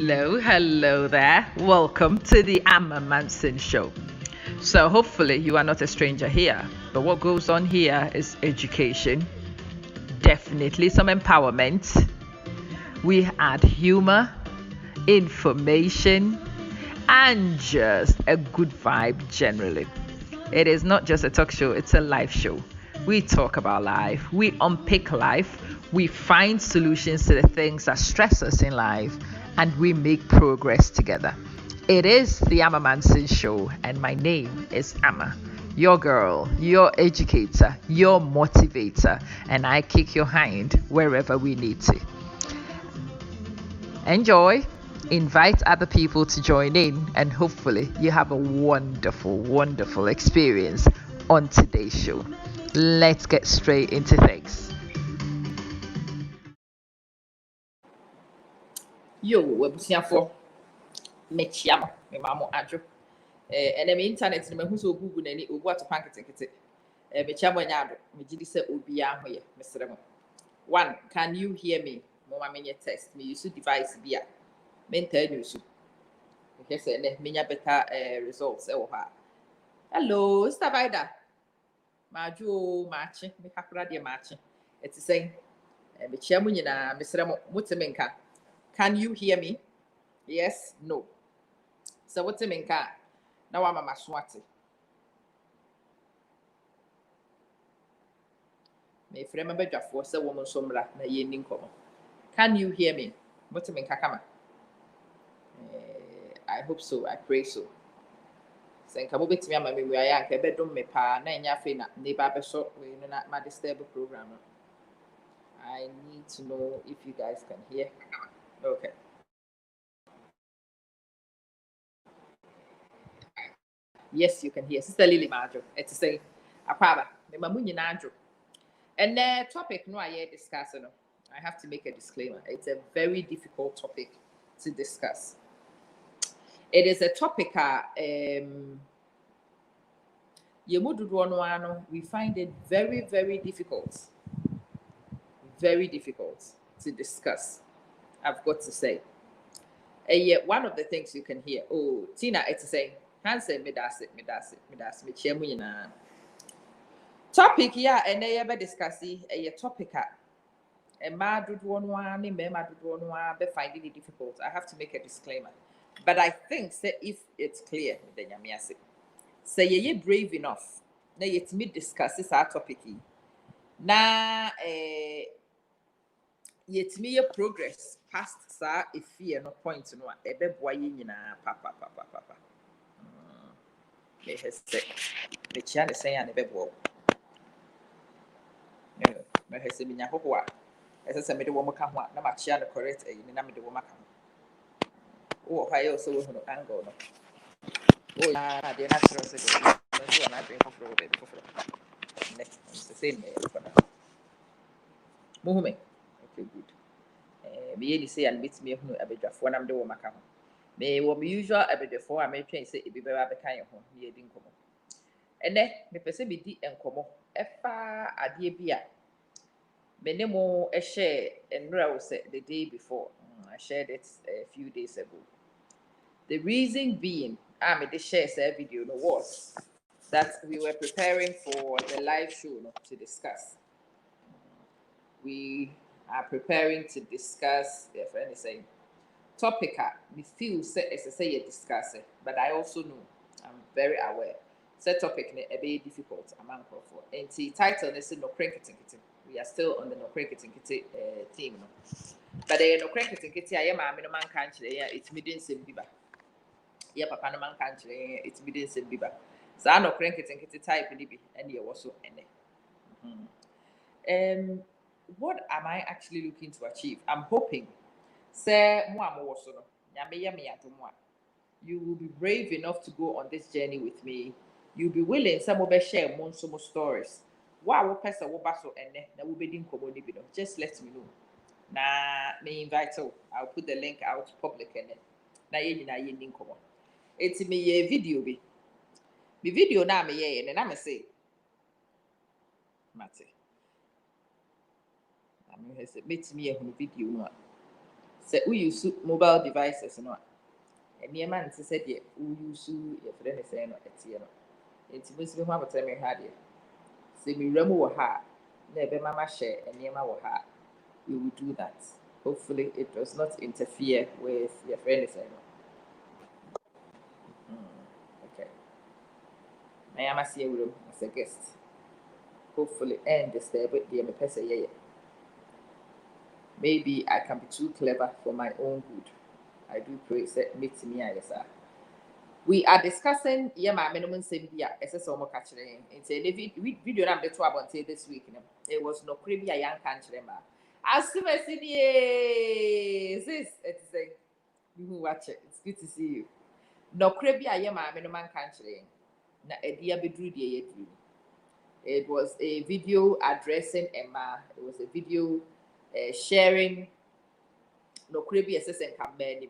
Hello there. Welcome to the Amma Manson Show. So, hopefully, you are not a stranger here. But what goes on here is education, definitely some empowerment. We add humor, information, and just a good vibe generally. It is not just a talk show, it's a live show. We talk about life, we unpick life, we find solutions to the things that stress us in life, and we make progress together. It is the Amma Manson Show, and my name is Amma, your girl, your educator, your motivator, and I kick your hind wherever we need to. Enjoy, invite other people to join in, and hopefully, you have a wonderful experience on today's show. Let's get straight into things. Yo, abusuafo mekyia mo me mamo adwo ene me internet no mehu so Google nani ogu atopa nketenkete mekyia mo nya ado megidi se obi ahoye mesere mo. One, can you hear me? Mama menye test me use device bia mental news okay say ne menya better results e wo ha. Hello, Mr. Vida. Majo maachi me kakra de maachi eti say mekyia mo nyina mesere mo motemenka. Can you hear me? Yes, no. So what's in car? Now I'm a swati. May remember just for a woman sombra na yen komo. Can you hear me? What's in kakama? I hope so. I pray so. Sen kamo beti me ama me aya ka bedom me pa na nya fe na neighbor be so we no na ma disturb program. I need to know if you guys can hear. Okay. Yes, you can hear. Sister Lily Majo. It's say akwaba me mamu nyina adwo. And the topic no I discussing. I have to make a disclaimer. It's a very difficult topic to discuss. It is a topic we find it very difficult. Very difficult to discuss. I've got to say. And yet one of the things you can hear, oh, Tina, it's saying, Hansen, me topic, yeah, and they ever discuss a topic. And mad one, be finding it difficult. I have to make a disclaimer. But I think that if it's clear, then you say you're brave enough. Now yet me discuss this our topic. Now yet me your progress past sir if fear no point no a be boy papa. Me has said the child say and a bebo. Me has said me hohoa. As I made a woman come na my child correct a name the woman come. Oh, I also want to angle. Oh, yeah, the natural secretary. And I drink for next the same for now. Movement. Okay, good. Me say and meet me who a bit of one am the woman come. May what usual a bit before I may train say it be very kind of home near Dinkomo. And then me person be di and como. Efa a dear beer. Menemo a share and Rose the day before. I shared it a few days ago. The reason being, I made the share a video was that we were preparing for the live show to discuss. We are preparing to discuss, if anything, topic. We feel say you discuss it, but I also know I'm very aware. Set topic a bit difficult among for. And the title is Nokware. We are still on the Nokware theme. But the Nokware I am a man country. It's midden simbiba. Yeah, papa no man can't it's midden simbiba. So I know Nokware type and you also what am I actually looking to achieve? I'm hoping, you will be brave enough to go on this journey with me. You'll be willing, some will share more stories. Wow, person will basso and that will be just let me know. Nah, me invite you. I'll put the link out public and na ye it's me a video be. The video na me ye and I'm say Mate. I mean, has it made me a video no. Say we use mobile devices no. And near man said ye we use your friend is saying no. It's basically what I'm me had it. Say me remu wo ha. Never mama share and near my ha. We will do that. Hopefully it does not interfere with your friend is saying okay. I am a see room as a guest. Hopefully and disturb it dear me person yeah. Maybe I can be too clever for my own good. I do pray that meet me yes sir. We are discussing my minimum same year SS or catching. It's a video I'm the two about this week. It was no creepy a young country. As soon as it is, it's a you watch it. It's good to see you. No creepy a my minimum country. Na a dear bedroom. It was a video addressing Emma. It was a video sharing no creepy assistant campaign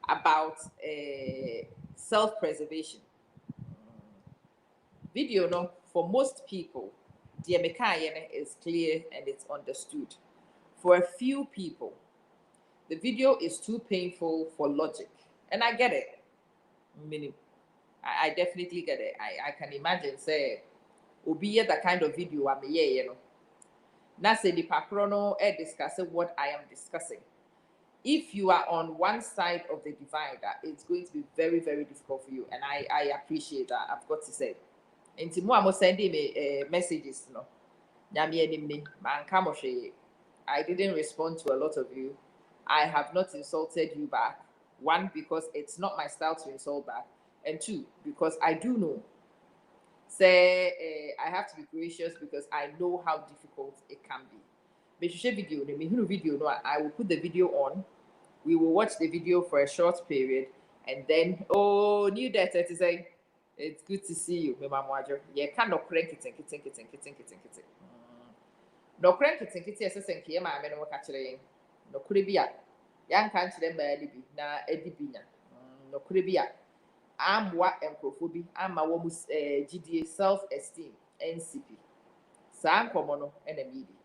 about self-preservation. Video no for most people, the is clear and it's understood. For a few people, the video is too painful for logic, and I get it. Meaning, I definitely get it. I can imagine say, "Obi that kind of video I'm you know." Now say the patrono discussing what I am discussing. If you are on one side of the divider, it's going to be very, very difficult for you. And I appreciate that. I've got to say. Nti mo amo sending me messages no. I didn't respond to a lot of you. I have not insulted you back. One, because it's not my style to insult back. And two, because I do know. Say I have to be gracious because I know how difficult it can be. Video, I will put the video on. We will watch the video for a short period, and then new data to say it's good to see you, Mama Mwajo. Yeah, kind of crank it. No crank it, as a senki, my men were catching. No cribia. Young country, baby, na edibina. No cribia. I'm what emprophobi. I'm a woman's GDA self-esteem, NCP. Sam Comono, and a media.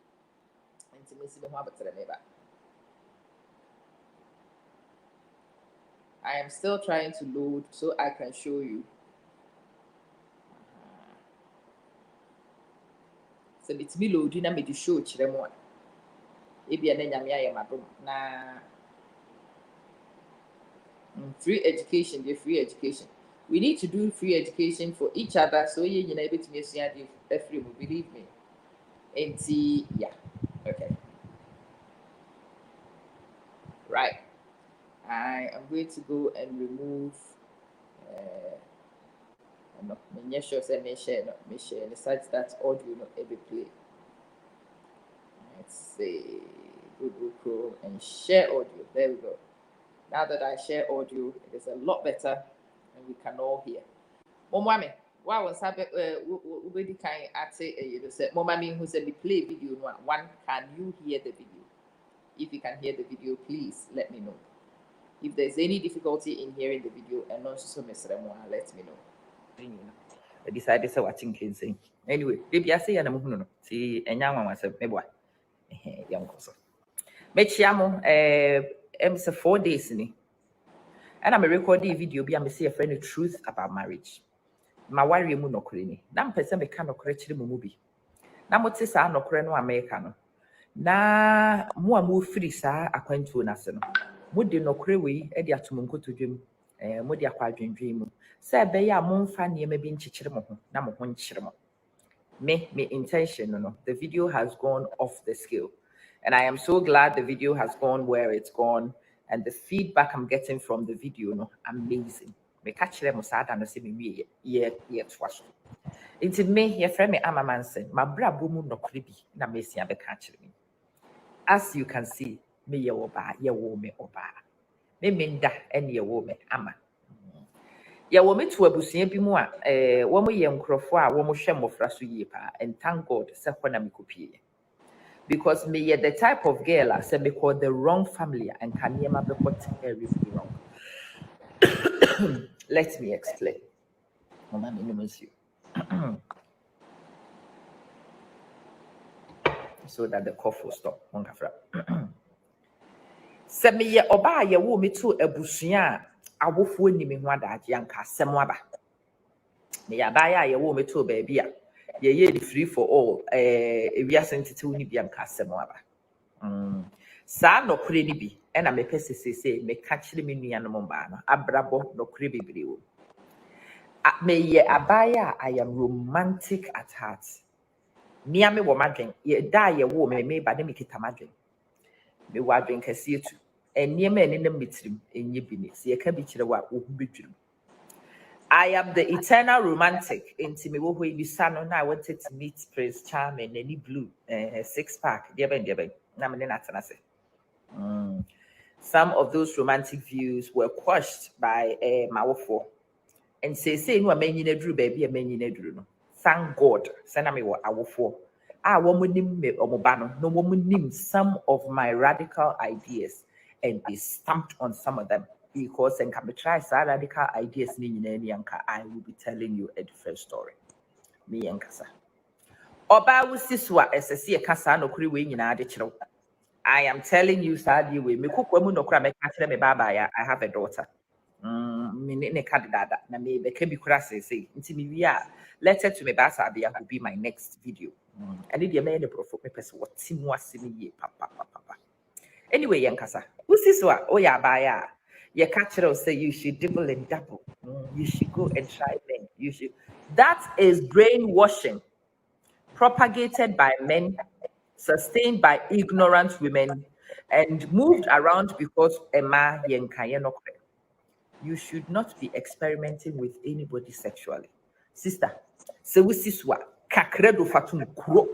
Intimacy, Mohammed. I am still trying to load so I can show you. So it's me loading and me to show chiremwa. Ebi ene nyame aye madom na free education, the free education. We need to do free education for each other so you know able to me asua the free, believe me. And see, yeah. Okay. Right. I am going to go and remove no, me sure say me share such that audio not every play. Let's say Google Chrome and share audio. There we go. Now that I share audio, it is a lot better and we can all hear. Mommy, why was happening? Ubedi kind at say you said, Mommy, who said we play video one. Can you hear the video? If you can hear the video, please let me know. If there's any difficulty in hearing the video and not so Mr. let me know. I decided to watch nkinkiti. Anyway, baby, I say I'm going to see a young one. Maybe what? Young person. Mechiamo, I'm 4 days in. And I'm recording a video. Be I'm say a friend the truth about marriage. My worry mu nokore ni. Na mpese me ka nokore chiri mu bi. Na mote saa nokore no America no. Na mo a mo firi saa akwantuo na se no. Mo de nokore we e de atom nkotodwem. Mo de akwa adwendwen mu. Say be ya mo mfa niema bi nchichire mo ho na mo ho nchire mo. Me intention no. The video has gone off the scale. And I am so glad the video has gone where it's gone. And the feedback I'm getting from the video, no, amazing. Me catch them osada no say me ye twaso. Into me, your friend me amamansen, my bra boom no creepy, na mesi abe catch me. As you can see, me ye oba, ye wo me oba. Me minda and ye wo me ama. Ya wo me to abusua bi mu a wo mo ye nkrofo a wo mo hwe mofra so yie pa, and thank God se hona me kopie. Because me the type of girl I said me call the wrong family and can never be terribly wrong. Let me explain. Mama, me no you. So that the cough will stop. sɛ meyɛ ɔbaa a yɛwo me to abusua a awofoɔ nim ho adagye anka asɛm aba meyɛ abaayɛ a yɛwo me to baabi a yɛyɛ free for all ewiase ntetew ne bi anka asɛm aba saa nɔkore no bi ɛna mepɛ sesese meka kyerɛ me nuanom mbaa no abrabɔ nɔkore bebree wɔ meyɛ abaayɛ a I am romantic at heart mea me wɔ m'adwen da a yɛwo me meba ne mekita m'adwen mewɔ adwen kɛseɛ tu nneɛma a ɛnenam me tirim ɛnyɛ bi ne sɛ yɛka bi kyerɛ wo a wohu bɛdwirim I am the eternal romantic nti mewɔ hɔ yi bisa no na I wanted to meet Prince Charming n'ani blue six pack deɛ bɛn na me ne no atena ase some of those romantic views were quashed by m'awofoɔ and say no amenyi na duru baabi a amenyi na duru no thank God sɛ na mewɔ awofoɔ a wɔn nim me ɔmo ba no na wɔn nim some of my radical ideas and they stamped on some of them because and can try some radical ideas ni nyina ni anka I will be telling you a different story me yankasa ɔbaa wusi so a ɛsɛsɛ yɛ kasa no kuri we nyina ade kyerɛw I am telling you sadly we me kokwa mu no kura me ka kyerɛ me baba ya I have a daughter me ne ka dada na me be ka bi kura sese nti me wi a letter to me basa bia will be my next video and the me ne profo me pese what mu asem ye papa anyway yankasa wusi so a o ya ba ya ye ka kyerɛ say you should double and double you should go and try men you should that is brainwashing propagated by men sustained by ignorant women and moved around because Emma Yenkaye Nokware. You should not be experimenting with anybody sexually. Sister, se wusiswa kakredo fatum kuro.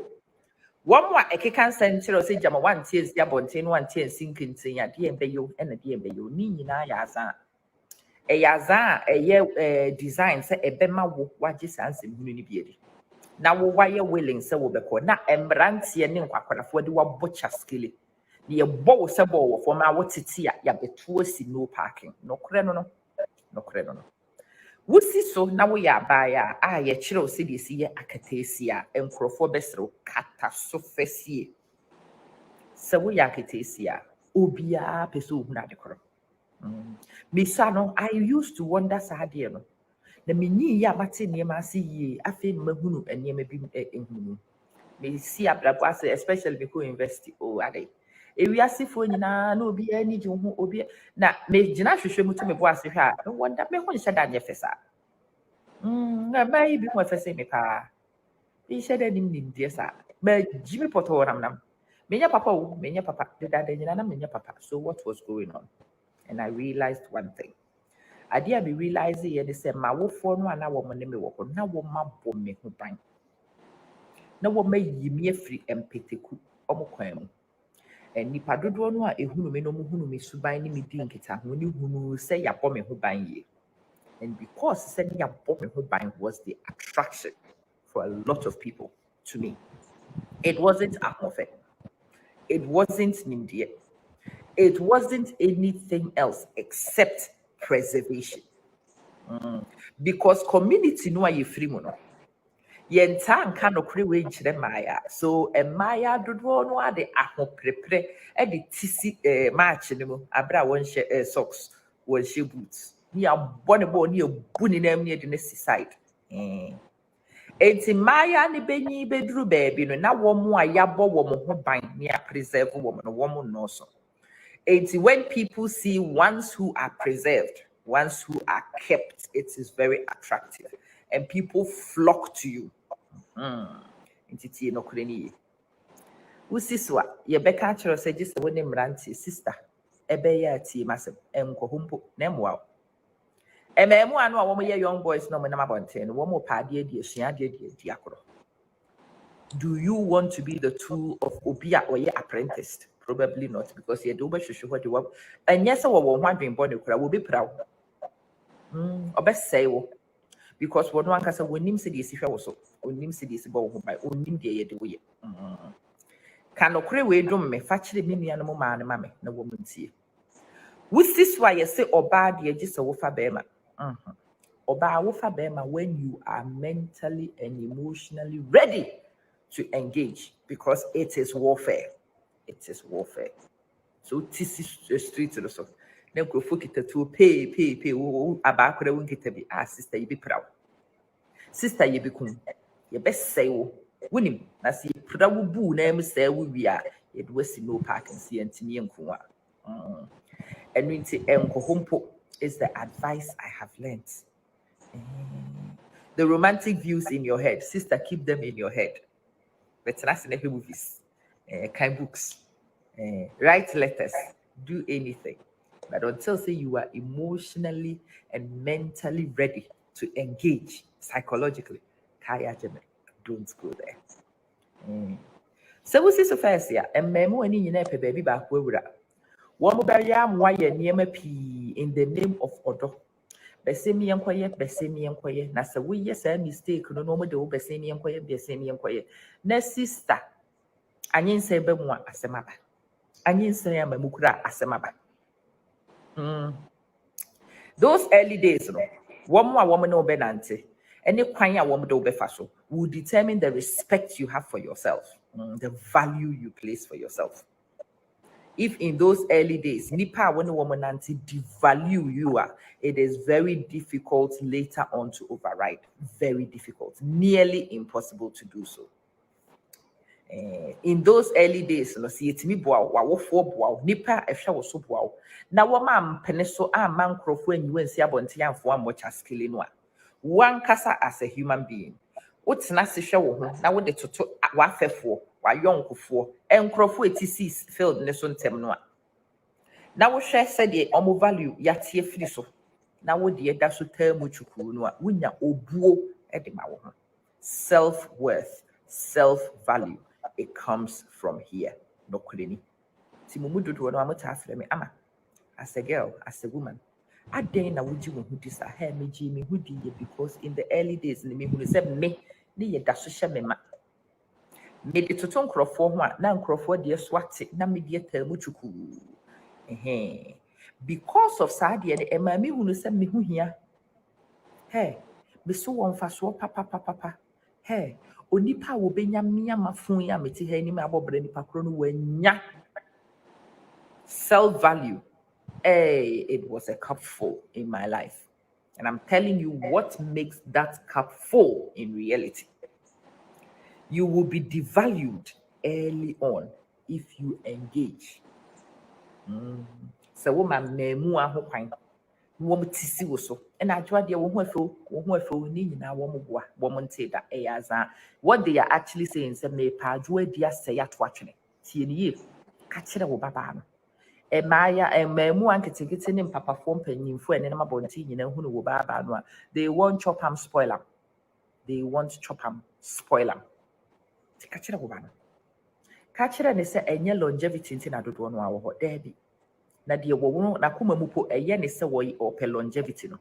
One more ekekan sentiro se jama one tears ya bontain one tears sinking saying ya DMBO and a DMBO ni na yaza. E yaza ye design se ebema wo wajis ansem hunu biedi. Na wo wayɛ willing sɛ wo bɛkɔ na mmranteɛ ne nkwakwarafoɔ de wabɔ chaskele ne yɛbɔ wo sɛ bɔ wɔ fam a wotete a yɛabɛto asi no parking nɔkorɛ no wosi so na woyɛ abaayɛ a yɛkyerɛw sɛ deɛ si yɛ akataasi a nkurɔfoɔ bɛserew kata so fɛsie sɛ woyɛ akataasi a obiara pɛ sɛ ohunu ade korɔ misa no I used to wonder saa deɛ no na menyi ya mate nneɛma ase yie afei mahunu nneɛma bi ehunu me si abrabo ase especially because university ade ewiasefoɔ nyinaa na obi ani gye ho obi na me gyina hwehwɛ mu to me bo ase hwɛ a wonder me ho nhyɛ da nyɛ fɛsa na mai bi mo fɛsɛ me pa bi hyɛ da nim deɛ sa ma jimi pɔtɔ nam menya papa o menya papa da nyina na menya papa so what was going on and I realized one thing ade a me realize ye de say mawofoɔ no ana wo ne me wɔ hɔ na wo mabɔ me ho ban na wo mayi me afiri empeteku ɔmo kwan mu nipa dodoɔ no a ehunu me no mo hunu me suban ne me di nkita ho ne hunu sɛ yabɔ me ho ban ye and because sɛ yabɔ me ho ban was the attraction for a lot of people to me it wasn't ahofe it wasn't nimdeɛ it wasn't anything else except preservation because community no are free mu no yenta nka no kure we nkyerɛ maya so maya dodo no ade ahoprepre e de tisi match no mu abra won hye socks won hye boots ni abɔ ne bɔ ni ebu ni nam ni de ne side enti maya ne benyi beduru baabi no na wo mu a yabɔ wo mo ho ban ni a preserve wo mo no wo mo no so enti when people see ones who are preserved ones who are kept, it is very attractive and people flock to you. Entity no kreni. Usiswa, ye beka chero say just one mranti sister. Ebe ya ti masem enko humpo nemwa. Ememu anu a womo ye young boys no menama bonten womo paade de asua de diakoro. Do you want to be the tool of obia or ye apprentice? Probably not because ye do be shushu what you want. And yes, wo hwadwen bone kura wo be prawo. Obesay wo because one one kasa wonim se de sihwe wo so onim se de si bo ho bai onim de ye de wo ye kan okre we dum me fa kire me nua no mo ma ne ma me na wo muntie wusiswa ye se oba de agi se wo fa be ma oba wo fa be ma when you are mentally and emotionally ready to engage because it is warfare So tisi street no so na nkurɔfoɔ kita tuo pay wo abaakora wo nkita bi sister yi bi pra wo sister yi bi kum yɛbɛsɛe wo wonim na sɛ yɛpra wo buu na mu sɛe wo wie a yɛde wasi no park nsi yɛntimi yɛnku a ɛno nti ɛnkɔhɔ mpo is the advice I have learned. The romantic views in your head, sister, keep them in your head. But that's in every movies, kind books, write letters, do anything. But until say you are emotionally and mentally ready to engage psychologically, kaya jeme, don't go there. So we see so first yeah, and memo any you never baby back where we're one mobile why near pee in the name of Odo. Besemi enkoye na se we yes a mistake no mo de wo besemi enkoye na sister anyin se be mu asemaba anyin se ya mamukura asemaba those early days no wo no be nante any kwan a wo de wo be fa so will determine the respect you have for yourself, the value you place for yourself. If in those early days, nipa when a woman anti devalue you are, it is very difficult later on to override. Very difficult, nearly impossible to do so. In those early days, no see it me boa wa nipa efsha wo so boa. Na wo ma mpene so a man krofo anyi si abonte amfo amocha skill no a. One kasa as a human being. Wotena se hwe wo ho na wo de toto wa afefo wa yonkofo enkrofo etisi field ne so ntem no a na wo hwe se de omo value yatie firi so na wo de da so tamu chuku no a wonya obuo de ma wo ho. Self worth, self value, it comes from here. Nokware ni ti mumududu no amota afre me ama as a girl, as a woman. Aden na woji wo hudi sa ha meji me hudi ye because in the early days ni me hunu se me ne ye da so hye me ma me de toton krofo ho a na krofo de swate na me de tamu chuku because of sa de e ma me hunu se me hu hia me so won fa so papa onipa wo benya mia mafun ya meti ha ni me abobra nipa kro no wanya self value. It was a cup full in my life. And I'm telling you what makes that cup full in reality. You will be devalued early on if you engage. So woman memu aho kwan. Wom tisi wo so. And adwa de wo ho ni nyina wo moboa. Wo monte da eyaza. What they are actually saying is me pa adwa dia say ato atwene. Tie ni ye. Ka kire wo baba no. Memu anketekete ne mpapafo mpanyimfo ene na mabonti nyina hu no wo baba no a they want chop am spoil am. They want chop am spoil am. Ka kire wo baba no. Ka kire ne se enye longevity nti na dodo no a wo ho dabi. Na de wo wo na koma mu po eye ne se wo ope longevity no.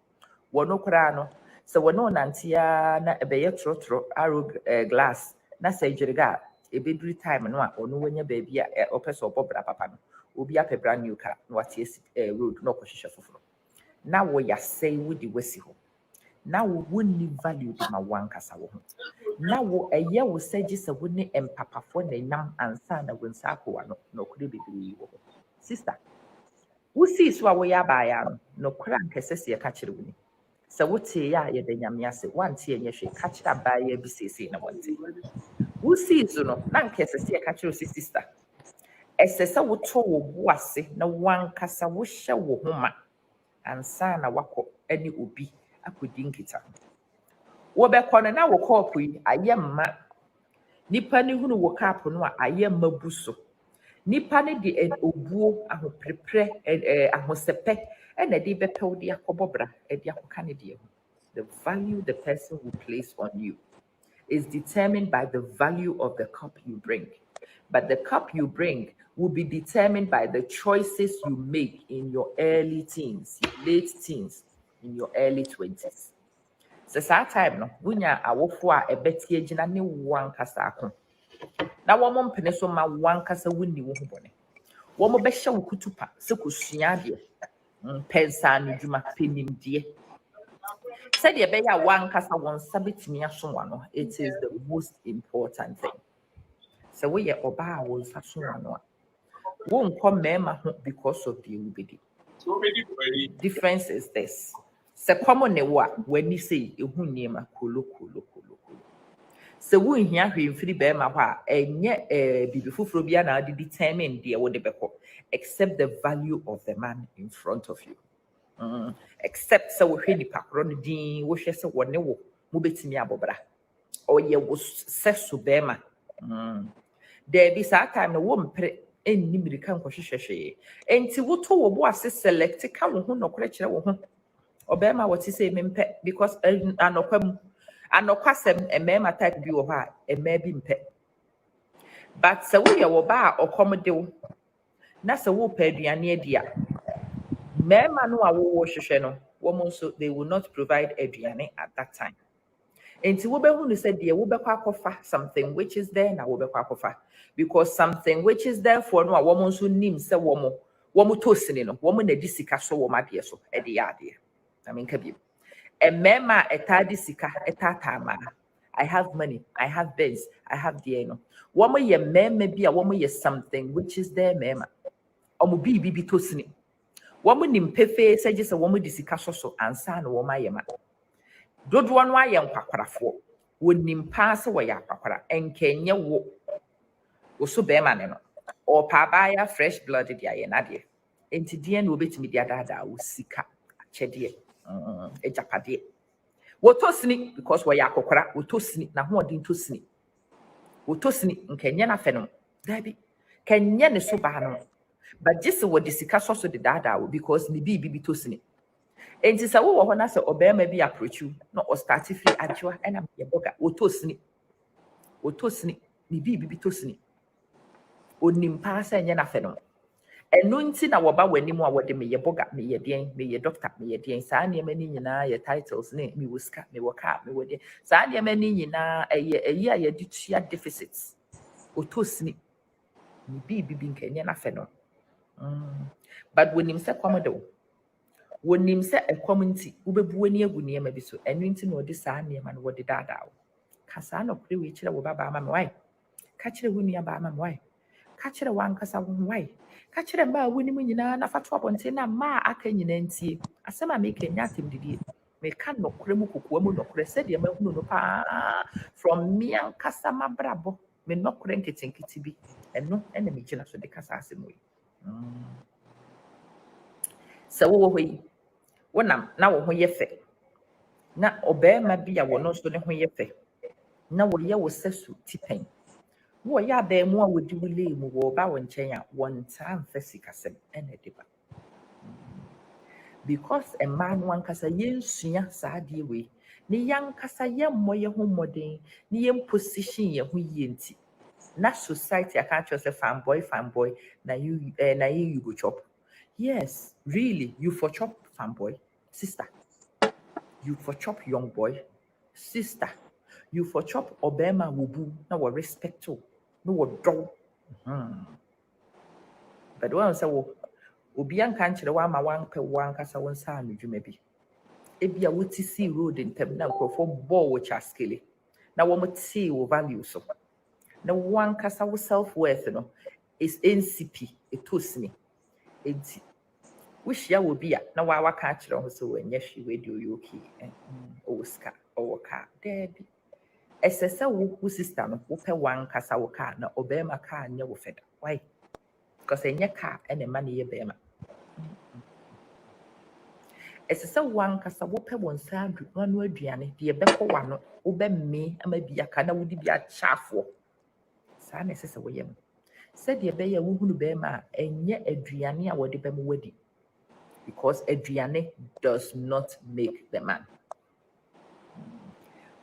Wo no kra no se wo no nantia na ebeye trotro arrow glass na se jiriga ebeduri time no a ono wanya baabi a opese obobra papa no. Obi a brand new car no what road no kwahwehwe foforo na wo ya say wo di wasi ho na wo wonni value di ma wankasa wo ho na wo eye wo sagi se wo ne empapafo na nam ansa na wonsa akwa no kure bebiri wo sister wo see so a wo ya ba ya no kura nkese se ka kire wo ni se wo tie ya ye da nyame ase wante enye hwe ka kire ba ya bi sese na wante wo see so no na nkese se ka kire sister esesa wo to wo boase na wankasa wo hye wo homa ansa na wakọ ani obi akodi nkita wo bekọ na wo kọpụ yi ayemma nipa ni hunu wo kap no a ayemma buso nipa ni de obuo ahoprepre ahosepe na de bepew de akọbọbra de akọka ne de the value the person will place on you is determined by the value of the cup you bring. But the cup you bring will be determined by the choices you make in your early teens, late teens, in your early 20s. So that time no, wunya awofo a ebeti agina ne wankasa akon. Na wo mo mpene so ma wankasa wunni wo hobone. Wo mo be hye wo kutupa se kosua de. Pensa no dwuma penimdie. Said ye be ya wankasa won sabetimi aso wano. It is the most important thing. So we ye oba won faso wano. won't come mema because of the ubidi. Difference is this. Se common ne wa when you say ehu niema kolo. Se wo nhia hwe mfiri be ma ho a enye bibi fufuro bia na de determine de wo de beko except the value of the man in front of you. Except se wo hwe nipa kro no din wo hwe se wo ne wo mo betimi abobra oye wo sesu be ma there be sa time no wo mpre enni mirika nkohwehwehwe enti wo to wo bo ase select ka wo ho nokore kire wo ho obema what you say mempe because anokwasem emema type bi wo ha ema bi mpe but se wo ye wo ba okomde wo na se wo pa aduane adia mema no a wo hwehwe no wo so they will not provide aduane at that time enti wo be hu no se de wo be kwa akofa something which is there na wo be kwa akofa because something which is there for no a wo so nim se wo mo tosini no wo mo na di sika so wo ma de so e de ya de I mean, a mema etadi sika etatama. I have money, I have this, I have the no. Woman ye meme be a woman ye something which is there mema. Omu bi tosini. Woman nim pefe say just a woman di sika so ansa no woman ye ma. Dodo one wa ye nkwakwrafo. Would nim pass away ya kwakwra enkenye wo so be ma no. Or pabaya fresh blood dia ye na de. Enti die no obetimi dia dada wo sika chedie. Ejapade. Wotosini because we yakokora, wotosini na ho odin tosini. Wotosini nkenye na fe no. Dabi. Kenye ne so ba no. But just what the sika so de dada because ni bi tosini. Enti sa wo ho na se obema bi approach you no o start free adwa na ye boga wotosini. Wotosini ni bi tosini. Onim pa sa enye na fe no. Eno nti na woba wanimu a wode me ye boga me ye den me ye doctor me ye den saa ne mani nyina ye titles ne me wuska me woka me wode saa ne mani nyina eye a ye de tua deficits otosini ni bi nkanya na fe no but wonim se komodo wonim se ekwamnti wobebu ani agu ne ma bi so eno nti na ode saa ne ma no wode dada wo ka saa no kure we kire wo baba ma me wai ka kire wo nua ba ma me wai ka kire wankasa wo wai ka kire mba woni mu nyina na fato abonte na ma aka nyina ntie asema me kenya atem didie me ka nokure mu kokoa mu nokure se de ma hunu no pa from me ankasa mabrabo me nokure nketenkiti bi eno ena me gina so de kasa asem we se wo hoi wonam na wo ho ye fe na obema bi ya wo no so ne ho ye fe na wo ye wo sesu tipen wo ya ba mu a wodi wule mu wo ba won chen a won ta mfasika sem ene deba because a man wan kasa yensua saade we ni yankasa yemmo ye ho modern ni yem position ye ho yenti na society aka cho say fanboy na you go chop yes really you for chop fanboy sister you for chop young boy sister you for chop obema wobu na wo respect to no wo do but one say wo obi anka nkyere wa ma wanka wankasa won sa anudwuma bi ebia woti see road ntem na nkofo ball wo chaskele na wo mti wo value so na wankasa wo self worth no is ncp etosini enti wishia wo bia na wa waka kyere ho so wanya hwi we di oyoki o ska o ka debi esese wo sister no wo pe wankasa wo ka na obema ka anya wo feda why because enye ka ene ma ne ye bema esese wankasa wo pe wonsa adu no aduane de ebekọ wa no wo be me ama bia ka na wo di bia chafo saa na esese wo yem se de be ya wo hunu bema enye aduane a wo de be mo wadi because aduane does not make the man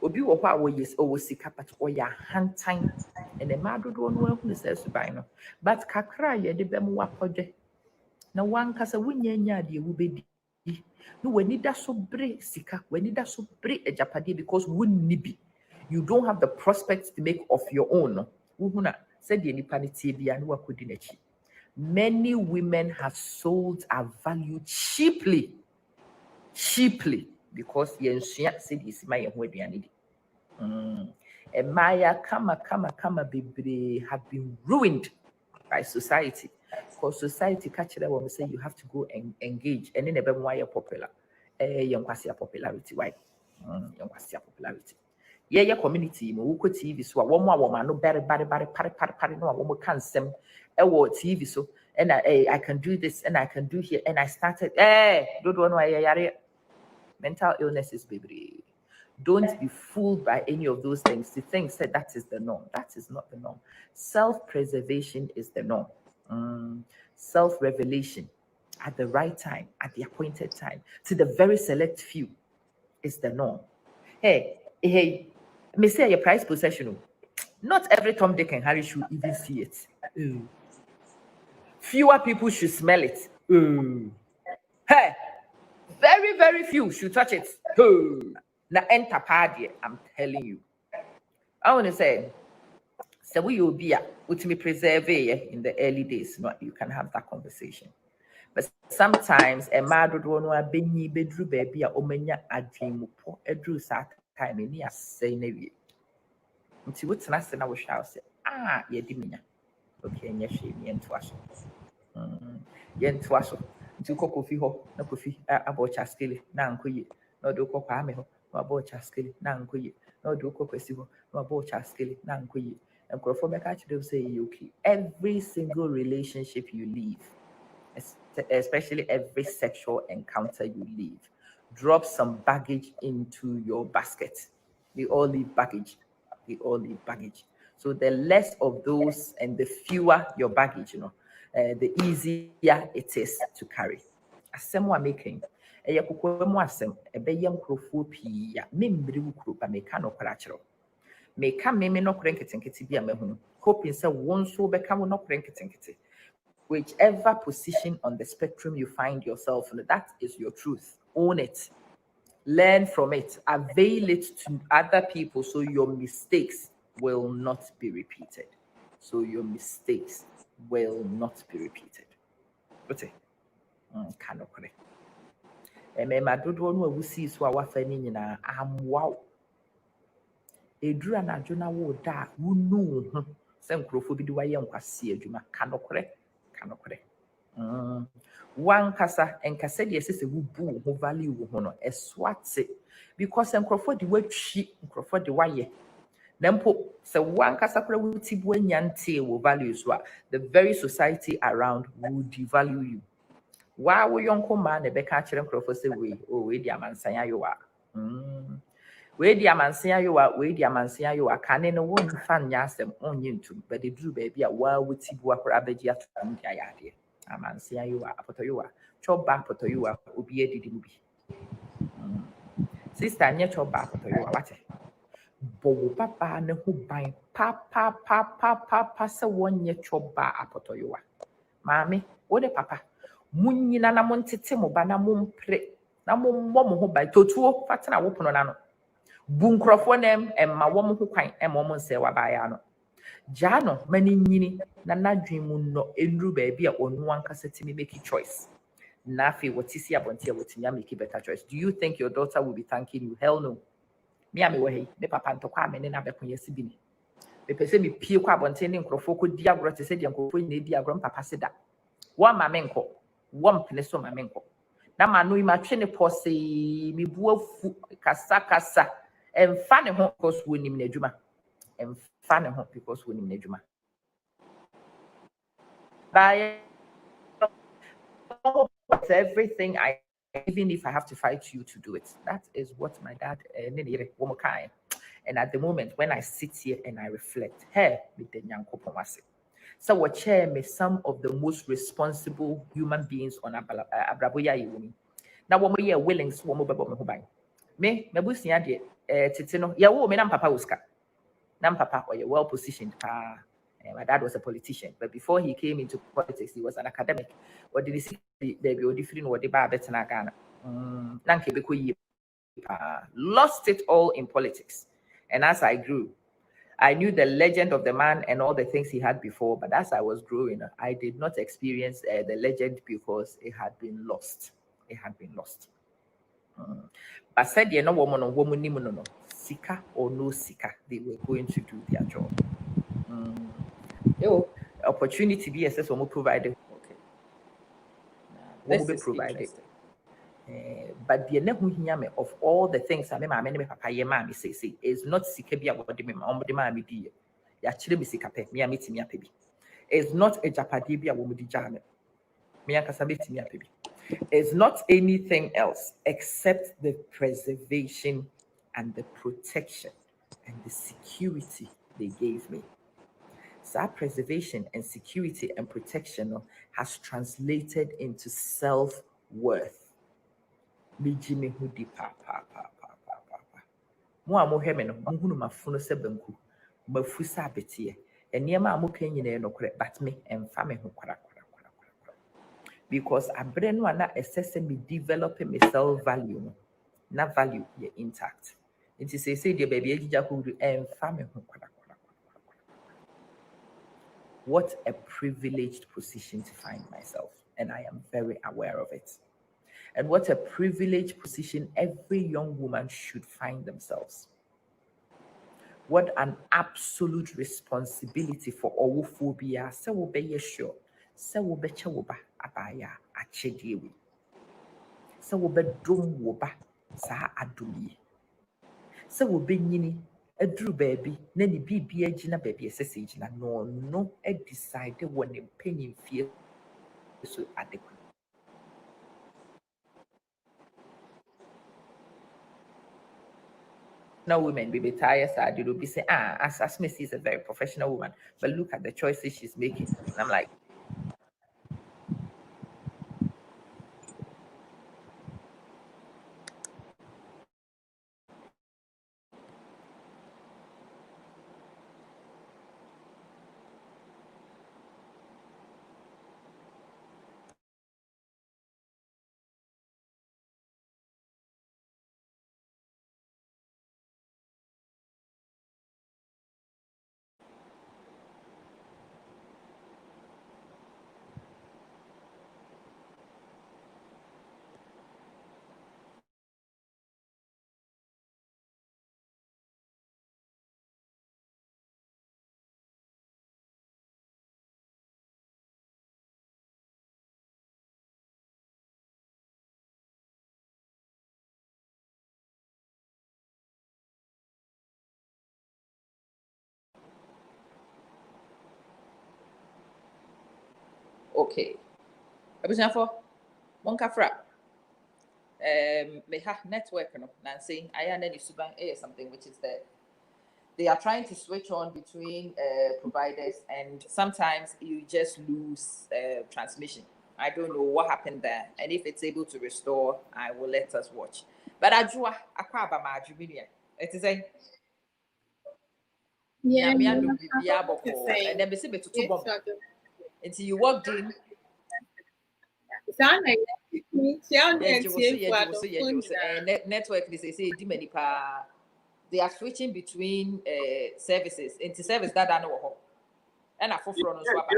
obi wo kwa wo yes o sika but o ya hantan ene ma dodo no ahunu se suban no but kakra ye de be mo wapodwe na wankasa wunyanya de wo bedi no wani da so bre sika wani da so bre ejapade because wunni bi you don't have the prospects to make of your own wo huna said the nipa ne tie bia no wakodi nachi many women have sold our value cheaply because yensua said is my ho aduane di Maya kama bebre have been ruined by society because society catch them when we say you have to go and engage, and then even why you're popular. Young popularity, why? Young popularity. Yeah, community, who TV so one more woman, no better, party, no one can send a TV so, and I can do this and I can do here, and I started, don't know why mental illnesses, baby. Don't be fooled by any of those things. The thing said that is the norm. That is not the norm. Self-preservation is the norm. Self-revelation at the right time, at the appointed time, to the very select few is the norm. Hey, may say your prize possession. Not every Tom, Dick, and Harry should even see it. Fewer people should smell it. Hey, very, very few should touch it. Now enter party, I'm telling you. I want to say, so we will be with me preserve in the early days. No, you can have that conversation. But sometimes a mad would want to be bedroom baby or omenya a dream for a drew sat time in your say navy. Until what's nice and I wish I say, ye dimina. Okay, and yes, she yen to us. Yen to us. To cocoa fiho, no coffee, about chaskilly, nan quay, no do coco ameho, no about chaskilly, nan quay, no do coco sivo, no about chaskilly, nan quay. And Crawford actually say you keep every single relationship you leave, especially every sexual encounter you leave, drop some baggage into your basket. We all leave baggage. We all leave baggage. So the less of those and the fewer your baggage, the easier it is to carry. Asɛm wa making. Ɛyɛ kokoa mu asɛm. Ɛbɛyɛ nkurɔfoɔ pii a membere wo kuro ba meka nokorɛ akyerɛ wo. Meka meme nokorɛ nketenkete bi a mahunu. Hoping sɛ wo nso wobɛka wo nokorɛ nketenkete. Whichever position on the spectrum you find yourself in, that is your truth. Own it. Learn from it. Avail it to other people so your mistakes will not be repeated. So your mistakes will not be repeated. Okay. Cannot correct. My dodo no we see so our fanny na wow. Edura na jona wo da wo no se nkrofo bi di waye nkwase adwuma cannot correct. One kasa enkasa de sese wo bu ho value wo ho no eswate because nkrofo de watwi nkrofo de waye na mpo se one kasa kra wo tibu anyante wo value so the very society around will devalue you. Why we yonko man na beka kire nkrofo se we di amansan ayowa we di amansan ayowa kane no won fa nya asem onye ntum but the dru ba bia wa wo tibu akra abaji atum dia yade amansan ayowa apotoyowa choba apotoyowa obi edidi mu bi sister nya choba apotoyowa wate bowo papa ne ho ban pa se wonye choba apotoyowa maame wo de papa munyina na montete mo ba na mompre na mommɔ mo ho ban totuo fatena wo pono na no bu nkrɔfo nem emma wo mo ho kwan emma mo nse wa ba ya no gya no mani nyini na nadwen mu no enru ba bia onu ankasa timi make choice na afi wotisi abonte wotimi make better choice. Do you think your daughter will be thanking you? Hell no. Me ame wo hei me papa ntokwa me ne na beko yesi bi ni me pese me pie kwa abonte ne nkrɔfo ko di agro te se di nkrɔfo ne di agro papa se da wo ma me nko wo mpene so ma me nko na ma no imatwe ne pose me bu afu kasa emfa ne ho because wo nim na adwuma emfa ne ho because wo nim na adwuma by everything even if I have to fight you to do it. That is what my dad and at the moment when I sit here and I reflect, hey, with the so what chair me some of the most responsible human beings on Abraboya Yumi. Now one more willing so one more me busia de titino ya wo me nam papa uska nam papa or well positioned my dad was a politician, but before he came into politics, he was an academic. What did he see? Baby, or different what the bar better Ghana. Lost it all in politics. And as I grew, I knew the legend of the man and all the things he had before, but as I was growing, I did not experience the legend because it had been lost. It had been lost. But said, you know, woman, sika or no sika, they were going to do their job. Opportunity be assessed or provided. Okay. This is interesting. But the nehu hiya me of all the things I remember me papa ye ma me say is not sika bia what me ma omde ma me di ya chire me sika pe me ametimi apebi. It's not a japade bia wo me di jame. Me akasa betimi apebi. It's not anything else except the preservation and the protection and the security they gave me. So that preservation and security and protection has translated into self-worth. Me hudi pa. Mo a mo hwe me no mo hunu mafuno se banku. Mafu sa betie. Enema a mo kan nyina no kore but me emfa me ho kwara. Because abre no ana essence me developing me self value no. Na value ye intact. It is say the baby ejija ko du emfa me ho kwara. What a privileged position to find myself, and I am very aware of it. And what a privileged position every young woman should find themselves. What an absolute responsibility for owophobia. Se wo be sure. Se wo be che wo ba abaya achediewi. Se wo be dom wo ba sa adomi. Se wo be nyini edru baby na ni bibia gina baby esese gina no e decide when e penyin fie so adequate. Now women be tired, sad, you'll be saying, as Missy is a very professional woman, but look at the choices she's making. And I'm like, Okay. Abusuafo, monkafra. Me ha network no. Nancy, I am any suban something which is there. They are trying to switch on between providers, and sometimes you just lose transmission. I don't know what happened there, and if it's able to restore, I will let us watch. But Ajua, Akwaba Majubinia, it is a yeah, and then be to two bomb until you walked in. Network, they say, they are switching between services into service that I know. And I front on swap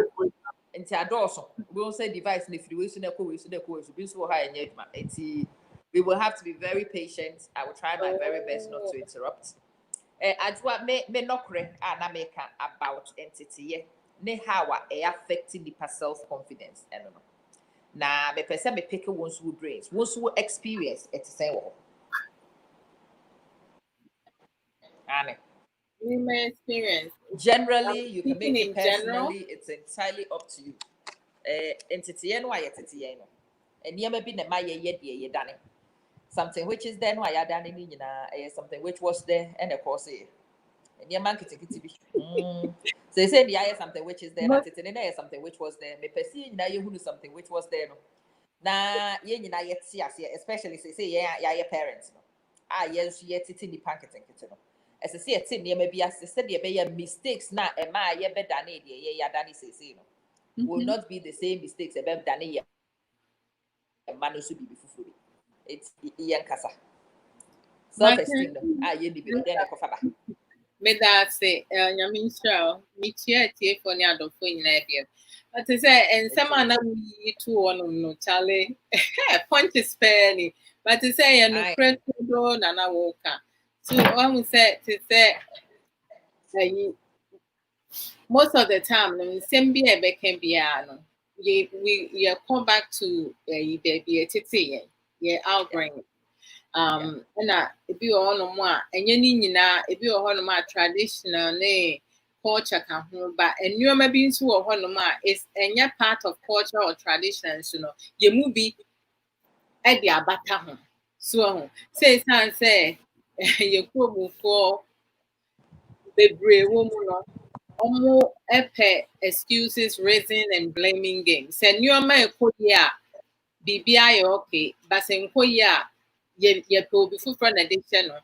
into a door. We won't say device if you wish to be so high and yet we will have to be very patient. I will try my very best not to interrupt. As what me Nokware and America about entity ne how affecting the self-confidence. I don't know. Now me person me pick ones who brains, ones who experience it say experience. Generally, you can make it personally. It's entirely up to you. Entity no ayetiti no. And you may be the my ye done something which is then why I done in something which was there and of course and your man kitty. So they say the something which is there, and something which was there. Me perceive now you who something which was there no. Na ye nyina yet see especially say yeah parents no. Yes yet titi ni packet no. As I say a tin near maybe as said there be mistakes na e ma ye be done ye ya done say no. Will not be the same mistakes e be done ye man no be fufu. It's yan kasa. Self-esteem no. Ye di be then e kofa ba. Me that say Nyaminsha, me chia for the other phone in but to say, and some man we two on no Charlie, point is fairly, but to say, and no friend do Nana Walker. So one would say to say, most of the time, no, same be a became piano. we come back to baby tete yeah outbring and if you on more and you if you on more traditional ne culture can home but and you maybe into a honoma is any part of culture or traditions you movie at the abata home so say you go for bebree woman no omo excuses raising and blaming games and you ma ekodi a bibia ye okay but enkoyi a ye pe obi fufuro na de che no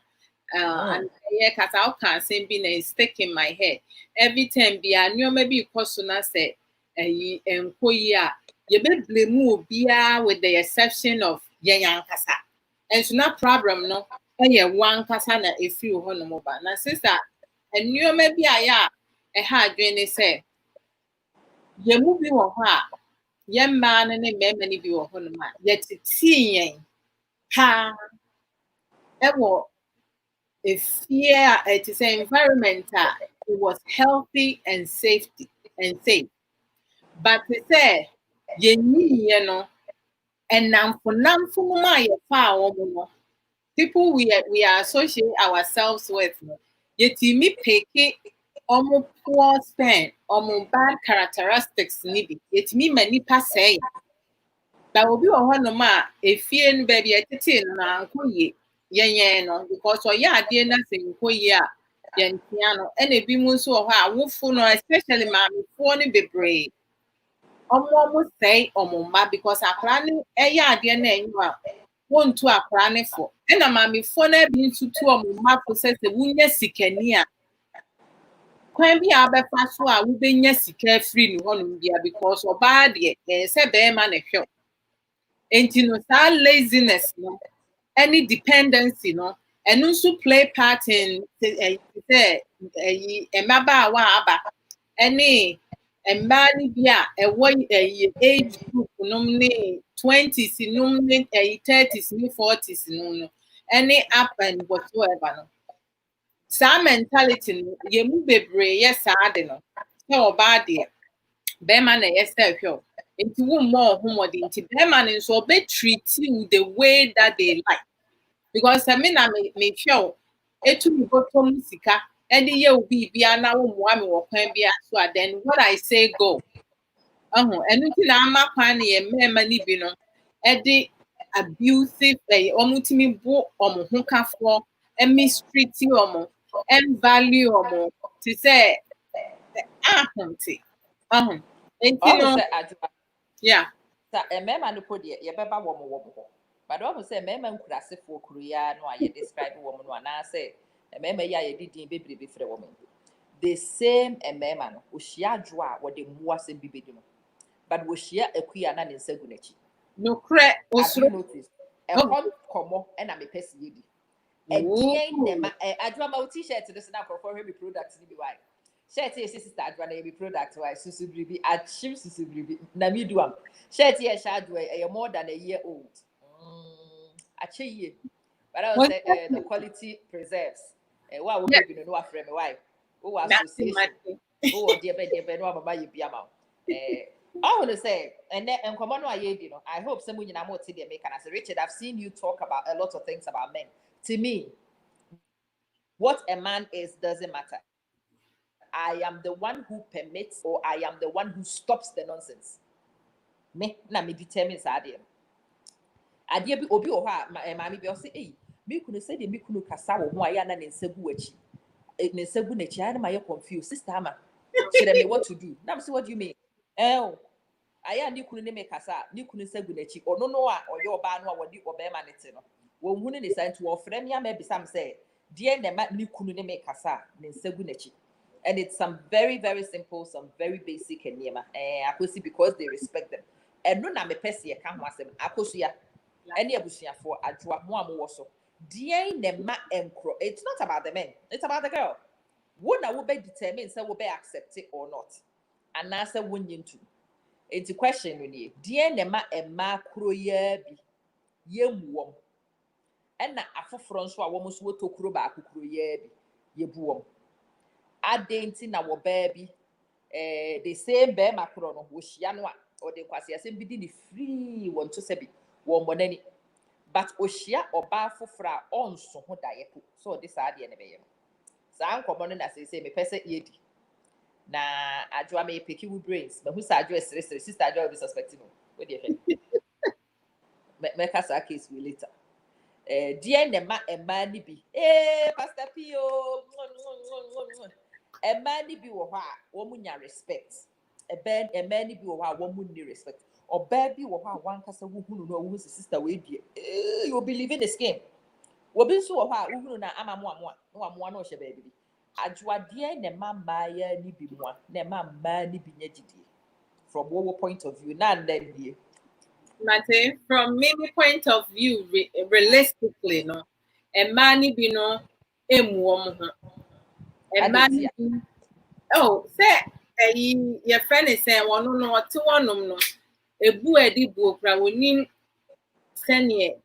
and yeah kasa how can say be na stick in my head every time be a you ma bi koso na say enkoyi a ye be blame obi a with the exception of yan kasa and so na problem no one kasa na efi ho no mo ba na sister and you maybe I had dream say ye movie or ha ye man and a many be or honma yet seeing ha ever if fear it is an environment it was healthy and safety and safe but they say ye need and now for my far people we are associate ourselves with yet me pick it almost poor spend almost bad characteristics nibi yet me many pass say but obi wɔ hɔnom a efie no baabi a ɛtete no na nkɔ yie yɛnyɛn no because ɔyɛ adeɛ na sɛ nkɔ yie a yɛntea no ɛna ebi mu nso wɔ hɔ a wofo no especially maamefoɔ no bebree ɔmo sɛe ɔmo mma because akwaraa no ɛyɛ adeɛ na ɛnyɛ a wontu akwaraa no fo ɛna maamefoɔ no bi nso tu ɔmo mma fo sɛ wonya sikani a kwan bi a abɛfa so a wobɛnya sika afiri ne hɔnom bia because ɔbaa deɛ ɛyɛ sɛ bɛrima na hwɛ enti no saa laziness no any dependency no ɛno nso play part in sɛ mmabaawa a aba ɛne mmaa no bi a ɛwɔ age group nom ne 20s nom ne 30s ne 40s nom no ɛne up and whatsoever no saa mentality no yɛ mu bebree yɛ saa de no sɛ ɔbaa deɛ bɛrima na ɛyɛ sɛ hwɛ nti wommɔ ɔhomɔden nti bɛrima no nso ɔbɛtreat you the way that they like because me na mehwɛ etu mi bɔtɔ mu sika ɛde yɛ obi bia na wommoa me wɔ kwan bia so a then what I say go ɛno nti na ama kwan ne yɛ mmarima no bi no ɛde abusive ɔmo tumi bo ɔmo ho kafoɔ mistreat ɔmo value ɔmo te sɛ ahomte nti no yeah sa mmarima no po deɛ yɛbɛba wɔn hɔ but wɔn sɛ mmarima nkurasefoɔ kuro yi a no a yɛ describe wɔn no anaasɛ mmarima yi a yɛde din bebree frɛ wɔn the same mmarima no ohyia adwo a wɔde mmoa asɛm bi bɛdi no but wɔhyia akuyi a na ne nsa gu n'akyi nokorɛ osoro notice ɛhɔ nkɔmmɔ ɛna mepɛ si yɛ di ɛdeɛn nɛma adwo ama wo t-shirt no so na nkurɔfoɔ hwɛ mi product no bi wae shirt yɛ sister adwa na yɛ bi product wae susubiribi akyim susubiribi na mi do am shirt yɛ hyɛ adwo ɛyɛ more than a year old akyɛ yie but I was say the quality preserves wa wo baby no afrɛ me why wo association wo deɛ bɛ no mama yɛ bi ama I want to say and nkɔmmɔ no a yɛdi no I hope some nyina mo te deɛ meka na say Richard I've seen you talk about a lot of things about men to me what a man is doesn't matter. I am the one who permits or I am the one who stops the nonsense. Me na me determine saa adeɛ. Adeɛ bi obi wɔ hɔ a maame bi ɔsɛ ei me kunu sɛ de me kunu kasa wɔ ho a yɛ na ne nsa gu akyi. Ne nsa gu n'akyi ayɛ na ma yɛ confused. Sister ama kyerɛ me what to do. Na me say what do you mean? Ayɛ a ne kunu ne me kasa ne kunu nsa gu n'akyi. Ɔno no a ɔyɛ ɔbaa no a wɔde ɔbɛrima ne te no. Wɔn hu ne ne sa nti wɔfrɛ me ama bisa me sɛ deɛ na ma ne kunu ne me kasa ne nsa gu n'akyi. And it's some very, very simple, some very basic and akosi because they respect them. And no na me pesi e kan ho asem akoso ya. Any abusuafo adwoa mo amo wo so. Deɛ ne ma enkro. It's not about the men. It's about the girl. Wo na wo be determine say wo be accept it or not. And na say wonye ntu. It's a question no nie. Deɛ ne ma emma kro ya bi. Ye muwom. And na afoforo nso a wo mo so tokuro ba akokuro ya bi. Ye buwom. Adenti na wo baby the same bear macron wo hia no a or the kwasiasem bi di ni free want to say bi won monani but ohia oba fofra onso ho daye ko so this ade ne be ye no sa nkomo no na say me pese yedi na adwoa me peki wu brains me hu sa adwoa sere sister adwoa be suspecting no we dey fe me ka sa case we later dear nema emma ni bi pastor pio emma ni bi wo ho a wo munya respect emma ni bi wo ho a wo munni respect oba bi wo ho a wan kasa wo hunu no wo sister we die you believe in the scheme wo bi so wo ho a wo hunu na ama mo no hye ba bi adwoadeɛ na mama ya ni bi mo na mama ni bi nya gidie from what point of view na ndie Mate, from maybe point of view, realistically, no, a man be no, a man. Oh, say, your friend is saying, one no, two one no, a boo a deep book, I will need send ye,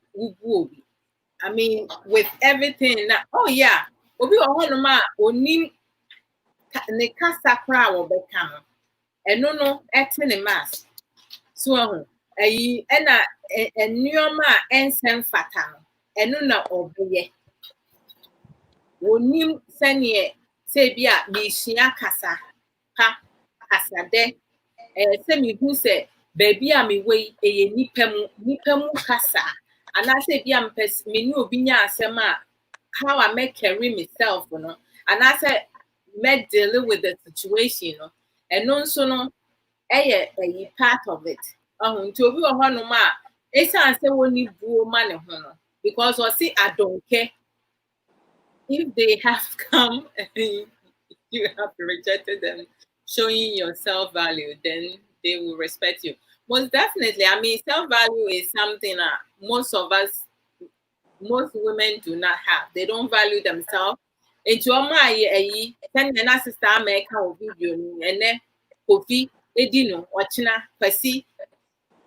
I mean, with everything now, oh, yeah, obi one ma, onim, ne casa crowd or become, and no, acting a mass. So, ɛna nneɛma a ɛnsɛ mfata no ɛno na ɔbɛyɛ wɔnim sɛneɛ sɛ bi a mehyia kasa pa kasadɛ sɛ mehu sɛ baabi a mewɔ yi ɛyɛ nipa mu kasa anaasɛ bi a mene obi nya asɛm a how I make carry myself no anaasɛ me deal with the situation no ɛno nso no ɛyɛ part of it. Nti obi wɔ hɔnom a ɛsiane sɛ wɔnni buo ma ne ho no because wɔse adɔnkɛ if they have come and you have rejected them showing your self-value then they will respect you. Most definitely, I mean self-value is something that most women do not have. They don't value themselves. Nti ɔmo ayɛ sɛnea na sister America wɔ video no ɛnɛ Kofi edi no ɔkyena kwasi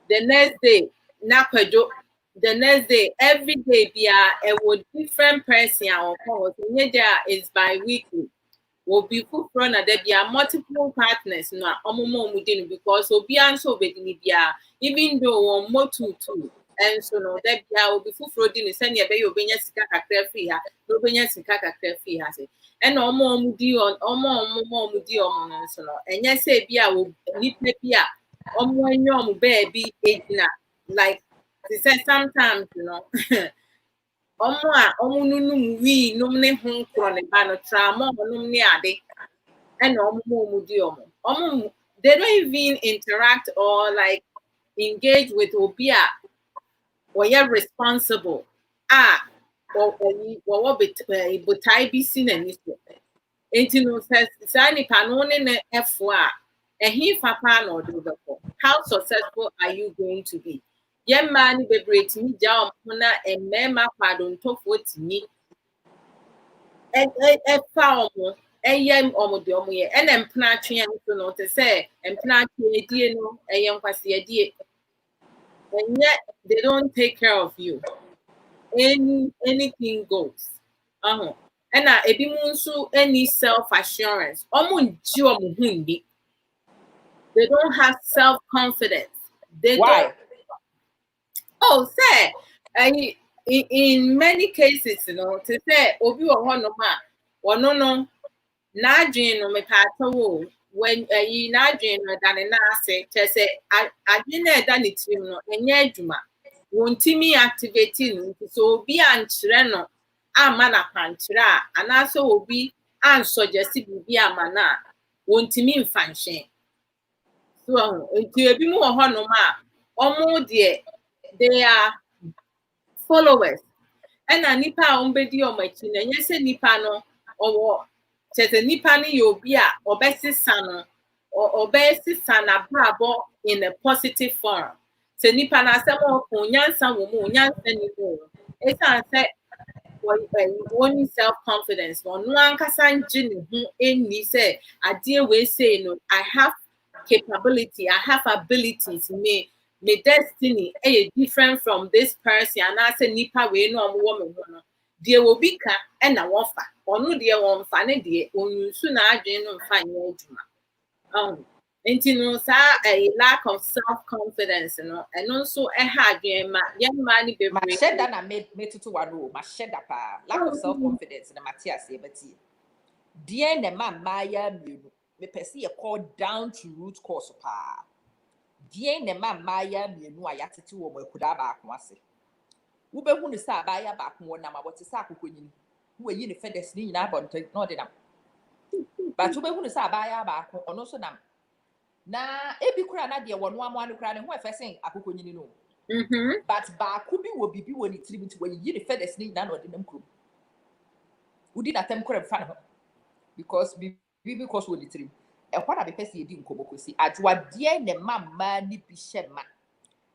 the next day nakwajo the next day every day be a different person or is bi-weekly will be put front that there be multiple partners no omomo mudin because obi anso bedini bia even though one more two and so no that be will be full frauding send ya be obenya sika kakra free ha no obenya sika kakra free ha say and omo mudi on omo mudi omo no so no enye say bia wo nipa bia omo enyo baby ejina like they said sometimes you know omo nunum wi num ne ho kro ne ba no trauma num ne ade and omo they don't even interact or like engage with obia or you're responsible or what butai bi sin ani so enti no says sani panone ne efo and he papa no do the how successful are you going to be? Young man be great me down and mema pardon to what me found yam omodomo ye and empna twen so no to say empna twen die no yam kwase die and yet they don't take care of you. Anything goes. And ebi mu nso any self assurance. They don't have self-confidence. Why? Oh, say, in many cases, you know, to say, obi wa hono ma, no, na dream no me pato when na dream no dan na say, to say, I didn't dan it no, enye adwuma. Wontimi activating so obi ankyerɛ no ama na kwankyerɛ a anaasɛ obi ansuggest bibi ama na wontimi mfa nhyɛn. So, ebi mu wɔ hɔnom a ɔmo deɛ they are followers. Ɛna nipa a ɔmo bedi ɔmo akyi na nyɛ sɛ nipa no ɔwɔ kyerɛ sɛ nipa no yɛ obi a ɔbɛsesa no ɔbɛsesa n'abrabɔ in a positive form. Sɛ nipa na asɛm ɔko nyansa wɔ mu nyansa ni mu ɛsan sɛ wɔn self-confidence ɔno ankasa ngye ne ho ɛnni sɛ adeɛ wei sei no I have capability, I have abilities. Me destiny is different from this person. And I say nipa we no woman no. Deɛ obi ka ɛna wɔfa. Ɔno deɛ wɔmfa ne deɛ onyusu na adwene no mfa nyɛ adwuma. And a lack of self-confidence, and also a hard young man be my shed that I made to one my shed up lack of self-confidence in the Matthias Ebati. Dear ne man Maya me perceive a call down to root cause pa. Dear ne man Maya me no ayatiti wo mo kuda ba akwase. Wo be hu ne sa ba ya ba akwo na ma what is akokonyin. Wo yi ne fedes ni nyina bonte no de nam. But wo be hu ne sa ba ya ba akwo ono so nam. Na ebi kura na de wono amo anu kura ne ho efesen akokonyin no. But ba ku bi wo bibi wo ni tiri nti wo yi ne fedes ni nyina no de nam kuro. Udi na tem kura fa no. Because wo ni tiri. E kwa na be pese edi nkomokosi adwoade ne mamma ni bi hyema.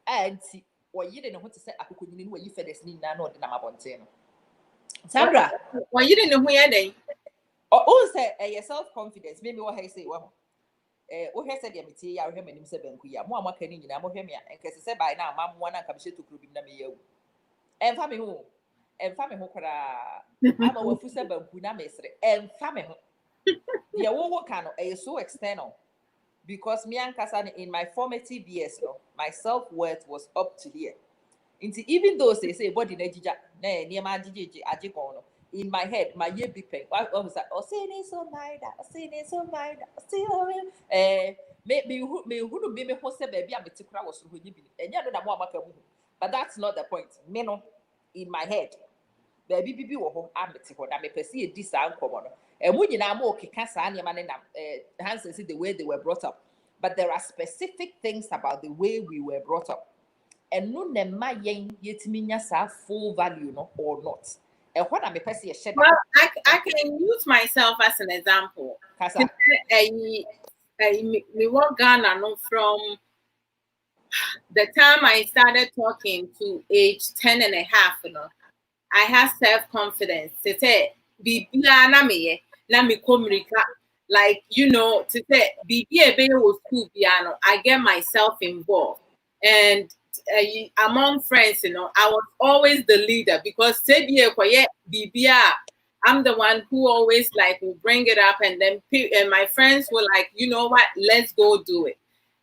Anti wo yi de ne ho te se akokonyin no wo yi fedes ni nyina no de nam abonte no. Sandra, wo yi de ne ho ye den. O say self confidence maybe what I say wo o he said yamiti ya hwe manim se banku ya mo amaka ni nyina mo hwe me enkese se bai na amammo na nka be tokuro bi na me yawu emfa me ho kora ama wafu se banku na mesre emfa me ho ya wo ka no so external because me ankasa in my formative years no my self worth was up to here even though say body na jija na ni ma jije aje kon no in my head, my year big pen. I was like, oh, say it so mind, say it so mind, say maybe who me who say baby, I'm a tikra was who you be, and you know that more but that's not the point. Me no, in my head, baby, bibi wo I'm a tikra, I may perceive this uncommon. And when you know more cancer and your man hands and see the way they were brought up, but there are specific things about the way we were brought up, and no ne ma yen yet minya sa full value no or not. Well, I can use myself as an example. Me work Ghana from the time I started talking to age 10 and a half, I have self-confidence. To say, like, to say, I get myself involved. And among friends, I was always the leader because I'm the one who always like will bring it up, and then my friends were like, you know what, let's go do it.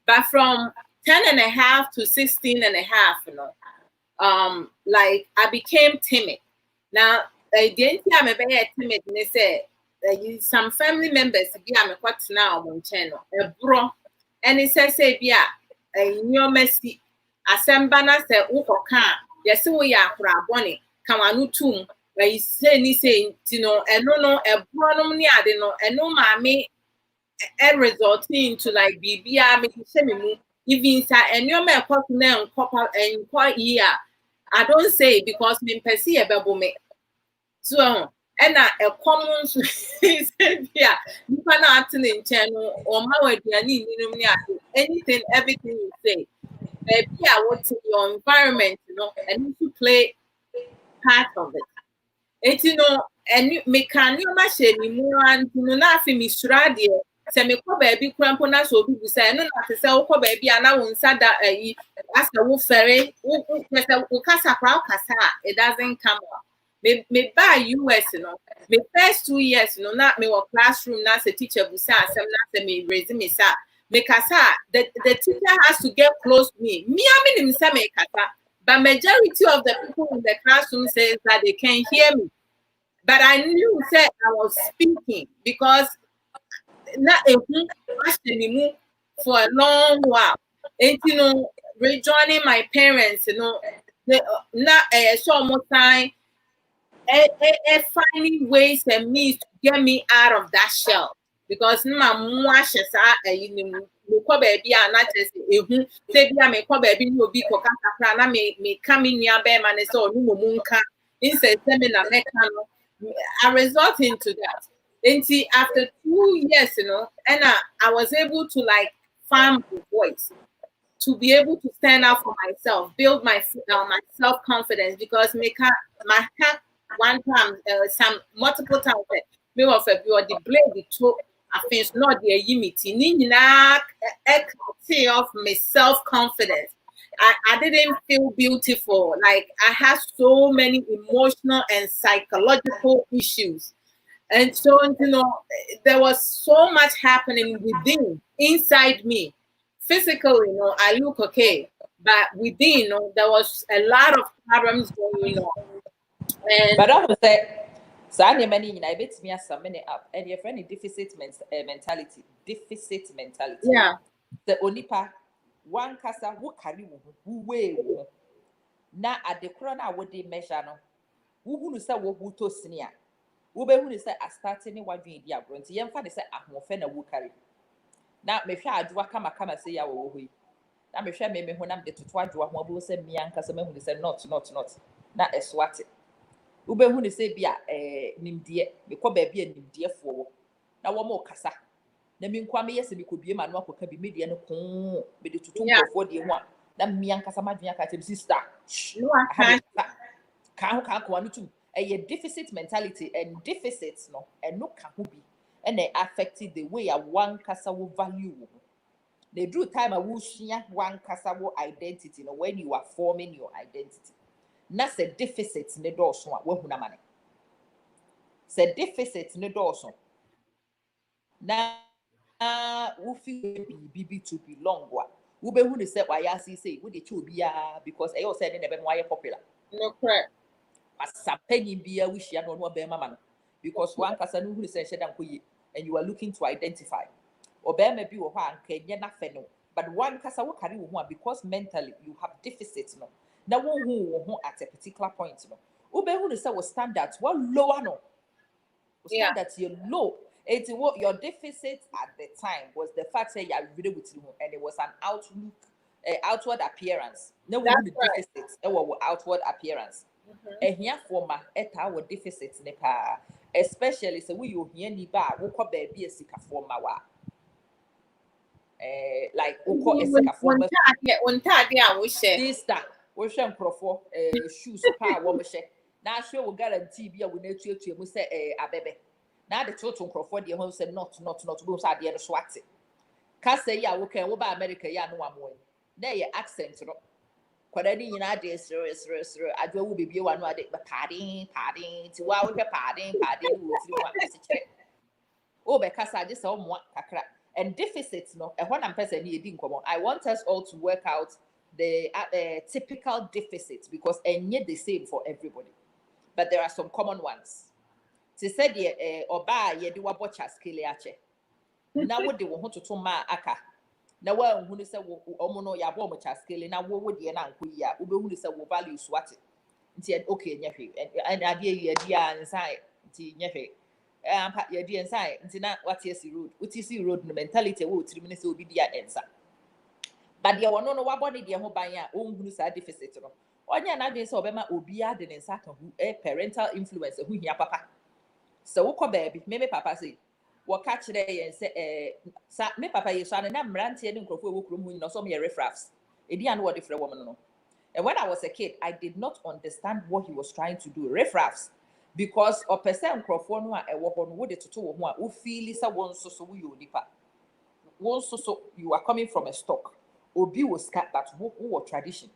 But from 10 and a half to 16 and a half, like I became timid. Now, I didn't say I'm a very timid, and they said some family members be I'm quite now on channel, a bro, and it says, yeah, you're messy. Asembana se ukoka yesi wo ya akra boni kawanu tum we say ni say eno no ebronom ni ade no eno maame result into like bibia me se me mu even sa enyo me ekọ na enko year I don't say because me pesi ebebo me so and a common say yeah you cannot in channel or ma waduani ni ni anything everything you say maybe I want to your environment, and you play part of it. It's and you make can you machine anymore and nothing is ready. Say me ko baby crampona so be say no na say wo ko baby ana won sada as the wo ferry wo kasa kasa it doesn't come up. Me by US me first 2 years na me wo classroom na say teacher busa asem na say me raise me sa Mekasa, the teacher has to get close to me. Me, I mean, Mekasa, but majority of the people in the classroom says that they can't hear me. But I knew that I was speaking because not for a long while. And rejoining my parents, not so much time, finding ways and means to get me out of that shell. Because my mwash ko baby na chese ehu se bia me ko baby no obi ko kaka na me come in near be man so no munka in say seminar meka no I result into that until after 2 years and I was able to like find my voice to be able to stand up for myself, build my self-confidence because my one time some multiple times me of a the blade to affairs not the unity. Nina off my self-confidence. I didn't feel beautiful. Like I had so many emotional and psychological issues. And so, you know, there was so much happening within, inside me. Physically, you know, I look okay, but within, you know, there was a lot of problems going on. And But I would say, so I many you know, I bet me a summing it up. And your friend mentality, deficit mentality. yeah, The onipa one kasa wo carry wo way wo. Na at the corner what they measure no. Who say wo hu to senior. Wo be who say a starting one dream dia bronze. Yemfa de say ahofe na wo carry. Na me hwa adwa kama say ya wo hu. Na me hwa me ho na me de toto adwa ho abo say me anka say me hu say not. Na eswate. Wobɛhu ne sɛ bia nimdeɛ mekɔ baabi a nimdeɛfoɔ wɔ na wɔma kasa na menkwa meyɛ sɛ mekɔbie ma no akɔka bi medeɛ no koo mede toto nkurɔfoɔ deɛ ho a na mmea nkasa madwene aka kyerɛ me sister no, I can't. ka ho ka akɔwa no tum ɛyɛ deficit mentality and deficit no ɛno ka ho bi ɛna affected the way a wankasa wo value wo ho na ɛduru time a wosua wankasa wo identity no when you are forming your identity na sɛ deficit ne dɔɔso a wahu na mane sɛ deficit ne dɔɔso na wo feel biribi to belong a wobɛhu ne sɛ wayɛ ase sɛ wode kyɛ obiara because ɛyɛ wo sɛ ne na ɛbɛma wayɛ popular Nokware. asapanyin biara wohyia no ɔno ɔbɛrima ma no because wankasa no wohu ne sɛ nhyɛ da nkɔ yie and you are looking to identify ɔbɛrima bi wɔ hɔ a nka ɛnyɛ n'afɛ no but wankasa wo carry wo ho a because mentally you have deficit no na wohu wo ho at a particular point no wobɛhu ne sɛ wo standards wo lower no wo standards yɛ low it's what your deficit at the time was the fact that you are really with you and it was an outward appearance na wo the deficit ɛwɔ outward appearance ɛhiafoɔ ma ɛtaa wɔ deficit ne paa especially sɛ woyɛ ohiani ba a wokɔ baabi a sikafoɔ ma wa like wokɔ sikafoɔ ma Wontade a wohyɛ sister wohwɛ nkurɔfoɔ shoes paa wɔn hyɛ na ahwɛ wo guarantee bi a wo n'atuatua mu sɛ abɛbɛ na de toto nkurɔfoɔ deɛ ho sɛ not wo sɛ adeɛ no so ate kasa yi a wokɛ wo ba America yi a no amoa na ɛyɛ accent no kwada ni nyinaa de sere adwa wo bebie wa no ade paadin ti wa wo hwɛ paadin wo tiri mu a sekyerɛ o be kasa ade sɛ ɔmoa kakra and deficit no ɛhɔ na mpɛ sɛ ne yɛdi nkɔmmɔ I want us all to work out the typical deficit because ɛnyɛ the same for everybody but there are some common ones te sɛ deɛ ɔbaa yɛde wabɔ chaskele akyɛ na wode wo ho toto ma aka na wanhu ne sɛ ɔmo no yɛabɔ ɔmo chaskele na wo deɛ na nkɔ yi a wobɛhu ne sɛ wo value so ate nti okay nyɛ hwee adeɛ yi adi a nsae nti nyɛ hwee ampa yɛdi nsae nti na wate asi road wote si road no mentality wo tirim ne sɛ obi di a ensa but deɛ wɔno no wabɔ ne deɛ ho ban a ɔnhunu saa deficit no ɔnyɛ n'adwene sɛ ɔbɛma obiara de ne nsa ka ho parental influence ho hia papa sɛ wokɔ baabi me papa sɛ wɔka kyerɛ yɛn sɛ me papa yɛ so ano na mmeranteɛ ne nkurɔfoɔ ɛwɔ kurom ho nyina ɔsɛ ɔmo yɛ refrafs ɛdi ano wɔde frɛ wɔn no and when I was a kid I did not understand what he was trying to do refrafs because ɔpɛ sɛ nkurɔfoɔ no a ɛwɔ hɔ no wode toto wɔ ho a wofeeli sɛ wɔn nso so woyɛ onipa wɔn nso so you are coming from a stock obi wɔ sika but wɔ tradition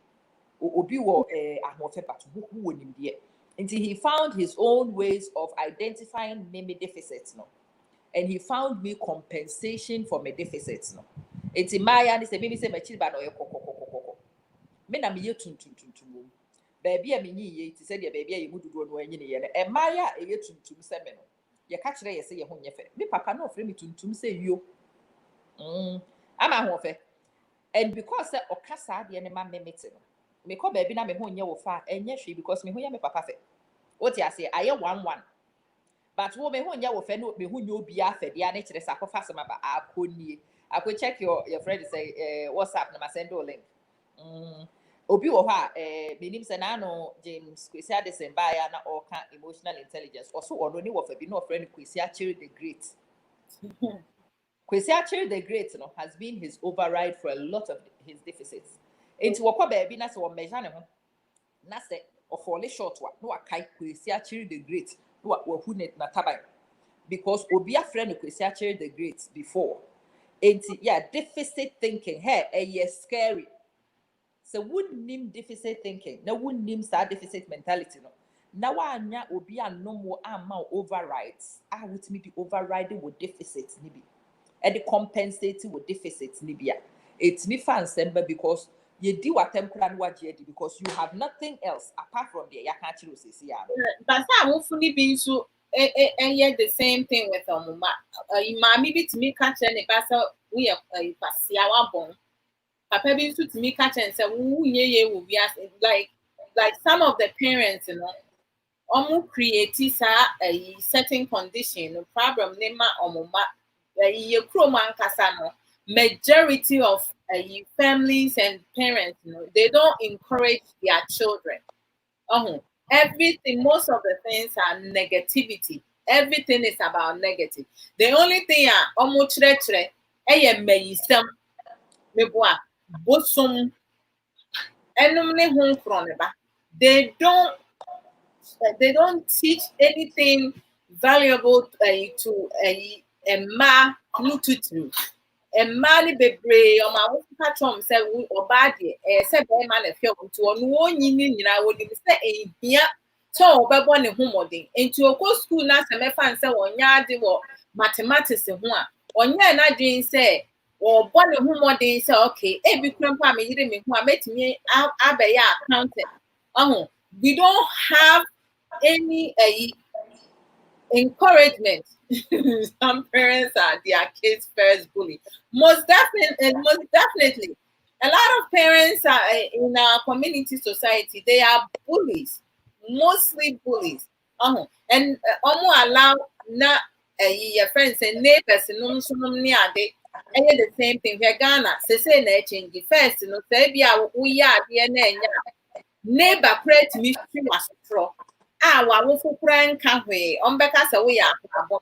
obi wɔ ahoɔfɛ but wɔ nimdeɛ until he found his own ways of identifying me deficits no and he found me compensation for my deficits no enti maya ne sɛ me sɛ makyiri ba na ɔyɛ kɔkɔkɔkɔkɔ me na meyɛ tuntum baabi a menyi yɛ ti sɛ deɛ baabi a yɛ mu dodoɔ no anyi ne yɛ no maya a ɛyɛ tuntum sɛ me no yɛka kyerɛ yɛ sɛ yɛ ho nyɛ fɛ me papa no ɔfrɛ me tuntum sɛ yo ama ahoɔfɛ and because sɛ ɔka saa deɛ ne ma me mete no mekɔ baabi na me ho nyɛ wo fa ɛnyɛ hwee because me ho yɛ me papa fɛ wote ase ayɛ 1-1 but wo me ho nyɛ wo fɛ no me ho nyɛ obi afɛdeɛ ne kyerɛ sɛ akɔfa sɛm aba akɔnie akɔ check your friend say WhatsApp na ma send o link obi wɔ hɔ a menim sɛ naano James Kwesi Addison baeɛ na ɔka emotional intelligence ɔso ɔno ne wɔfa bi na ɔfrɛ no Kwesi Akyere the Great Kwesi Akyere the Great no has been his override for a lot of his deficits enti wɔkɔ baabi na sɛ wɔmmɛgya ne ho na sɛ ɔfɔle short wa no akai Kwesi Akyere the Great no wahu ne nataban because obi afrɛ no Kwesi Akyere the Great before enti yeah deficit thinking yes scary so wunnim deficit thinking na wunnim sa deficit mentality no na wanya obi anom wo ama overrides with me the overriding with deficit ni bi e the compensate with deficit ni bia it's me fan semba because you do atem kura no wagye di because you have nothing else apart from the yaka chiro sesi ya. But some funny being so and yet the same thing with mommy bit me catch any basa we are our bone. Papa being to me catch and say, "Ooh, yeah, will be like some of the parents, you know, create a certain condition, no problem, nema omuma, ye kroman kasano. Majority of families and parents, you know, they don't encourage their children. Everything, most of the things are negativity. Everything is about negative. The only thing meboa bosom enum ne ho nkron ne ba. They don't teach anything valuable to a ma nututu. A man bebree o ma wo ka chom se oba de se be ma na fie to onu onyi ni nyina wo de se ehia so obebo ne ho modern enti okọ school na se me fan se wonya ade wo mathematics ho a onya na dwen se wo bo ne ho modern se okay e bi krampa me yire me ho a metimi abeya accountant. We don't have any encouragement. Some parents are their kids' first bully. Most definitely. A lot of parents are in our community society, they are bullies, mostly bullies. And allow not your friends and neighbors and the same thing. We're Ghana, say na change first, say we are neighbor pray to me was strong. Wa wo kura nka hwe ombeka se we ya abo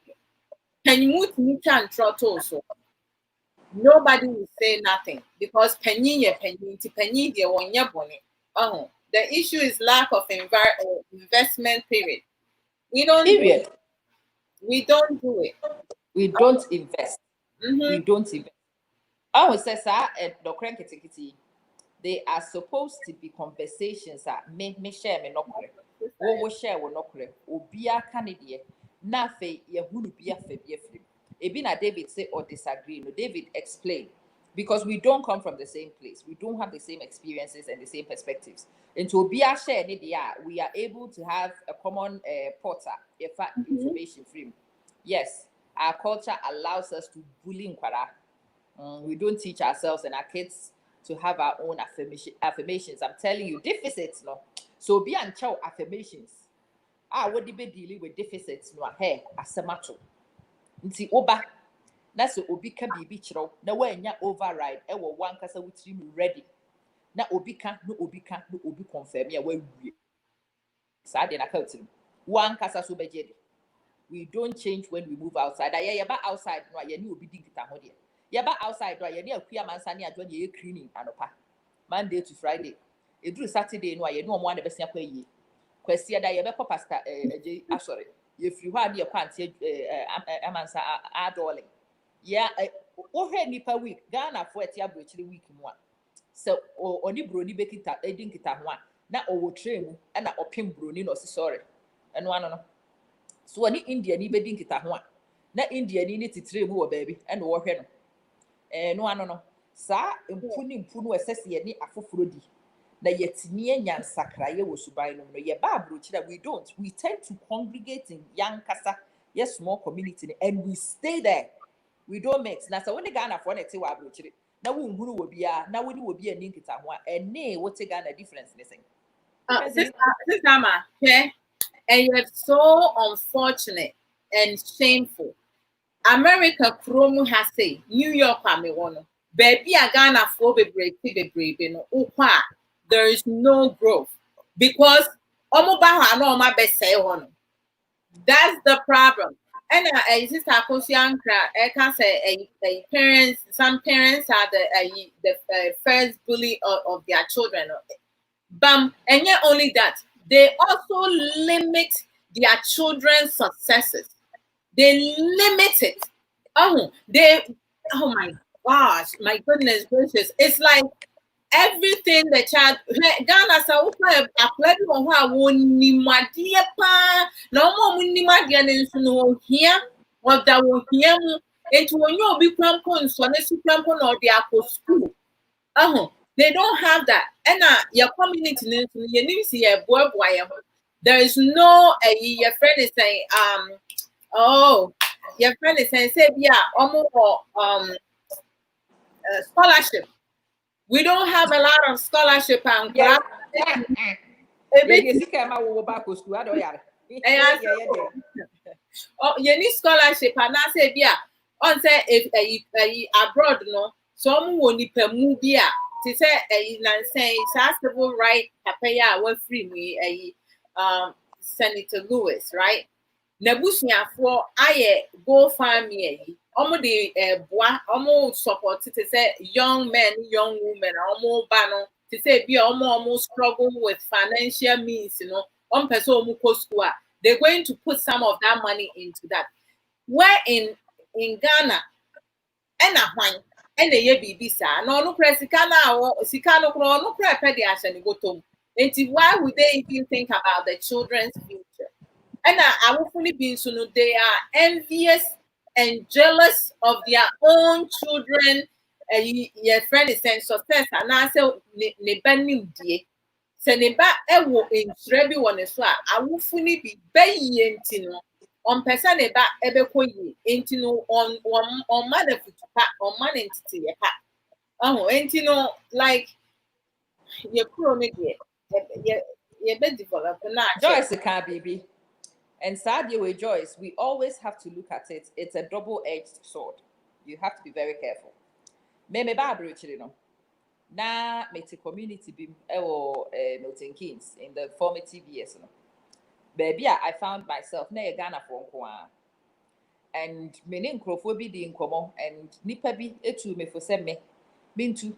can you move me and throttle so nobody will say nothing because penny de wonya boni. The issue is lack of investment period. We don't Period. We don't do it. We don't invest. We don't invest. I will say sir Nokware nkinkiti they are supposed to be conversations that me share me Nokware. Wo share wo Nokware. Obi aka ne de na fe ye hunu bia fe bia free. Ebi na David say or disagree. No, David explain because we don't come from the same place. We don't have the same experiences and the same perspectives. And to be a share ne de we are able to have a common portal information frame. Yes, our culture allows us to bully nkwara. We don't teach ourselves and our kids to have our own affirmations. I'm telling you, deficits, no. So be and chow affirmations. What be dealing with deficits, no hair, asemato. Nti oba, na so obi ka bibi chiro, na wanya override, ewo one kasa with you ready. Na obi ka, no obi confirm ya we. Sad in a curtain. One kasa so bejedi. We don't change when we move outside. Ba outside, no, ya ni obi dinkita hodie. Yaba outside, right? You queer man sani adwan ye cleaning anopa. Monday to Friday. Edru Saturday no ye no mo an besia kwa yi. Kwesi da ye be pastor sorry. Ye free hwa ne ye kwante amansa adolling. Yeah, o hwe nipa week. Ghana for eti abrochiri week mu a. So oni broni bekita edinkita ho a na owo train mu na opim broni no sorry. Eno ano no. So oni India ni bedinkita ho a na India ni titre mu wo baby and wo hwe no. No. Sa mpu no esese ye ni afoforo di. Na yetimi anya nsakraye wo suban no no ye ba abrochira we tend to congregate in young kasa yes small community and we stay there. We don't mix. Na sa when Ghana for na te wa abrochire. Na wo nhuru wo bia na wo ni wo bia ni nkita ho a ene wo te Ghana difference ne sen. This Mama, okay? And it's so unfortunate and shameful. America Chrome has say New York one. Baby a Ghana for be no ukwa. There is no growth because my best say one. That's the problem. And sister I can say parents, some parents are the first bully of their children. And yet only that, they also limit their children's successes. They limit it. Oh my gosh, my goodness gracious. It's like everything the child Ghana sa apply on how woni madie pa na omo ni madie ne nso no hia what that won hia mu enti wonyo obi krampo nso na si krampo na odi akọ school they don't have that and your community nso you need see your boy there is no your friend is saying your friend is saying say yeah scholarship. We don't have a lot of scholarship and you need scholarship and I say yeah on say if abroad no some won't per movie to say civil right pay free me Senator Lewis, right? Nebusia for I go find me almost the almost support to say young men, young women, almost banner to say be almost struggle with financial means, you know, on person school. They're going to put some of that money into that. Where in Ghana, and a wine, and the year bisa, no presikana or sikano no pediation go to. And why would they even think about the children's future? And I will fully be so they are envious and jealous of their own children. Your friend is saying success, and I say ne banim die. Se ne ba ewo insrebi one so I will fully be bayentino on person ne ba ebe koyi entino on man on man entity entino like your pro ne you be develop na Joyce can baby. And sadly with Joyce, we always have to look at it. It's a double-edged sword. You have to be very careful. Me Barbara no. Na meti community bim Milton Keynes in the formative years no. Baby, I found myself na Ghana for nkoa. And me ne nkrofo bi di nkomo and nipa bi etu me for say me bintu.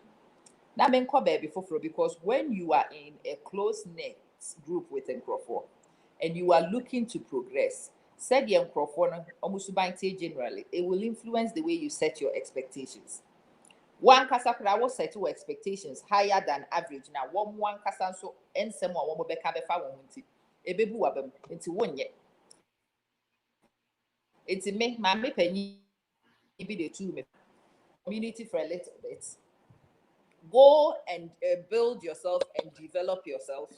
Na me nko baby foforo because when you are in a close-knit group with nkrofo and you are looking to progress, said the microphone almost generally, it will influence the way you set your expectations. One kasakura will set your expectations higher than average. Now, one kasan so and someone will be kabefa wonti. A baby wabem into 1 year. It's a make my penny be the 2 community for a little bit. Go and build yourself and develop yourself.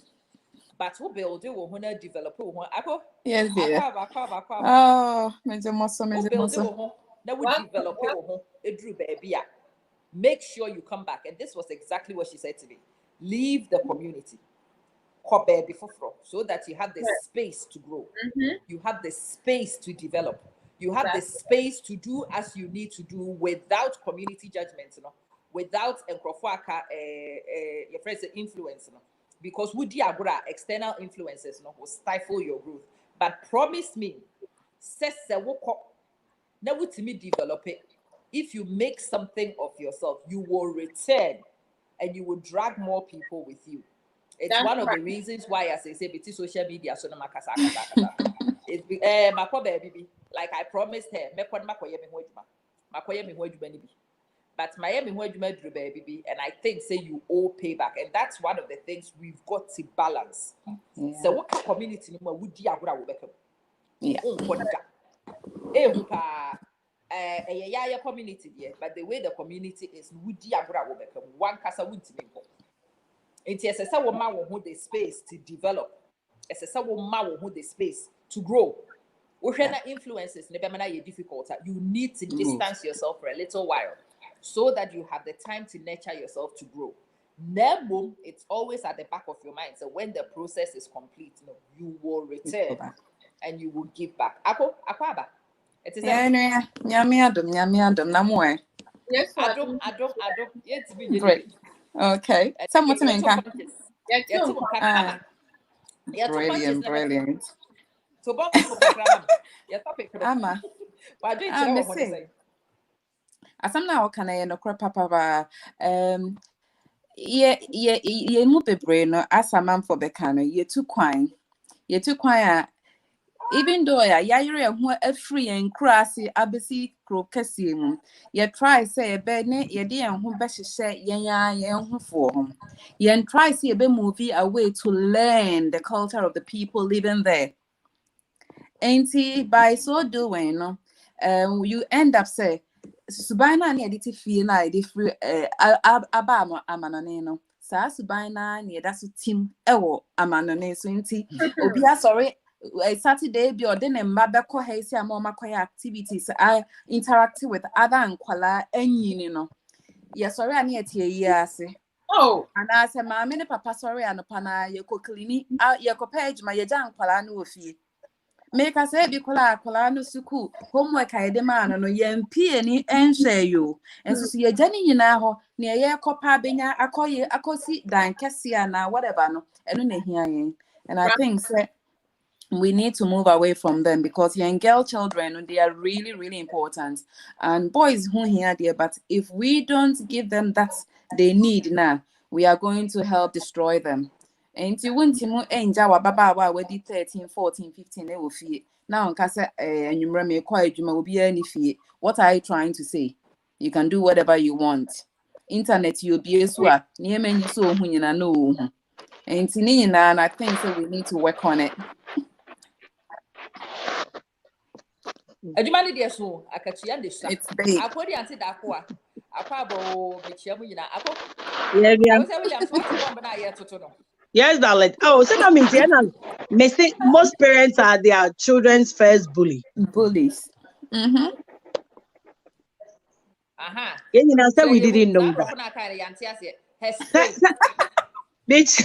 But who build it will develop it. Yes, dear. Oh, who build it now we develop it drew baby. Make sure you come back. And this was exactly what she said to me. Leave the community. So that you have the space to grow. You have the space to develop. You have the space to do as you need to do without community judgment, you know, without your friends influence, you know. Because external influences will stifle your growth. But promise me, now to me develop it. If you make something of yourself, you will return and you will drag more people with you. It's one of the reasons why I say between social media, so it's like I promised her, but Miami baby, and I think say you all pay back, and that's one of the things we've got to balance. Yeah. So what community would you community there, but the way the community is would one casa would it is a woman will hold the space to develop. It's a woman will hold the space to grow. Influences difficult. You need to distance yourself for a little while so that you have the time to nurture yourself to grow. Nemo, it's always at the back of your mind. So when the process is complete, you will return and you will give back. Akwaba. It is Yes, Adum. Great. Okay. Someone to make brilliant. So Ama. Asam na can I no crap papa ye mu bebre no asaman for bekano ye too kwine even though yayere ho afri en krasi abesi krokasi mu ye try say be ne ye de en ho be hyehyɛ yen ho for hom yen try say be movie away to learn the culture of the people living there. And by so doing, no, you end up say subina ni editi feel na edi free aba amanone no. Sa subina ni edaso team ewo amanone so nti obi sorry Saturday be or then mba beko ha isi ama makoya activities I interacting with other nkwala enyi no. Yes sorry ani etie yi ase. Oh, And I say maame ne papa sorry anopa na ye ko clinic ye ko page ma ye ja nkwala no ofie. Make us say kola no suku homework I demand no yempie ni enhwe yo enso so ye jani nyina ho na ye kopa benya akosi dan kese na whatever no eno na hia yen. And I think say we need to move away from them because young girl children they are really really important and boys who here there, but if we don't give them that they need now we are going to help destroy them. And you won't enja wa baba wa we 13 14 15 e wo fie now nka say enwumre me kwa adwuma obi ani fie. What are you trying to say? You can do whatever you want. Internet you be so a niema nyi so hu nyina no hu. And I think so we need to work on it. adwuma ne de so akatua de sa It's big. akodi anti da ko a akwabo bechia mu nyina akọ Yeah. I was William so bomb na ye toto no. Yes, darling. Oh, so that means most parents are their children's first bully. Bullies. Mm-hmm. Aha. Yeah, you know, so we didn't know that. Na kind yanti ase. Bitch.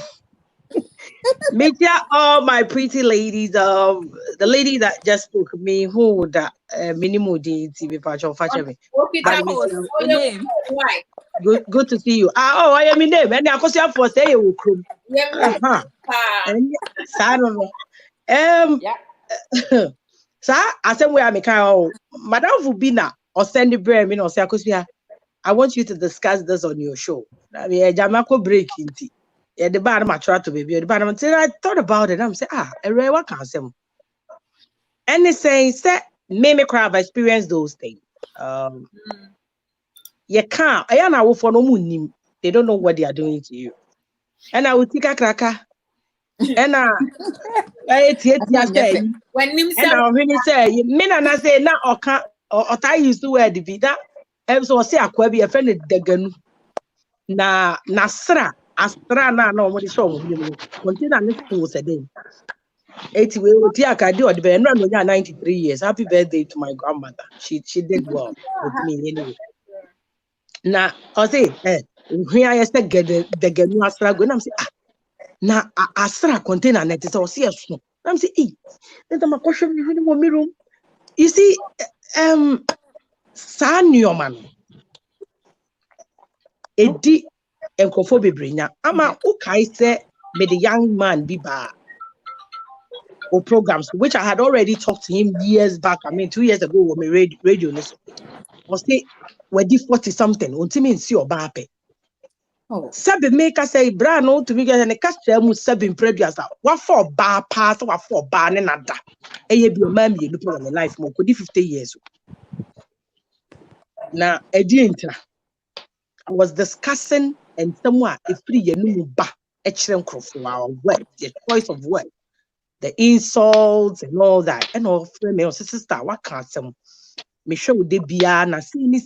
Media, all my pretty ladies, the lady that just spoke to me, who that minimum TV patch on fashion me. that was your name. Why? Good to see you. Ah, oh, I am in name. And I could for say you will Yeah. yeah. Sir, I said where I'm kind Madam Vubina or send the brain, you know, say I want you to discuss this on your show. I mean, Jamako break into. Yeah, the bottom I try to be the bottom. I thought about it. I'm saying, a rare what can say. And they say, me cry, I've experienced those things. You can't. I know for no moon. They don't know what they are doing to you. And I will take a cracker. And I say, When him and I really say, men and I say, now or can't or tie used to wear the vida. So say a quabi a friend the gun. Na Nasra. Astra na what is wrong with you? Continue next post a day. 80 we Tiaka do the no 93 years. Happy birthday to my grandmother. She did well with me anyway. Na I say, here I said get the genu Astra go. I'm say, na Astra container net is all see us. I'm say, let them question me when me room. You see, San Newman. Edi enkofo bebrenya ama ukai say me the young man be ba or programs which I had already talked to him years back. I mean 2 years ago when me radio listen or say we di 40 something untimi nsi oba pe sabe make us say bra no to be get an kastra mu sabe previous what for ba pass what for ba ne nada eye bi o ma me no for life mo kodi 50 years na edi intra I was discussing and someone if free you ba our words, the choice of words, the insults and all that. And all friend me sister, what can't some me show they be na see me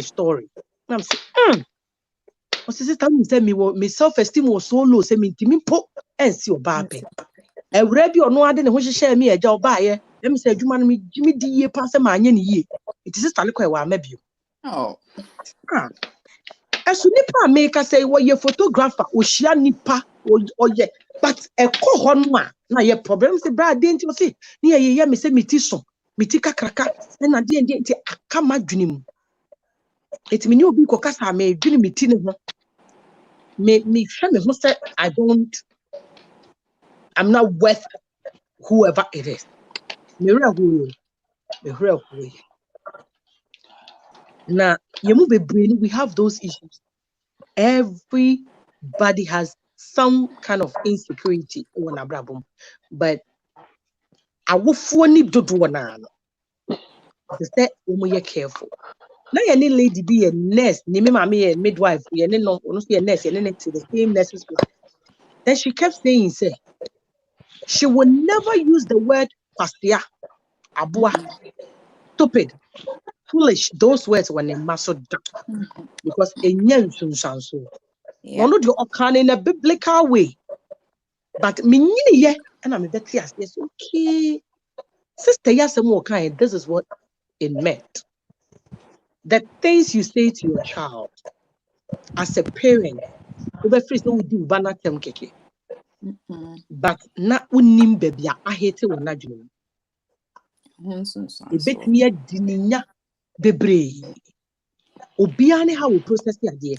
story. And I'm saying, sister me say me self-esteem was so low, say me po and see your baby. And ready or no, I didn't wish to share me a job by let me say, you man me Jimmy D pass a man ye. It is a little while maybe. Oh. As nipa make us say what your photographer or share nipa or ye but a kohonwa na your problem say bra didn't you see near ye me say mitiso mitika kraka and na dey akama dwunim it me obi kokasa me dwuni miti ne ho me hwe me ho say I'm not worth whoever it is me hura who na yemu bebre we have those issues. Everybody has some kind of insecurity, but awofo ni dodo na no say omo careful na ye lady be a nurse ni me mama ye midwife ye ne no ono so ye nurse ye ne to the same nurses class. Then she kept saying say she would never use the word kwastia abua stupid foolish those words when they muscle because enyan sunsanso no no the okan in a biblical way but me ye and I'm better yes okay sister yes more kind this is what it meant. The things you say to your child as a parent over free so we do bana tem keke but na unim baby I hate it when I do a bit near dininya bebre obia ne how we process the idea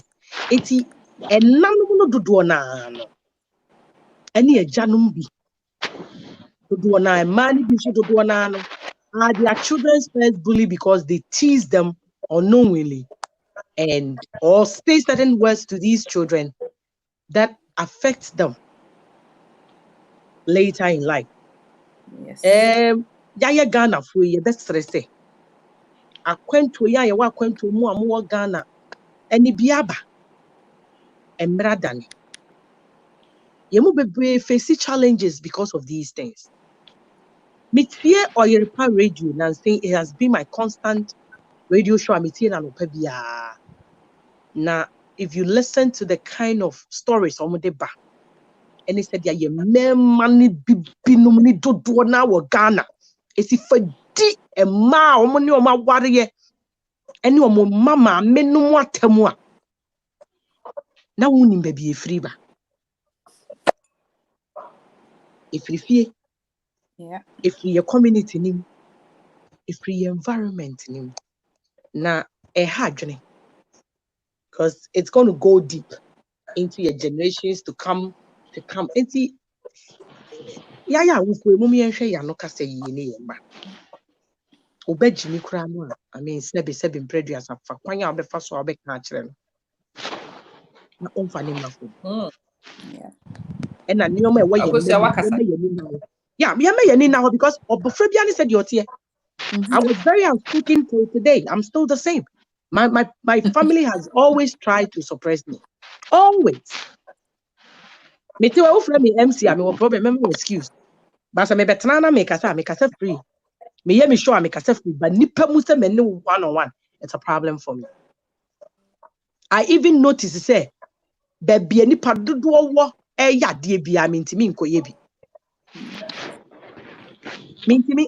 eti enanu no dodo na no ene ajanum bi dodo na man bi so dodo na no are their children's first bully because they tease them unknowingly and or say certain words to these children that affects them later in life. Yes. Yaya Ghana for ye best say. Akwento ya ye wa kwento mu amu Ghana eni biaba emradani. Ye mu bebre face challenges because of these things. Mitie or your radio and saying it has been my constant radio show amitie na no pebia. Na if you listen to the kind of stories omode ba and he said yeah ye mani bibinum ni dodo na wo Ghana esi fadi e ma omo ni oma ware ene omo mama menum atemu a na woni baby efiri ba efiri fie efiri your community nim efiri your environment nim na ha adwene because it's going to go deep into your generations to come enti ya wo ko emu me hwe ya no kasa yi ne yemba obejimi kura no I mean sebe impreduas afa kwanya obefa so obeka akire no na onfa ne mafo and na nyoma e waye me na because obofra bia ne said yotie I was very outspoken till today. I'm still the same. My family has always tried to suppress me. Always. Me too offer me MC I me problem me excuse. But I me betrana me kasa free. Me hear me sure me kasa free but nipa mu se me ne one on one. It's a problem for me. I even notice say baby nipa dodo wo ya de bia me ntimi nkoye bi. Me ntimi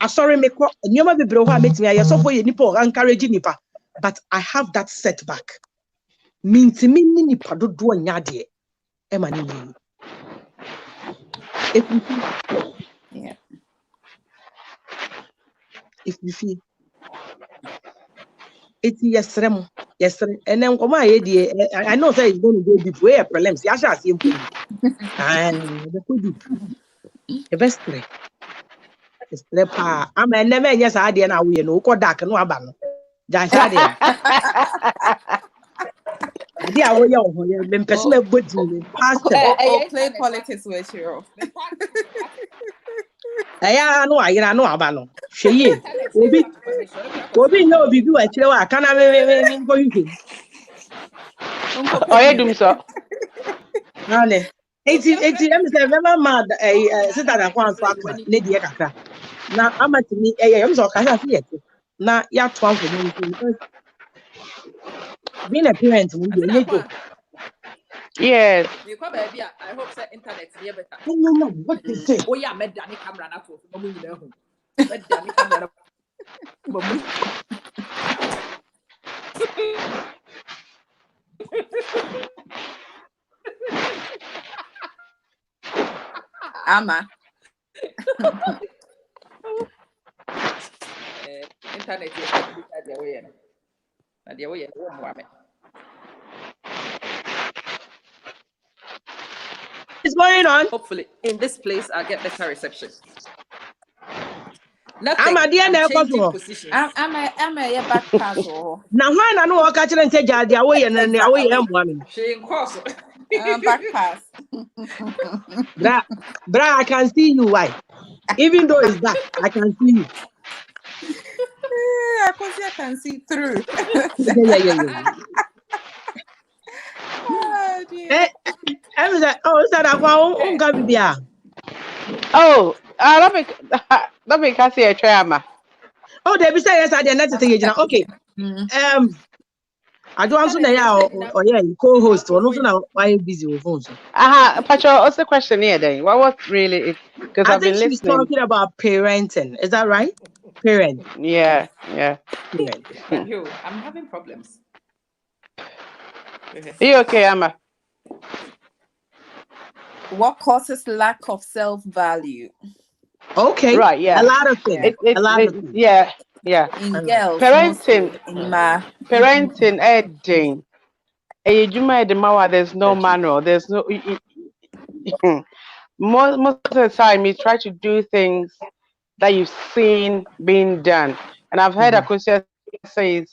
sorry me ko nyoma bebre ho a metimi aye so for ye nipa o encourage nipa but I have that setback. Me ntimi ni nipa dodo nya de e ma ni ni. If you feel it's yes and then come I know say it's going to go deep way prelims ya sha see mpo the could the best three is the pa am never yes I dey na we no ko dark no aba no ja sha dey ade a wo ye ho ye me person me body pastor Play politics with you. aya no ayira no aba no hweye obi no obi bi wa kire wa kana me go yuke Oye dum so. Nane. Eti em say never mad sit that one so akwa ne die kakra. Na amatimi em so kasa se yete. Na ya to am for me because being a parent we dey go. Yes. You come baby, I hope say internet near better. No, what is it? Oh yeah, med dani camera na to no mu nyina hu. Med dani camera na mu. Ama. Internet is the way no. Na the way no mo ame. What's going on? Hopefully in this place I'll get better reception. I'm a dear na changing position. I'm a back pass or Na why na no waka kire nte ja dia we na na we em mo ame. She in course. back pass. Bra I can see you why. Even though it's dark, I can see you. I can see through. Yeah. Oh dear. I was like, oh, is that a wow? Gabia. Oh, let me can see a trauma. Oh, they be saying yes, I did not think it. Okay. I don't answer now or yeah, co-host or also now why busy with phones. Pacho, what's the question here then? What was really it? Because I I've think been she's listening. talking about parenting. Is that right? Parent. Yeah. Parent. But yo, I'm having problems. Are you okay, Amma? What causes lack of self-value Okay. Right, yeah. A lot of things. It, A lot of things. yeah. in All right. girls mostly? Parenting, In ma. editing. There's no manual. There's no. Most of the time, you try to do things that you've seen being done. And I've heard Mhm. Akosia say,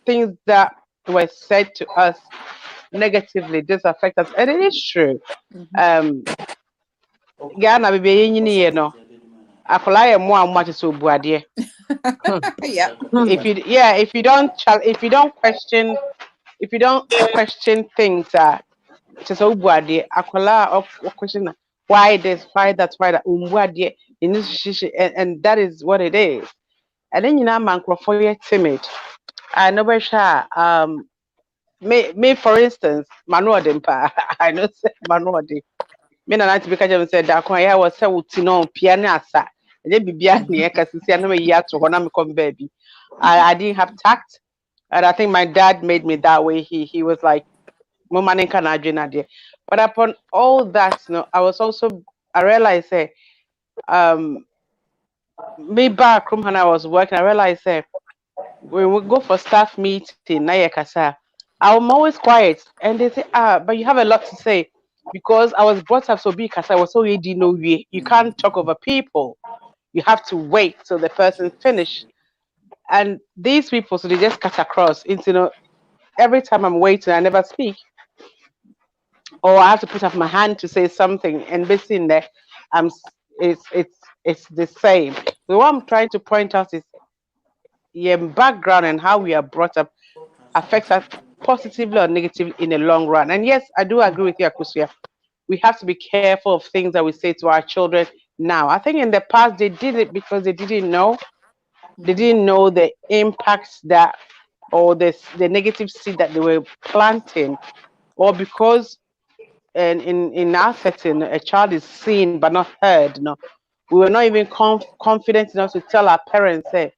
things that were said to us negatively, this affect us. And it is true. Um, Ghana, baby, you know, akwala more and much so buadie. Yeah. If you, if you don't question, things, just so buadie, akwala or question why this, why that, buadie, and that is what it is. And then you know, man, for you timid. I never sure. Me for instance, Manu Dempa. I know say Manu de. Me na nanti beka jam said that kwan ya was say wuti no pia na asa. Eje bibia na ye kasisi na me ya to hona me come baby. I didn't have tact, and I think my dad made me that way. He was like, "Mama nenka na adwena de." But upon all that, I realized um me back from when I was working, I realized when we go for staff meeting, na kasa, I'm always quiet. And they say, but you have a lot to say. Because I was brought up so big, because I was so ready, no way. You can't talk over people. You have to wait till the person finish. And these people, so they just cut across into, every time I'm waiting, I never speak. Or I have to put up my hand to say something. And basically in there, it's the same. So what I'm trying to point out is your background and how we are brought up affects us positively or negatively in the long run. And yes, I do agree with you, Akusia. We have to be careful of things that we say to our children now. I think in the past they did it because they didn't know. They didn't know the impacts that or the negative seed that they were planting, or because and in our setting a child is seen but not heard. No, we were not even confident enough to tell our parents, say,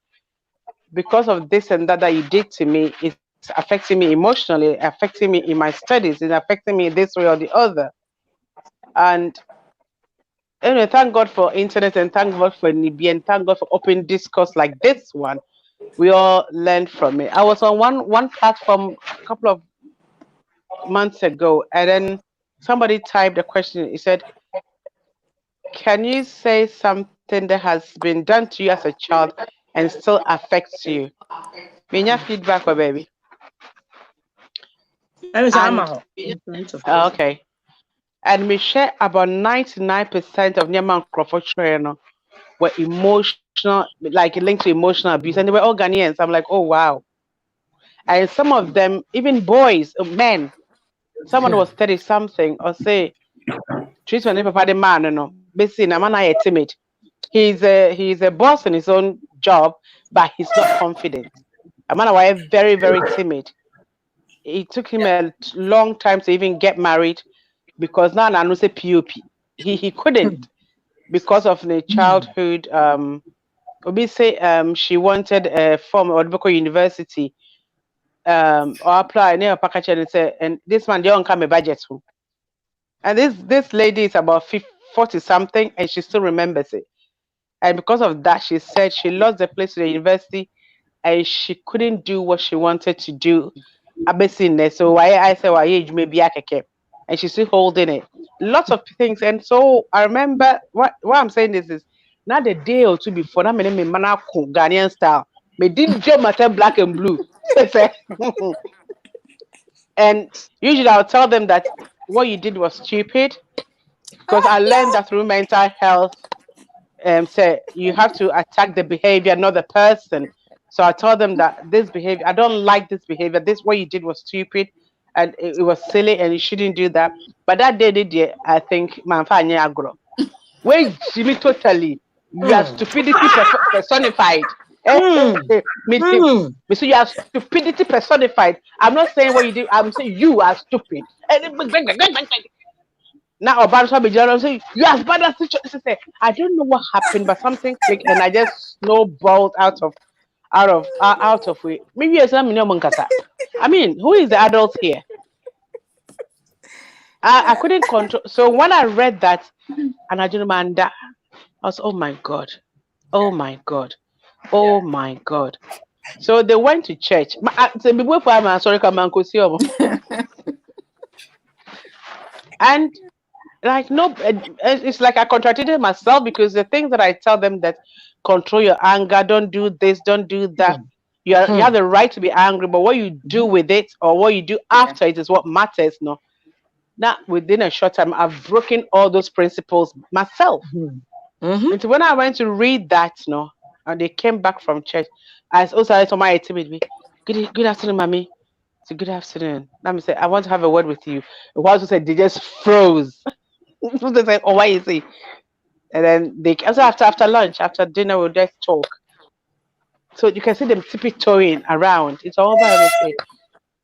because of this and that you did to me, it's affecting me emotionally, affecting me in my studies, it's affecting me this way or the other. And anyway, thank God for internet and thank God for Nibi and thank God for open discourse like this one. We all learned from it. I was on one platform a couple of months ago, and then somebody typed a question. He said, "Can you say something that has been done to you as a child and still affects you?" Minya feedback, oh, baby. I'm And trying to okay. And we share about 99% of Nyaman Crawford no, were emotional, like linked to emotional abuse, and they were all Ghanaians. I'm like, oh wow. And some of them, even boys, men, someone was 30 something, or say, treatment papa the man, basically, a man I timid. He's a boss in his own job, but he's not confident. A man I very, very timid. It took him a long time to even get married because now I know say POP. He couldn't because of the childhood. Obi say she wanted a form or university or apply near package and say and this man they don't come a budget to. And this lady is about 50, 40 something and she still remembers it. And because of that, she said she lost the place to the university and she couldn't do what she wanted to do. Abesine. So why I say why age maybe I can, and she's still holding it. Lots of things. And so I remember what I'm saying is not a day or two before that many mana Ghanaian style. Me didn't jump matter black and blue. And usually I'll tell them that what you did was stupid because I learned that through mental health, say you have to attack the behavior, not the person. So I told them that this behavior, I don't like this behavior. This what you did was stupid, and it was silly, and you shouldn't do that. But that day, I think, man, agro. Wait, Jimmy, totally. You are stupidity personified. Me too. Me say you are stupidity personified. I'm not saying what you do. I'm saying you are stupid. Now about I'm saying you are bad at situation. I don't know what happened, but something clicked, and I just snowballed out of it. Maybe it's not minimum kasa. I mean, who is the adult here? I couldn't control. So when I read that, and I didn't mind that, I was, oh my God. Oh my God. Oh my God. So they went to church. And like no, it's like I contradicted myself because the things that I tell them that control your anger, don't do this, don't do that. You have the right to be angry, but what you do with it or what you do after it is what matters. No, now within a short time, I've broken all those principles myself. And when I went to read that, no, and they came back from church, I also had somebody with me. Good afternoon, mommy. So good afternoon. Let me say, I want to have a word with you. The wife said they just froze. They said, oh, why is he? And then they also after lunch, after dinner, we'll just talk. So you can see them tiptoeing around. It's all about me say,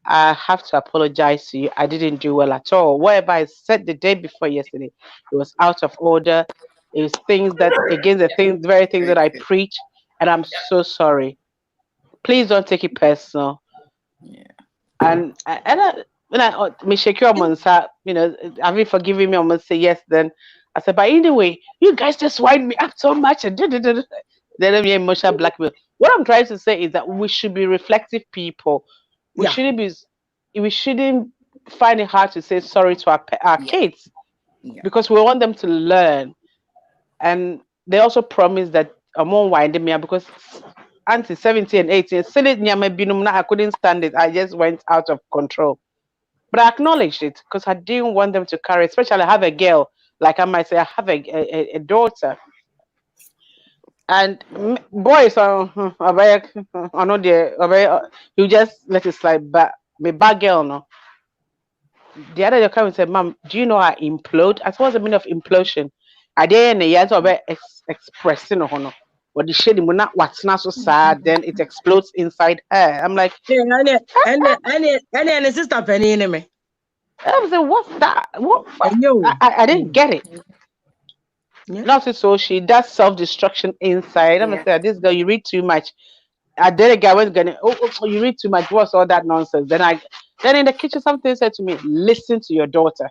I have to apologize to you. I didn't do well at all. Whatever I said the day before yesterday, it was out of order. It was things that against the very things that I preach, and I'm so sorry. Please don't take it personal. Yeah. And when I me shake your monster, have you forgiven me? I'm gonna say yes. Then I said, but anyway, you guys just wind me up so much and then me emotional blackmail. What I'm trying to say is that we should be reflective people. We shouldn't find it hard to say sorry to our kids because we want them to learn. And they also promise that I'm on winding me up because auntie 17 and 18, I couldn't stand it. I just went out of control. But I acknowledged it because I didn't want them to carry, especially I have a girl, like I might say, I have a daughter. And boys, I know you just let it slide. But my bad girl, no. The other day, come and said, "Mom, do you know I implode?" I said, "What's the meaning of implosion?" I didn't yet expressing no. What the shade not what's not so sad, then it explodes inside her. I'm like, and sister Penny in me. I was like, what's that? What? I didn't get it. Not so she does self-destruction inside. I'm like, this girl, you read too much. I did a guy was gonna you read too much. What's all that nonsense? Then in the kitchen something said to me, listen to your daughter.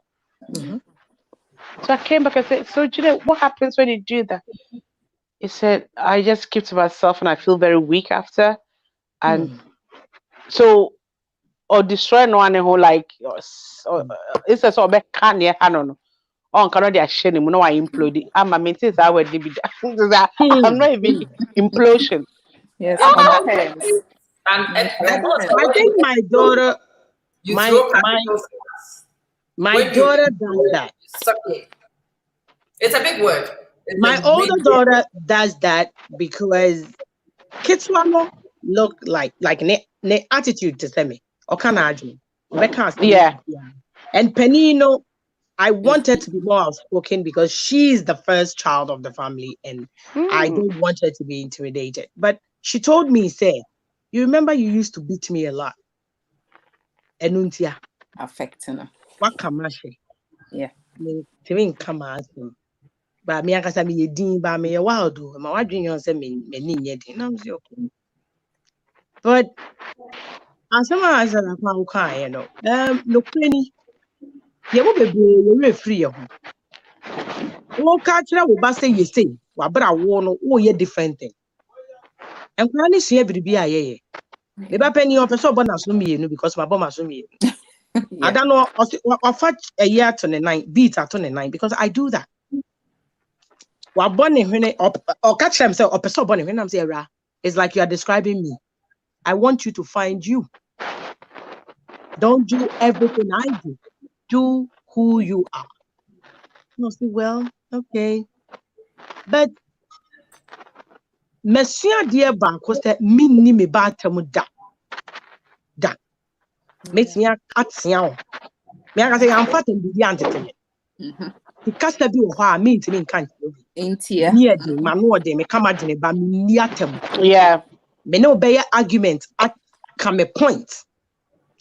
So I came back and said, so do you know what happens when you do that? He said, I just keep to myself and I feel very weak after. And so or destroy no one who like it's a sort of can yeah, I don't know. On cannot they share him, no, I implode. I'm a maintenance I would I'm not even implosion. Yes, I think my daughter, my daughter does that. It's a big word. My older daughter does that because kids look like ne attitude to me. Or can I do? Yeah. And Penino, I want her to be more outspoken because she's the first child of the family and I don't want her to be intimidated. But she told me, say, you remember you used to beat me a lot. Enuntia. Affecting her. What can I say? Yeah. Come on. But me, I can say, me, din, but me, a wild do. My dream, you say, me, okay. But as someone as a can, no, penny. You will be free. Culture will say you say, but I want no different thing. And when you see every be the penny of a so bonus me because my bomb has me. I don't know or fetch a year to the 9 beat at 29 because I do that. While bonnie when or catch themselves or person bonnie when I'm saying it's like you are describing me. I want you to find you. Don't do everything I do. Do who you are. I say, well, okay. But Messia dear bank was that me me batam da. Miss me at siao. Me I say I'm fat and the antigen. The cast be a mean to me can't Ain't here. near the man or de me come at me but near them. Yeah. Me no bear argument at come a point.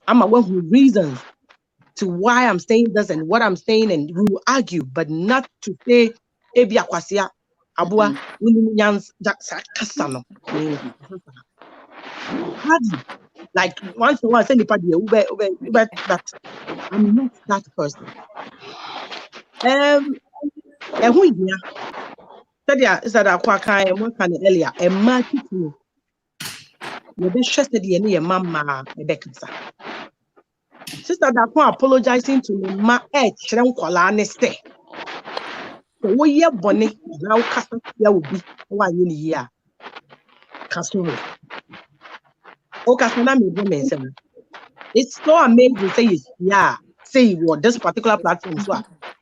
I'm aware of reasons to why I'm saying this and what I'm saying, and we will argue, but not to say ebi akwasia abua nyans that sarcasm. Hardly. Like once in a while, say nipa dey ube, but I'm not that person. Who idea? Said akwa kan mo kan earlier. Ma titi you be stressed dey ne mama e be kasa. Sister that one apologizing to me ma kyerɛ nkwala ne sɛ so woyɛ bɔne na wo kasa ya obi wa anyɛ ne yi a kaso ho o kasa na me bo me nsɛm. It's so amazing say say what this particular platform so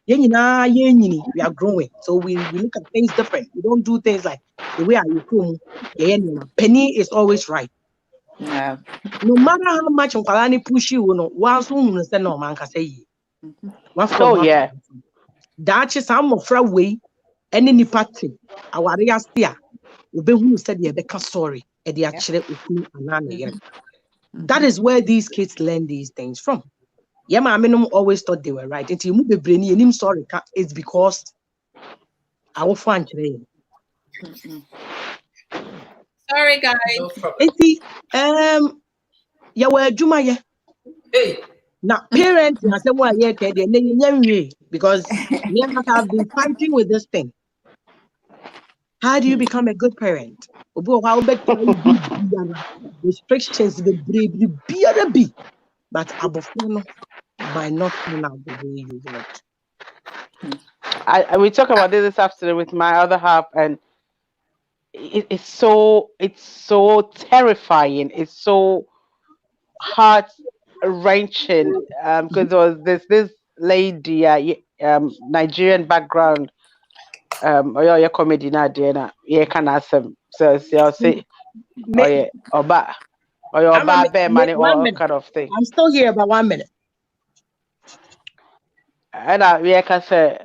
yɛn nyinaa yɛn nyini we are growing, so we look at things different. We don't do things like the way I come penny is always right. Yeah. No matter how much nkwala ne push you no wa so hu sɛ no man kasa yi wa from Oh yeah. daakye saa mmɔfra wei ɛne nipa te aware ase a wobɛhunu sɛdeɛ ɛbɛka sorry ɛde akyerɛ okunu anaa ne yere. That is where these kids learn these things from. Yeah, maame always thought they were right. Until you move the brain, you sorry ka it's because our fan today. Sorry, guys. No problem. Yeah, where Juma yeah. Hey, Now parents na say one year because me and Kaka have been fighting with this thing. How do you become a good parent? Restrictions the be, but abofra by not turn out the way you want. We talk about this afternoon with my other half, and it's so terrifying. It's so heart wrenching. Because there was this lady, Nigerian background, or your comedy na Diana, can ask them. So I'll say, oh yeah, oba, or your babe money, all kind of thing. I'm still here about 1 minute. And we can say.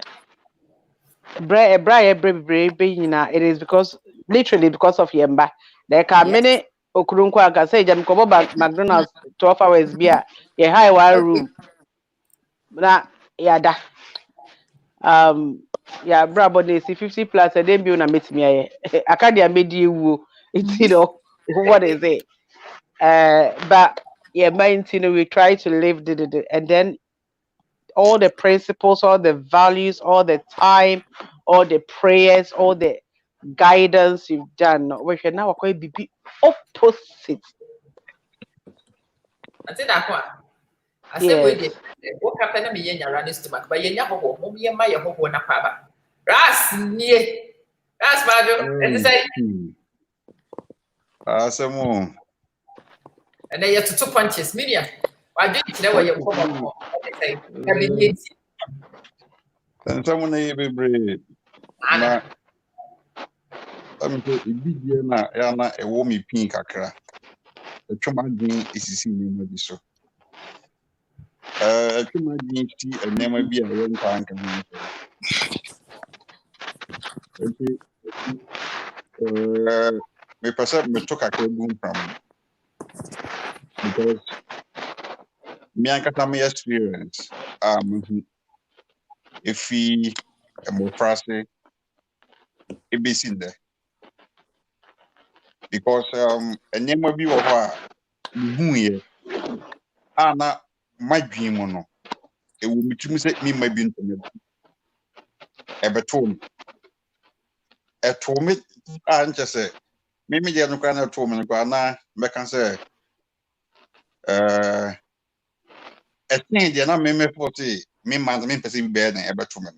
It is because literally because of Yemba. There can many Okurunkwa can say Jam Kobo McDonald's 12 hours beer, a high one room. Na yada. Yeah, brabo they see 50 plus a debut na meet me. I can't made you it's what is it? But yeah, we try to live and then all the principles, all the values, all the time, all the prayers, all the guidance you've done. We should now quite be opposite. I think that one. I said, wait, what happened to me in your running stomach? But you never go home, you my home on a paba. Ras, near. That's my and say, Some and then you have to 2 punches, Miriam. Why do you know where you're coming from? and someone be brave. Na I'm say na yana a woman pink kakra. The chuma green is seen in so. Chuma green tea and never be a young tank. Me perceive me took a boom from because me and Katami experience. If he a more frosty, it be seen there because a name will be over who here. Na my dream or no. It will be to say me my being to me. Ever told me. A told me, and just say, maybe you don't know told me, na make can say, a thing you're not me 40, me man, me perceive better than ever to me.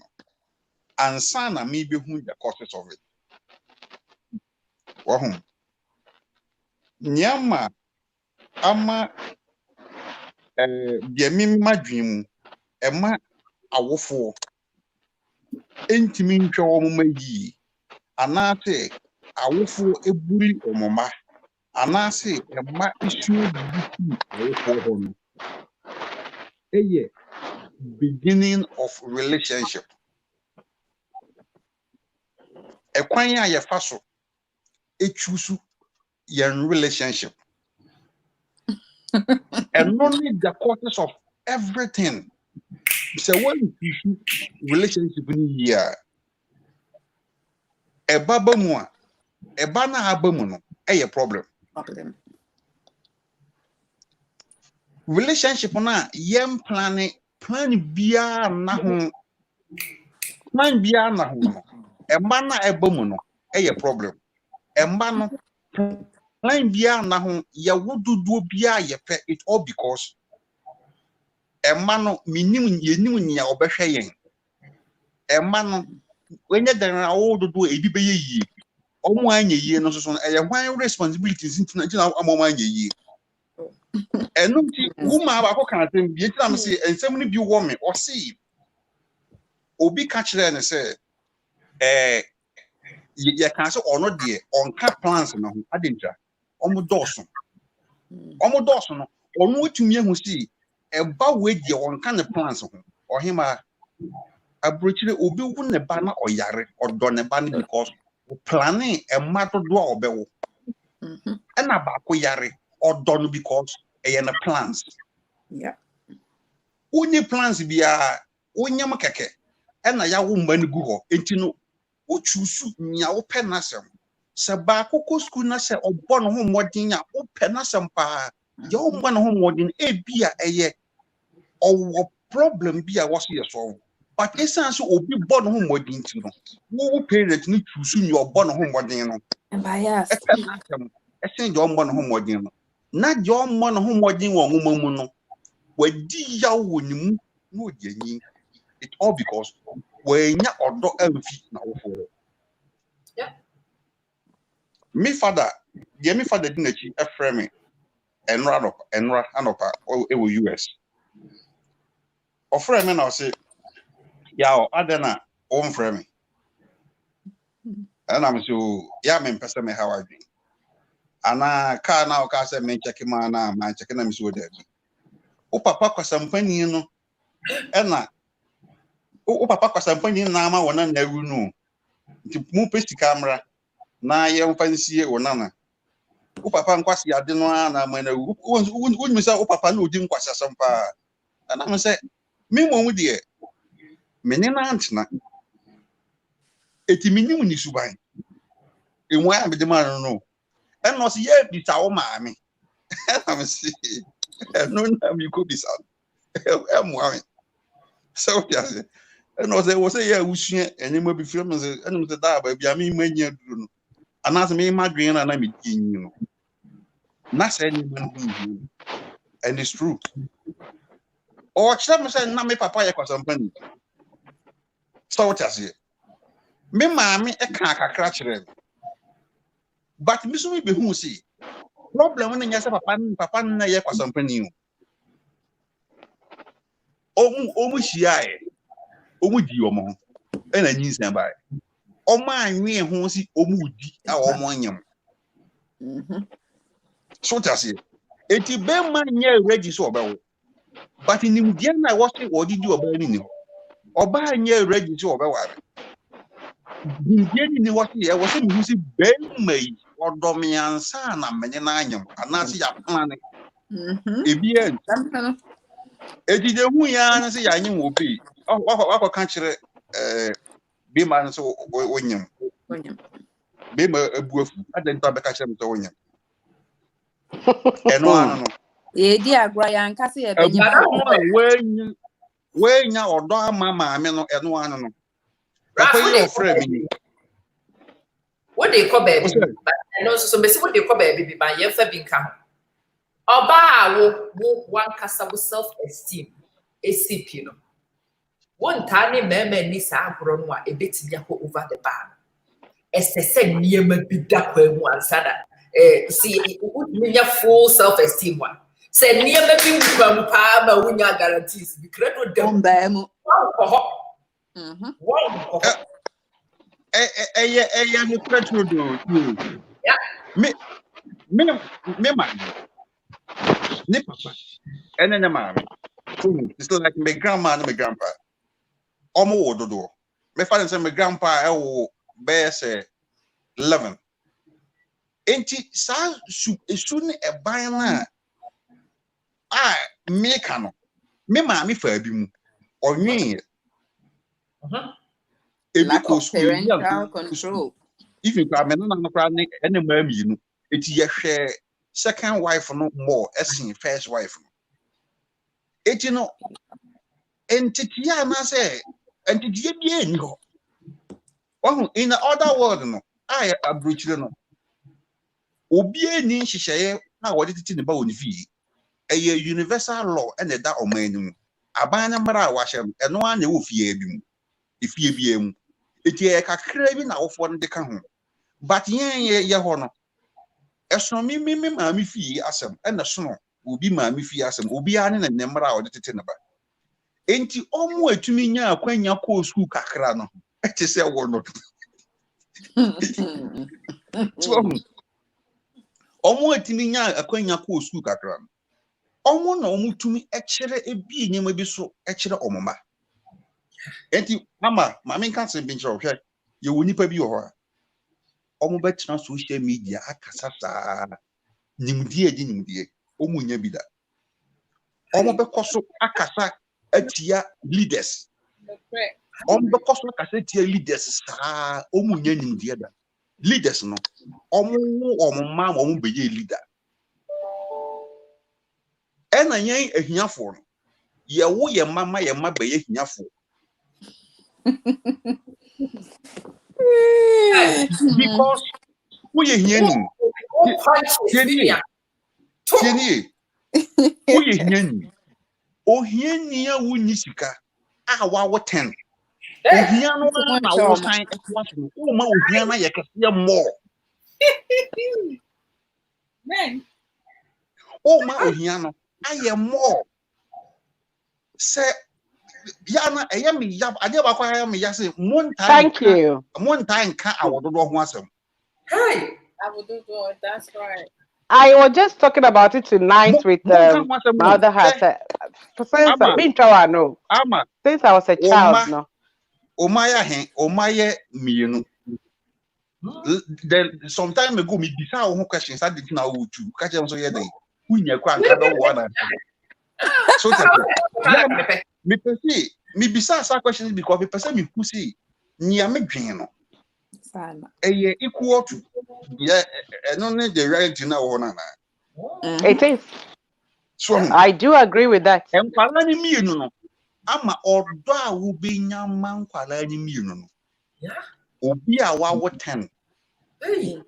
And son, me be who the causes of it. Wahum. Nyama, ama, dear me, my dream, a ma, a woeful. entimi ntwa wo mama yi anaate awofo ebuli omoma anaase emma issue bibi awofo ho no eye beginning of relationship ekwan a ye fa so echusu yen relationship and only the causes of everything. So when you relationship in here, a baba mua, a bana abamuno, a problem. Relationship na yem plan biya na hon, plan biya na hon. A mana abamuno, a problem. A man plan biya na hon, ya would do biya ye pe it all because a man minimum ye ya obeshayen. A man when you then all do a bibe ye. Omo anye ye no so e hwan responsibilities ntina omo anye ye eno nti wuma ba ko kan tem bi etina me se ensem ni bi wo me o se obi ka kire ne se ye kan se ono de onka plans no ho adentwa omo doso no ono otumi ehu si e ba we de onka ne plans ho ohima abrochire obi wu ne ba na oyare odo ne ba ne because planning e matter do obewo and about yare or done because a plans. Yeah. Only plans be a unyam keke and a yawumban guho intino uchusu nya penasem. Sabako school se or born home modina o penasem pa your one home modin a beer a ye or problem be a was your soul. But essence will be born home modin to know. Who parent need to soon your born home modin. And bias. Esen jo mbọ na homodin no na jo mbọ na homodin wo nwoma mu no wadi ya wo ni mu no odianyi it all because wenya odo amfi na wo foro yeah me father di na chi efreme enra anopa e wo US ofreme na o se ya o adena o mfreme and am so ya me mpese me how I ana ka na o ka se me check ma na ma check na mi so there o papa kwasampani no ena o papa kwasampani na ama wona na ru no nti mu pesti camera na ye mfansie wona na o papa nkwasi ade no na ma na ru o mi sa o papa na odi nkwasi asampa ana me se me mo mu de me ni na antena eti minim ni suban enwa ya me de ma no eno se ye bi ta o ma me ana me se no na mi ko bi sa mo ame so ya se eno se wo se ye usua enima bi film se eno se da ba bi ami manya duro no ana se me madwen na mi dinyi no na se enima no and it's true o chira me se na me papa ye kwasampani so what ya se me maame e ka kakra kire but me so me be hu se problem no nya se papa na ye kwasampani o mu hia omu di omo ena nyinsan ba omo anwe ho si omu di a omo anyam so tase eti be man nya ready so obawo but nim dia na wo se wo di oba ni oba nya ready so obawo are nim dia ni wo se e wo se mi si be mai odom yansa na menye na anyam ana se ya plan ebi en eti de hu ya na se ya anyam obi wa ka kire be man so wonyam be ma abuafu adenta be ka kire mto wonyam eno ano no ye di agro yan kase ye benye wenya odo ama maame no eno ano no akoyi ofre mi what they call baby but no so me see what they call baby ba ye fa bi nka oba wo one kasa wo self esteem ACP no one tani meme ni sa agro no a ebetimi akọ over the bar esese niema bi da kwa mu ansada see wonya full self esteem one say niema bi kwa mu pa ma wonya guarantees bi credo dem ba mu Wow. no pressure do. Yeah. Me man. Ne papa. And then mommy. It's like my grandma and my grandpa. Omo wododo. Me father say my grandpa bear say 11. Enti sa su ne eban na me ka no. Me maame fa bi mu. Onwe ebi Lack ko of school ebi parental school. control. If you can no na kra ne ene ma mi no. Eti ye hwe second wife no more esin first wife no. Eti no entity ya na say entity bi eni ho. Wahu in the other world no. Abrochire no. Obi eni hyehyeye na wo de titi ne ba woni fi. Eye universal law ene da oman mu. Aban na mara wa hye no eno an na wo fie bi mu. Efie bi mu. Eti e kakra bi na wo fo no de ka ho. But ye ho no. Eso mi maami fi asem ene so no obi maami fi asem obi ane na ne mara wo de titi ne ba. Enti omo atumi nya akwanya ko school kakra no. Eti se wo no. Omo atumi nya akwanya ko school kakra no. Omo na omo tumi ekere ebi nyema bi so ekere omoma. Enti mama nka se bi nkyere hwe ye woni pa bi ho a. Omo betina social media akasa saa nimdie di nimdie omo nya bi da. Omo bekoso akasa atia leaders. Omo bekoso akasa atia leaders saa omo nya nimdie da. Leaders no omo ma omo beye leader. Ena yen ahiafo no ye wo ye mama ye ma beye ahiafo. Because who ye hiani? Tieni. Who ye hiani? O hiani ya wuni sika. Wa wo 10. O hiano na wo sign ekwaso. O ma o hiana ye kese more. Man. O ma o hiano aye more. Se yana me yab ade ba kwa me yase monta. Thank you. Monta nka awododo ho asem. Hey. That's right. I was just talking about it tonight with my other half. Since I was a child, no. Omaya hen, omaye mienu. Then some time ago, me bisa ho questions I didn't know to catch them so yeah they. Unya kwa nkado one. So me pese me bisa sa questions because me pese me who see nia me dwen no. Eye equal to yeah no need the reality na wo na. It is. So I do agree with that. Enkwala ni mienu no. Ama odo a wo benya man kwala ni mienu no. Yeah. Obi a wa wo 10. Hey.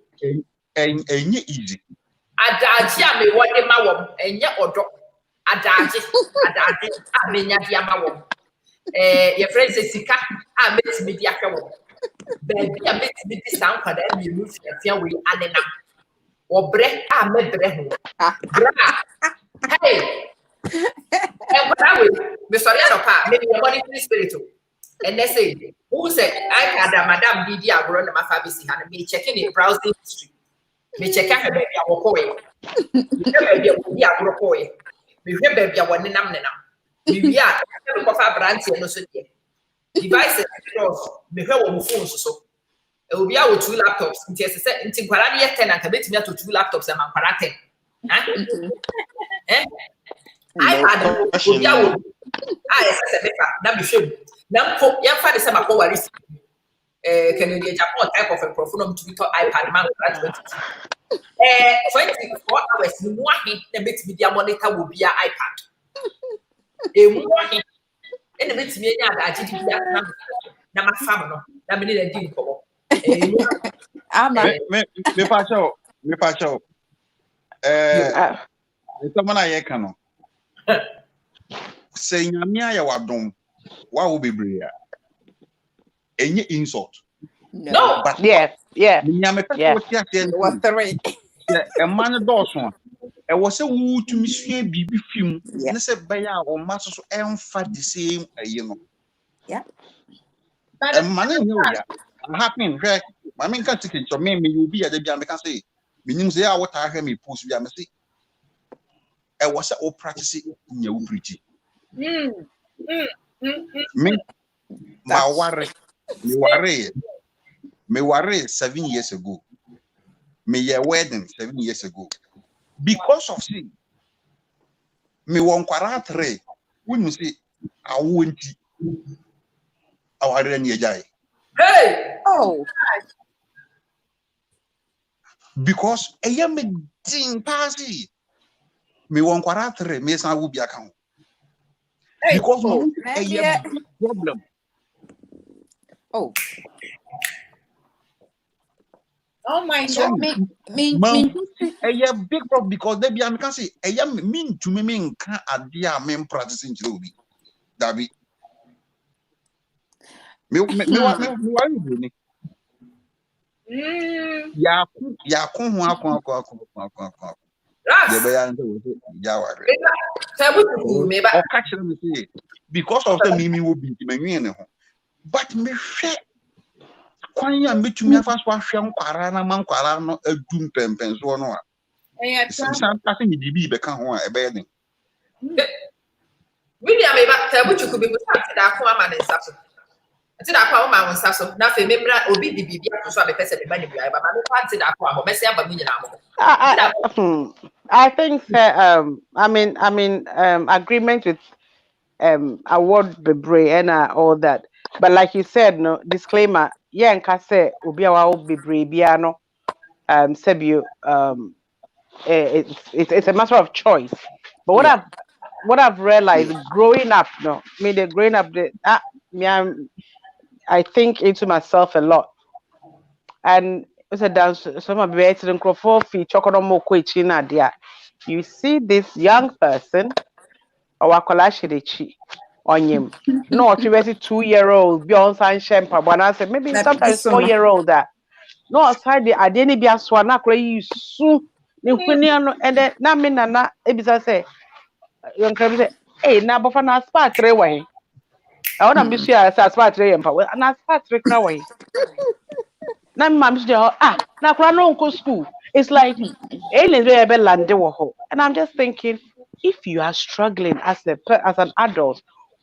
Enye easy. Adaji a me wode ma wom enye odo. Adaji a me nya dia ma wom. Your friends say sika a metimi dia hwe wom. Baby a metimi di san kwada mi mu fia we anena. Obre a me bre ho. Bra. Hey. Me sorry no pa me the money spirit. And they say who said I had a madam Didi agro na mafabisi han me checking the browsing history. Me check her baby a wokoe. Me baby a wobi agro koe. Me hwe baby a woni nam nenam. Me wi a me ko fa branch no so die. Devices cross me hwe wo phone so. E obi a wo 2 laptops. Nti say nti kwara na ye 10 anka betimi ato 2 laptops e man kwara 10. I had obi a wo say befa na me hwe. Now, young father said, "My boy, Canadian Japan type of a profile to be taught iPad man 24 hours. You want him, the bit media monitor will be an iPad. A morning, and the bit media that I did not my family. That means I didn't come. Me pacho. Someone I can. Say, Yamia, you are dumb. Why will be brilliant? Any insult? No, but yeah. What the rate? A man does one. I was a woo to Monsieur Bibi film. And I said, by our masters, and fat the same, you know. Yeah. money no ya. Happen where my main can ticket so me you be at the biam can say. Meaning say what I hear me post biam say. I was all practicing in your preaching. Me my worry 7 years ago. Me your wedding 7 years ago. Because of sin. Me won quarantine. When you say I won't our jai. Hey! Oh, Because I am a ding passy. Me won quarantine, me san will be account. Hey! Because oh, a maybe. big problem. Oh, Oh my So God. man, a big problem because they be am can say I am mean to me can adia men practicing Joby. That be me me ya ho akon ye be Ras! ya nse wo ya ware Meba, Tabu, Meba. o ka kire me say because of the mimi wo bi me nwen ne ho but me hwe kwan ya metumi afa so ahwe nkwara na man nkwara no adum pempen so no a Yeah, san ta se me dibi be ka ho a e be ne William Meba, Tabu, could be with that man and Sasso. I said, I call my own Sasso. Nothing, Membra, Obi, the Bibi, so I person the money, but I fancy that one, Messia, but me. I think agreement with award bebree and all that. But like you said, no disclaimer. Yeah, nka say obi a wa bebree bia no sebio it's a matter of choice. But yeah. what I've realized growing up, no, me the growing up I think into myself a lot. And it's a dance some of the microphone fee chocolate na dia. You see this young person or wakolashi on him. No, 2-year-old, beyond sunshine, but I said maybe That sometimes is so no. 4-year-old that. No, outside the identity be a swana cray soon. And then na me na ebisa say young crabby say, hey, na bofa na spa 3 way. I want to be sure as spa 3 and power and I spa 3 way. Na mam's na kura no go school. It's like aliens will be landed and I'm just thinking, if you are struggling as an adult,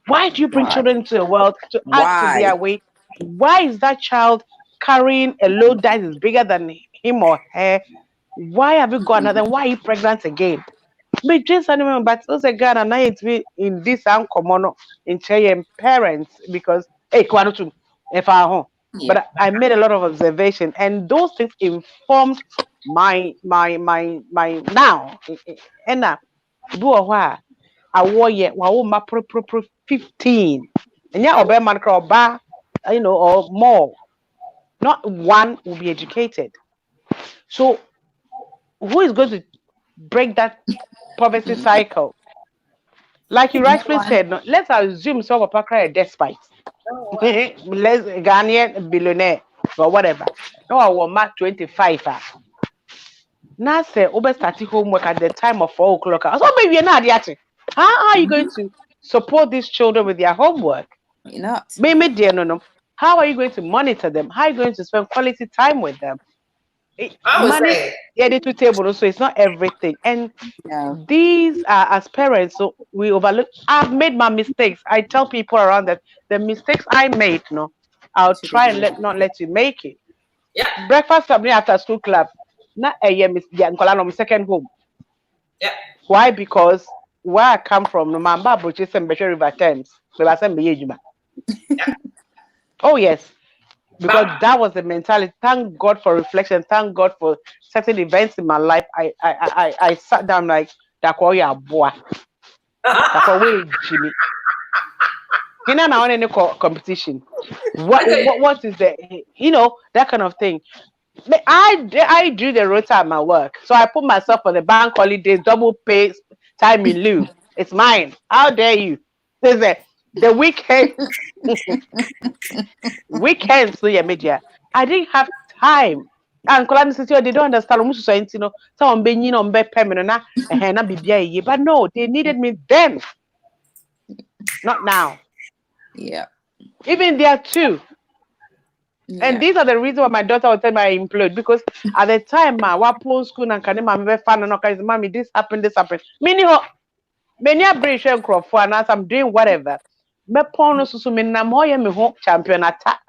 why do you bring Why? children into the world to add to their Why? weight? Why is that child carrying a load that is bigger than him or her? Why have you gone and then why are you pregnant again? But just animal, but also again, and I be in this uncommon in Chilean parents because hey, kwano if I home. Yeah. But I made a lot of observation, and those things informed my now. And now, do a while. I wore yet my pro 15. And yeah, or man crowd or more. Not one will be educated. So who is going to break that poverty cycle? Like you No rightfully one. said, no, let's assume some of a despite. Let's Ghanaian billionaire or whatever. No, I will mark 25. Now say over starting homework at the time of 4 o'clock. So maybe you're not yet. How are you going to support these children with their homework? You're not. Maybe dear no. How are you going to monitor them? How are you going to spend quality time with them? I was Money saying, get it to table, so it's not everything. And No. these are as parents, so we overlook. I've made my mistakes. I tell people around that the mistakes I made, no, I'll try and not let you make it. yeah, Breakfast company after school club. Not a year, Miss Yankola, second home. yeah. Why? Because where I come from, no man, Bridges and Better River Thames. So I said, oh yes, because But, that was the mentality. Thank God for reflection. Thank God for certain events in my life. I sat down like that. Boy, that Jimmy. You know, now any competition. What is the that kind of thing. But I do the rota at my work, so I put myself on the bank holidays, double pay, time in lieu. It's mine. How dare you? There's the weekend weekends so yeah media. I didn't have time. And Colani City, they don't understand. Almost so someone being on bed permanent na bibia. But no, they needed me then, not now. Yeah. Even there too. And these are the reasons why my daughter will tell me I implode, because at the time, what post school and can my fan and okay, mommy, this happened. Many a British and Crawford, and as I'm doing whatever, me porno so me na mo ye me ho champion attack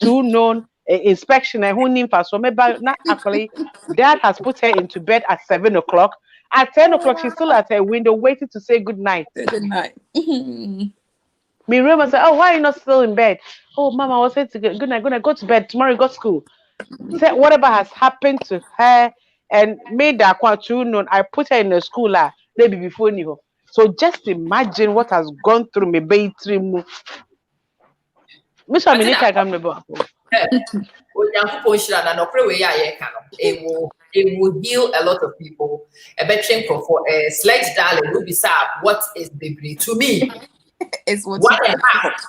two known inspection and who need for so me ba na actually dad has put her into bed at 7 o'clock. At 10 o'clock, she's still at her window waiting to say good night. Good night. Me remember say, oh, why are you not still in bed? Oh, mama, I was saying to good night, go to bed. Tomorrow you go to school. Say whatever has happened to her and made that quite too known. I put her in a school maybe before you. So just imagine what has gone through me baby move. Miss Aminika come about. It will heal a lot of people. A veteran for a sledge darling will be sad. What is baby to me? It's what One and a half.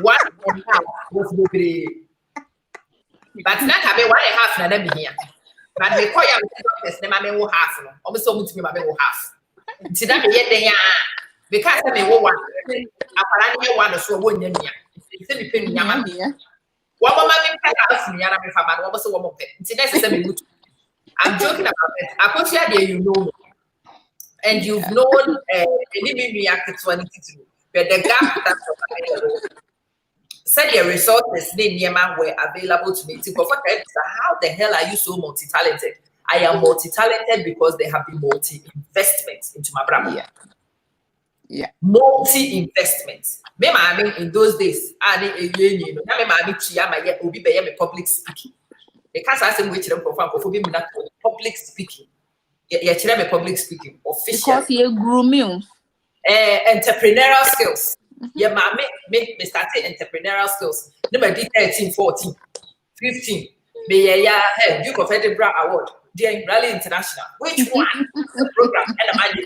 One and a half was baby. But not have 1.5 na them here. But me call you doctors, them me will half no. Almost so much me will half. Ti that me yet there because me will one. Apara one so won nya nia. Say me pay nya ma. One mama me pay house me na me fa ma no so one mo pay. Ti na say me would. I'm joking about it. I put here there you know. And you've known any reacted to anything, but the gap that said your resources were available to me. How the hell are you so multi-talented? I am multi-talented because there have been multi-investments into my brand. Yeah. Multi-investments. I mean, in those days, I public speaking. Because I say which public speaking. Yeah, public speaking official. Because you grew me. Entrepreneurial skills. Yeah, me started entrepreneurial skills. Number 13, 14, 15. Me yeah, Duke of Edinburgh Award. During Rally International. Which one? The program and the money.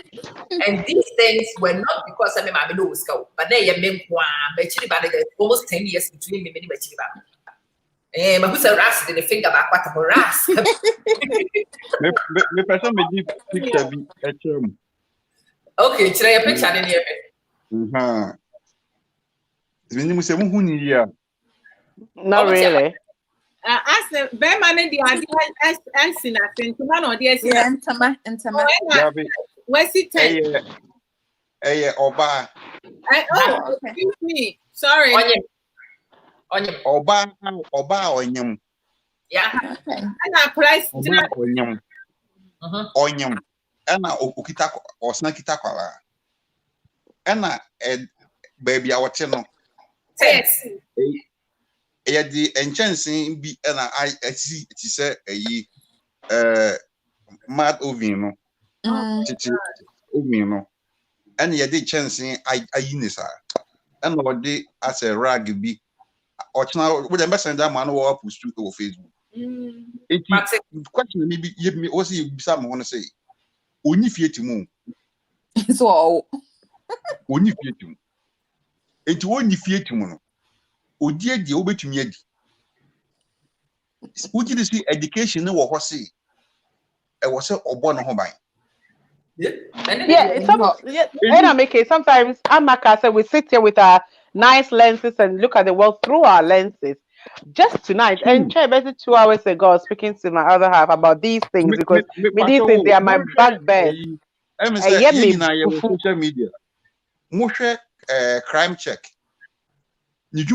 And these things were not because I mean no skill, but they almost 10 years between me and me. But who's a ras in the finger back what a ras? Me person me give picture bi e chem. Okay, try a picture in here. Zini mu se mu hu ni ya. Not really. As the bear man in the idea as in a thing to man or the Intama. Where's it? Oba. Oh, excuse me. Sorry. Onyem. Oba onyem. Yeah. Okay. And I price onyem. Onyem. Ena okita osna kita kwala. Ena baby awote no. Yes. The enchanting be and I see it is mad ovino. Ovino. And yet the chancing I unisa. And what they as a rag be or now with the messenger man or up street or Facebook. It's question maybe give me also some want to say. Only fear to move. So Only fear to. It's only fear to move. Odie die obetumi adi uji dey see education no wo ho se e wo se obo no ho ban and I make it sometimes Amaka said we sit here with our nice lenses and look at the world through our lenses. Just tonight, and basically 2 hours ago, I was speaking to my other half about these things because these things they are my bugbear. I'm saying social media. Mohwe crime check. It's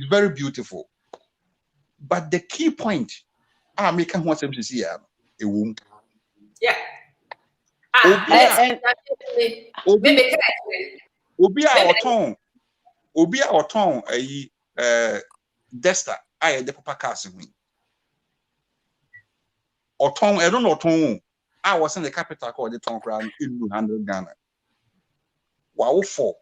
very beautiful. But the key point, I make want them to see a womb. Yeah. Obi our tongue Desta, I the papa casting me. Or tongue, I don't know tongue. I was in the capital called the tongue crown in 100 Ghana. Wow, for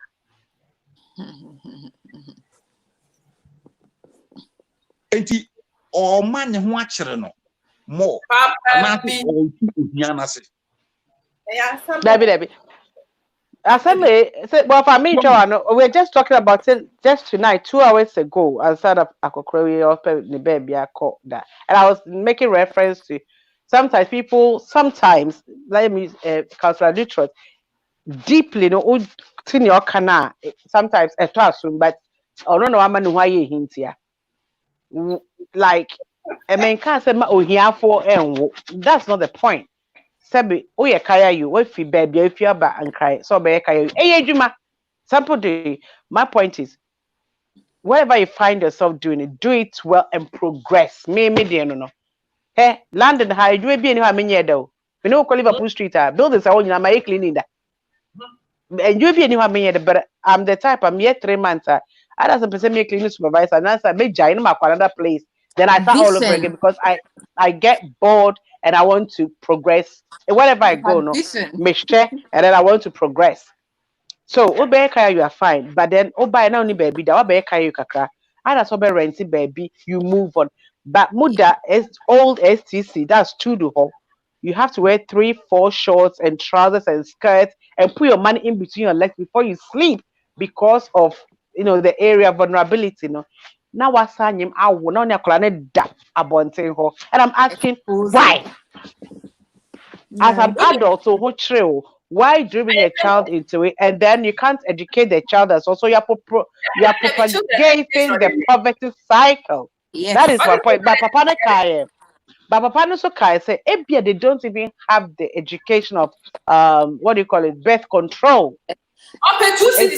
enti or man who actually no more. Debbie. Well, for me, Joanne, we're just talking about it just tonight, 2 hours ago. I said up the baby, I called that, and I was making reference to sometimes let me contradict deeply, in your canal, sometimes a classroom, but Oh no, I'm an why hint here. Like I mean, can't say oh here for and that's not the point. Sabi, oh yeah, kaya you. If you baby, if you back and cry, so be kaya you. Hey, Juma. Sample day. My point is, wherever you find yourself doing it, do it well and progress. Me, no. Hey, London High, you be any how many though? We know Liverpool Street, buildings are all in my cleaning that. And you be any how many, but I'm the type. I'm here 3 months. I doesn't present me a cleaning supervisor, and I make giant my another place. Then I start all over again because I get bored and I want to progress. And wherever I go, no, mixture, and then I want to progress. So obey kaya you are fine, but then obey now ni baby that obey kaya you kakra. And that's obey renting baby, you move on. But muda is old STC, that's two to home. You have to wear 3-4 shorts and trousers and skirts and put your money in between your legs before you sleep because of the area of vulnerability. Now what's him I will not about and I'm asking why? As an adult, so who true? Why bring a child into it, and then you can't educate the child as also you're propagating the poverty cycle. Yes. That is my point. But Papa no so kai say they don't even have the education of what do you call it, birth control. I'm not joking.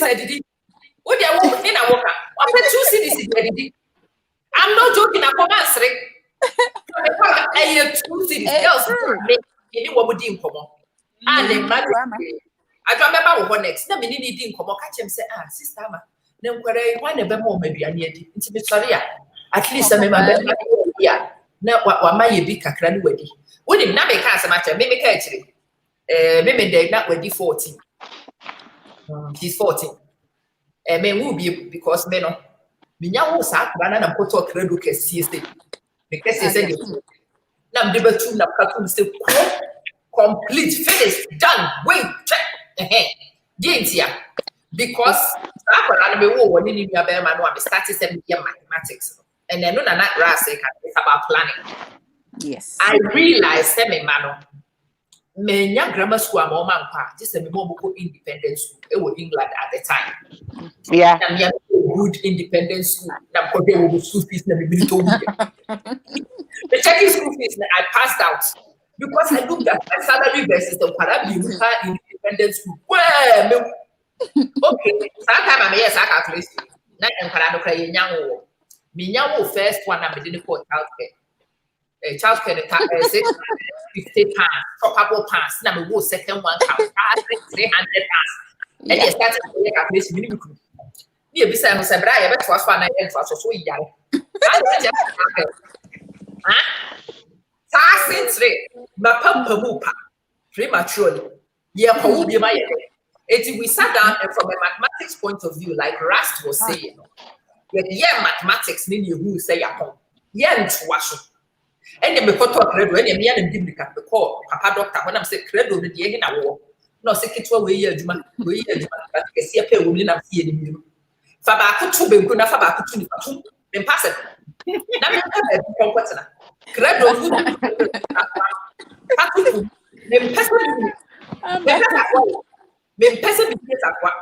I come and I remember next. Na me need in come catch him say sister ma Nokware one ebe mo maybe aniedi nti me sorry at least me ma be ya na wa ma ye bi kakra ni wadi woni na me ka asem acha me ka akire me dey na wadi 14 he's 14 me will be because me no me nya wo sa akra na mkoto kredo kesi say me kesi say na me be tu na katum say complete, finished, done, wait, check. Because I started 7 year mathematics. And then it's about planning. Yes. I realized me grammar school just a independent school. It was England at the time. Yeah. Good independent school. School fees the checking school fees I passed out. Because I looked at my salary versus the independent school. Well, okay, sometimes I'm here, I calculate. Not in Canada, Minyawo first one, I didn't call childcare. Childcare, 50 pounds, couple pounds. Now, we second one, 300 pounds. And they started to make a place. Me, beside Mr. Brian, but was one I went for so young. Prematurely. We sat down and from a mathematics point of view, like Rast was saying, mathematics mean you who say and then we got to credo, and me and him call Papa Doctor when I'm saying credo the day in a war. No, say it was we but see a pay woman of seeing you. Fabaka to be good enough about to pass it. Credo,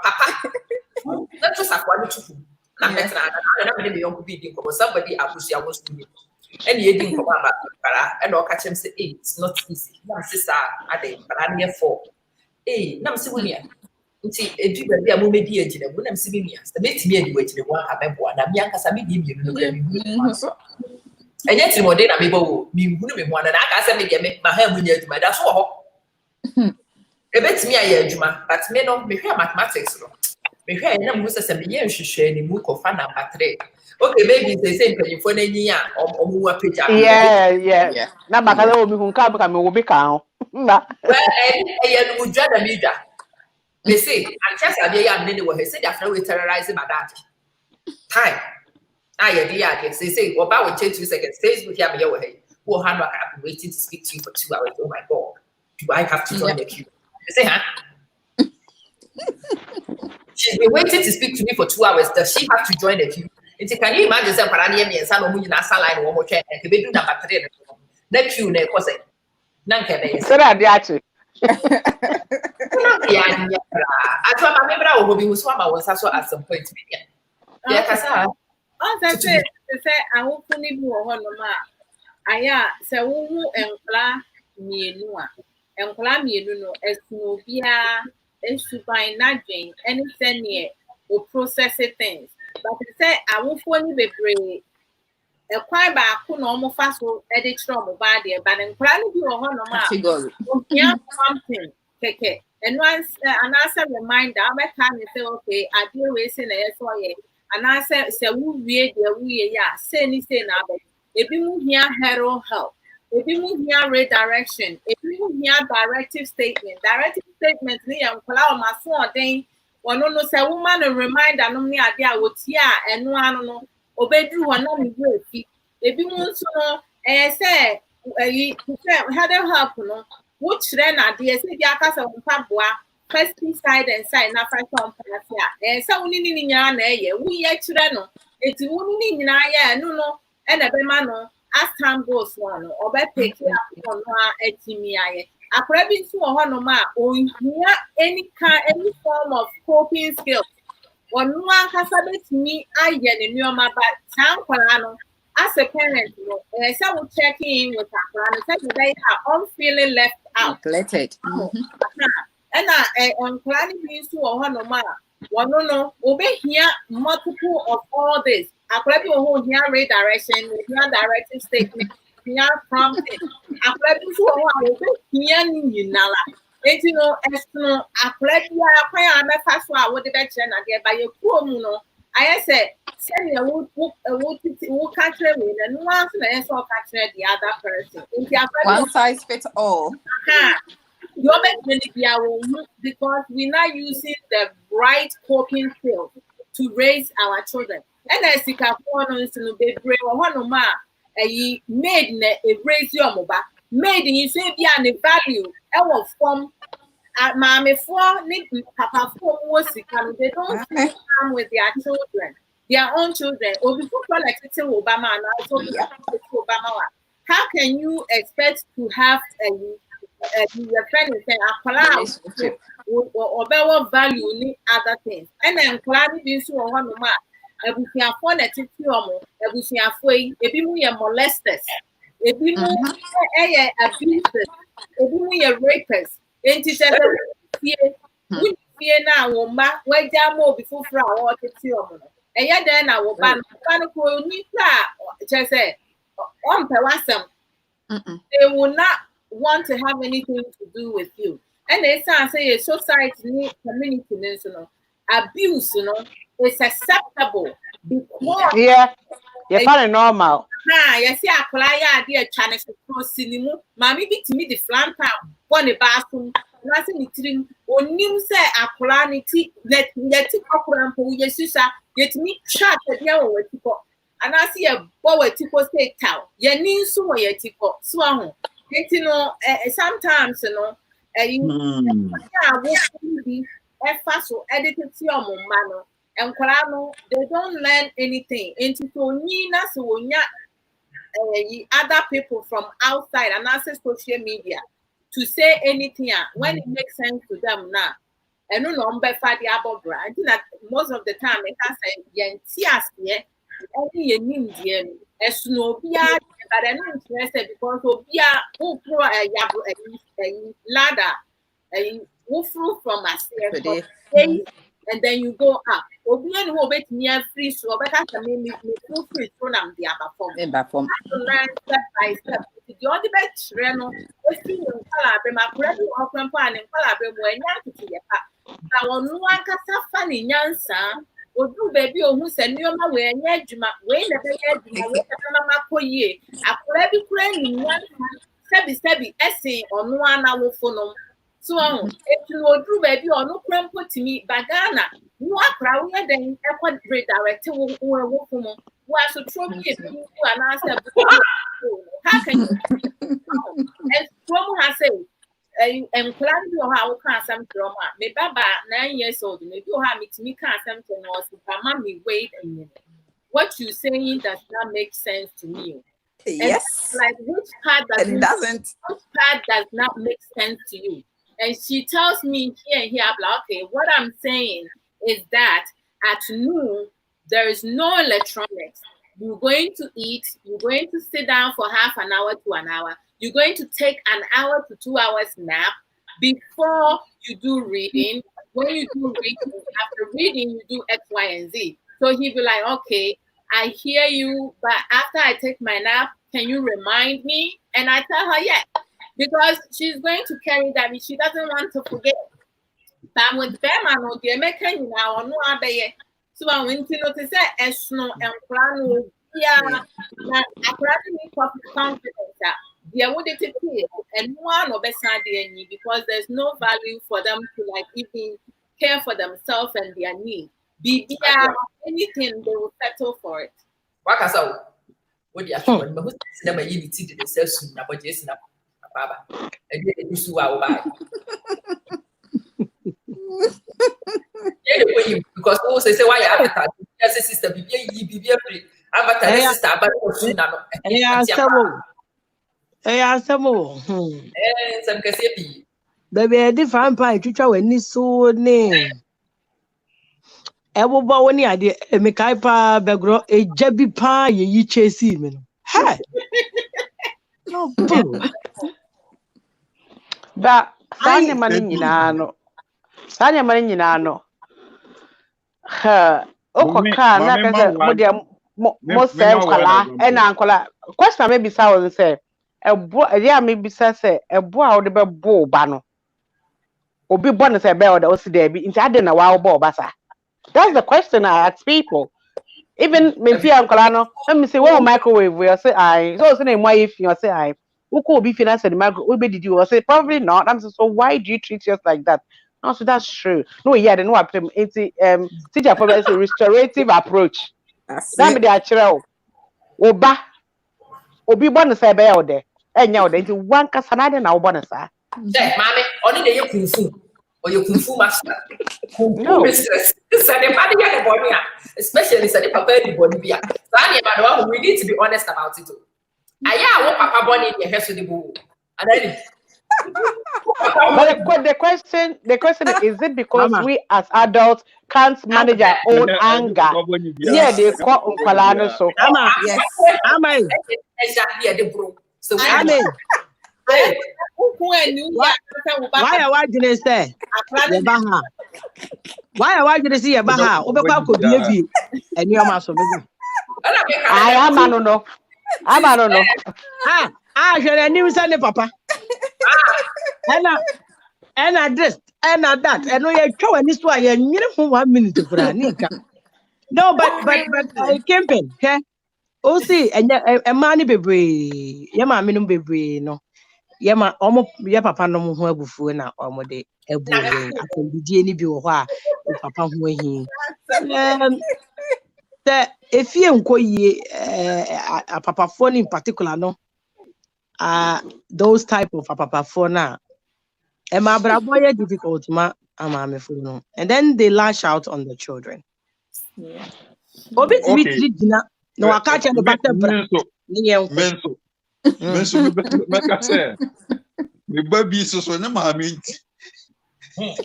papa. Not just a quality. Somebody I was doing. And you didn't come about and I'll catch him say, it's not easy. No, sister, I think, but I'm here for. Hey, Namsibunia. See, a people be a movie dear, when I'm seeing me, the makes me anyway to the one I have one. I'm young as I mean, and yet, more than I'm able me one, and I can't make my hair when you're my that's all. A bit me a Juma, but me no me hear mathematics. Me hear them who says a million should share the book of fun and battery. Okay, maybe they say for any year or more picture. Yeah. Now, Bacalo will be count. Well, and would judge a leader. They say, I'm just a young lady where he said after we terrorizing my dad. Time. They say, well, about 10 seconds, stays with him your way. Who hand back up waiting to speak to you for 2 hours. Oh my God. Do I have to join the queue? They say, huh? She's been waiting to speak to me for 2 hours. Does she have to join the queue? Can you imagine some Parani and San Omun Nasa line one more chair and can be doing number 3? That queue, was it? None can be. So that actually. I told my member who was one, I was also at some point. Yeah, kasa. Also say I hope ni bi wo ho no ma. Aya sɛ wohu nkwadaa mmienu a nkwadaa mmienu no ɛso obiara esuban n'adwen ɛne sɛneɛ o process things but sɛ awofoɔ no bebree ɛkwan baako na wɔn fa so ɛde kyerɛ wɔn ba adeɛ ba ne nkwadaa no bi wɔ hɔnom a ohia something kɛkɛ ɛno anaasɛ reminder abɛka ne sɛ okay adeɛ wei sɛ na yɛsɛ ɔyɛ anaasɛ sɛ wowie deɛ woyɛ yɛ a sɛ ni sɛ na abɛyɛ. Ebi mu hia hero help. Ebi mu hia redirection. Ebi mu hia directive statement. Directive statement ni yɛ nkwadaa a wɔn aso ɔden wɔn no sɛ woman no reminder no ne ade a wotie a ɛno ano no obeduru hɔ na ne bu efi. Ebi mu nso no ɛyɛ sɛ hero help no wokyerɛ n'adeɛ sɛ bi akasa wɔn mpaboa pesticide and side na fa sɛ ɔmpɛnase a ɛyɛ sɛ wɔn ne ne nyinaa na ɛyɛ woyɛ kyerɛ no eti wɔn ne nyinaa yɛ ɛno no. And the man, as time goes on, or by picking up on a timiaye. A crabbing to a honoma, or any form of coping skills. One one has a bit me, I get in your mother, San Colano, as a parent, and I will check in with her, and they are unfeeling left out. Let it. And I planning means to a honoma. One no, obey here multiple of all this. Akwadaa bi wɔ hɔ ohia redirection, ohia directive statement, ohia prompting. Akwadaa bi nso wɔ hɔ a obehia ne nyinaa. Eti no ɛsono akwadaa bi a kwan a bɛfa so a wɔde bɛkyerɛ n'adeɛ ba yɛ kuo mu no ayɛ sɛ sɛnea wo ka kyerɛ wei na no nso na yɛ sɛ ɔka kyerɛ the other person. Nti akwadaa One size fits all. Because we're not using the right coping skills to raise our children. And as you can find on be brave or one ma a made a raise your mobile made in you say be an value our form at mammy for papa for was they don't come with their children, their own children, or before like Obama and also Obama. How can you expect to have a friend saying or better value in other things? And then Clary being so one ma. Ebusuafo na tete omo ebusuafo yi ebi mu ye molesters ebi mu ye abusers ebi mu ye rapers enti se fie na wo ma wagya ma obi foforo a wo tete omo no eye den na wo ba no ko ni kra che se ompe wasem they will not want to have anything to do with you and they say society ni community ni so no abuse no is acceptable because you find it normal. You see, I apply idea channel to cinema. Mammy beat me the flampa, one a bathroom, nothing trim, or new say aquanity, let it up for yes, yet me chat at yellow with people. And I see a boy tipo state town. Ye need so a tipo, swung. You know, sometimes, you know, fast edited to your mano. And Kolano, they don't learn anything. Into Nina Sunya other people from outside and access social media to say anything when it makes sense to them now. And no number for the above I think that most of the time it can say Yentias here, only a new dear as no beer, but I'm not interested because of beer who throw a ladder, a woof from us and then you go up. Obian who bet near free so because I mean me free so I'm the other form. Learn step by step. The only bet Reno, we see in Calabre, my brother or Campan in Calabre when Yankee. Now on one cassa funny Yansa, or do baby or who send you my way and Yajima, way the bed, Mamma Coye. I could have been praying in one Sabby essay on 1 hour phone. So, if you will do baby or no crumple to me, Bagana, you are proud then equal redirect who are working. Why should throw me and answer? How can you? As Promo has said, and plan you how can some drama. Maybe about 9 years old, maybe you have me can't something else. Mommy, wait a minute. What you saying does not make sense to me. Yes. Like which part does not make sense to you? And she tells me here, I'm like, okay, what I'm saying is that at noon, There is no electronics. You're going to eat. You're going to sit down for half an hour to an hour. You're going to take an hour to 2 hours nap before you do reading. When you do reading, after reading, you do X, Y, and Z. So he'd be like, okay, I hear you, but after I take my nap, can you remind me? And I tell her, yes, because she's going to carry that. She doesn't want to forget. But with them, I know they're making now, no other. So I went to notice that as no and plan, yeah, I need confidence that they would take it and one of us because there's no value for them to like even care for themselves and their needs. Anything they will settle for it. Wakasa, what you have to never eat it itself soon about Jason. Baba, and get it to our bag. Because also say why you have a sister, be free. Avatar sister, but soon. Some Cassipi. Baby, a different pie, teacher, when you saw name. Ewo ba woni ade mekai pa begro ejabi pa ye chase me no hey no boo But sanya mani nyina no ha okoka na ka mo say kwala e na kwala question maybe say say ebo ya maybe say ebo a wo de be bo ba no obi bo no say be o de o si there bi nti ade na wa bo ba sa. That's the question I ask people. Even me fear uncle no, let me say when microwave we say I so say why if you say I who could be finance the microwave did you say probably not. I'm so why do you treat us like that? No, so that's true. No, yeah, then what it's teacher for a restorative approach. That me the actual oba obi bonus say be out there. Enya there into one kasanade na bonus ah. Mommy, only the kung fu or your kung fu master. No. Especially the papa the body beer. We need to be honest about it. I want papa born in your head to the bull. And then but the question is it because Mama, we as adults can't manage our own anger? Yeah, they call Unkalano so. Mama, yes. Mama. Exactly the bro. So Mama. Why are you going to say? Why are you going to see a baha? Obeka ko biebi eni o ma so begu. I am no. Hwere ni say ne papa. Ena this, ena that. Eno ye twa wani so aye nyire ho 1 minute kura ni ka. No, but I camping, okay? O see enya ma ni bebre. Ye ma me no bebre no. Ye ma omo ye papa no ho abufuo na omo de ebu yen akambidie ni bi wo ho a papa ho ahin. If you nko ye a papa phone in particular no those type of papa phone na e ma brabo ye difficult ma amame phone no, and then they lash out on the children. Yeah. Obi ti mi dina no aka che no back bra ni ye nko Menso meka say me baby so na maami nti.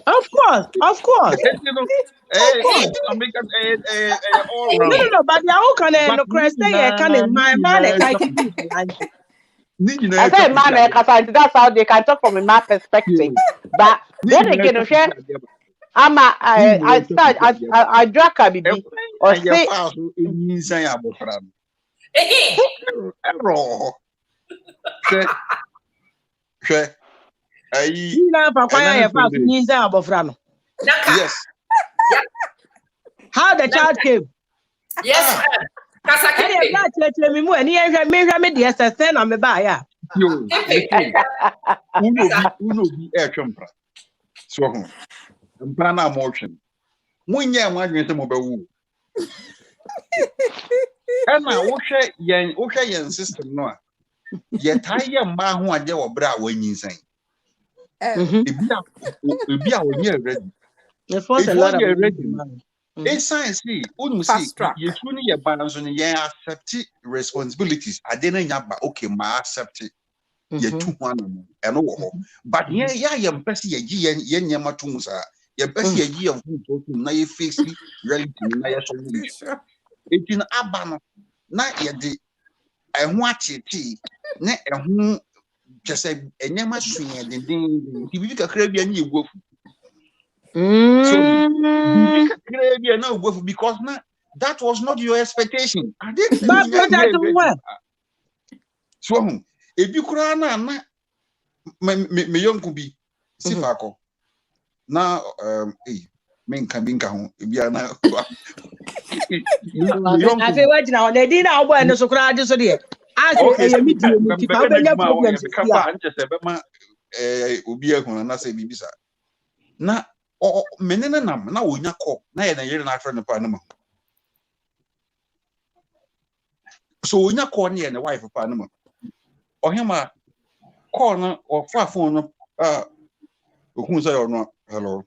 Of course. No, but you all can Nokware say can my man I say man that's how they can talk from a man perspective. But then again, I drag a baby or say yes. How the child came? Yes, Uno be air chumpra. So, Mpana motion. When ya want to move. And now, Osha yen system no. Yet I am ma who are your bra when you say. If you are ready. It was a lot of ready. Science, you truly a balance on your accept responsibilities. I didn't have okay, my accept it. You 2 and all. But here, I am Bessie a G and Yamatunza. Your Bessie a G of who na you face reality na ya solution. Etin abano na yede eho achete na eho chese enyama suye den ti bi kakra bia na egwofu. So bi kakra bia na egwofu because na that was not your expectation. I didn't say But you I don't want. so ebi kura na me yonku bi sifa ko na menka binka ho ebi ana I say what now? They didn't know when the Socrates just there. I say, I meet you. If I bring problems, kapa nchese be ma obi ehun na say bibisa na menene nam na wonya call na ye na yere na afre no pa na ma so wonya call na ye na wife pa na ma ohema call na o fa phone no ohun say no hello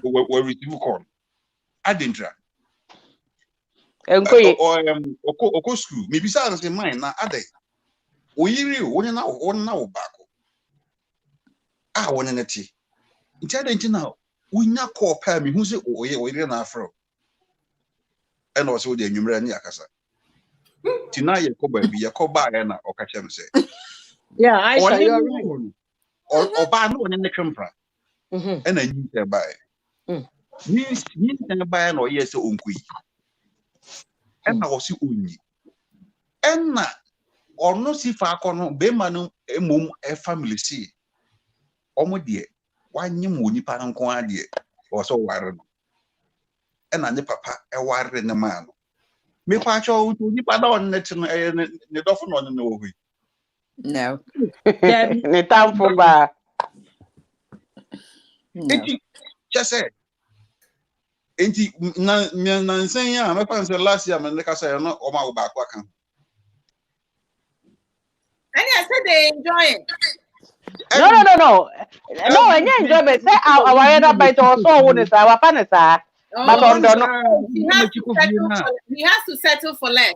we receive call adintra Enkoye. oko school me bisa na say mine na ade oyiri woni na wo baako woni na ti nti ade nti na wonya call pa me hu say oyiri na afro e na o say wo de anwumra ni akasa ti na ye ko ba bi ye ko ba na o ka chem say yeah, I say you're right. Oba no woni ne twempra e na nyi say ba ni say ba na o ye say onkui e na o si onyi e na ono si fa akono be ma no emom family si omo de wanye mo nipa nko ade o so ware no e na ne papa e ware ne ma no me kwa cho nipa da on net no ne dofo no ne wo hui No. Ne tamfo ba. enti chese enti na nsen ya me pa nse last year me ne ka say no o ma wo ba kwa kan And I said they enjoy it. No. No, enye enjoyment. Say our other bite or so won is our fan is but on no. He has to settle for less.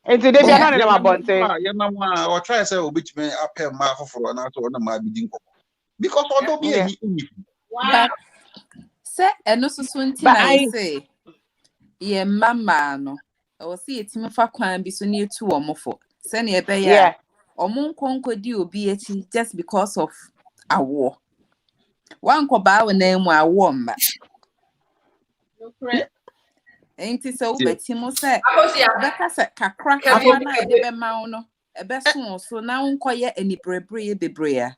Into they be not in my bonte. Ya na ma o try say obitime apel ma foforo na so na ma bi din kokko because odo bi ani uni Wow. Say eno susu nti na say ye mama no o si etimi fa kwan bi so na etu omofo se na ebe ya omonkonko di obi echi just because of awo wan ko ba we na mu awo mba Nokware. enti se wo betimo se beka se kakra na ede be ma no ebe so na nkoye aniprebre bebre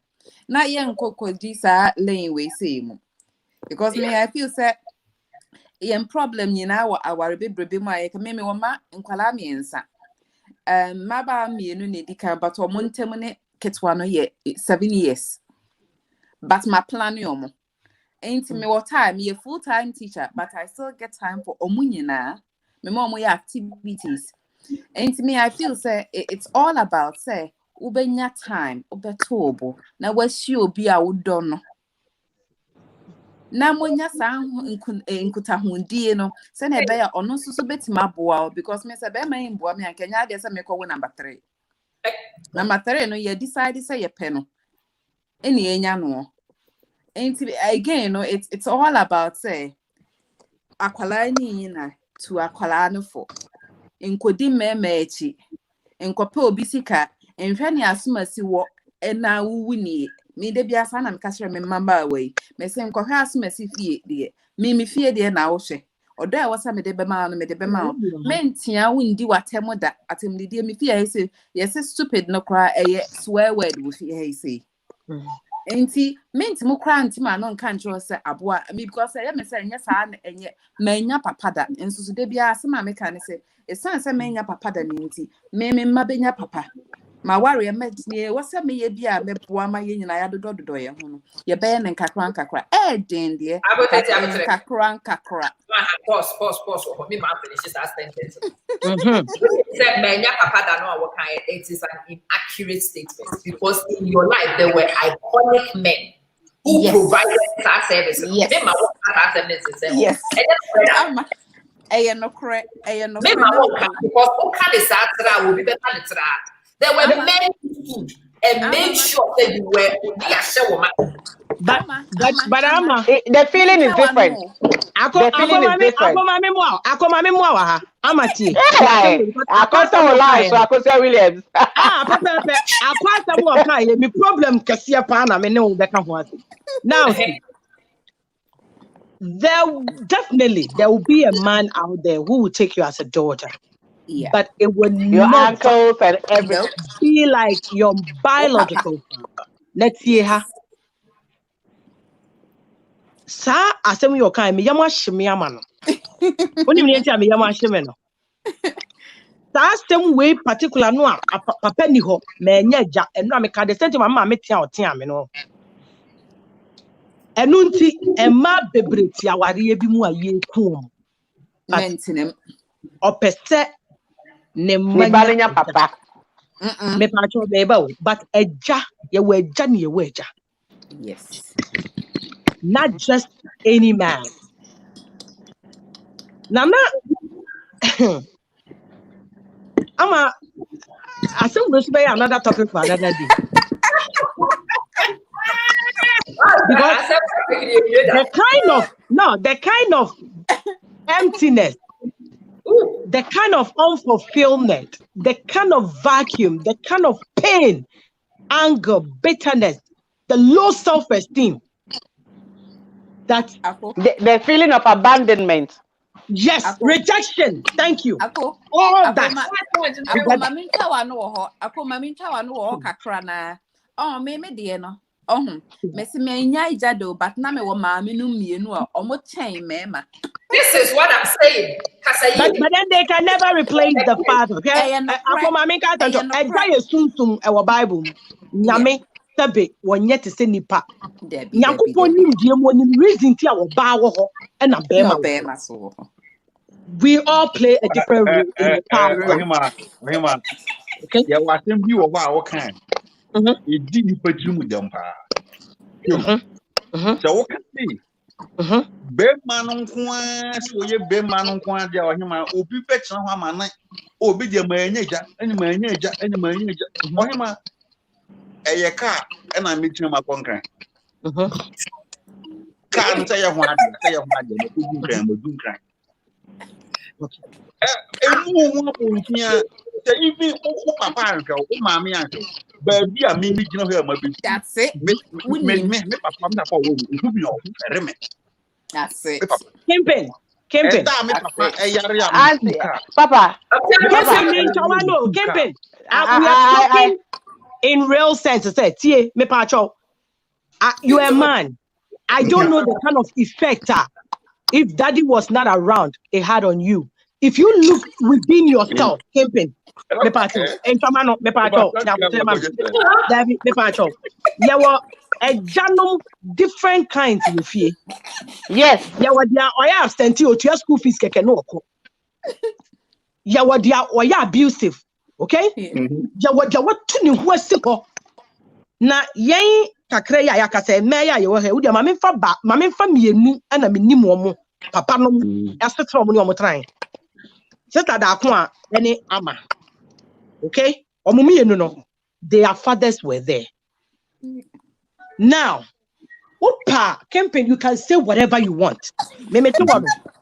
na ye nkokodi sa lane we say mu because me I feel say yen problem nyina wa aware bebrebe mu aye ka me wo ma nkwala miensa maba mienu ne dika but o montem ne ketwa no ye 7 years but my plan yomo ain't me what time me a full-time teacher but I still get time for omunyina me mom we activities ain't me I feel say it's all about say ubenya time ubetobo na wasi obi a wodono na monya sa nkutahundie no se na ebe ya ono susu betima boa because me se be man boa me ankanya de se me ko number 3 number 3 no ye decide say ye pe no eni enya no and again no it's all about say akwala ni na to akwala no for nkodi mema echi nkope obi sika nhwe ne asomasi wo na wuwuni me de bia sa na me kasere me mamba away me se nkohwe asomasi fie de me fie de na wo hwe odo e wasa me de be ma no me de be ma mentia wundi watem da atem de me fie say yes stupid no kra swear word wo fie say enti menti mu kra nti ma no nka ncho se aboa because ya me se nya sa na enye manya papa da enso so de bia se ma me ka ne se esan se manya papa da ni nti me mma benya papa ma ware me wasa me ye bia me boa ma ye nyina ya dodo ye ho no ye be ye nkakra den de nkakra Pause. Me ma finish this sentence. Said many papa that know what kind. It is an inaccurate statement because in your life there were iconic men who provided that service. Yes. Yes. No correct. Because all kind of sad will be better. There were men who stood and made sure that you were But Ama. The feeling is different. The feeling is different. Akosa Williams. Me problem now there will be a man out there who will take you as a daughter. Yeah. But it will Your not uncles and everything. be like your biological father. Let's see her. Sa asem yo kan me yam ahye ama no. Oni me ntia me yam ahye me no. Sa asem we particular no a papa ni ho ma enya ja eno me ka de senti mama me tia otia me no. Enu nti ema bebre ti aware bi mu aye kum. Mentinem. Opese ne manya papa. Me pa cho be ba but eja ye we eja ne ye we eja. Yes. Not just any man. Nana, I think this be another topic for another day. Because the kind of emptiness, the kind of unfulfillment, the kind of vacuum, the kind of pain, anger, bitterness, the low self-esteem. That the feeling of abandonment. Yes, rejection. Thank you. All that. Oh, me dear no. Oh, Messi me nyai jado, but na me wa mami no mienu omo chain mema. This is what I'm saying. But then they can never replace the father. Okay? Ako mami ka tanto. Eja ye suntum e wo Bible. Nyame tabe wonye te se nipa. Nyankopon nim die mo nim reason ti a wo ba wo ho e na be ma so. We all play a different role in the power. Okay? Yeah, what them bi wo ba wo kan. E di nipa tirim dem pa. So wo kan see. Be man nko a so ye be man nko a dia ohima obi pe kire ho ama na obi dia ma enyeja eni ma enyeja ohima eye ka na me kire ma konkran ka no say ye ho ade na odunkran emu ho pontia say even o papa anka o maami anka ba bi a me gina ho ma be. That's it. Me papa na pa wo obi no reme. That's it. Kempin. Papa. Kempin. We are talking in real sense. Say, me pacho. You are a man. I don't know the kind of effect if daddy was not around, it had on you. If you look within yourself, Kempin. Me pacho. Me pacho. Me pacho. There were a janum different kinds of fear. Yes. Ya wadia oya absentee o to school fees keke no oko. Ya wadia oya abusive, okay? Ya wadia watu ni ho asi ho. Na yen kakra ya yakasa me ya ye wo he wo dia ma memfa mienu na menim omo papa no asetre omo ni omo tran. Sister da ko a ene ama. Okay? Omo mienu no, their fathers were there. Now, Opa, Kempin, you can say whatever you want.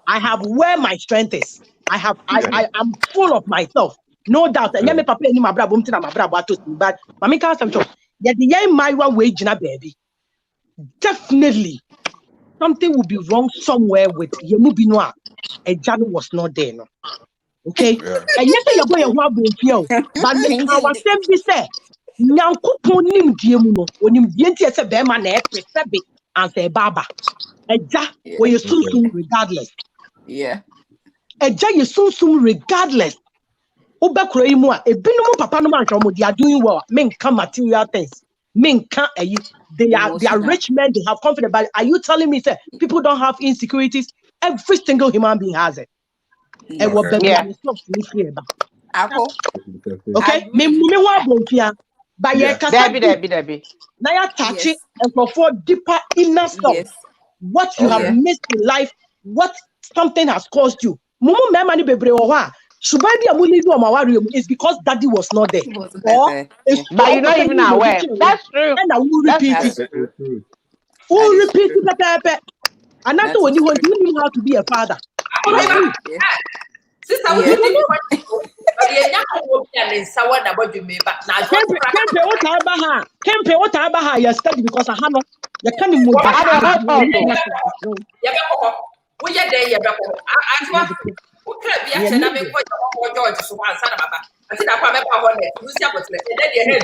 I have where my strength is. I am full of myself. No doubt. And papa ni mabra bum tina mabra bato but mami ka sam chop. Ya the young my wage na baby. Definitely something will be wrong somewhere with Yemu Binoa. A Janu was not there. No. Okay? And yes, you're going to have been but our same be said. Nyankopon nim die mu no onim die ntie se be ma na e presebe and say baba eja we yesum regardless eja yesum regardless obekro yi mu a ebinum papa no man they are doing well men can material things men can they are rich men, they have confidence. But are you telling me say people don't have insecurities? Every single human being has it. Okay, me but Debbie. Now you're touching and for deeper inner self. What you have missed in life, what something has caused you. Mumu me mani bebre owa. Shubabi amuli do mawari is because daddy was not there. But you're not even aware. That's true. And I will repeat it. Who repeat it? And that's when you knew how to be a father. Sister, we didn't want to go. But the young woman and someone about you, but now Kempe, what I you study because I have you can't move. we are there. I what can be actually? I mean, what George so one son of Baba. I think I probably have one. You see what's left. And then you head.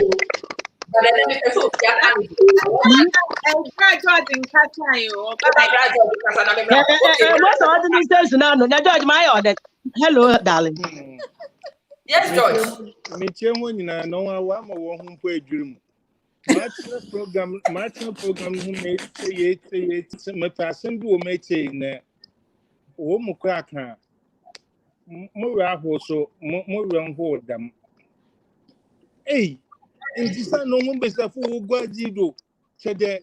But then it's so George in Katayo. What's all the details now? No, George, my order. Hello, darling. Yes, George. No one who dream. Match program who made it my person do make it in crack. More also more hold them. Hey, in this no one best of who Guajido said the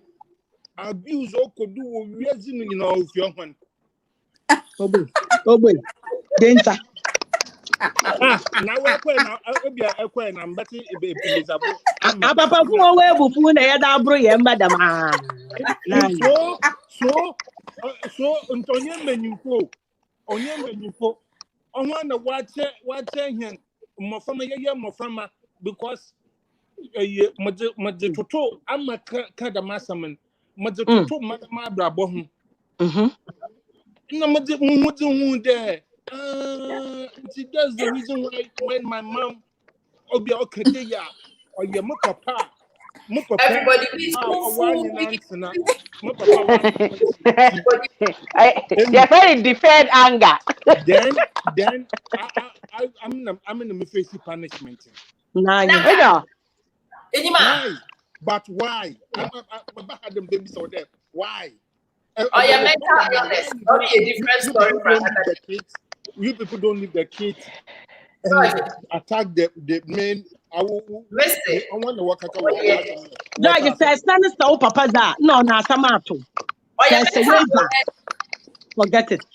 abuse or could do reason in all of your one. Oh boy, danger. Now I'll be a queen. I'm better if Papa, who away before the other bro, madam. So, Antonio Menuco, Onion Menuco, on one the watch him, Mofama, because Majoto, I'm a Cadamasaman, Majoto, Madama Bohum. No, Majoto there. She does the reason why when my mom or be okay, or your papa. Everybody please They're very deferred anger. Then I'm in the face punishment. Nah, Why? But why? I had them babies out there. Why? Oh, yeah, mental illness. Not a different story from you people don't leave the kids and attack the men. I want to work at George says, "Stand Papa that no, Samato." Forget it.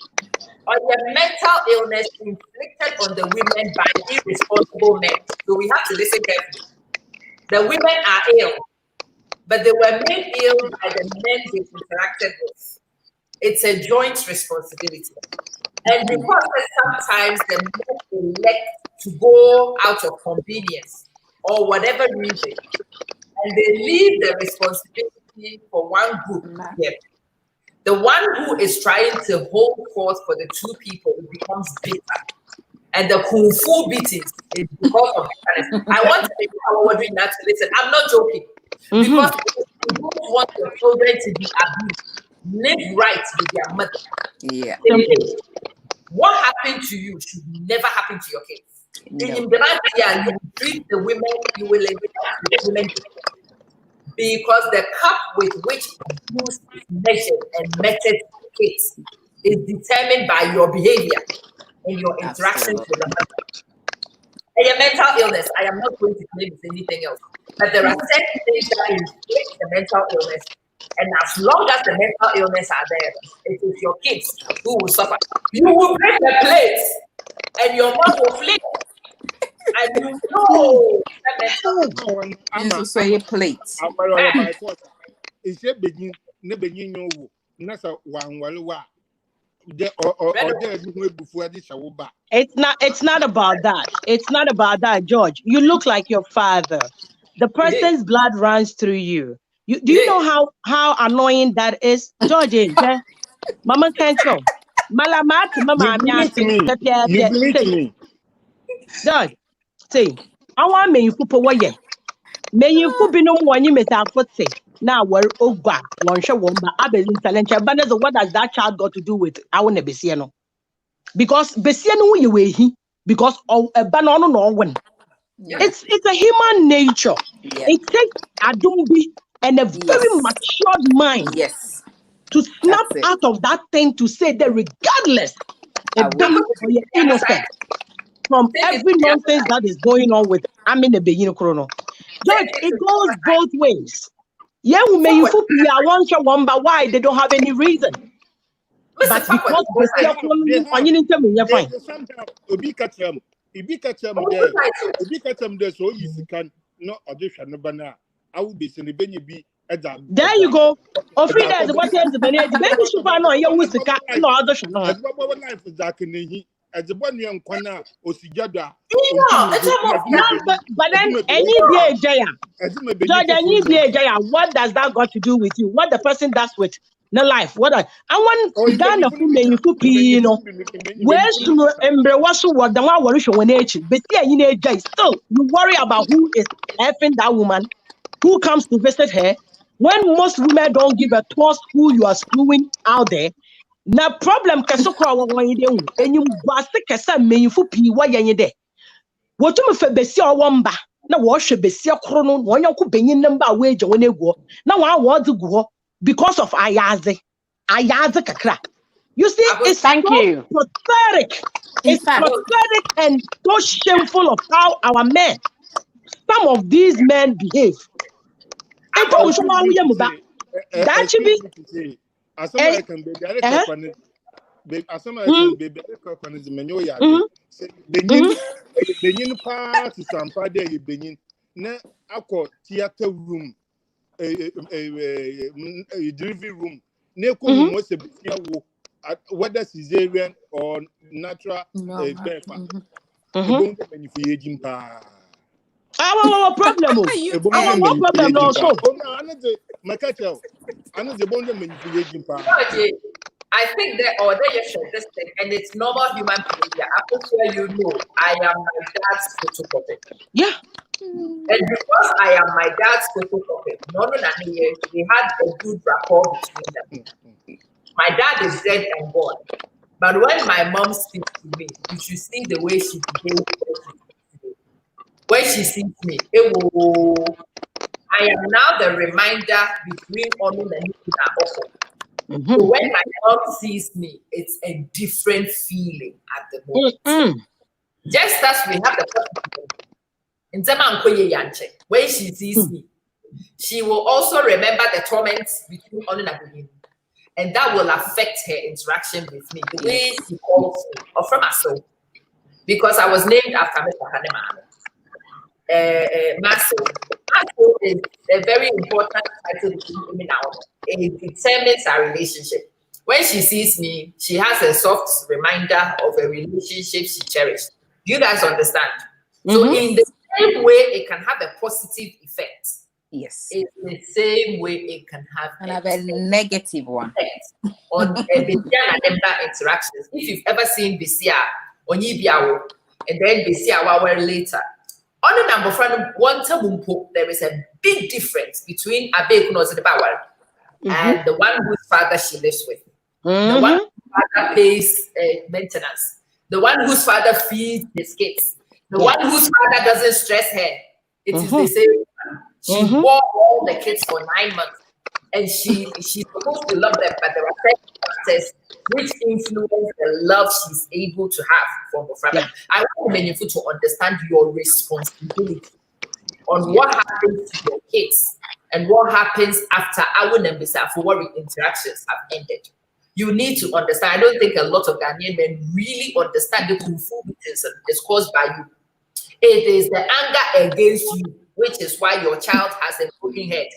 Or the mental illness inflicted on the women by irresponsible men. So we have to listen carefully. The women are ill, but they were made ill by the men they interacted with. It's a joint responsibility. And because sometimes the men elect to go out of convenience or whatever reason, and they leave the responsibility for one group here. The one who is trying to hold forth for the two people becomes bitter. And the kung fu beatings is because of bitterness. I want to make sure we're doing that to listen. I'm not joking. Because you don't want your children to be abused. Live right with their mother. Yeah. What happened to you should never happen to your kids. In the right year, you treat the women, you will interact with the women. Because the cup with which abuse is measured and meted to kids is determined by your behavior and your interactions with the mother. And your mental illness, I am not going to claim it's anything else. But there are certain things that inflict the mental illness. And as long as the mental illness are there, it is your kids who will suffer. You will break the plates and your mom will flip. And you know that mental say plates. It's a begin, Nasa one It's not about that. It's not about that, George. You look like your father. The person's blood runs through you. Do you know how annoying that is? George, Mama can't show. Malamat, Mama, you believe me. George, say, I want me for way. May you put no one you met our foot say. Now we're over one show one but Abel talent. But what does that child got to do with our Besiano? Because Besiano you way he because of a banana no one. It's a human nature. Yeah. It takes a dumbi and a very matured mind to snap out of that thing to say that regardless you're innocent from every nonsense that is going on with the beginning chrono. George, it goes both ways. Yeah, we may you I want you one but why they don't have any reason. But because you're fine. If you catch them there, so you can not audition no banana. I will be sending be There you go. Ofrida is what is the baby super no you usika no other show no. As what life is that in the as the one young corner or Sigada. But then any day Jaya. George, any day Jaya, what does that got to do with you? What the person does with no life? What I want Ghana for me you you know. Where's to embrace what the one worry show when age. But yeah, you know, Jay, still you worry about who is effing that woman, who comes to visit her. When most women don't give a toss who you are screwing out there. Na problem keso kwa wa yede hu enyim gwase kesa menyifo pii wa yenye de wotum fe besi owomba na wo hwe besi koro no wonyanko benyin namba wa eje wona eguo na wa wode guo because of ayaze kakra. You see, it's thank you. Pathetic. It's pathetic and so shameful of how our men, some of these men behave. And to show how we that should be as American baby, as American baby, Benin part to some part there, Benin. Na ako theater room, a delivery room. Ne ko mo se biya whether cesarean or natural birth. Don't get any for aging pa. Our problem. Our problem also. I think that or they just this thing, and it's normal human behavior. I'm sure you know I am my dad's photocopy. Yeah. And because I am my dad's photocopy, we had a good rapport between them. My dad is dead and gone. But when my mom speaks to me, you should see the way she behaves. When she sees me, I am now the reminder between Onu and Nina. So when my mom sees me, it's a different feeling at the moment. Just as we have the when she sees me, she will also remember the torments between Onu and Nina. And that will affect her interaction with me, the way she calls me, or from myself. Because I was named after Mr. Hanema. Maso is a very important title to me now. It determines our relationship. When she sees me, she has a soft reminder of a relationship she cherished. Do you guys understand? So in the same way it can have a positive effect. Yes. It's the same way it can have a negative one on interactions. If you've ever seen Bisia on Yibiawo and then Bisia hour later, on the number from there is a big difference between Abe Kunozidabawal and the one whose father she lives with. The one whose father pays maintenance. The one whose father feeds his kids. The one whose father doesn't stress her. It is the same one. She bore all the kids for 9 months. And she's supposed to love them, but there are certain factors which influence the love she's able to have from the family. I want you to understand your responsibility on what happens to your kids and what happens after our interactions have ended. You need to understand. I don't think a lot of Ghanaian men really understand the confusion is caused by you. It is the anger against you, which is why your child has a broken head.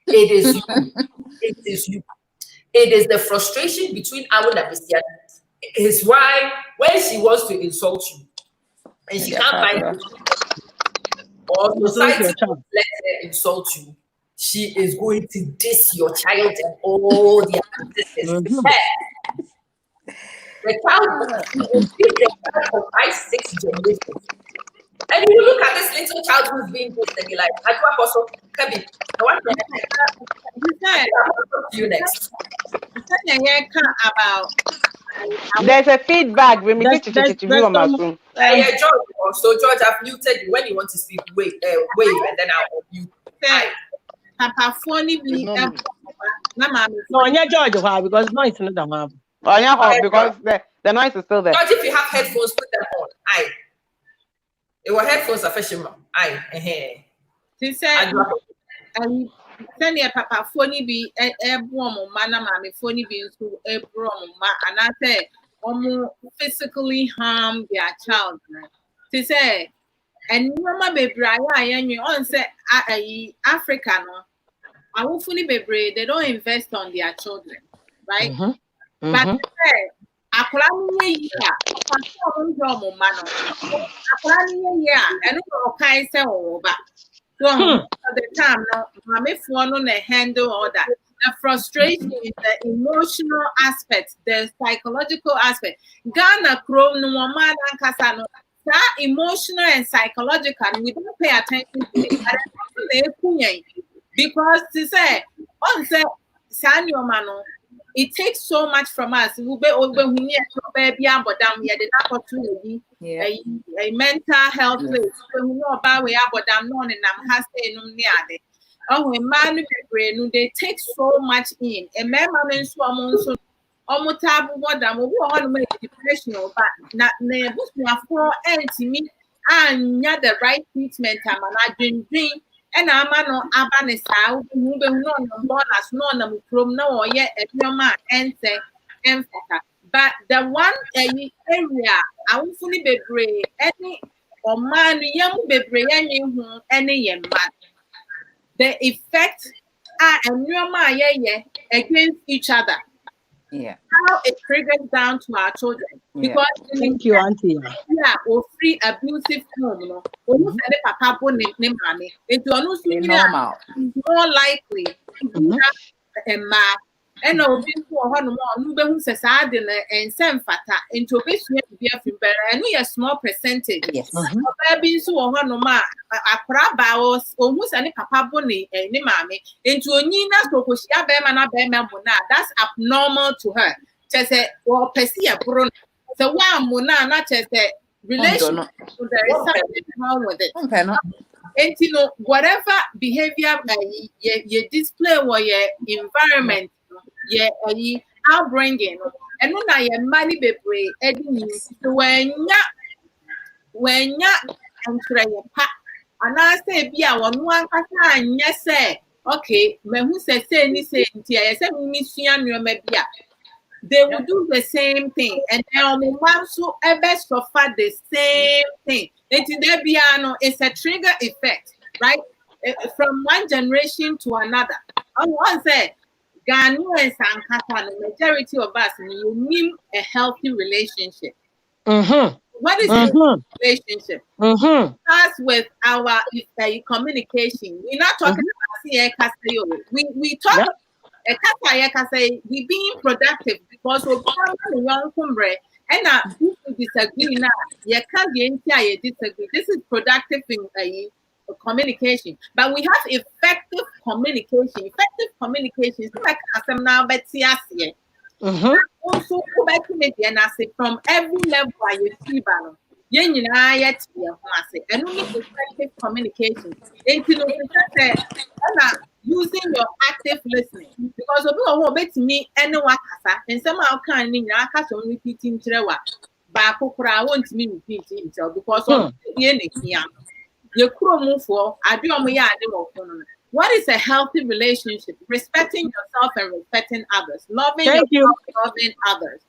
It is you. It is you. It is the frustration between Awu and Christian. Is why when she wants to insult you and she can't find you, or society let her insult you, she is going to diss your child and all the ancestors. The child will be there for 5-6 generations. And you look at this little child who's being dissed and you're like, I do also Kabi. You next. There's a feedback when we teach on my phone. Yeah, George. So George, I've muted you. When you want to speak, wait, and then I'll mute. Papa funny me. No, yeah, George, why? Because no, it's not that one. Oh yeah, because the noise is still there. George, if you have headphones, put them on. Aye. It was headphones are fashion. Aye. She said, and send your papa funny be a brom manna mammy funny beans to a brom and I say almost physically harm their child. She said, and mama be Brian and you on say African I will fully be brave. They don't invest on their children, right? Mm-hmm. But Mm-hmm. and okay, so the time now, mommy phone on handle all that. The frustration is the emotional aspect, the psychological aspect. Ghana Chrome no man and Casano. That emotional and psychological, we don't pay attention to it. Because to say, on say, Sanyo Mano, it takes so much from us. We be over here to baby and but damn, yeah, the opportunity, a mental health place. We know about we are but damn known and I'm has to near. Oh, a man brain, they take so much in. A man, so almost have what I'm going to depression, but not never for and to me, and the right treatment. I'm an dream. And I'm no abanisa who be no bonus no from no yet a man and say but the one area I will fully be brave any or man young be brave any man. The effect are a new man against each other. Yeah. How it triggers down to our children. Because thank you, Auntie. Yeah, or free abusive home, you know. Almost any papa bonnet name money. It's normal. more likely to do that a man. And I'll be for one more, who says I didn't and send fata into a bit better, and we a small percentage. Yes. Baby, so one no ma a crab hours almost any papa bonnet and mammy into a Nina Sokosia Bemana Bemana. That's abnormal to her. Just say, or Persia Bruno. So one mona not just a relationship. So there is something wrong with it. And you know, whatever behavior you display or your environment, your outbringing, and when I am money be when and try your pack, and I say, be our one and yes, say, okay, men who say say, I said, Miss Yan, maybe. They will do the same thing, and then so ever suffer the same thing. It's a trigger effect, right? From one generation to another. I want to say, Ghanaians and Kata, the majority of us, you need a healthy relationship. What is a relationship? Starts with our communication. We're not talking about we talk about we being productive because we're young and if we disagree now, you can't disagree. This is productive in communication, but we have effective communication. Effective communication is like some now, but also and I say from every level I see balance. And we need effective communication. Using your active listening because people who bet me any wakasa and somehow can in your cast on repeating trewa. But I want me repeat himself because what is a healthy relationship? Respecting yourself and respecting others, loving yourself, loving others,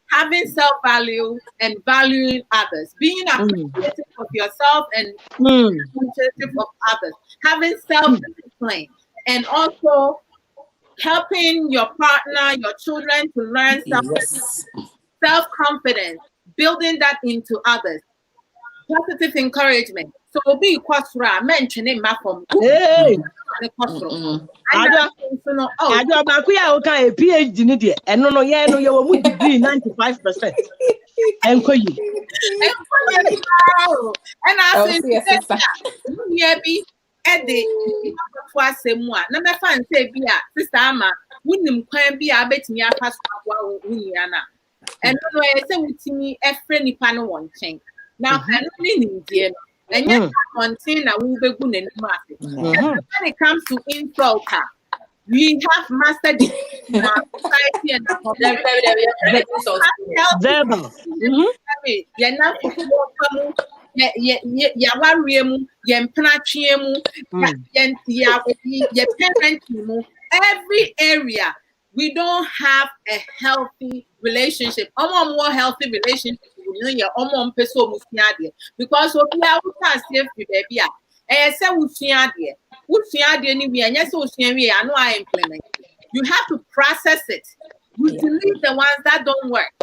having self-value and valuing others, being appreciative of yourself and appreciative of others, having self-discipline, and also helping your partner, your children to learn self-confidence, building that into others, positive encouragement. So be kwasra mentioning my from Ajo ba ku ya o kan a PhD ni de eno no ye no ye wo mu degree 95%. Enko yi. And I say yeah be ede for asemu a na me fan say bi a sister ama wunim kwan bi a betimi afa so aboa wunia na eno no e say wutimi efre nipa no won chen now eno ni nimdie no and yet contain we be good in when it comes to insult we have mastered it in our society and every area we don't have a healthy relationship. More healthy relationship because we are safe baby. say usua de ni we anya say usua we I know I implement. You have to process it. You delete the ones that don't work.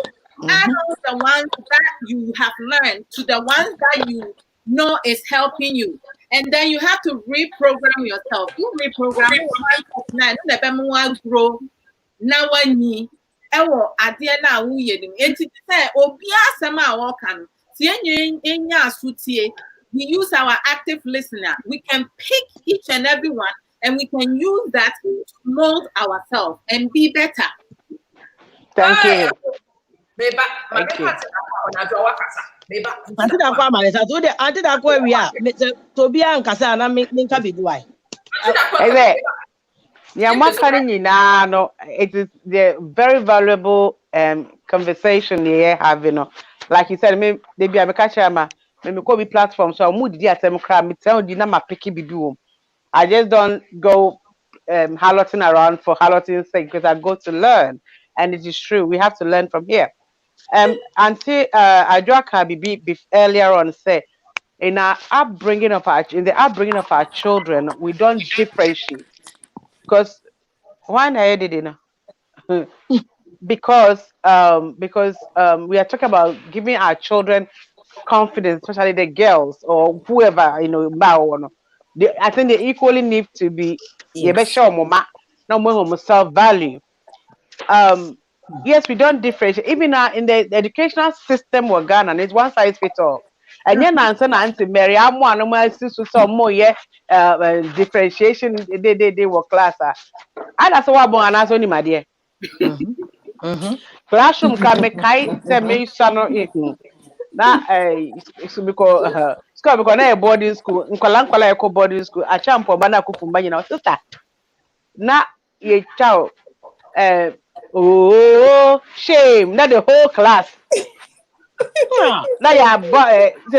Add on the ones that you have learned to the ones that you know is helping you. And then you have to reprogram yourself. You reprogram one grow now one ewo ade na wo ye nim enti say obi asem a wo kan tie nya asutie. We use our active listener. We can pick each and every one and we can use that to mold ourselves and be better. Thank you. Beba, Thank you. Ante da kwa male sa to de ante da kwa wi a to bia nkasa na me nka bi why. It is the very valuable conversation here having. Like you said, me be a catch me ko be platform so mo didi atem kra me tell di na ma pick bibi. I just don't go halloting around for halloting's sake because I go to learn, and it is true we have to learn from here. Until Adwaka Bibi earlier on say in our upbringing of our children we don't differentiate because one I did know because we are talking about giving our children confidence, especially the girls or whoever I think they equally need to be self value. Yes, we don't differentiate. Even in the educational system we're Ghana, and it's one size fits all. And then answer Nancy Mary, I'm one of my sisters some more differentiation they were class. And that's what I'm only my dear. Classroom can make tell me son na school because na boarding school nkwala ekọ boarding school achampo ba na akufumba nyina sister na ye child oh shame na the whole class na ya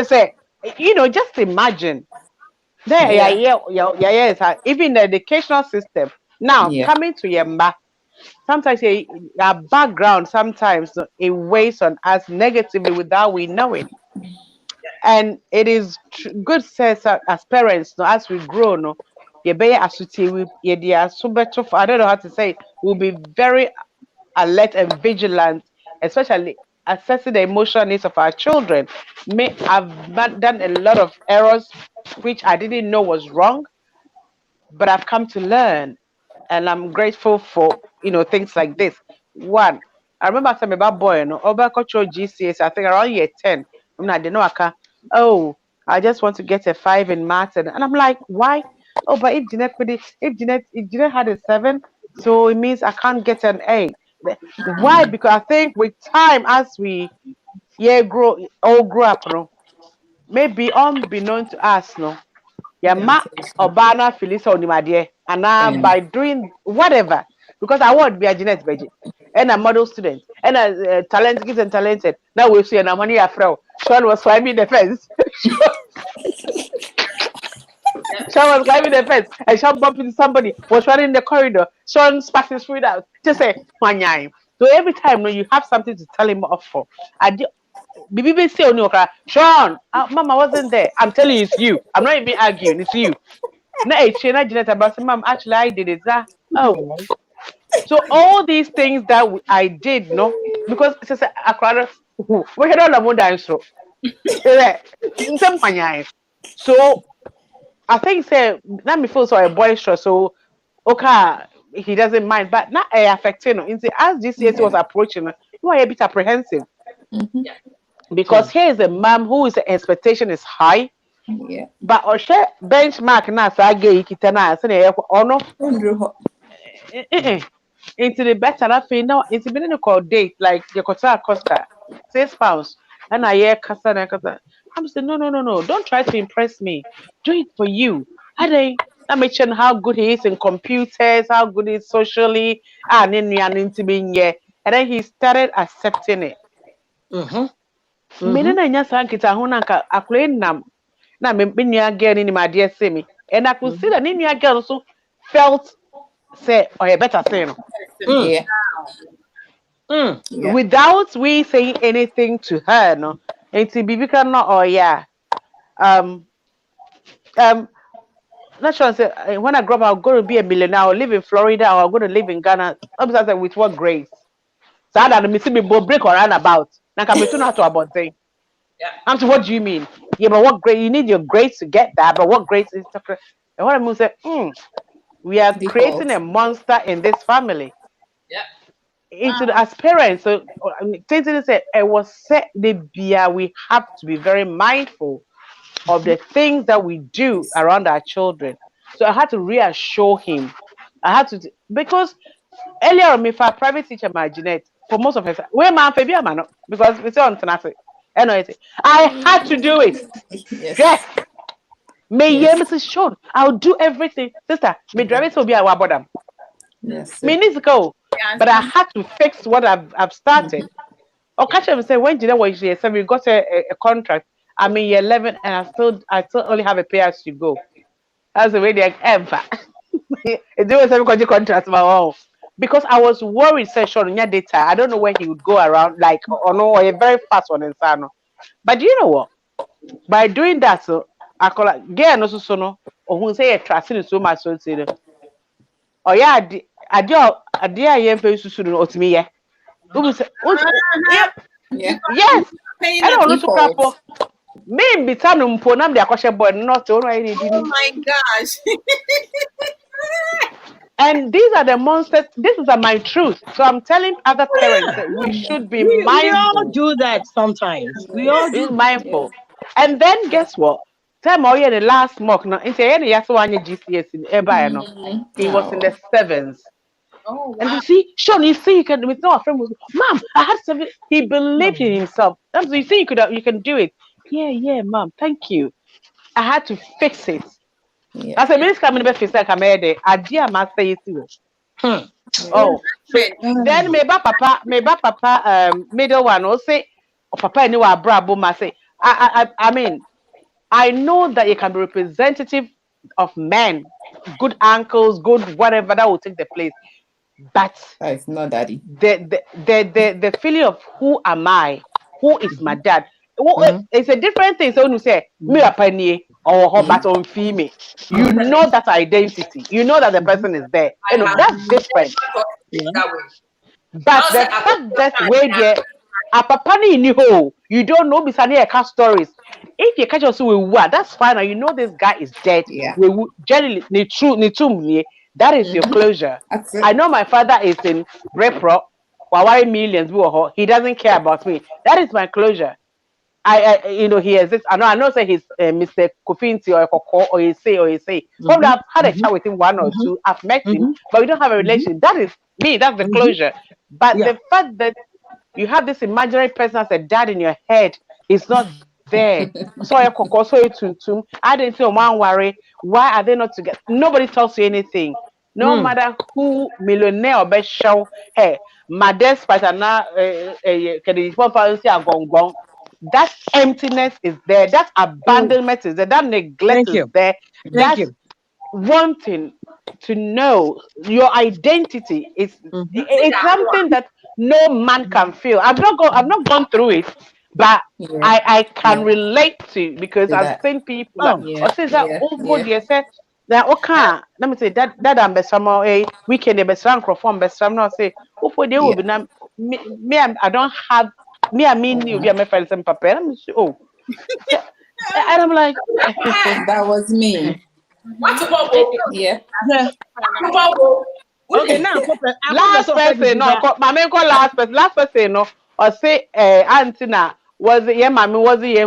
say just imagine there yeah even the educational system now coming to Yemba. Sometimes our background sometimes it weighs on us negatively without we knowing. And it is good sense as parents, as we grow, I don't know how to say, we'll be very alert and vigilant, especially assessing the emotional needs of our children. I've done a lot of errors which I didn't know was wrong, but I've come to learn, and I'm grateful for things like this. One, I remember some about boy, over cultural GCS, I think around year 10. I didn't know I just want to get a 5 in maths, and I'm like, why? Oh, but if Jeanette had a 7, so it means I can't get an 8. Why? Because I think with time, as we grow up, maybe unbeknown to us, ma Obana Phyllis Onimadie, and by doing whatever, because I want to be a Jeanette Beji and a model student and a talented kids and talented. Now we see an money afro. Sean was climbing the fence. Sean was climbing the fence and Sean bumped into somebody, was running in the corridor. Sean spat his foot out. Just say, Wanyai. So every time you have something to tell him off for, Bibi say Sean, Mama wasn't there. I'm telling you, it's you. I'm not even arguing, it's you. Mom, actually I did it. So all these things that I did, because we had all the more so I think say let me feel so a boisterous, so okay, he doesn't mind, but not affecting him. As GCSE was approaching, you are a bit apprehensive. Because here is a mom whose expectation is high. Yeah. But Oshe benchmark na sage ikitana say ono into the better that thing now it's been a call date like your Costa 6 pounds and I hear kasa. I'm saying no, don't try to impress me, do it for you. I mention how good he is in computers, how good he is socially, and then he started accepting it. Mene na nya sankita ho na nka akure nam na me nua girl ni ma de say me, and I could see that ni nua girl also felt say or better say no. Without we saying anything to her, no, and to be no, not sure. Say when I grow up, I'm going to be a millionaire. I'll live in Florida, or I'm going to live in Ghana. Obviously, I said, with what grace? So I don't see me break or run about. Now, can be too not to about thing. I'm saying, what do you mean? Yeah, but what grace? You need your grace to get that. But what grace is to? And what I mean say, we are creating a monster in this family. Into the, as parents, so things say it was said the we have to be very mindful of the things that we do around our children. So I had to reassure him. I had to because earlier on, if a private teacher, my Jeanette, for most of us, where man, baby, man, because we say on Tanasi, I had to do it. Yes. May Mrs. Sean, I'll do everything, sister. Me driving will be our bottom. Yes. Me needs to go, but I had to fix what I've started. Or catch him say when Jeanette was year 7, we got a contract. I'm in year 11, and I still only have a pay as you go. That's the way they ever. It was a contract my own. Because I was worried, session on your data. I don't know where he would go around, like or no, or a very fast one in Sano. But you know what? By doing that, so I call it get no so or who say a trusting so much so say. Oh yeah, I am very soon or to me, yeah. Yes, I don't know to crap. Maybe Tanum Ponam de Akosha boy, not all right. Oh my gosh. And these are the monsters. This is my truth. So I'm telling other parents that we should be mindful. We all do that sometimes. We all Be do. mindful. And then guess what? Time all year the last mock now. Into any Yaswanya GCS in Eba, he was in the 7th. Oh, wow. And you see, Sean, you see, you can with no friend was, Mom, I had 7. He believed in himself. So you see, you can do it. Yeah, Mom, thank you. I had to fix it. I said, "Minister, coming to fix that camera. I dear must say it." Oh, so then maybe papa, middle one will say, or papa anyway, brabo must say. I mean, I know that you can be representative of men, good uncles, good whatever that will take the place, but it's not daddy. The feeling of who am I, who is my dad. It's a different thing. So when you say me a penny or but on female, you know that identity. You know that the person is there. You know that's different. But the fact that where there a papa in the hole, you don't know beside cast stories. If you catch us with what, that's fine. And you know this guy is dead. We generally that is your closure. I know my father is in repro. Millions. He doesn't care about me. That is my closure. He exists. I know. Say he's Mr. Kofinti or Koko or he say. Probably I've had a chat with him 1 or 2. I've met him, but we don't have a relationship. That is me. That's the closure. But the fact that you have this imaginary person as a dad in your head is not there. So I didn't say one worry. Why are they not together? Nobody tells you anything. No matter who millionaire or best show, hey, my despite now that emptiness is there, that abandonment is there, that neglect is there. That's wanting to know your identity is it's something that no man can feel. I've not gone through it, but I can relate to because I've seen people that okay, let me say that I'm best from weekend best rank from best from now say for they will be me I don't have me I mean you be my friends and papa and I'm like that was me. What about Okay, now last person last person no or say Antina was it yeah mommy was it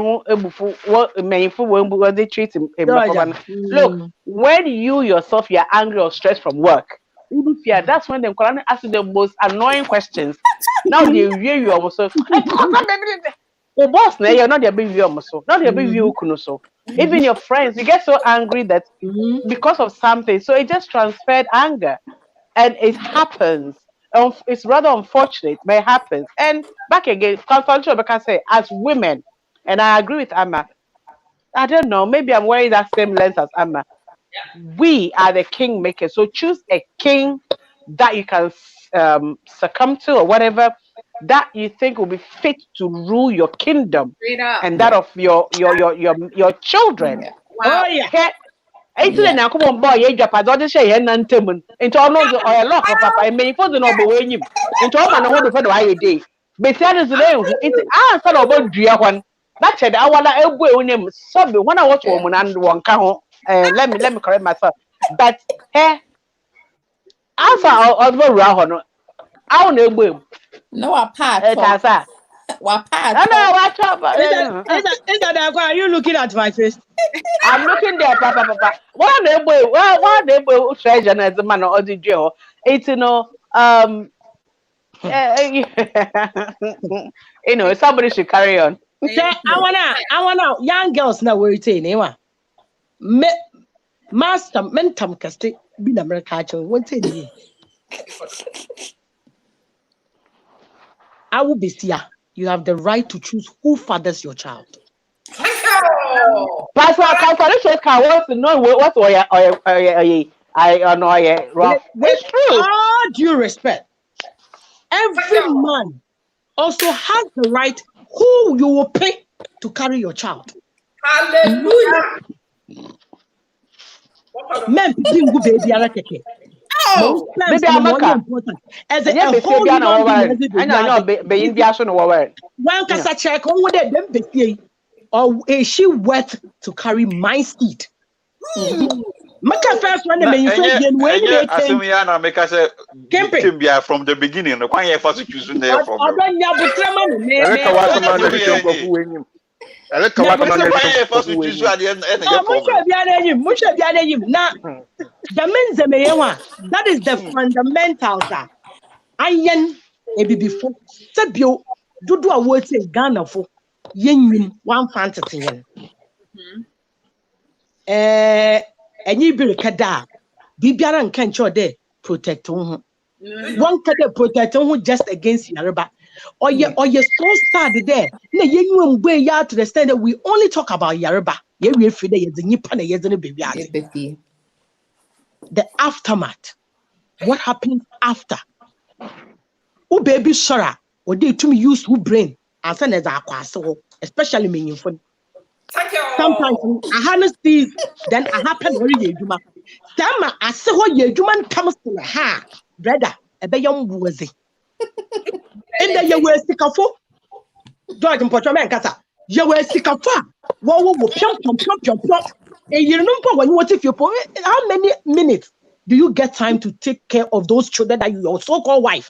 what meaningful was they treat him look when you yourself you're angry or stressed from work that's when them ask you the most annoying questions. Now they hear you also boss you're not their baby almost not their baby so even your friends you get so angry that because of something so it just transferred anger. And it happens. It's rather unfortunate, but it happens. And back again, because say as women, and I agree with Amma. I don't know. Maybe I'm wearing that same lens as Amma. We are the king makers. So choose a king that you can succumb to or whatever that you think will be fit to rule your kingdom and that of your children. Oh yeah. Okay? Enti na nyankopon boy ye dwapa do de hye ye nantam. Enti ono zo oye lock papa e me fo zo no bo wenyim. Enti o ma no ho do fe do aye dey. Besia no zo na ehu. Enti ansa na obo dua hon. Na ched awala ebu e wonem so be when I watch woman and won ka ho. Let me correct myself. But ansa obo wura ho no. Aw na egbu em. No, apart. Tasa. Apart. No, watch up. Is that are you looking at my face? I'm looking there, papa. What they boy treasure as a man or the jail. It's somebody should carry on. I wanna young girls now we're saying master mentam kaste be the American one thing. I will be here. You have the right to choose who fathers your child. Pastor, calculation can want to know what I know rough. It's true. All due respect, every man also has the right who you will pay to carry your child. Hallelujah. Men people baby are keke. Maybe I'm important. As a whole human being, I know be in the action over. One can check on what them be. Or is she worth to carry my seed? Maka first one when you say Assume make us a from the beginning. The one you first choosing there from. That is the fundamentals. Ayen ebi before sebio dudu a wote Ghana for yenyim one fantasy yen. Enyi bi rekada bibiara nka ncho de protect ho. One kada protect ho just against Yoruba. Oye so sad there. Na yenyu mgbe ya to the extent that we only talk about Yoruba. Ye we free dey the nipa na ye no baby ade. The aftermath. What happens after? Who baby sora or they to me use who brain and send as a especially meaning for sometimes I haven't seen then I happen where you do. Sama I say what you man comes to ha brother a be young was it. And then you were sick of George and Potraman Cassa. You were sick of what pump. And you remember when you what if you how many minutes do you get time to take care of those children that your so-called wife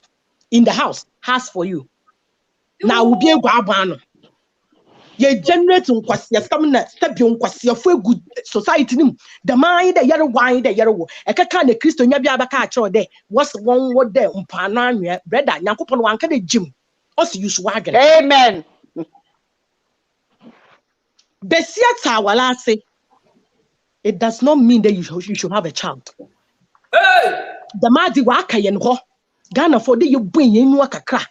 in the house has for you? Now we be a guabano. Ye generate unquasia, stamina, step your quasia for good society. The mind, the yellow wine, the yellow. A kind of Christian Yabia catch or day. What's one word there? Umpanania, bread, Yakupon one kind of gym. Also, you swagger. Amen. Besiata, while I say, it does not mean that you should have a child. The Madi Waka and Ho Ghana for the you bring in Wakakra.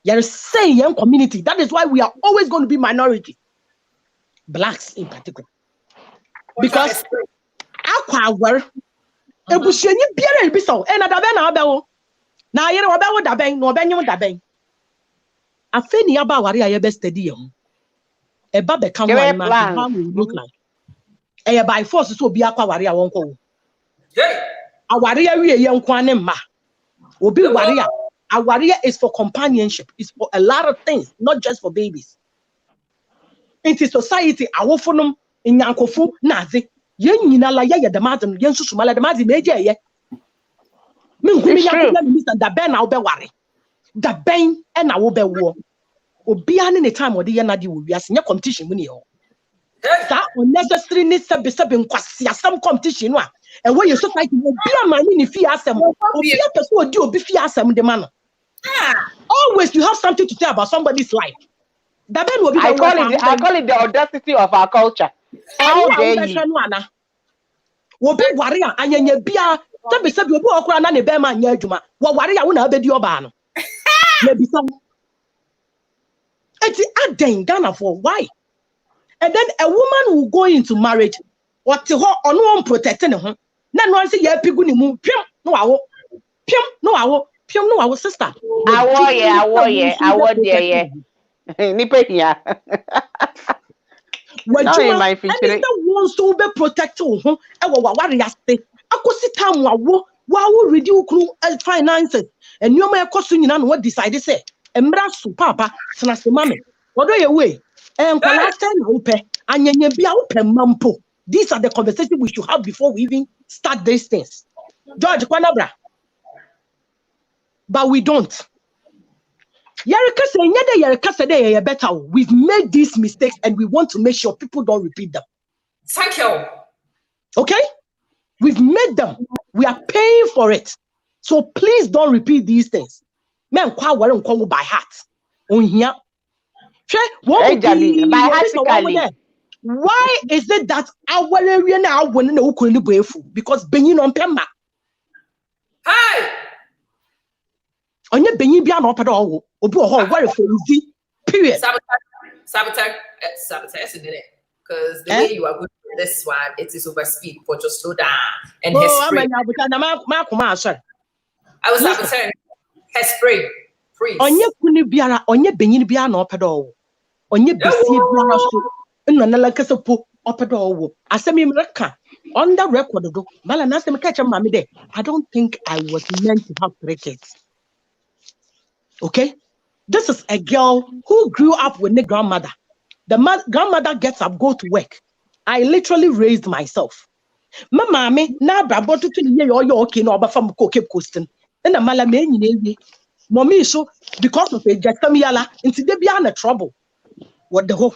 You're saying young community. That is why we are always going to be minority. Blacks in particular. Because our were a bushini beer be so and a dabena. Now you know about the bank, no benyon da bank. A feni about what I best stadium. A babe come one man, how we look like. A by force so be aqua warrior won't go. A warrior we a young quanem ma. Will be warrior. A warrior is for companionship. It's for a lot of things, not just for babies. Into society, a wofunum in Yankofu Nazi. Yen la ya the madam, yen susumala the mazi major ye. Min the ben I'll be worry. The ben and I will be war. Or be any time or the yanadi will be as your competition when you. That unnecessary needs to be some competition. And when your society will be a man in fear some or be a person do be fear some the man. Always you have something to say about somebody's life. That ben will be I call it the audacity of our culture. How dare you? Will be warrior and yen be a be said you walk around and a bear man yajuma. What warrior will not be your ban? Maybe some. It's a dang Ghana for why? And then a woman will go into marriage or to her on one protecting her. None one say, yeah, piguni move, no, I our sister. I war, yeah. Nipper here. Sorry, my and feature. it's the ones to be protected. Time wow reduce finances and you may cost you know what decide say embrace papa snasmame what do you way and last time open and be open mampo. These are the conversations we should have before we even start these things. George Kwanabra. But we don't. Better. We've made these mistakes and we want to make sure people don't repeat them. Thank you. Okay? We've made them. We are paying for it. So please don't repeat these things. Men by heart. On here. Why is it that our area now when no because being on Pemba? Hi. On your Benny Bian opera or what if you period. Sabotage, isn't it? Because the way you are going through this one, it is over speed, but just slow down. And hairspray. I was sabotaging hairspray. Freeze. On your Kunibiara, on your Benny Bian opera, on your Biana so, and Nalakasapo opera. I said, Miraka, on the record, Malanasam catch a mammy day. I don't think I was meant to have 3 kids. Okay? This is a girl who grew up with the grandmother. The grandmother gets up, go to work. I literally raised myself. My mommy, now about to you okay, no, but from Keep Coasting. And the Malamay, mommy, so because of it, just come yala into the beyond trouble. What the whole?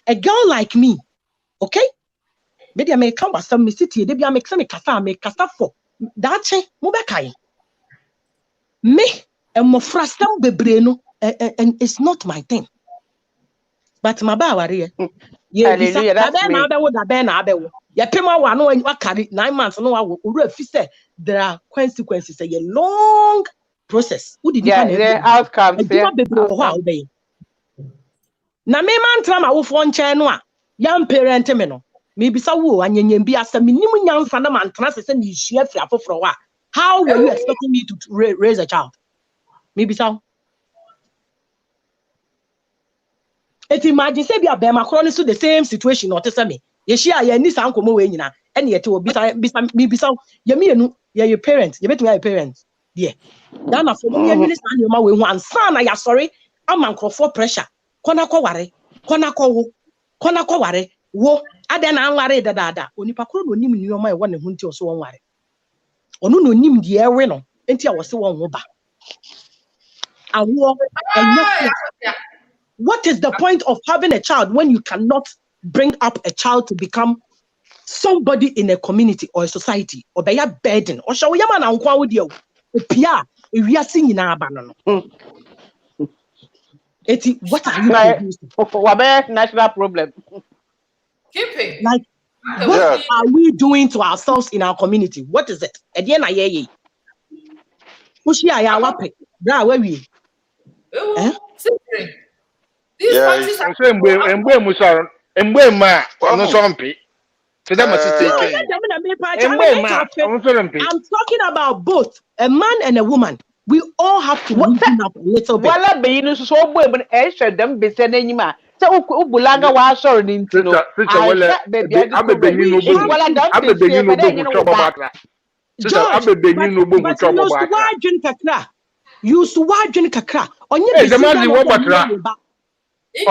A girl like me, okay? Maybe I may come with some city, maybe I make some casa, make casa for that's it, Mubakai. Me and my frastam bebreno, and it's not my thing. But my bawaria, yeah, Pema one carry 9 months. No, there are consequences. A long process. Who did the outcomes? Na me man trama wo fo nche no a yam parent me no me bisa wo anyanyam bi asa minim nyamfa na man trana se ni hia fi afoforo wa. How were you expecting me to raise a child? Me bisa. Et imagine say bi abema kro so the same situation or tese me. Ye hia ya ni san komo we nyina ene ye te wo bisa me bisa ye mienu ye your parents ye betumi your parents yeah na for me ye ni san ma we hu ansa na ya sorry amankrofo pressure kona kwa ware wo ade na anware dada onipa kro no nim nioma e wona hu nti o so wonware onu no nim de ewe no enti a wo se won wo ba awo what is the point of having a child when you cannot bring up a child to become somebody in a community or a society or be a burden or shall we yama na nkwa wo de o pia e wiase nyina aba no what are you producing? What national problem? Keeping. Like, what are we doing to ourselves in our community? What is it? At the end of the year, Ushi aya wape. Bra where we? These countries are. I'm talking about both a man and a woman. We all have to loosen up a little bit. Wala be you so boy but e hwe dem be se n'anyima se ubulaga wa asoro ni ntino wala you su wadwen kakra onye be se I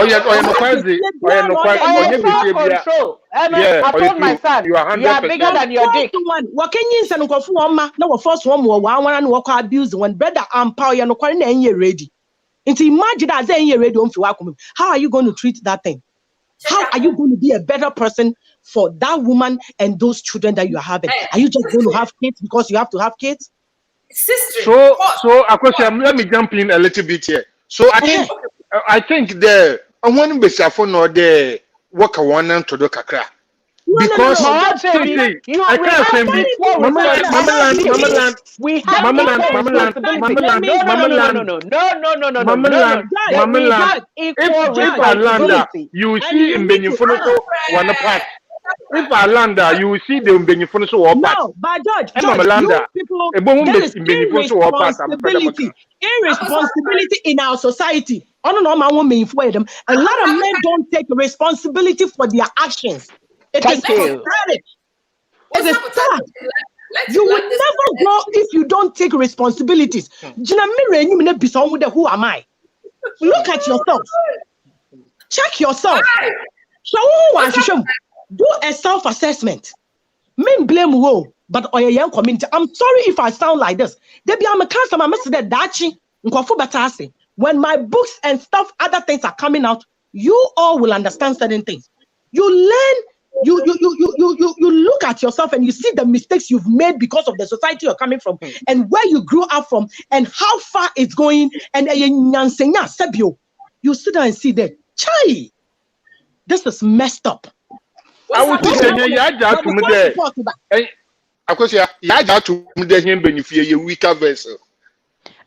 told my son, you are bigger than your dick. What can you say? No, first one more one walk abuse when brother power you no ready. And imagine that they ready on welcome. How are you going to treat that thing? How are you going to be a better person for that woman and those children that you are having? Are you just going to have kids because you have to have kids? Sister. So let me jump in a little bit here. So I think the one be safo no the work one to do kakra. Because I can't say you see in Benifonico one part. If I land you will see the Benifonico or part. No, but George, there is irresponsibility in our society. On and on, my woman for them. A lot of men don't take responsibility for their actions. It is Thank you. pathetic. What's It is up with sad. Let's You will let this never grow if you don't take responsibilities. Gina, who am I? Look at yourself. Check yourself. Do a self-assessment. Men blame who, but or young community. I'm sorry if I sound like this. Debbie, I'm a customer. I'm a dachi. When my books and stuff, other things are coming out, you all will understand certain things. You learn. You look at yourself and you see the mistakes you've made because of the society you're coming from and where you grew up from and how far it's going. And you sit down and see that, Chai, this is messed up. I would say, yeah, to me there. Of course, yeah, to me there, him benefit a weaker vessel.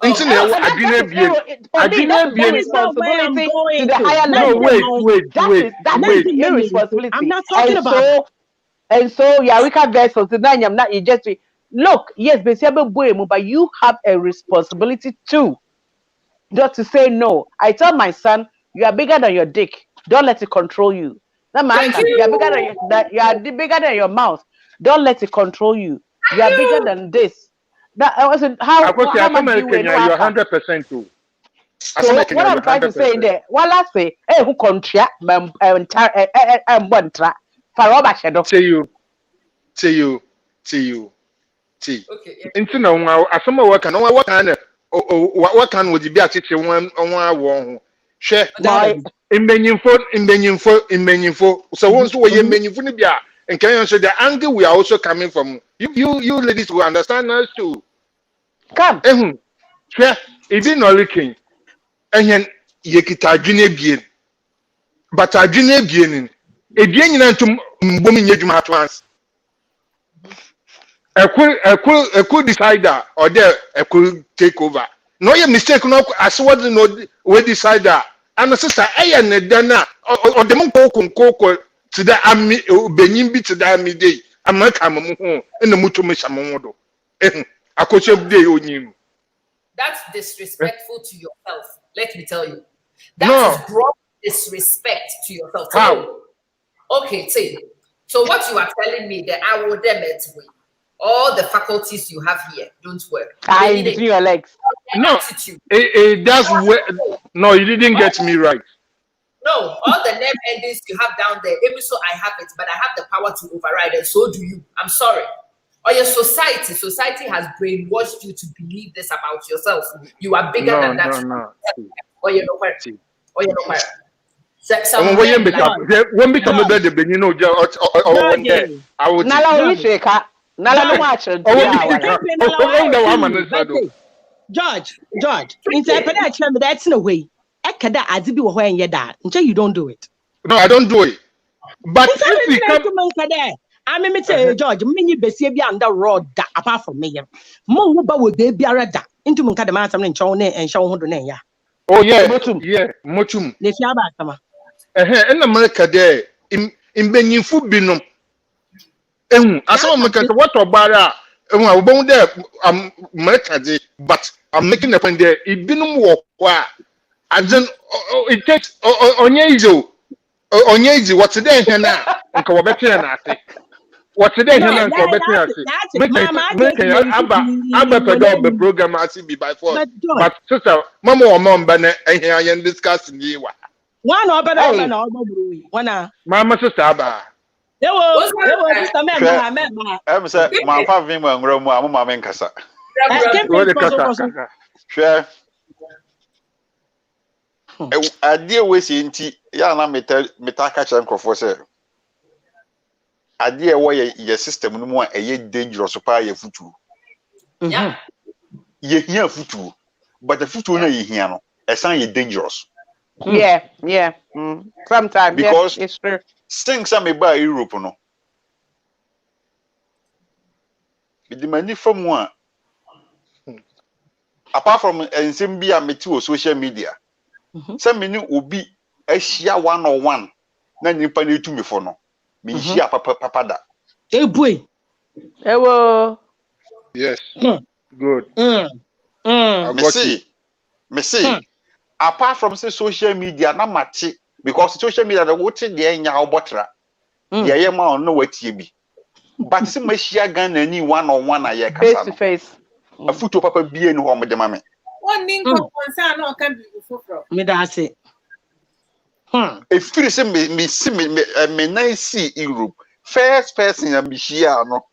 That's responsibility to the higher level. That is irresponsibility. I'm not talking about. And so, yeah, we can vessels. Not you just look. Yes, but you have a responsibility too, not to say no. I tell my son, you are bigger than your dick. Don't let it control you. That matter. You are bigger than you are bigger than your mouth. Don't let it control you. You are bigger than this. That wasn't how much you you're 100% too. So what I'm trying to say there, while I say, hey, who contract see. Into no, as some work and what can would be a teacher one on one share in Beninfo. So once we in Beninfo, and can you answer the angle we are also coming from? You ladies will understand us too. Come. Share, it is not leaking. And then you get a junior being. But a junior being, a being to booming you at once. A could decide that, or there a could take over. No, you mistake, no, as what no, we decide that. And a sister, I and a dana, or the monk to the army, Benin beat to the army day. I'm not coming home in the Mutumishamodo. I could have day on you. That's disrespectful to yourself. Let me tell you. That is gross disrespect to yourself. How? Okay, say. So what you are telling me that I will demit with all the faculties you have here don't work. I between your legs. No, that's where. No, you didn't get me right. No, all the name endings you have down there, even so I have it, but I have the power to override, and so do you. I'm sorry. Or your society has brainwashed you to believe this about yourself. You are bigger than that. No. Or you know where? Or you know where? When become a better, you know, one day I would. George, that's no way. You don't do it. No, I don't do it. But if we come, I mean, George, many baby under road apart from me. Mo would baby arada into Munkadama and Chone and show Hundred. Oh, yeah, Mochum. In America, there in Benin food binum. I saw what about I'm born there, I'm American, but I'm making a point there. It didn't work. And then it takes Onyezo. What's today here now? And come back here and say, what's today here now? And come back here and say, I'm the program I see by force. But sister, Mama or Mom, Banner, and here I am discussing you. One or better, Mama sister, Abba. I'm saying, my father, I'm going to share. I deal with Inti, Yana Metaka Chanko say. I dear way your system no more a dangerous supply your futu. Yeah. Ye hear futu, but the futu no ye hear a sign you dangerous. Yeah. Sometimes because it's true. Things are made by Europe no. It demand from one. Apart from Nsembia Metu social media. Some menu will be a share 101. Nan you pay to me for no. Me share papa da. Hey boy. Yes. Good. Me see. apart from say social media na mate because social media the what the nya obotra the ye ma on no watie bi but say machia Ghana ni one on one aye Face kasa to no face. a photo papa bie ni ho mo de ma me One thing concern no can be before. Me da say. e firi say me na see Europe first person am bishia no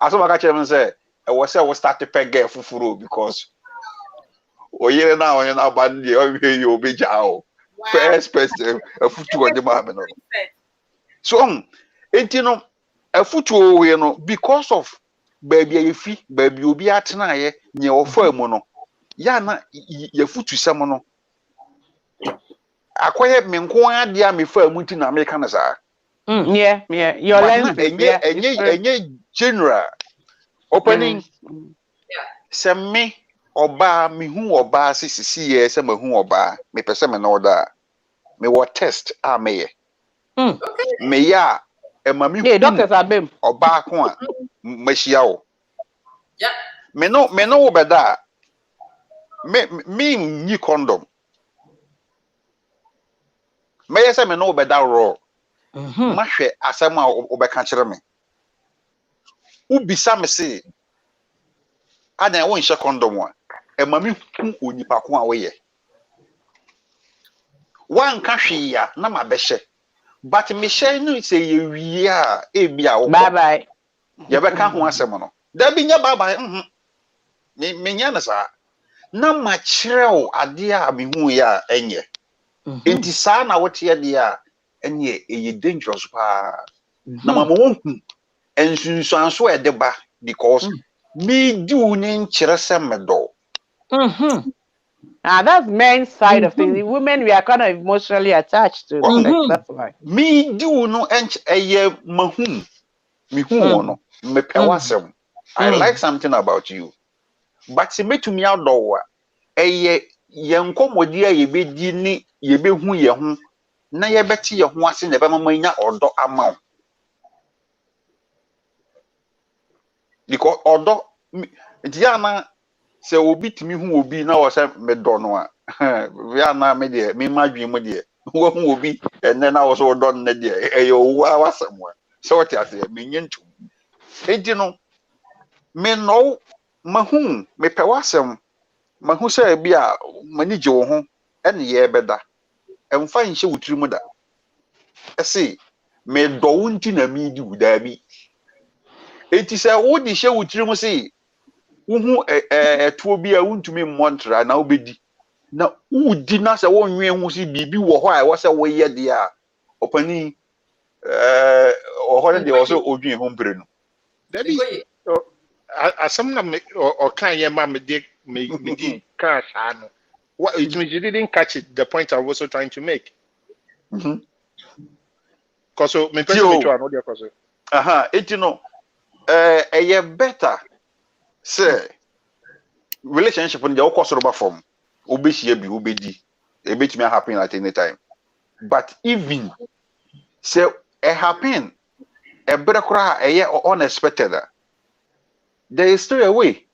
aso maka chere me say e was say we start to peg girl fufuro because oyere na onye na bad dey o we you be jao Wow. first person a photo on the ma me no so enti no afutuo we no because of baby ayefi baby obi atena ye nye ofa mu no ya na yafutu sem no akoye me nko ade a me fa mu ti na America na sa Yeah. Your but na lenses. Yeah. enye general opening se oba me hu oba sisi ye se me hu oba me pese me no da me wo test a me ye me ya e ma me Yeah, doctors are bim. oba ko a machia wo me no wo beda me ni condom me yesa me no wo beda raw ma hwe asem a wo be ka kire me ubisa me se adan wo nhye condom a e ma me hu onipa ko a wo ye wan ka hwe ya na ma be hye but me hye no se ye wie a e bia wo Bye bye. ye be ka ho asem no da bi nya bye bye me nya na sa na ma kyerɛw ade a me hu ya enye enti saa na wote ye de a enye eye dangerous pa na ma mo hu ensunsuanso e de ba because me di uni nkyerɛ sɛ me do That's men's side of things. Women, we are kind of emotionally attached to sex. That's why. me di unu eye mahum me hu wono me pewasem I like something about you but se metumi adɔ wa eye yenkomodi a yebedi ni yebehu ye ho na yebeti ye ho ase na be mama nya ɔdɔ ama wo because ɔdɔ dia na se obi timi hu obi na wo se me dɔ no a ya na me de me madwi mu de wo hu obi enne na wo so dɔ no de eye owu awasem wa so what ase me nyentu enti no me no mahu me pewasem mahu se bi a mani gye wo ho ene ye beda emfa nhye wutiri mu da ese me dɔ wo nti na me di wuda bi enti se wo di hye wutiri mu se wohu etuo bi a wuntumi mmontra na obedi na wudi na se wonwe hu si bibi wo ho a wo se wo ye de a opani ohore de wo so odwen ho mpere no Debbie, asam na me or can ye ma me di ka sa no. What it means you didn't catch it, the point I was also trying to make. Cause so me person me try no there cause. enti no eye better say relationship no dey okosoro ba form obehia bi obedi e betumi happen at any time but even say it happen e bere kora eye unexpected there is still a way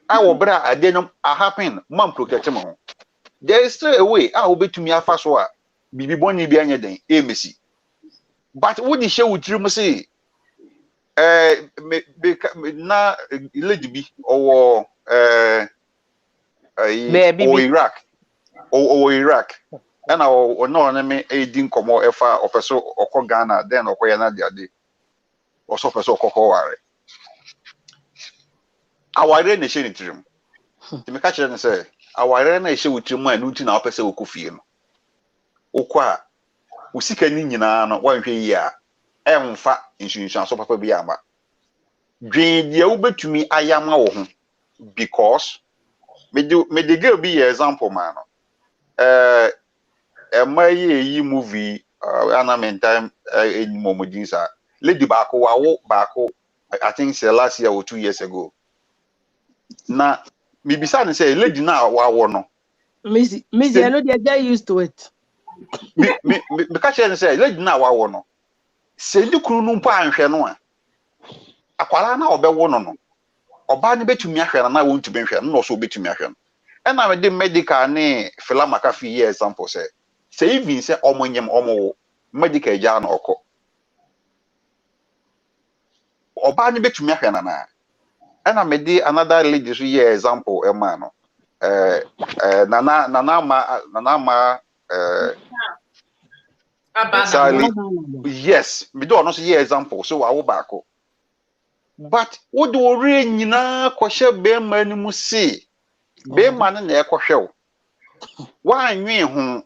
I will bra adenum a happen man protect me ho there is still a way I will betumi afa so a bibi boni bi anya den emesi but wo di hye wutiri mu say na lady bi owo Iraq and our no me edin komo efa opeso okọ Ghana then okoye na de ade oso peso okọ ware aware na hye ntirim ti me ka kire ne say aware na hye wutirim a nuti na opese okofie no okọ a usika ni nyina no wanhwe yi a emfa insunsun so papa bi ama dwen de ubetumi ayama wo ho because me de girl be example man my movie anament time in momodinsa lady bako I think say last year or 2 years ago na me bisa ne say lady na wawo no Missy I know they get used to it me catch ne say lady na wawo no se ni kunu no mpa anhwe no a akwara na obewo no no oba ne betumi ahwe na wontu be hwe no so betumi ahwe no And I did medical ne Philamaka fi year example say even say omonyem omo medical jan oko. Oba ni betumi ahwe nana. And I made another lady so year example e man no. Nana ma Sally, yes, me do not see example, so I will back. But what do we nyina kwahye be man mu see? Be man na e kwahwe. Wa anwe ho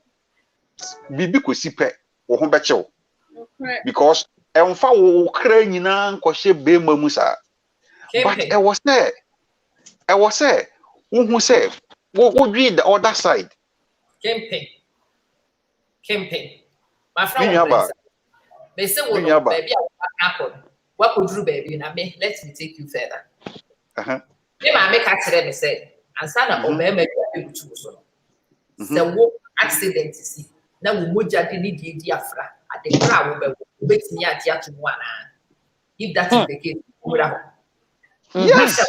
bibi kosi pe wo ho bechew. Because emfa wo kra nyina kwahye be man mu sa. But I was there. Wo hu say wo dwi the other side. Camping. My friend, they say, well, baby, what could you, baby? And I mean, let me take you further. Then I make accident, say, and son of Obama, so the accident, see. Now we would just need the diaphragm at the crowd, wait me at one. If that is the case, yes,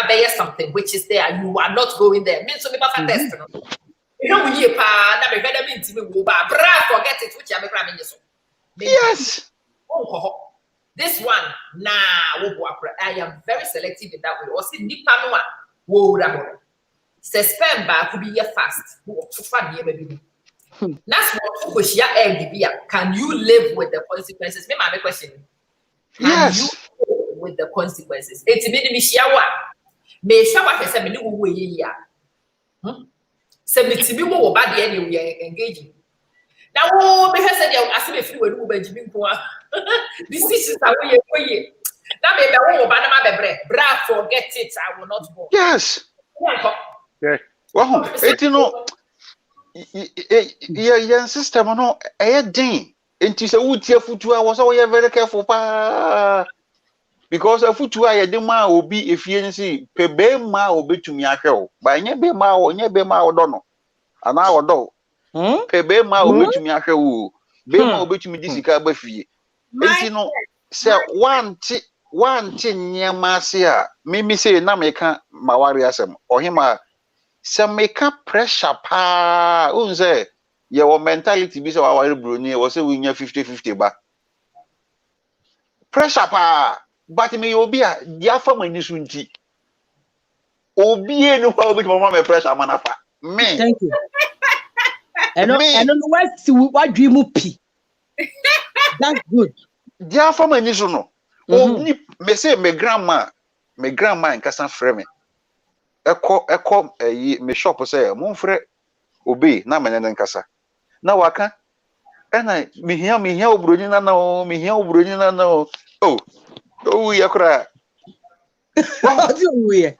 there's something which is there, you are not going there. Means to be a test. You know, we forget it, which I'm a yes. This one, I am very selective in that way. Or see, Nipanua, whoa, suspend back could be here fast. That's what can you live with the consequences? Maybe my question. Can you live with the consequences? It's me shower. May shower for 7 years. Seventy people will bad anyway, we are engaging. Now, because I said, if you were Benjamin Poa, decisions are way. That may be all Banama Bra, forget it, I will not go. Yes. Well, it you know, your system, no, a day. And to say, would you I was always very careful, because a foot I demand will be if you see, Pebe ma will be to me a show, by never ma or never ma or don't. An hour do. Pebe ma will be to me a show, Bema will be to me this cabafi. You know, say one thing near Marcia, Mimi say, Nameka, my warrior, or him, some make up pressure pa, unze, your mentality be so our Bruni was a winner 50-50 back. Pressure pa. But me obia dia fama ni sunti obie no pa obi mama me pressure manapa me thank you and no what dream pi that's good dia fama ni so no oni me say me grandma en kasa frɛ me ekɔ me shop say mo frɛ obi na me ne nkasa na waka ɛna me hia obroni na na oh yakura what do we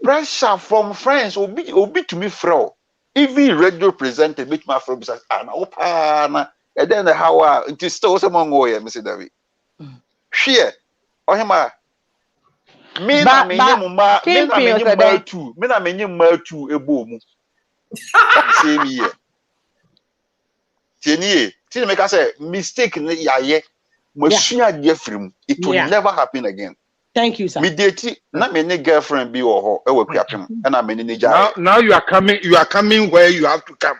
pressure from friends obi to me fro even radio presenter bit my friend say na opa na and then how it is still someone go here Mr. David share ohima me na me nyem ma tu ebo mu say me here tieni ti me ka say mistake ne yaye it will never happen again. Thank you, sir. Me date na me ne girlfriend bi wo ho e wo kwapem and I me ne now you are coming where you have to come.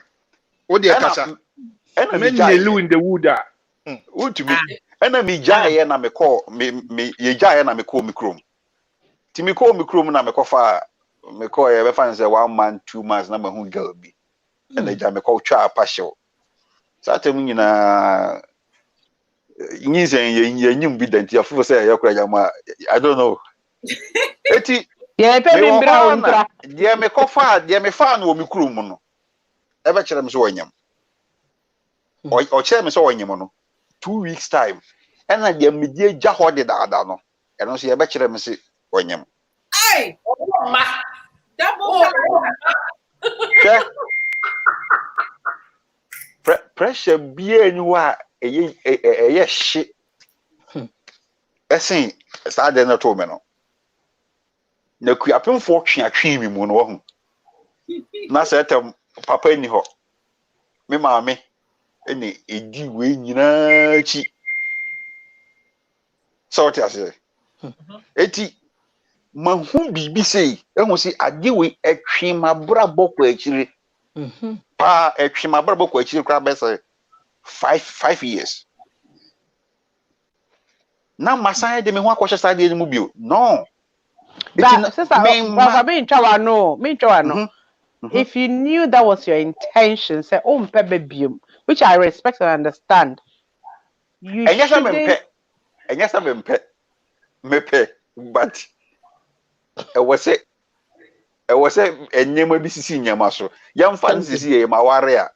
What the kasa? And me nelu in the wood. What to me? And I me jaye na me call me ye jaye na me call me chrome. Ti me call me chrome na me call fa me call e be fan say 1 month 2 months na me hu girl bi. And I ja me call twa partial. Satem nyina nyim bi danti afo say yakura jama I don't know eti yeah pe me bra untra dia me kofa dia me fa na o mi krum no e be kire me so wanyam o kire me so wanyam no 2 weeks time and na dia me die gya ho de daada no e no so e be kire me se wanyam ai ma double pressure bia ni wa eye hye esen sa de na to me no na kuapemfo twe mi mu no ho na se tem papa ni ho me maame eni edi we nyina chi so ti ase eti mahu bibi sei ehun si ade we etwe mabra bokọ akire pa etwe mabra bokọ akire kra be say 5 years na masan de me ho akọhye sa de ni mu bio no But sister, if you knew that was your intention, say, oh, baby, which I respect and understand, you shouldn't. And yes, I'm mepe, but I was a name of BCC Yamaso. Young fans here, my warrior,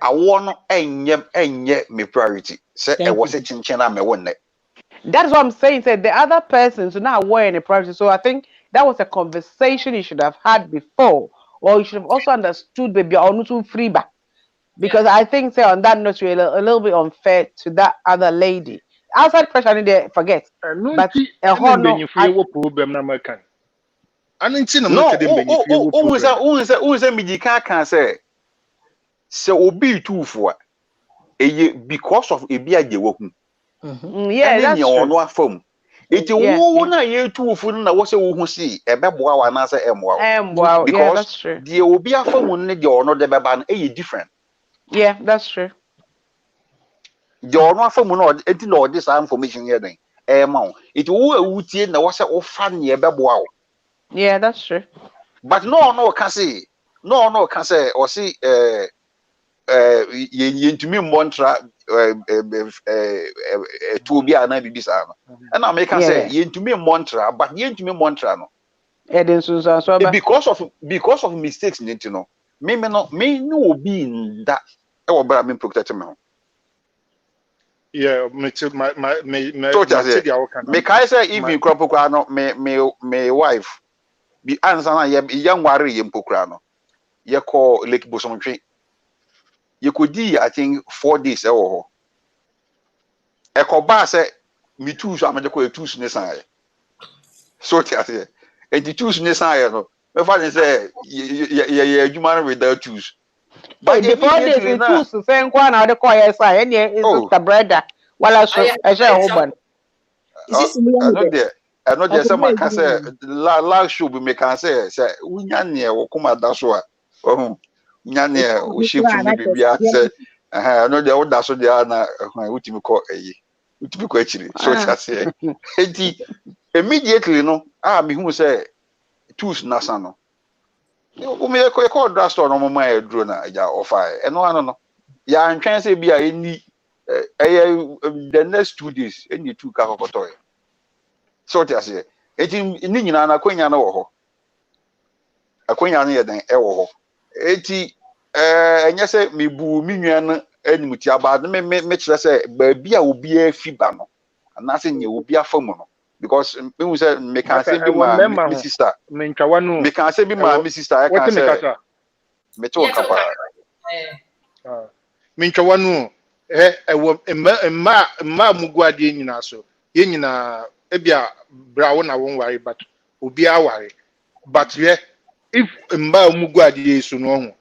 I want and yet me priority. Say I was a chinchina me one neck. That's what I'm saying. Said the other persons are not aware any priority. So I think that was a conversation you should have had before, or you should have also understood baby or not too free back. Because I think say on that note you're a little bit unfair to that other lady. Outside pressure, I need forget. But a honor problem na American. And it's in America. No, who is a medical can say obi too for because of a beer je woku. Yeah, that's true. No afom. It wo na ye too for na wo se wo hu si e beboa wa na say emboa. Because that's true. The obi afom ne de ono de beba na e different. Yeah, that's true. The ono afom no enti no this information here then. It wo awutie na wo se wo fa ne e beboa wo. Yeah, that's true. But no can say or see yentumi montra to be an bibisa no and I make say yentumi montra but yentumi montra no because of mistakes need know me no be in that e wo bra me protect me. Yeah, me can say even crop no me wife be answer na young worry yempokra no ye call Lake Bosomtwe. You could do, I think, 4 days. Oh, a coba say, me too, so I'm going to choose Nessai. So, and the choose Nessai, no. My father say, you man without choose. But the 4 days, we choose the same one out of the choir side, and yeah, it's the brother. While I shall woman. I know there's someone can say, La should be make can say, we will come at that show. Oh. Nyane o ship from me bibia say no dey oda so dey na utimi ko akiri so cha say enti immediately no me hu say tools na san no o me ko drug store no mama e duro na ja offer e no ano no ya antwen say bia eni the next 2 days eni two ka kokoto so cha say enti ni nyina na kwanya na wo ho akwanya na ye den e wo ho eti enye se mebu mi nwan animuti aba me kire se ba bia obi afiba no ana se nye obi afam no because me say me can say be my sister me ntwa no me can say be my sister I can say me to kapa me ntwa no ewo emma muguade nyina so ye nyina ebia brawo na won ware but obi aware but yeah if emma muguade so no ho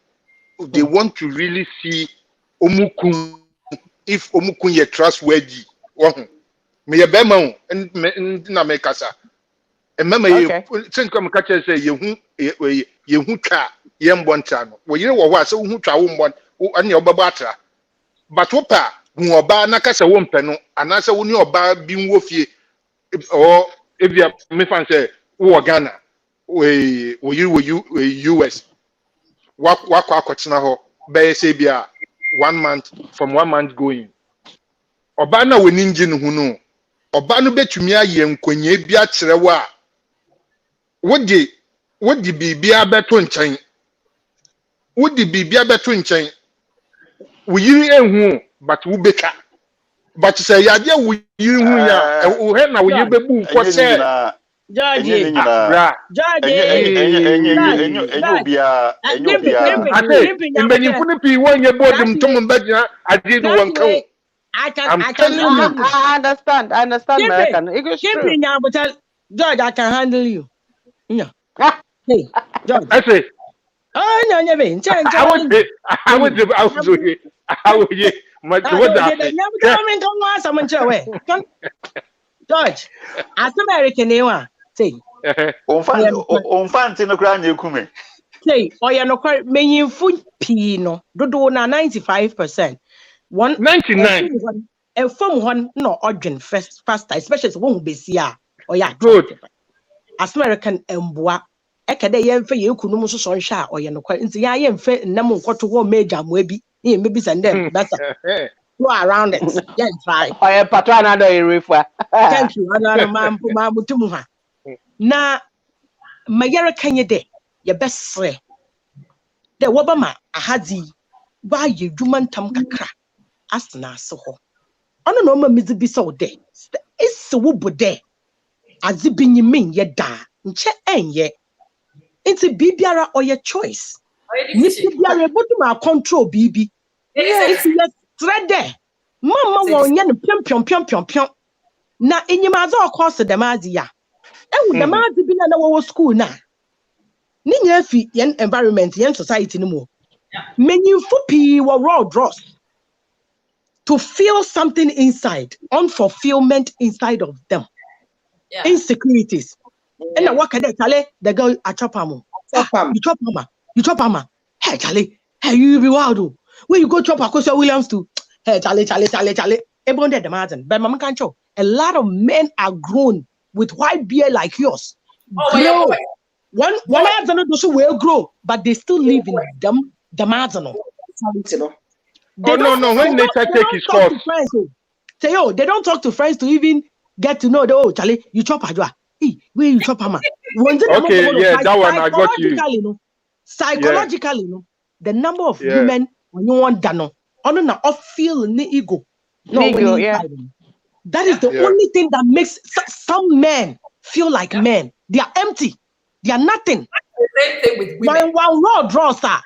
they want to really see omukun if omukun ye trustworthy me ye be ma na me kasa emma ye think come catch say ye hu twa ye mbonta no wo yire wo ho ase hu twa wo mbon ane obaba atra but wopa hu oba na kasa wo mpe no anase wo ni oba bi nwo fie or ebia me fan say wo Ghana we US wakwa akotena ho be say bia 1 month from 1 month going oba na woni ngine hu no oba no betumi aye nkonye bia kire wa wodi bibia beto nchen wo yiri ehu but wo beka but say ya dia wo yiri hu ya wo he na wo yiri bebu ko se George obia mbanyimfo no pii wonye bodum tom mbagina ade no wonka I understand American. It's true. George, I can handle you. No. Hey, George. I say, oh no, never. I would George, as American ewa say. Onfanti no kra na ekume. Say, oya no kwa menyimfu pii no. Dodo na 95%. One 99. From one no urgent faster, especially when we see ya or ya Good. as American emboa. Ekade yemfe ye kunum so so nhwa or ye no kwa nti ya yemfe nnam nkoto ho major mo abi e maybe send them better go around it yeah try Oye patwa na do irifa. thank you ana ma mutum ha na mayere kanye de ye besre de wobama ahadi ba ye dwuma ntam kakra asna so ho ono no ma mizi bi so de ese wo bode azibinyimin ye da nche enye it's a bibiara or your choice. Bibiara able to control bibi. It's your thread there. Mama won yan pion. Na inyimazo course the mazia. And the mazi bi na wo school na. Ni nya fi yen environment yen society no mo. Many fupi were raw draws to feel something inside, unfulfillment inside of them. Yeah. Insecurities. And now what can they tell the girl a chopamo? You chop mama. Hey Charlie, hey you be wild. Where you go chop Akosia Williams to? Hey Charlie. Everyone the Martin. But mama can't chop. A lot of men are grown with white beard like yours. Grow. One Martin those will grow, but they still live in the Martin. Oh no, when nature take his course. Say they don't talk to friends to even get to know the Charlie, you chop ajwa. Where you chop mama? Okay, yeah, that one I got you. Psychologically, the number of women when you want dano, on na off feel ni ego. No, yeah. That is the only thing that makes some men feel like men. They are empty. They are nothing. The same thing with women. One raw draw sir.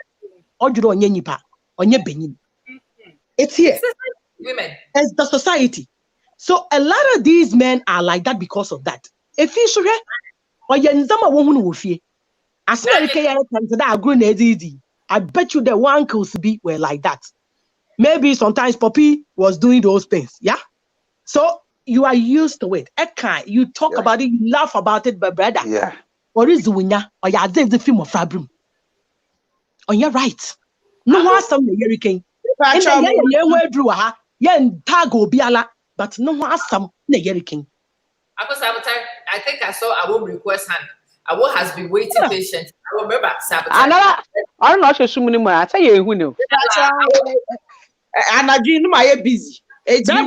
Or you don't nipa or benin. It's here. Women. It's the society. So a lot of these men are like that because of that. If you should or yenzama woman will fear. As I bet you the one uncles be were like that. Maybe sometimes Poppy was doing those things. Yeah. So you are used to it. You talk about it, you laugh about it, but brother. Yeah. Or is the winner? Or you did the film of Fabrum. Oh, you're right. No one some the hurricane. And the drew her. Yen tago biala, but no one some the hurricane. I think I saw a woman request hand. Awo has been waiting patiently. I remember sabotage. I don't know what you're more. I tell you who knew. And I dream my busy. It's Sister, I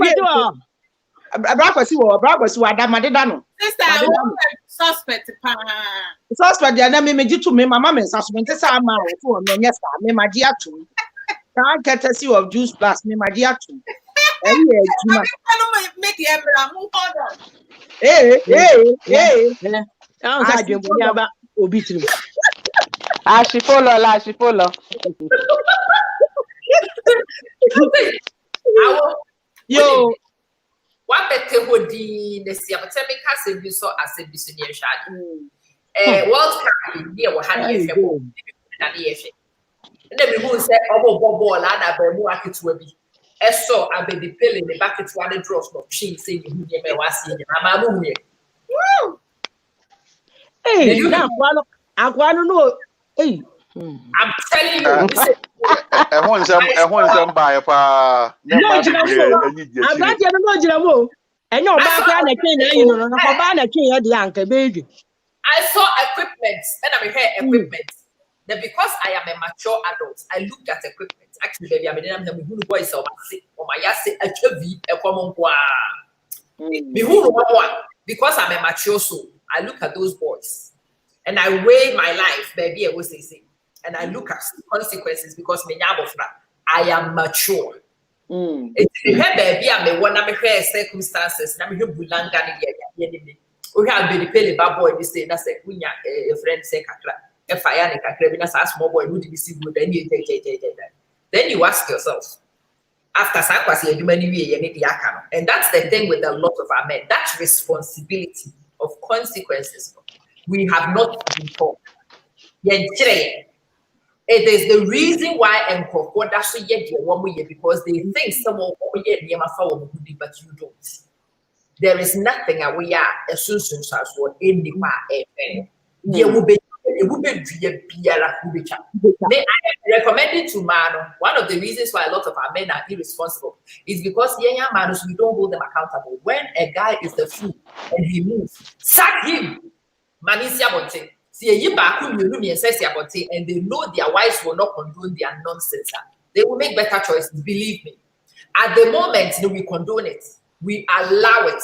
want suspect. Suspect, the enemy made to me, my mamma, suspect, I'm for me, yes, me, my dear too. Can't get a sea of juice plus me, my dear too. I don't make the emblem. Hold on. Hey. She follow. Yo, what better would the Siamatemic has a so as a business shadi? World Cup near what had you and then we will say, oh, Bobo, Lana, Bermuaki to be. So I be the pill in the bucket one and draws no she saying who you may was in Amamu. Hey, now I want to know. Hey, I'm telling you, I want some buy pa. I'm not Jiramo. And your back and a king, you know, a king at the anchor, baby. I saw equipment and I'm here equipment. Then because I am a mature adult, I looked at equipment. Actually, baby, I mean, I'm the voice of my yasi a chubby a common qua. Because I'm a mature soul, I look at those boys and I weigh my life, baby, I was saying, and I look at consequences because I am mature. It's baby, I'm a one of my circumstances, and I'm here Bulanga. We have been the pele boy, this day, that's a friend say, if I am a small boy, who did you see good? Then you ask yourself, after Sakwasi, you many and that's the thing with a lot of our men, that responsibility of consequences, we have not been taught. It is the reason why that's because they think someone but you don't. there is nothing we are a soon as what any there will be I recommend it to man. One of the reasons why a lot of our men are irresponsible is because we don't hold them accountable. When a guy is the fool and he moves, sack him. Manisia Bonte. See a back and they know their wives will not condone their nonsense. They will make better choices, believe me. At the moment, we condone it. We allow it.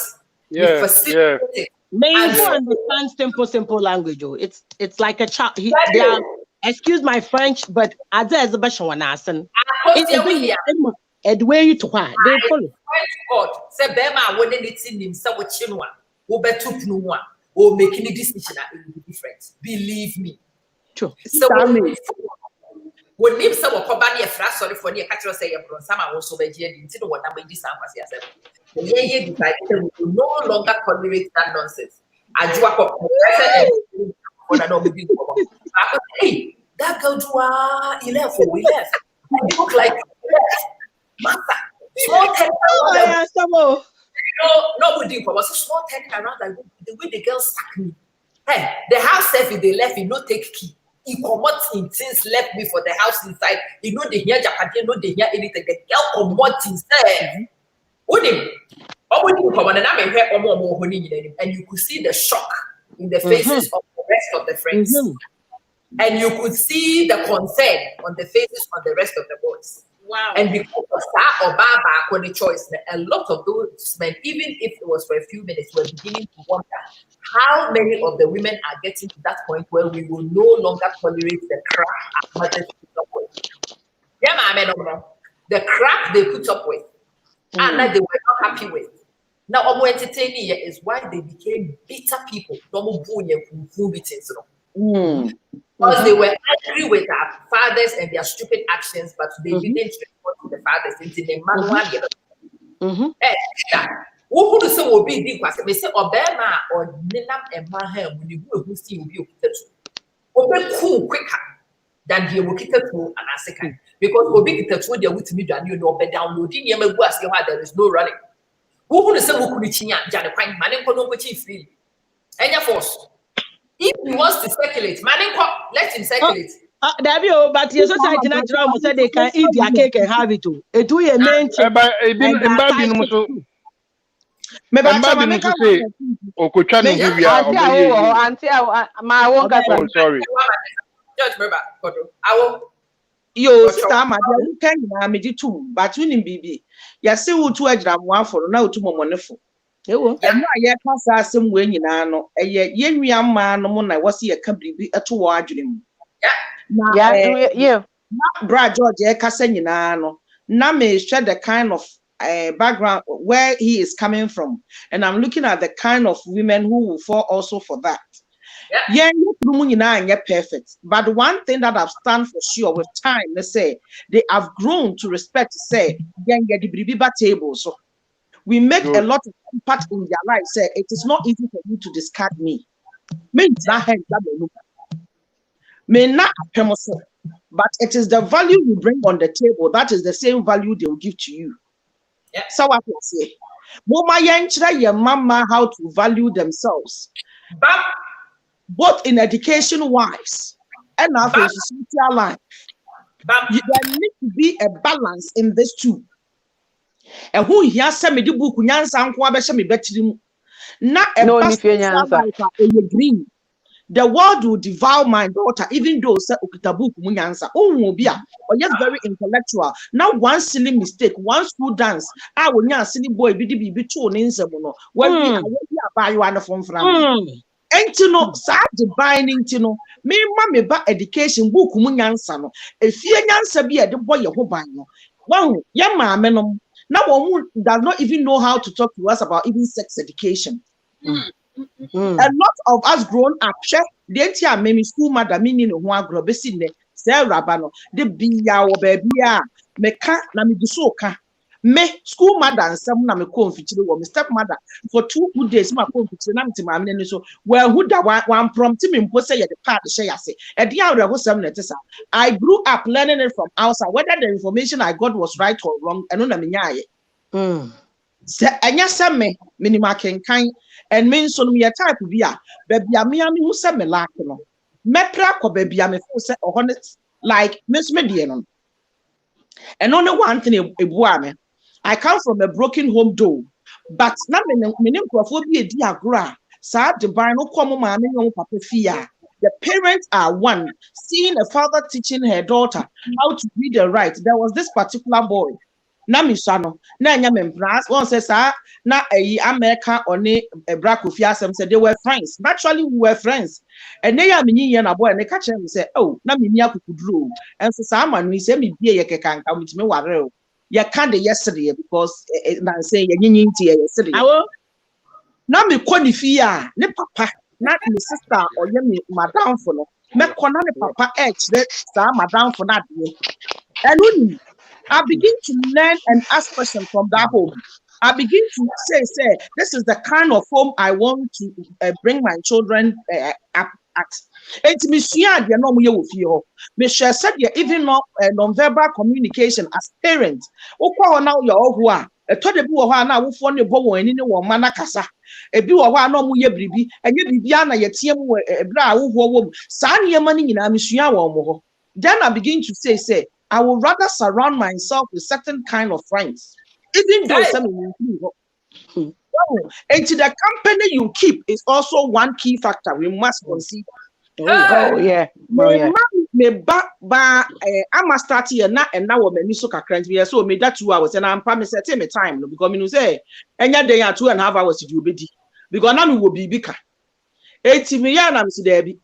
We facilitate it. May you understand simple language? It's like a child. They are, excuse my French, but as a special one, Asen. Edway you to why they follow. God, say Bema when anything in some chinua, who bet to or making a decision that will be different. Believe me. True. So when name some of Kobani a flash sorry for near catcher say a some I also be here into what I made this time as yourself. The decided we will no longer tolerate that nonsense. I do hey, that girl do he left or we left. It look like master. Small tech nobody for was a small tech around like the way the girl stuck me. Hey, the house self if they left, no take key. He commot in things left me for the house inside. You know they hear Japan, no they hear anything. The girl commot inside. And you could see the shock in the faces of the rest of the friends. And you could see the concern on the faces of the rest of the boys. Wow. And because of that or Baba on the choice, a lot of those men, even if it was for a few minutes, were beginning to wonder how many of the women are getting to that point where we will no longer tolerate the crap our mothers put up with. Yeah, the crap they put up with and that they were not happy with. Now, entertaining is why they became bitter people. Because they were angry with our fathers and their stupid actions, but they didn't respond to the fathers until they manually. Who could say will be deep? They say Obama or Ninam and Mahem when you who see will be cool quicker than the Wokita to an Asaka. Because Obita told you with me and you know, but downloading there is no running. Who could say who could Janet Pine, Manin free? And your force. If he wants to speculate, let him speculate. Davio, but your society natural said they can eat their cake and have it too. It will a main sorry. Yo, sister, my dear, can you too? But you need BB. Yes, you to a dram one for now to Momonefo. And why yet pass some way in Ano, a young man, no one I was here can be a two dream. Yeah. Brad George, Cassanino. Now may share the kind of background where he is coming from. And I'm looking at the kind of women who will fall also for that. Yeah, you're perfect. But one thing that I've stand for sure with time, let's say, they have grown to respect, say, the table. So we make a lot of impact in their life. Say, it is not easy for you to discard me. May not but it is the value you bring on the table. That is the same value they will give to you. So what I say, your mama how to value themselves, both in education wise and also in social life. There needs to be a balance in this too. And who here send me the book nyansa nko abesha me betrim na e green. The world will devour my daughter, even though say okitabu munyansa. Oh, or just very intellectual. Now one silly mistake, one school dance. I will not silly boy be two names. When we buy you one from and you know, sad binding to know me, mammy, but education book munyansa. No, if you nyansa be a the boy who buy no. One young man, now one does not even know how to talk to us about even sex education. A lot of us grown up, the entire memi school mother meaning one grobesine, Sarah Bano, the Bia or baby, meka namidusoka, me school mother and some namiko feature or my stepmother for 2 good days, my phone to my so well, who that one prompted me to say at the part to say, I say, at the hour was 7 letters. I grew up learning it from outside, whether the information I got was right or wrong, and on a minyaye. Se enya se me minima kenkan and me nso no me type bi a baby a me hu se me lack no mepra ko baby a me feel say honest like me so me die no and only one thing ebu me I come from a broken home though but na me nkrofo bi edi agro a sa divine no kom ma me no papa fia the parents are one seeing a father teaching her daughter how to read and write. There was this particular boy na misano na anya membras one says na America on a black of yasem said they were friends. Naturally we were friends and they are mini na boy and they catch him say oh na me nia kukudru and so someone we say me be ye kan ka with me ware ya can the yesterday because na say ye nyinti yesterday na me koni fia ne papa na me sister or ye me madam for no me kona ne papa that sa madam for na de and when I begin to learn and ask questions from that home. I begin to say, this is the kind of home I want to bring my children up at. It's me share the no me with you. Me share said even not non-verbal communication as parents. Okwa now your who are a to the bu ho na wo fo ne bo won ani ne wo mana kasa. Ebi wo ho na mo ye bribi, enye bibia na ye tie mu ebra wo ho wo. Sa ne yema ni nyina me sua wo mo ho. Then I begin to say I would rather surround myself with certain kind of friends, even though some into the company you keep is also one key factor we must consider. Oh yeah. I'm start here now and now when so kakranti so me that 2 hours and I'm promise set me time because me say enya day 2.5 hours to do obedi because now me will be bika 80 million am si there be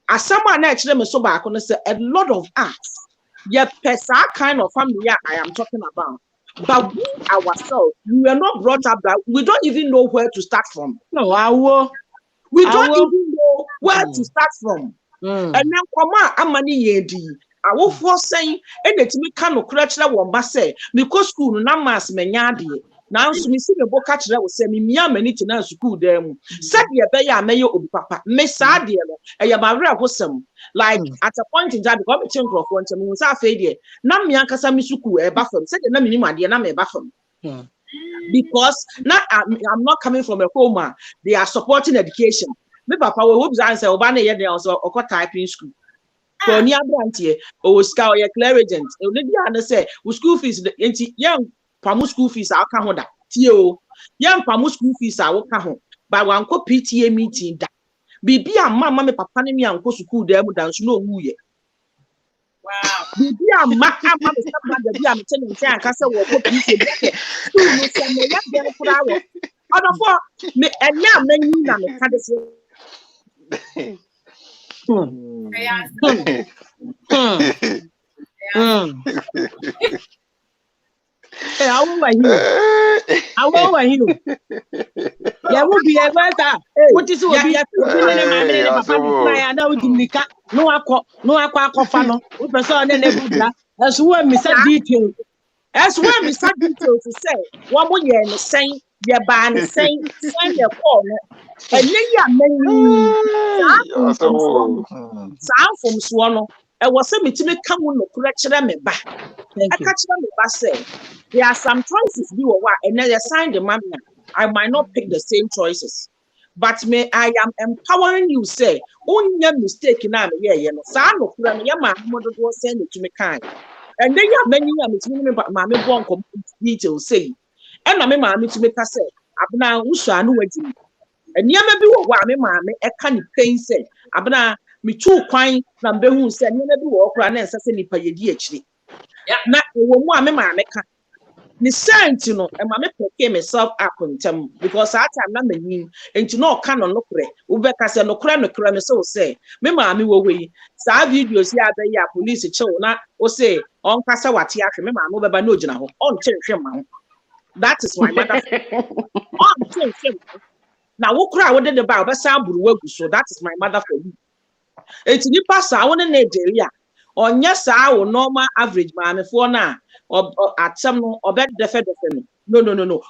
as someone na actually me so back on say a lot of us kind of family I am talking about. But we ourselves, we were not brought up that we don't even know where to start from. No, we don't even know where to start from. And then come on, I'm money yedi. I will force saying, and let me can no crutch that one say because school no mass menyadi. Now so me see the book catch that will say me many to na school them. Said ye be ya me obi papa. Me sad ye no. E ya ba wra hosem. Like at a point in time because me think of one me say afei de na me ankasa me school e ba fam. Said na me ni made na me ba fam. Because now I'm not coming from a home they are supporting education. Me papa we hope say oba na ye dey also okọ typing school. For near branch o scout your clearagent. E dey na say school fees enti young pamu school fees aka ho da tie o yam pamu school fees aka ho by one ko PTA meeting da bibi amma me papa ne me anko school da mu dan so no wuye Wow. bibi amma me stop da bi am tell me say anka say wo ko PTA da school no say me ya dem kura wo odofo me enya manyi na me ka de so Hey, I won't you. Yeah, will be a better. What is what be a papa cry now with Nika? No, aqua fano. We person and never as well, Miss Detail. As well, Mr. Detail to say, one more year and the same, your ban, same your corner. And then you are many sound from Swallow. I was saying to me, come on, correction me back. I catch them say there are some choices you are and then they sign the man. I might not pick the same choices. But I am empowering you, say, only mistake in son of mother was send it to me kind. And then you are many but mammy won't complete details say. And I mean, mammy to make us say, Abna Usha, no waiting. And you may be what mammy, a canny pain say, Abna, me too quine, number who said, you may be walk around and say, pay DHD. Na wo me ma meka ni sent no e ma me pick myself up on them because that time na many enti no ka no Nokware wo be ka se Nokware me say me ma me wo we sa videos ya be ya police chew na wo say on ka se wate ahwe me ma me be ba na ogina ho on chenhwe ma ho. That is my mother on chenhwe na wo kura wo de the ba sa buru wagu so that is my mother for you enti ni pass a wo ne Nigeria on yes, our normal average man for now or at some or better defend no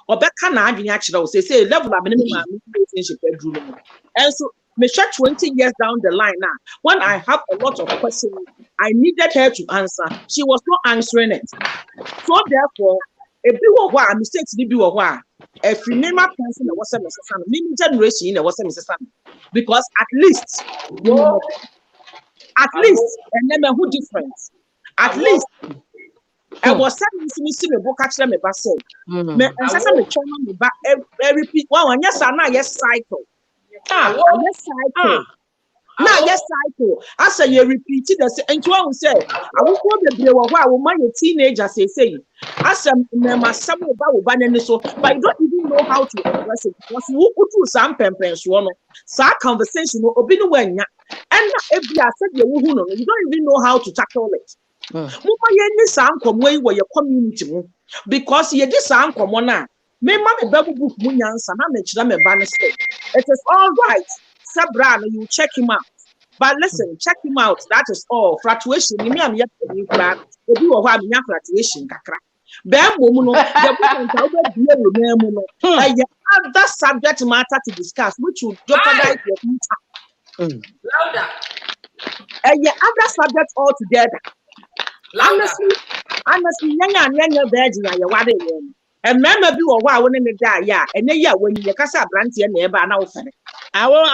or better can I actually say level of minimum relationship bedroom. And so me 20 years down the line now when I have a lot of questions I needed her to answer she was not answering it so therefore Ebi wo hɔ a mistakes bi wɔ hɔ a every member person na wɔsɛ mesesa no mimi generation na wɔsɛ mesesa no because at least and then who difference at least I was saying to me book catch them about say me and say me choma me ba repeat one yes na yes cycle yes cycle na yes cycle as you repeat it and you will say I will go the bebre wo a wo man teenager say as me masam ba ne so but you don't even know how to address it because you put some pempen so no sa conversation obi no wanya and every said you hu no you don't even know how to tackle it. Mama ye ni sa nkomo yi wo ye community mu because ye di sa nkomo na me ma me babu book mu nyansa na me kira me ba ne say it is all right sabra no you check him out but listen check him out that is all fluctuation me am ye kra obi wo ho am nya fluctuation kakra be mom no the moment I will be we mu no other subject matter to discuss which will jeopardize your future Louder. Other subjects all together. Honestly, nyanya virgin ya wade yen. And remember be wa won in the die ya and ya when you kasa brand here na eba na wo fere. Awo.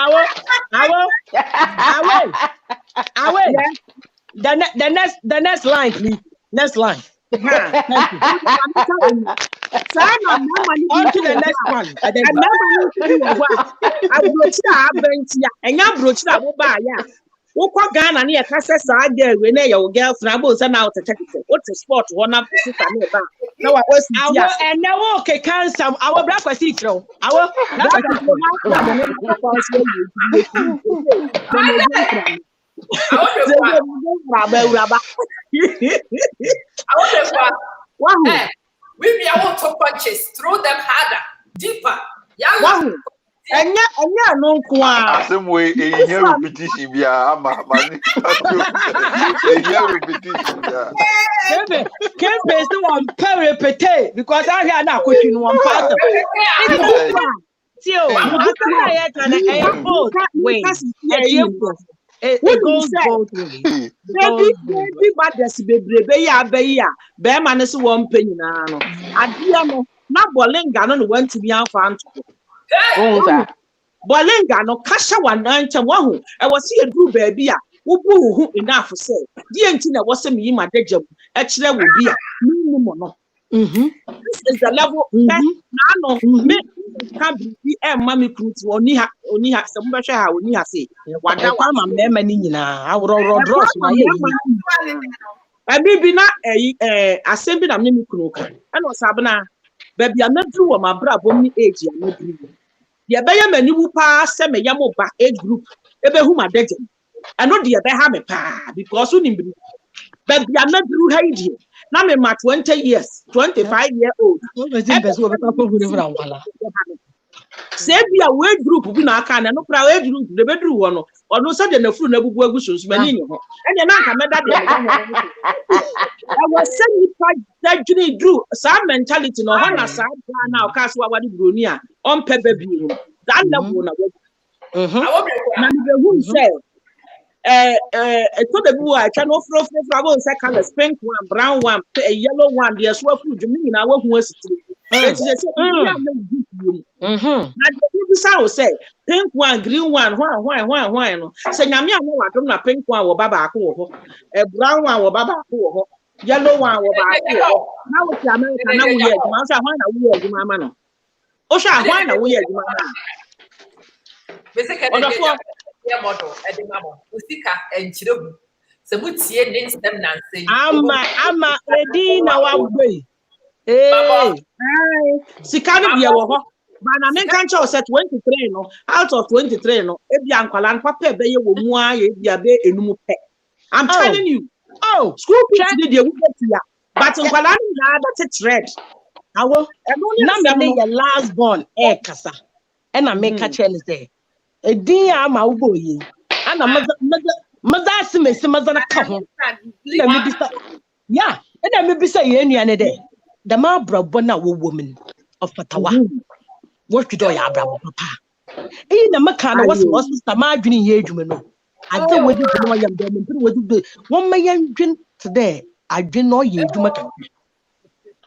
The next line, please. Next line. Thank you. On to the next one. I broach that bench ya and ya broach that wo ba ya. Wokwa Ghana na yakasa saa girl we na your girlfriend abo say na to check it. What is sport one up sister na ba. Na wa osi dia. Awo and na wo ke cancel. Awo bra kwasi tro. Awo na we want to punches, throw them harder, deeper. Young. Enya no kwa same way here repetition bia ama mani repetition bia kembe so one per repete because I hear na kwetwi no one part tio after I can both way it goes both ways baby baddest bebrebe ya abeya be ma ne so one penny na no adea no na bolinga no want to be anfa Bolinga no kasha wanancha wahu e wose edru baabi a wo bu hu enough say die nti na wose me yima dagam e kire wo bi a minimum no this is the level na no me can be ma me kruti oni ha se mo behwe ha oni ha say wada kwa ma mema ni nyina awro dross ma ye bi na asem bi na me kunu ka e no sabna baby amadru wo mabra bom ni age ya madru ye be ya mani wu pa se me yam ba age group e be hu ma dagye eno de ye be ha me pa because uni mbiri baby amadru haidi na me ma 20 years 25 year old say be a way group bi na aka na no pra age group de be dru wo no ono se de na furu na bubu agu so mani ni ho ene na nka meda de I was saying that you drew some mentality no ho na sa na o ka so awade broni a on pe baby that level na we na be who say to the boy I can offer from second pink one brown one a yellow one the so food me na we hu asitiri it is na say pink one green one why no say nyame a wo adom na pink one wo baba ko wo brown one wo baba ko wo yellow one wo baba ko na wo ti America na wo ye adwuma so ahwan na wo ye adwuma ma no o sha ahwan na wo ye adwuma ma basically yeah model edimamo usika enchirehu se mutie ne nsem nanse ama edi na wa gbe sika no bia wo ho ba na me kan cha o set 23 no out of 23 no e bia nkwala no papa be ye wo mu a ye bia be enum pe I'm telling you school kids dey dey get ya but nkwala no na that thread awo na me your last born kasa e na me ka chele say edin ama ugo yi ana maza simesi maza na ka ho na me bisa ya e na me bisa ye nuane de the ma brabo na wo woman of fatawa what you do ya brabo papa e na maka na was sister ma adwene ye adwuma no ade wodi no yam dem mpiri wodi do won ma yan dwen today adwene no ye adwuma ka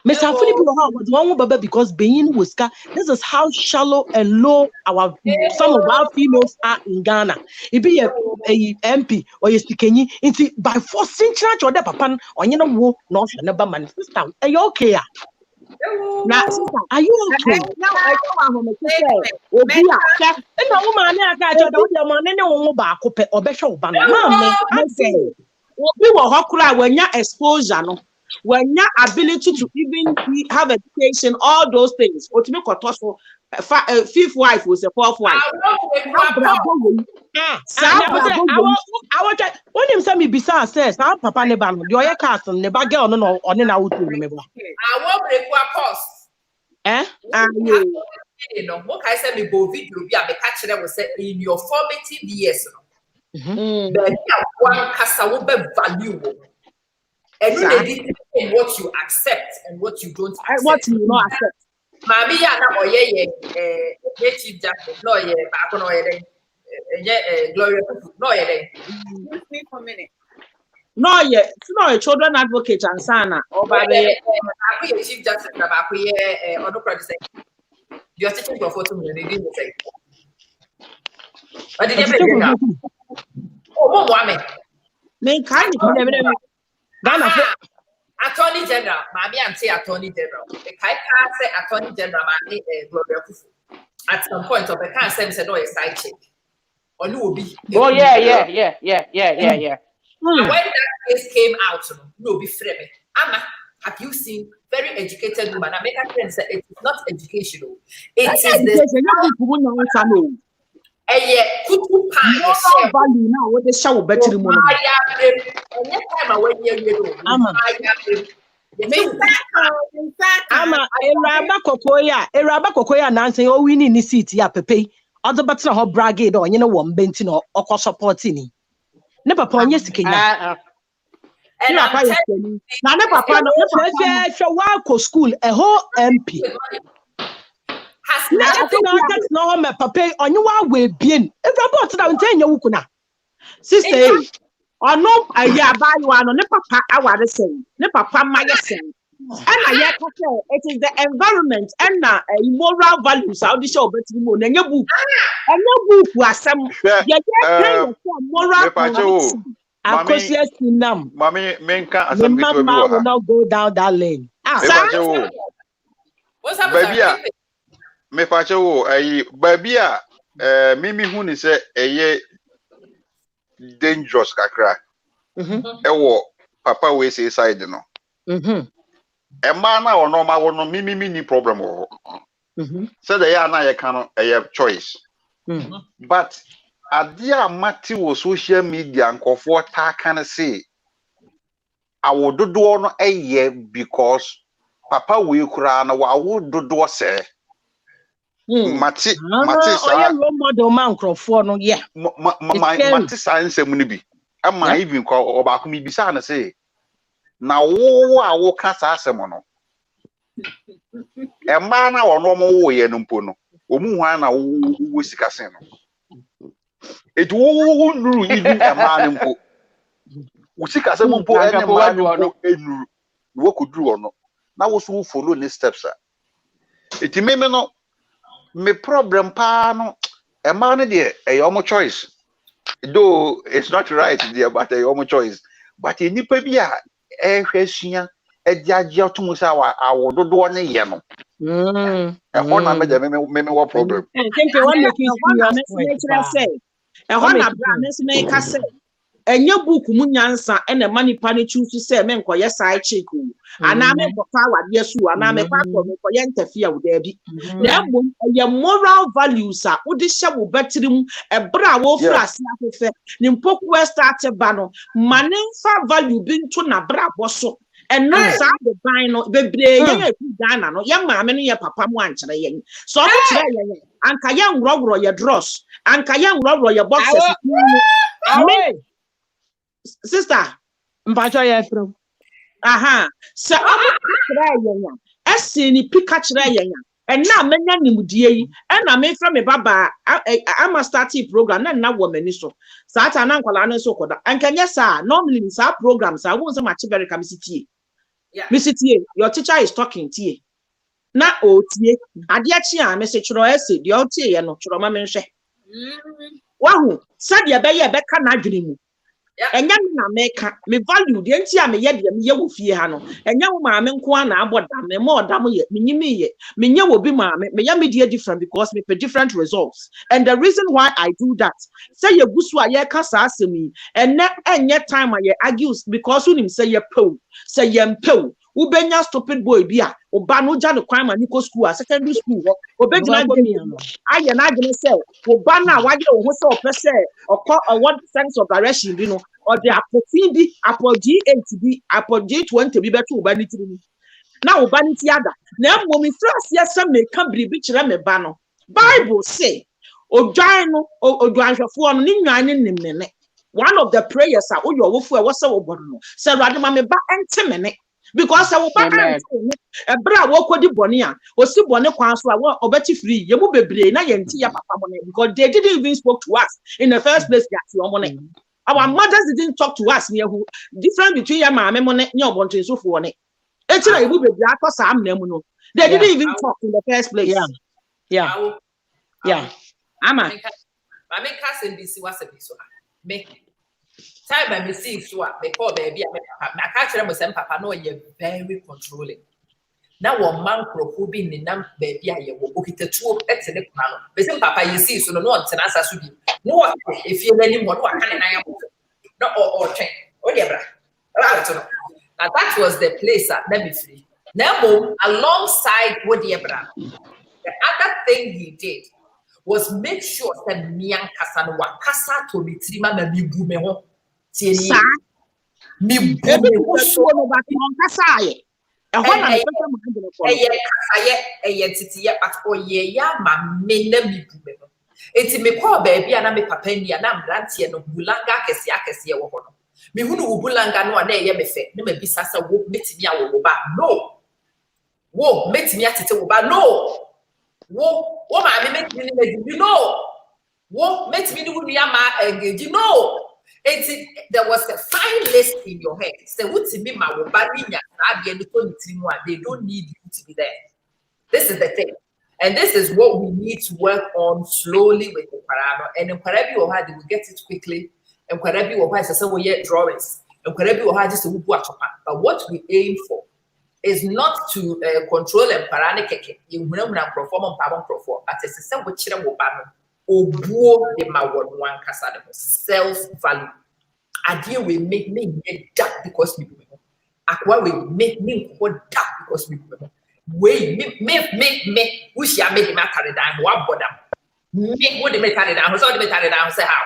Mr. Funny people but one baba because being Wuska, this is how shallow and low some of our females are in Ghana. It be a MP or a Stikenyi by forcing church or the papa or you know no never man. Sister, are you okay? Now, sister, are you okay? Now I know how to say Obia. And no woman I got your man and no back or better banner. Mamma, I say Obi will hokra when your exposure no. When your ability to even have education, all those things, or to make a toss for fifth wife was a fourth wife. I want when him say me bisa says our papa never no your cast never get on no on na wutu me bo. I won't break what cost. You know, what I said, me go video be a catch them was in your formative years. Then one cast will be valuable. And you need what you accept and what you don't accept. What you not accept. Mami ya na oye chief justice no ye back no ye Gloria no ye Excuse me for a minute. No, yeah, no, children advocate and sana or by the chief justice back here or no say you are teaching your photo they didn't say. But did you oh woman me kind Ghana Attorney General, Mami and say Attorney General. The Kai say Attorney General, Mami Gloria Kufu. At some point of the can't say no a side chick. Or you will be. Oh yeah. And when that case came out, no be frame. Amma, have you seen very educated woman? I make a friend say it is not educational. It is the kutu pan value now what the show better than Eraba kokoya nansen o wini ni seat ya pepe odo better ho bragade on you know one benti no okọ support ni ne papa onye sikenya and na ne papa no hwe wa ko school e ho MP I think that's no me papa onye wa we bien everybody that ntanya wukuna sister ono aya ba you ano ne papa aware say ne papa maye say and I it is the environment and moral values how the show better mo na nya book and no book asem ye moral values Akosias Sinam. Mami, menka asem bitu mama will not go down that lane. What's happening? Me pache wo baby mimi hu ni se eye dangerous kakra. Ewo papa we say side no. E ma na ono ma wo no mimi ni problem wo. Say the ya na ye kan no eye choice. But adia mati wo social media nkofo ta kan say awododo no eye because papa we kura na wa wododo se Mati sa role model man crofo no yeah mati science mu bi ama even ko oba ko mi bisa na say na wo a wo ka sa asem no e ma na wo no mo wo ye no mpo no omu hwan na wo sika sen no it wo nuru even e ma na mpo wo sika sen mpo e ne ma no enuru wo ko duru no na wo so follow the steps it me no me problem pa no e ma no de e your choice though it's not right there but e your choice but enipa bi a e hwasua e diagia otumu sa awododo ne ye no ona me de me what problem I think you want to say e hona bra me ka say enye book mu nyansa e na manipa ne choose say me nkoye side chick ana me ko fa wade su ana me kwa ko me ko ye ntafia wo da bi na mbom ye moral values a wo de hye wo betirim e bra wo fra ase afefe ni mpoku start ba no mane fa value bi nto na bra boso and not sa the ban no bebre ye Ghana no ye maame no ye papa mu ankere ye so mo kire ye anka ye ngrogro ye dross anka ye ngrogro ye boxes sister mpacho ye from so kire ye ya esi ni pika kire ye ya and na menya nimudie yi and na me from me baba am a starting program na wo mani so sa ata na nkwala no so koda anka nya sa normally sa programs I won say ma chibere kam sitie Mr. Tie, your teacher is talking tie. Na o tie. Ade achi a message chro ese de o tie no chro ma menhwe. Wahu, said ya be ka na adwene mu. Enya me na meka, me value de nti a me ye de me ye wo fie ha no. Enya wo maame nko a na aboda me mo oda mo ye, menyime ye. Menye wo bi maame, me ya me de different because me pe different results. And the reason why I do that, say ye gusu a ye ka sa asemi, enye time a ye argues because unim say ye pew, say ye mpew. Ubenya stupid boy bia oba no ja no kwan ma ni ko school a secondary school ho obegina aye na agene say oba na wage wo ho say opese okọ what sense of direction bi no or the apotini bi apogee 8 bi apogee 20 bi beto oba ni tiri na oba ni ti ada na mmomi france yesa me ka bribi kire me ba no bible say odwan no odwanhwefo no ni nwan ni nimene one of the prayers are oyo wofo e wo say wo bodo no say rade ma me ba ente mene because I will back a bra wokodi boni a osi boni kwan so a obeti free ye mu bebre na ye nti ya papa mo because they didn't even spoke to us in the first place that our mothers didn't talk to us near who different between ya maame mo ne obonto so fo ne eti na ye mu bebre akosa amna mu no they didn't even talk in the first place yeah ama I make us in this was a bit so me time I see so me call baby I catch them with papa no you're very controlling. Now one man crofo be in nam baby I will okita two at the plan. But papa you see so no one to answer should be no if you any more what can I no or train or debra. Now that was the place that let me free. Now alongside what debra the other thing he did was make sure that mian kasa no wakasa to be trima ma bi bu me ho tie ni mi bu so no ba ton kasa ye e ho na me pesa mo ngene ko eye titiye but oye ya ma me na mi bu me ho enti me call baby na me papa ni na mrantie no bulanga akese wo ho no me hunu wo bulanga no na eye me fe na ma bi sasa wo metimi a wo ba no wo metimi atete wo ba no wo ma me make me you know wo make me do ya ma engage you know there was a fine list in your head say what me ma wo ba ni nya na bia ni ko ni tiri mu a they don't need you to be there. This is the thing, and this is what we need to work on slowly with the parano and in Kwarabi or how they will get it quickly and Kwarabi or why say we get drawings and Kwarabi or how just we bu atopa. But what we aim for is not to control and parane keke you na perform on pabon perform but it's say we chire wo ba no obuo de ma won wan kasa de self value ade we make me that because we do akwa we make me that because we do we me we shall make me carry down what bother me what me carry down so me carry down say how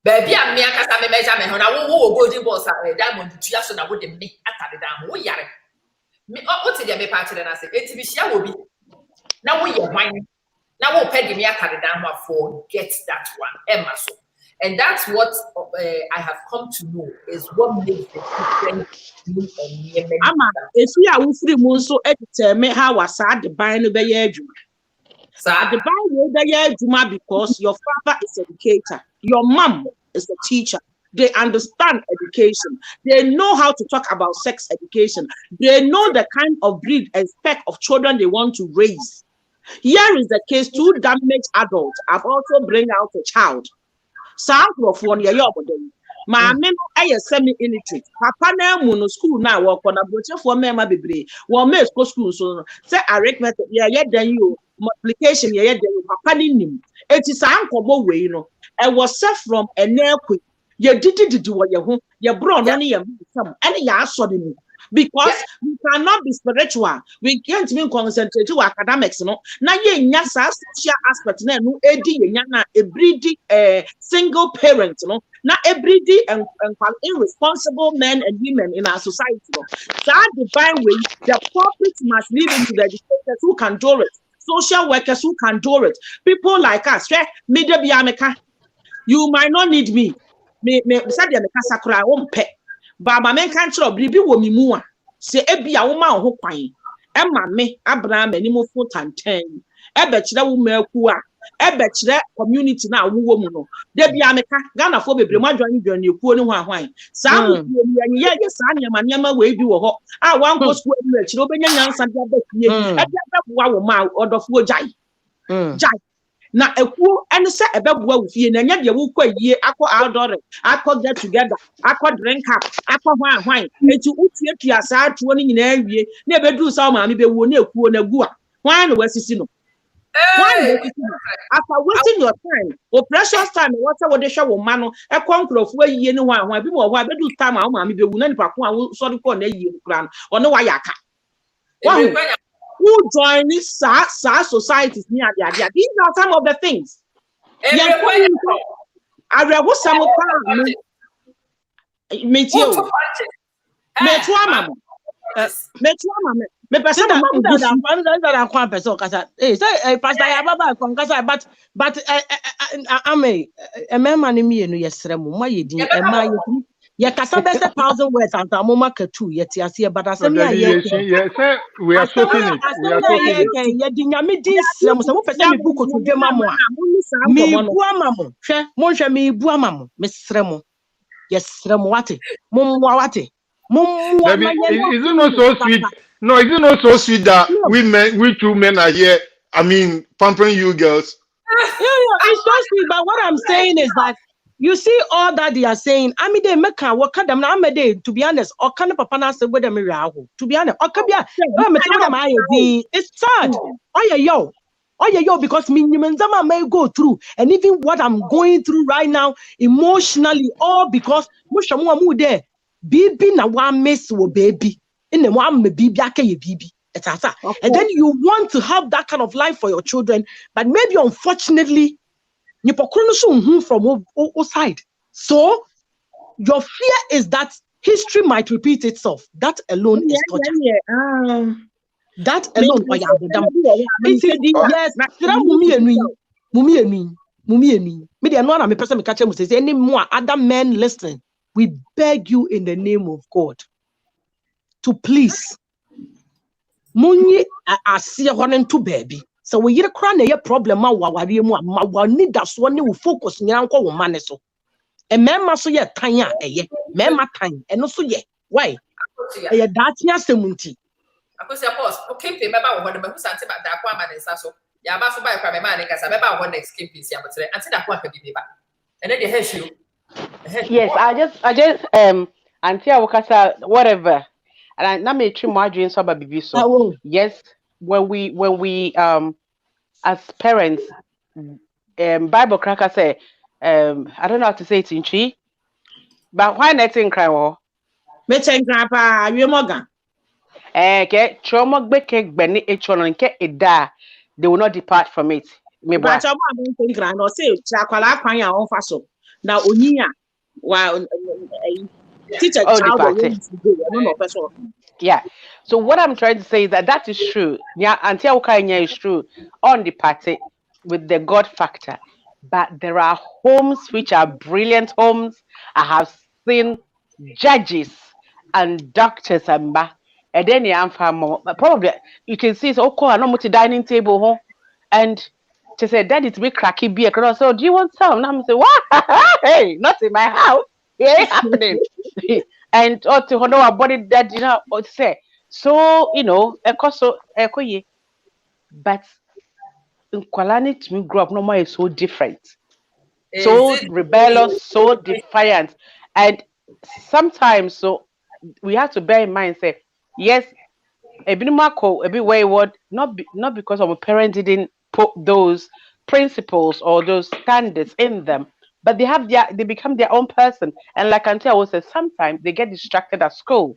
baby am me akasa me measure me ho na wo golden balls diamond tuya so na wo de me carry down wo yare me o ti de me pa kire na say eti bi hia wo bi na wo ye hwan na wo pedi me carry down for get that one emma so and that's what I have come to know is what makes the difference. Ama efi a wo free mu so editeme how wasa de ban no be ye adwuma. Sa the ban no be ye adwuma because your father is an educator, your mom is a teacher. They understand education. They know how to talk about sex education. They know the kind of breed and spec of children they want to raise. Here is the case: two damaged adults have also bring out a child. Some of one year Mamma, I am semi-illiterate. Papa na mu no school na work on a brochure for me ma bebre. One may go school so say arithmetic yeah then you multiplication yeah then you papa ni nim. It is an kobo way no. I was set from a nail quick. You did what you home. You brought only a some any ya saw me. Because we cannot be spiritual, we can't even concentrate to academics, no. Now, ye nyasa social aspect, no, a breedy single parent, no. Now, a breedy and irresponsible men and women in our society. No? That divine way, the pulpit must lead into the educators who can do it, social workers who can do it, people like us, media biameka. You might not need me. Me said the sakura won't pay. Baba men kan chiro bribi wo mi mu a se ebia wo ma ho kwan e ma me Abraham ani mo fo tantan e be kire wo maku a Ebechre community na wo mu no. De bia meka Ghana fo bebre mo adwan dwan ekuo ne ho ahwan. Saa mo ni ye saa nyama we bi wo ho. Ah wan ko school ni akire obenya nyansa de abafie. E bia beboa wo ma odofo jai. Jai. Na ekuo ene se ebeboa wo fie na nya de wo kwa yie akọ outdoor akọ get together akọ drink up akọ hwan enti utua saa tuo ni nyina awie na ebedu sa ma me bewo na ekuo na gu a hwan na wasisi no after wasting your time or precious time what would they show man e konkrofo ayiye ni hwan bi mo ho abedu time a ma me bewu na nipa ko a so de ko na ayiye kran o no wa yaka who join this societies ni ade these are some of the things I read some of me too me too mama me person that I can't person kasa say pastor Yababa kon kasa but ame man me no yesrem mo yedin e ma yedin ye kasa be 1,000 words and amoma katu yeti ase but asem ya ye say we are talking it yedin nyame din srem so mo person me buko to dwema mo a me bu amamo hwe mo hwe me bu amamo me srem yesrem wate mo wate is it not so sweet? No, is it not so sweet that we two men are here? I mean, pampering you girls. Yeah, it's so sweet. But what I'm saying is that you see all that they are saying. I mean, they make what kind of to be honest, or kind of papa say with them to be honest, it's sad. Oh yeah, yo, because Minimenzama may go through, and even what I'm going through right now, emotionally, all because Mushamu there. Bibi na one miss wo baby in the one me bibi ake ye bibi and then you want to have that kind of life for your children, but maybe unfortunately you from outside, so your fear is that history might repeat itself. That alone is torture. That alone yes any more other men listening. We beg you in the name of God to please Muni asia honen to baby. So we yire kra na ye problem ma waware mu ma need that so ne we focus nyira nko wo mane so. E mema so ye tan a eye. Mema tan eno so ye. Why? E ye datia semunti. Akosia boss, okay pe meba wo ho de mahu sante ba da kwa ma ne nsa so. Ya ba so ba kwa me ma ne kasa meba wo next game piece ya botere. Anti da kwa ka bi meba. Ene de hehiro. Yes, I just until Wakasa whatever, and I may treat my dreams so baby so. Yes, when we as parents, Bible cracker say I don't know how to say it in Chi, but why not in cry? Me chen grandpa you moga Okay, trauma beke benny echon and ke eda, they will not depart from it. Me but I'm going to grand or say chakwala kwan ya on faso na onyiya wa teacher child yeah. So what I'm trying to say is that is true. Yeah, until Ukanya is true on the party with the God factor. But there are homes which are brilliant homes. I have seen judges and doctors and then you probably you can see it's okay, I know multi dining table home and she said, Daddy, to be cracky beer. So do you want some? And I'm saying, what? Hey, not in my house. It ain't happening. And to know our body that say so but in Kwalani to me grow up normal is so different, so rebellious, so defiant, and sometimes so we have to bear in mind say yes, a bit wayward, not because our parents didn't put those principles or those standards in them, but they become their own person. And like Auntie always says, sometimes they get distracted at school,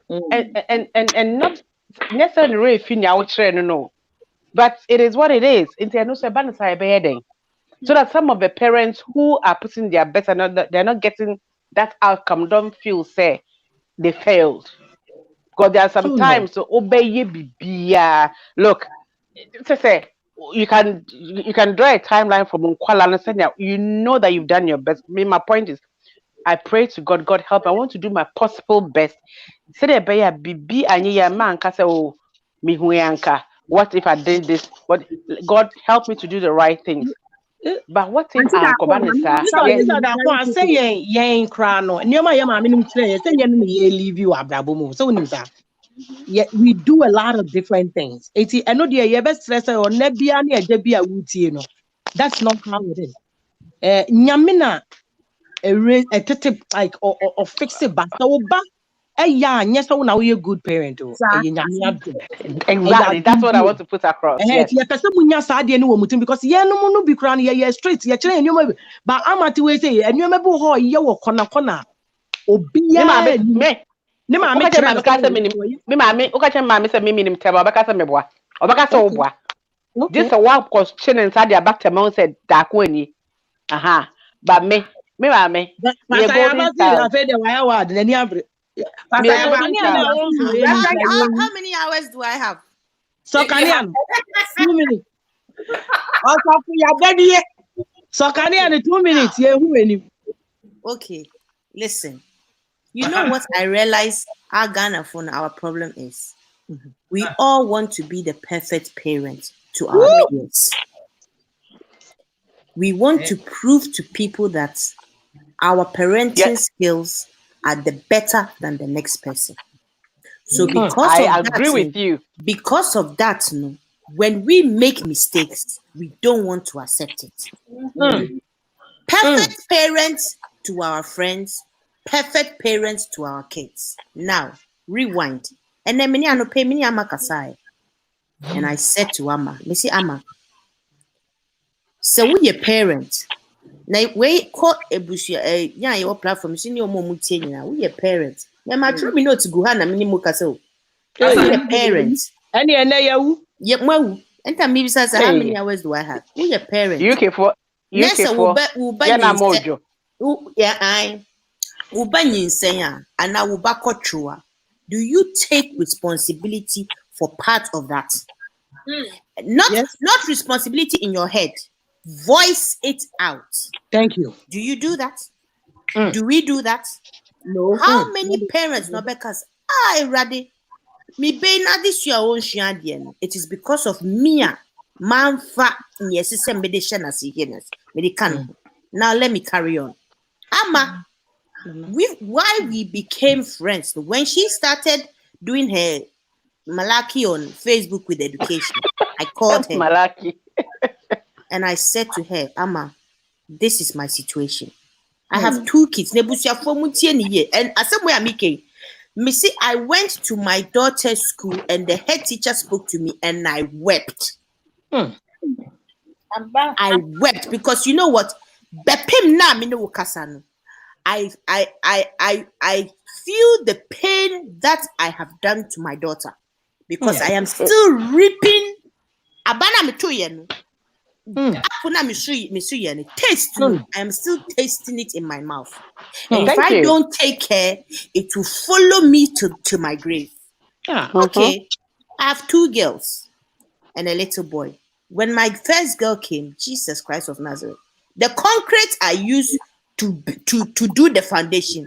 and not necessarily if you know, but it is what it is. So that some of the parents who are putting their best and they're not getting that outcome don't feel say they failed. Because there are some times so obey ye look, say you can draw a timeline from Nkwala and say you know that you've done your best. My point is I pray to God help. I want to do my possible best. Say the beya bibi anye ya man ka say oh mi huyanka. What if I did this? What God help me to do the right things. But what if Auntie that one, Uncle sorry, yeah, that one. Say yen crano. Nyoma yema minimum clear. Say yen ye leave you abrabomu. So nimsa. Yeah, we do a lot of different things. Eti eno dia ye best stress or nebia ni eje bia wutie no. That's not how it is. Nyamina a tete like or fix it back. So ba yeah, yes, so now you're a good parent. Oh, nyamia do. exactly. That's what I want to put across. Yes. Yes. Person munya saa de no mutum because ye no no bi kra no ye straight ye kire enyo but amati we say enyo bi ho ye wo kona Me obia mama me. ne ma me Uka kire mama ka say me mama uka mama say me minim teba obaka say me boa. Obaka say wo boa. This a one question inside their back to said that when aha. But me mama me a golden child. afa de why word na ni abre Me a pastor golden kania na child. won so ye ni How many hours do I have? so kania 2 minutes also ya dadie so kania 2 minutes ye hu eni Okay, listen. You know what I realize our Ghana phone, our problem is? We all want to be the perfect parent to our kids. We want to prove to people that our parenting skills are the better than the next person. So I agree with you. Because of that, no, when we make mistakes, we don't want to accept it. Perfect parents to our friends, perfect parents to our kids. Now, rewind. And then many pay many ama kasai. And I said to Ama, Missy Ama, so we a parent. Now we call a bush your platform, senior momutina, we a parent. Yeah, my true me not to go hana minimu kaso. We a parent. any ene yawu Yep, well, and time maybe says how many hours do I have? We a parent. UK for yeah, na mojo. Yeah, I Ubanyin saying and now Ubakochua. Do you take responsibility for part of that? Not responsibility in your head. Voice it out. Thank you. Do you do that? Do we do that? No. How many parents no because ready me be na this your own shiadian. It is because of me manfa yes medicine as medican. Now let me carry on. Ama why we became friends when she started doing her Malaki on Facebook with education. I called her Malaki. and I said to her, Ama, this is my situation. I have 2 kids. And as somewhere Mike, Missy, I went to my daughter's school and the head teacher spoke to me and I wept. I wept because you know what? I feel the pain that I have done to my daughter because I am still reaping. Taste. I am still tasting it in my mouth. And if I don't take care, it will follow me to my grave. Okay. I have 2 girls and a little boy. When my first girl came, Jesus Christ of Nazareth, the concrete I used to do the foundation,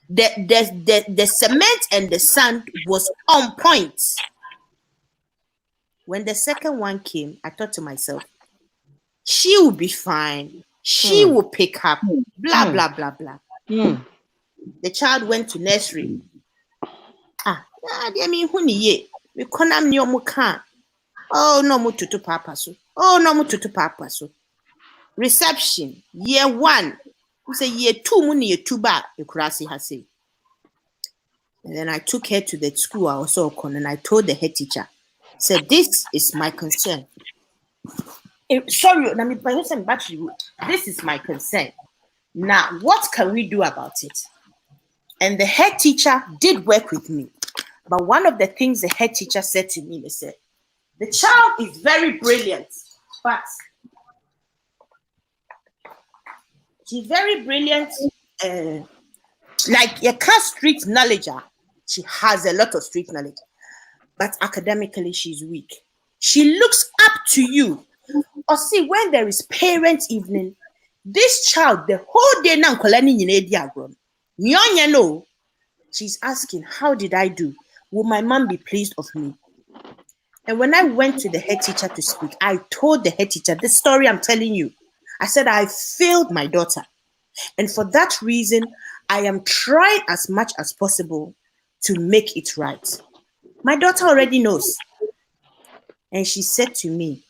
the cement and the sand was on point. When the second one came, I thought to myself, she will be fine. She will pick up. Blah, blah, blah, blah. The child went to nursery. Oh, no, mututu papa so. Oh, no, mututu papa so. Reception, year 1. We say year 2, muni year 2 ba, Ekurasi has say. And then I took her to the school I also and I told the head teacher, said, this is my concern. Sorry, this is my concern. Now, what can we do about it? And the head teacher did work with me. But one of the things the head teacher said to me, they said, the child is very brilliant, but she's very brilliant. Like your class street knowledge, she has a lot of street knowledge, but academically she's weak. She looks up to you. Or see, when there is parent evening, this child, the whole day now, she's asking, how did I do? Will my mom be pleased of me? And when I went to the head teacher to speak, I told the head teacher this story I'm telling you. I said, I failed my daughter. And for that reason, I am trying as much as possible to make it right. My daughter already knows. And she said to me,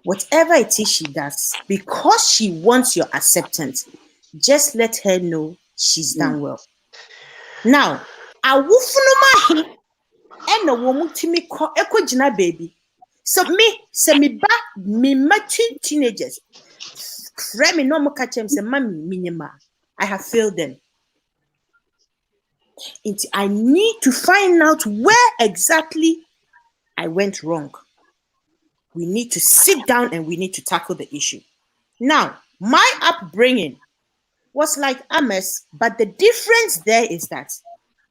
whatever it is she does, because she wants your acceptance, just let her know she's done well. Now, awufunuma and a woman to me ekojina baby. So me teenagers. Frame no more catch them say mommy minima. I have failed them. I need to find out where exactly I went wrong. We need to sit down and we need to tackle the issue. Now, my upbringing was like Ames, but the difference there is that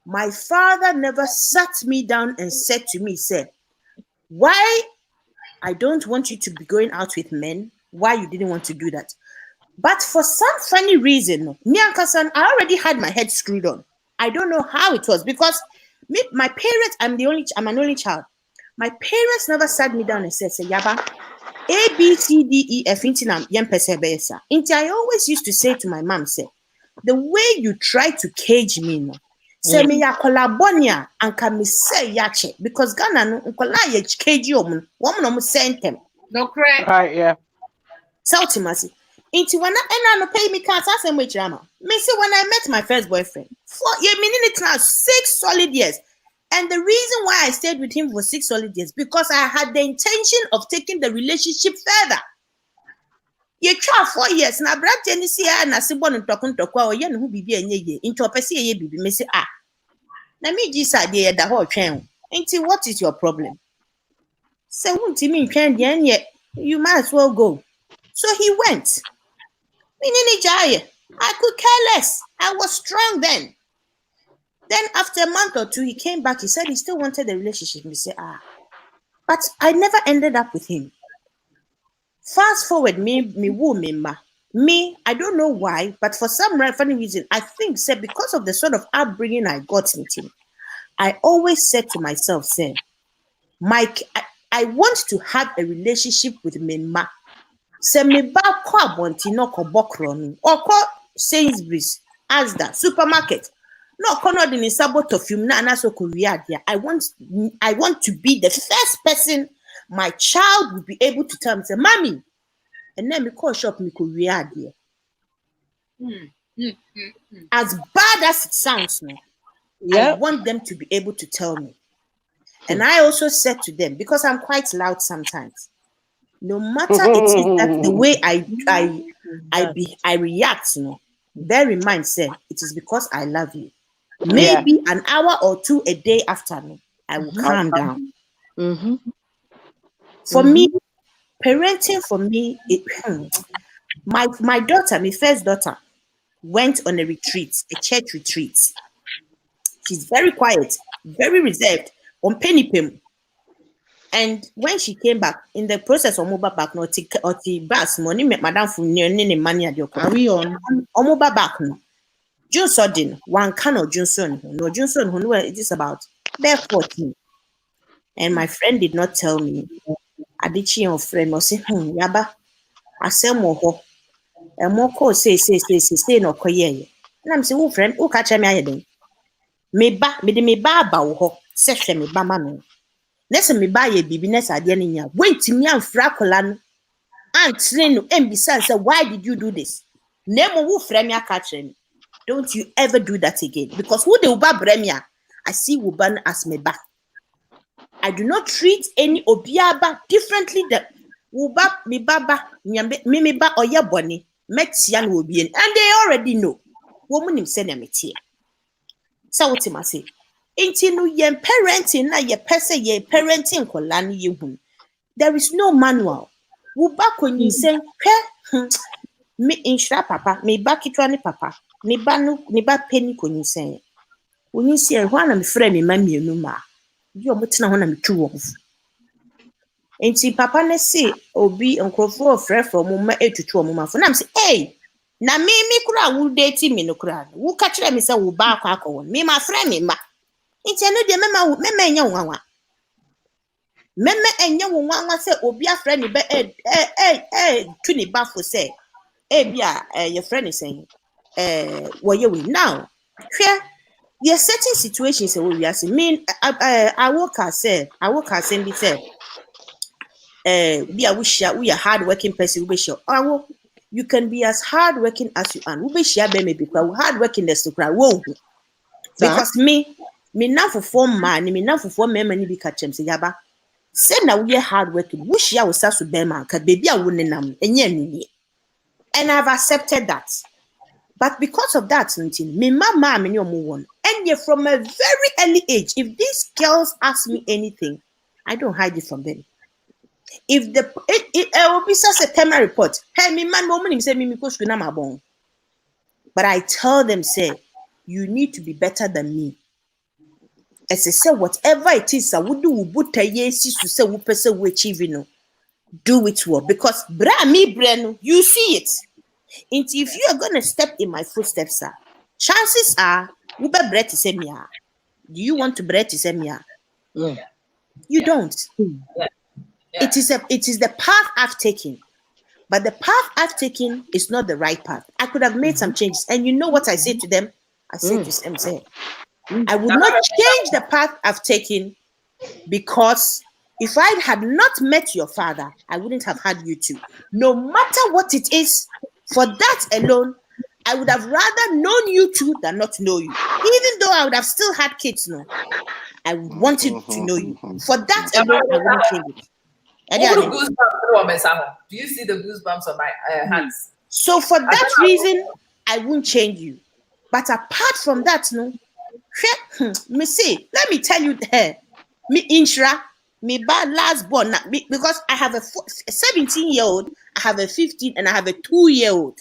my father never sat me down and said to me, why I don't want you to be going out with men, why you didn't want to do that. But for some funny reason, me and Kasan, I already had my head screwed on. I don't know how it was because my parents, I'm an only child. My parents never sat me down and said, Yaba, A, B, C, D, E, F, I always used to say to my mom, the way you try to cage me, say me ya kolabonia and can me say yache because Ghana no kola ya cage you woman no sent them. No correct. Right, yeah. South Timasi. Into when I no pay me can't ask him which drama. Me say when I met my first boyfriend, 4 years, meaning it's now 6 solid years. And the reason why I stayed with him for 6 solid years, because I had the intention of taking the relationship further. You try 4 years, now brand Tennessee and I see one talking to quo, yen who be ye into a person ye be me say, now me this idea the whole chain. Into what is your problem? Say, won't you mean can yet? You might as well go. So he went. I could care less. I was strong then. Then after a month or 2, he came back. He said he still wanted the relationship. We say, but I never ended up with him. Fast forward, me, I don't know why, but for some funny reason, I think because of the sort of upbringing I got with him, I always said to myself, Mike, I want to have a relationship with Mima. Se me ba kwa abonti no ko bokron or ko Sainsbury's Asda supermarket no kono de ni saboto film na so ko wiadia. I want to be the first person my child will be able to tell me say mommy and then me call shop me ko wiadia. As bad as it sounds no, I want them to be able to tell me. And I also said to them, because I'm quite loud sometimes, no matter it is that the way I react, bear in mind, it is because I love you. Maybe an hour or 2 a day after, I will calm down. For me, parenting for me, my daughter, my first daughter, went on a retreat, a church retreat. She's very quiet, very reserved, on penny pim. And when she came back, in the process of mobile back, no bus money, madam from near money at your car. We on mobile back. June Sodin, one can of Johnson, no Johnson, who knew it is about. They're 14. And my friend did not tell me. I did she or friend or say, Yaba, I say more. And more call say, no koye. And I'm saying, friend, who catch me then? Me ba ho, say me ba mano. Nessa me buy a bibiness idea. Wait to me and fracolan. And train and besides, why did you do this? Nemo who frame your catching. Don't you ever do that again. Because who the uba bremia, I see Wuban as me back. I do not treat any obiaba differently than Uba me baba, me ba or ya bonny, Mexian will be in, and they already know. Woman him send me here. So what him I say? Ain't no yen parenting na ye pese ye parenting kolani you. There is no manual. Wo back when you say me inshra papa, me back it one papa, me ba penny when you say. When you see one am frame me mammy no ma. You are much na me two of. Ain't see papa ne say obi uncle for from mama 8 to 12 mama for nam say hey na me kura wo date me no kura wo catch me say wo ba akwa me ma frame me ma. It's another mema nya nwanwa. Meme enye wo nwanwa se obi afre ni be to ni bafo say bia your friend is saying what you now hwe there are certain situations where we are saying mean I work as say be say be a wisha we a hard working person we sure you can be as hard working as you are we be share be maybe hard working this to cry won't because me now for form man me now for form me ni bi catch say yaba say na we hard working we share we sa so be man ka baby a won nam enye ni and I've accepted that. But because of that, me mama me one. And yet from a very early age, if these girls ask me anything, I don't hide it from them. If it will be such a tema report, hey, me man woman say me push na my bone. But I tell them, say, you need to be better than me. As I say, whatever it is, I would do but yes to say we person we achieve, do it well. Because you see it. And if you are going to step in my footsteps, sir, chances are you be bread to say me. Do you want to bread to say me? You don't. It is the path I've taken. But the path I've taken is not the right path. I could have made some changes. And you know what I say to them? I say to them, I would not change the path I've taken because if I had not met your father, I wouldn't have had you too. No matter what it is, for that alone, I would have rather known you two than not know you. Even though I would have still had kids, I wanted to know you. For that alone, I wouldn't change it. Do you see the goosebumps on my hands? So for that reason, I won't change you. But apart from that, me see, let me tell you, me Inshra, me bad last born, because I have a 17-year-old, I have a 15, and I have a 2-year-old.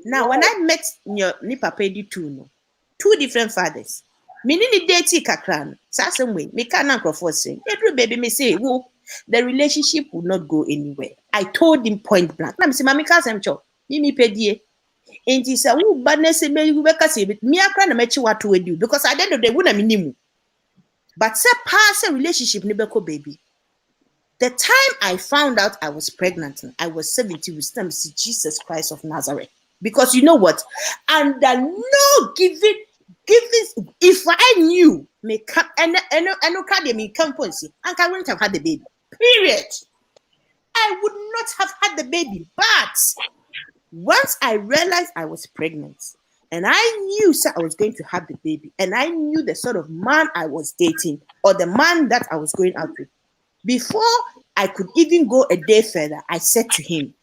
Now, when I met ni papa di two different fathers. Me ni date kakran. Same way, me can't saying, every baby me say, well, the relationship will not go anywhere. I told him point blank. I'm saying, Mami Kasem Cho, me pedie. And he said, oh, but say me you work as it. Me akran na mechi what to do because at the end of the day, we na minimu. But say pass a relationship nibeko baby. The time I found out I was pregnant, I was 70 with them. See Jesus Christ of Nazareth. Because you know what? Under no giving, if I knew me come and me come see, and I wouldn't have had the baby. Period. I would not have had the baby. But once I realized I was pregnant, and I knew I was going to have the baby, and I knew the sort of man I was dating, or the man that I was going out with, before I could even go a day further, I said to him,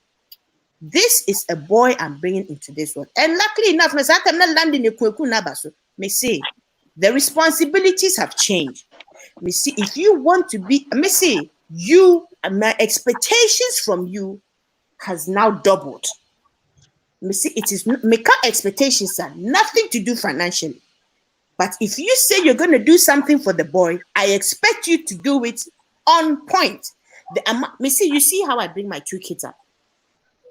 this is a boy I'm bringing into this world. And luckily enough, I'm not landing me say, the responsibilities have changed. Me see, if you want to be, me say, my expectations from you has now doubled. Me see, it is, make expectations are nothing to do financially. But if you say you're going to do something for the boy, I expect you to do it on point. Me see, you see how I bring my 2 kids up.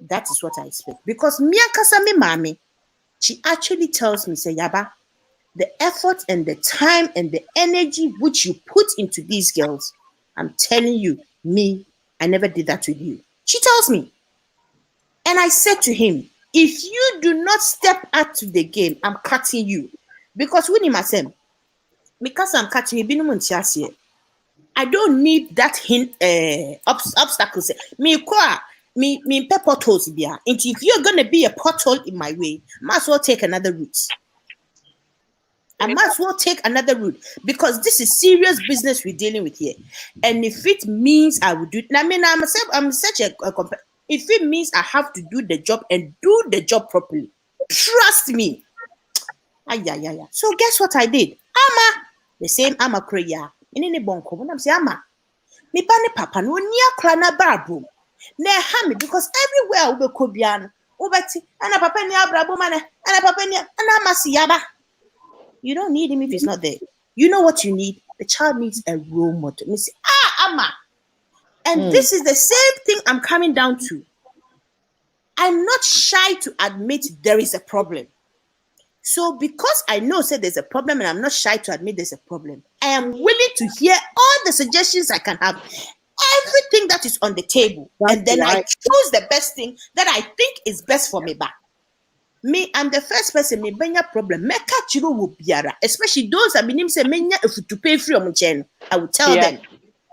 That is what I expect. Because Mia Kasami Mami, she actually tells me, say, Yaba, the effort and the time and the energy which you put into these girls, I'm telling you, I never did that with you. She tells me. And I said to him, if you do not step up to the game, I'm cutting you. Because when him because I'm cutting you, I don't need that obstacles. Me potholes bia. And if you're gonna be a pothole in my way, might as well take another route. I might as well take another route because this is serious business we're dealing with here. And if it means I will do it, I mean, I'm such a if it means I have to do the job and do the job properly, trust me. So guess what I did? The same Ama prayer. In any bonko, when I'm saying Ama, me papa no near klana barbo. Ne hami because everywhere ube kobian, ubeti, ana papa ni abrabo mane, ana papa ni ana masiyaba. You don't need him if he's not there. You know what you need? The child needs a role model. Me say, Ama. And this is the same thing I'm coming down to. I'm not shy to admit there is a problem. So because I know there's a problem and I'm not shy to admit there's a problem, I am willing to hear all the suggestions I can have, everything that is on the table, and then I choose the best thing that I think is best for me back. Me, I'm the first person me benya problem. Me catch you will biara, especially those that mean say menya if to pay free on chain. I will tell them.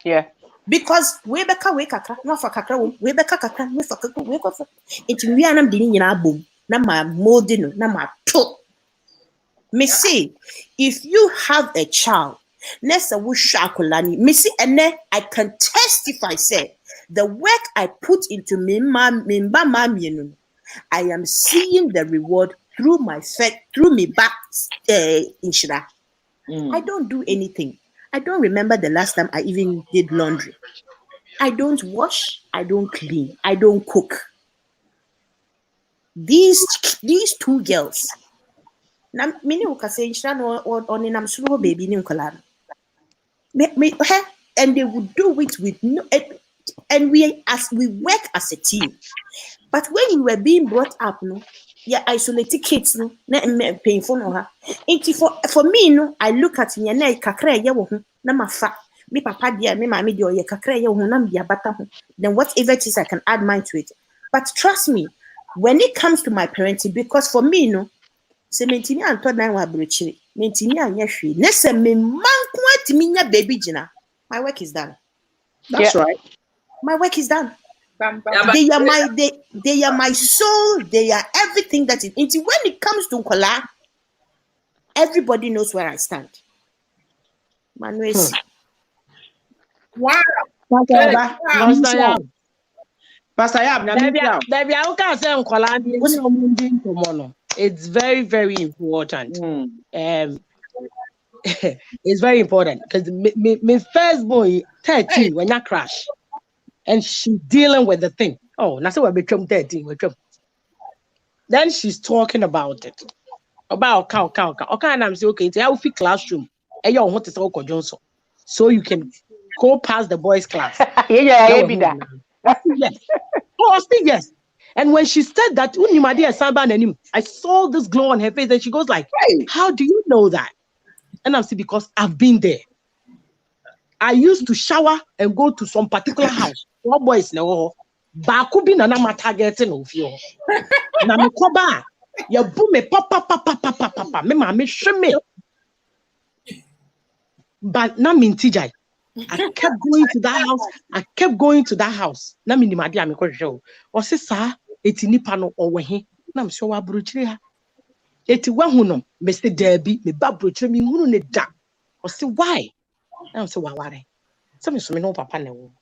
Yeah. Because we beka we kakra, no for kakra, we beka kakra, we for kakra, we for. Into we anam dini nyina boom. Na ma molding, na ma to. Me say, if you have a child, nessa wu shakulani. Me see, and then I can testify. Say the work I put into me mama, I am seeing the reward through my through me back in Shira. I don't do anything. I don't remember the last time I even did laundry. I don't wash. I don't clean. I don't cook. These two girls. Na mini ukase Shira no on in amsuro baby ni nkolano. And they would do it with no, and we work as a team. But when you were being brought up, no, yeah, isolated kids, no, painful no ha. For me, no, I look at me and I kakra ya wo na mafa. Me papa dia, me mama dia ya kakra ya wo na me bata ho. Then whatever it is I can add mine to it. But trust me, when it comes to my parenting, because for me, no, se mentini anto na wa brochiri, mentini anya hwe. Na se me man ko atimi nya baby gina. My work is done. That's right. My work is done. They are my soul. They are everything that is. When it comes to Nkola, everybody knows where I stand. Manuel. Wow. Pastor Yab, it's very, very important. It's very important because my first boy 13 when I crash. And she's dealing with the thing. Oh, that's what become 13. Then she's talking about it. About cow. Okay, and I'm saying, okay, it's a healthy classroom. And you want to talk Johnson. So you can go past the boys' class. Yes. Oh, still yes. And when she said that, I saw this glow on her face, and she goes like, hey, how do you know that? And I'm saying, because I've been there. I used to shower and go to some particular house. What boys no Bakubi na na targeting of you. Na me koba ya bu me papa me ma me sheme. But na mintijai. I kept going to that house. Na me ni madi am ko hwe. O se sa eti nipa no owe na me so wa brochire ha. Eti wahu no me se dabi me ba brochire me hunu ne da. O se why? I'm so waware. Some so me no papa ne wo.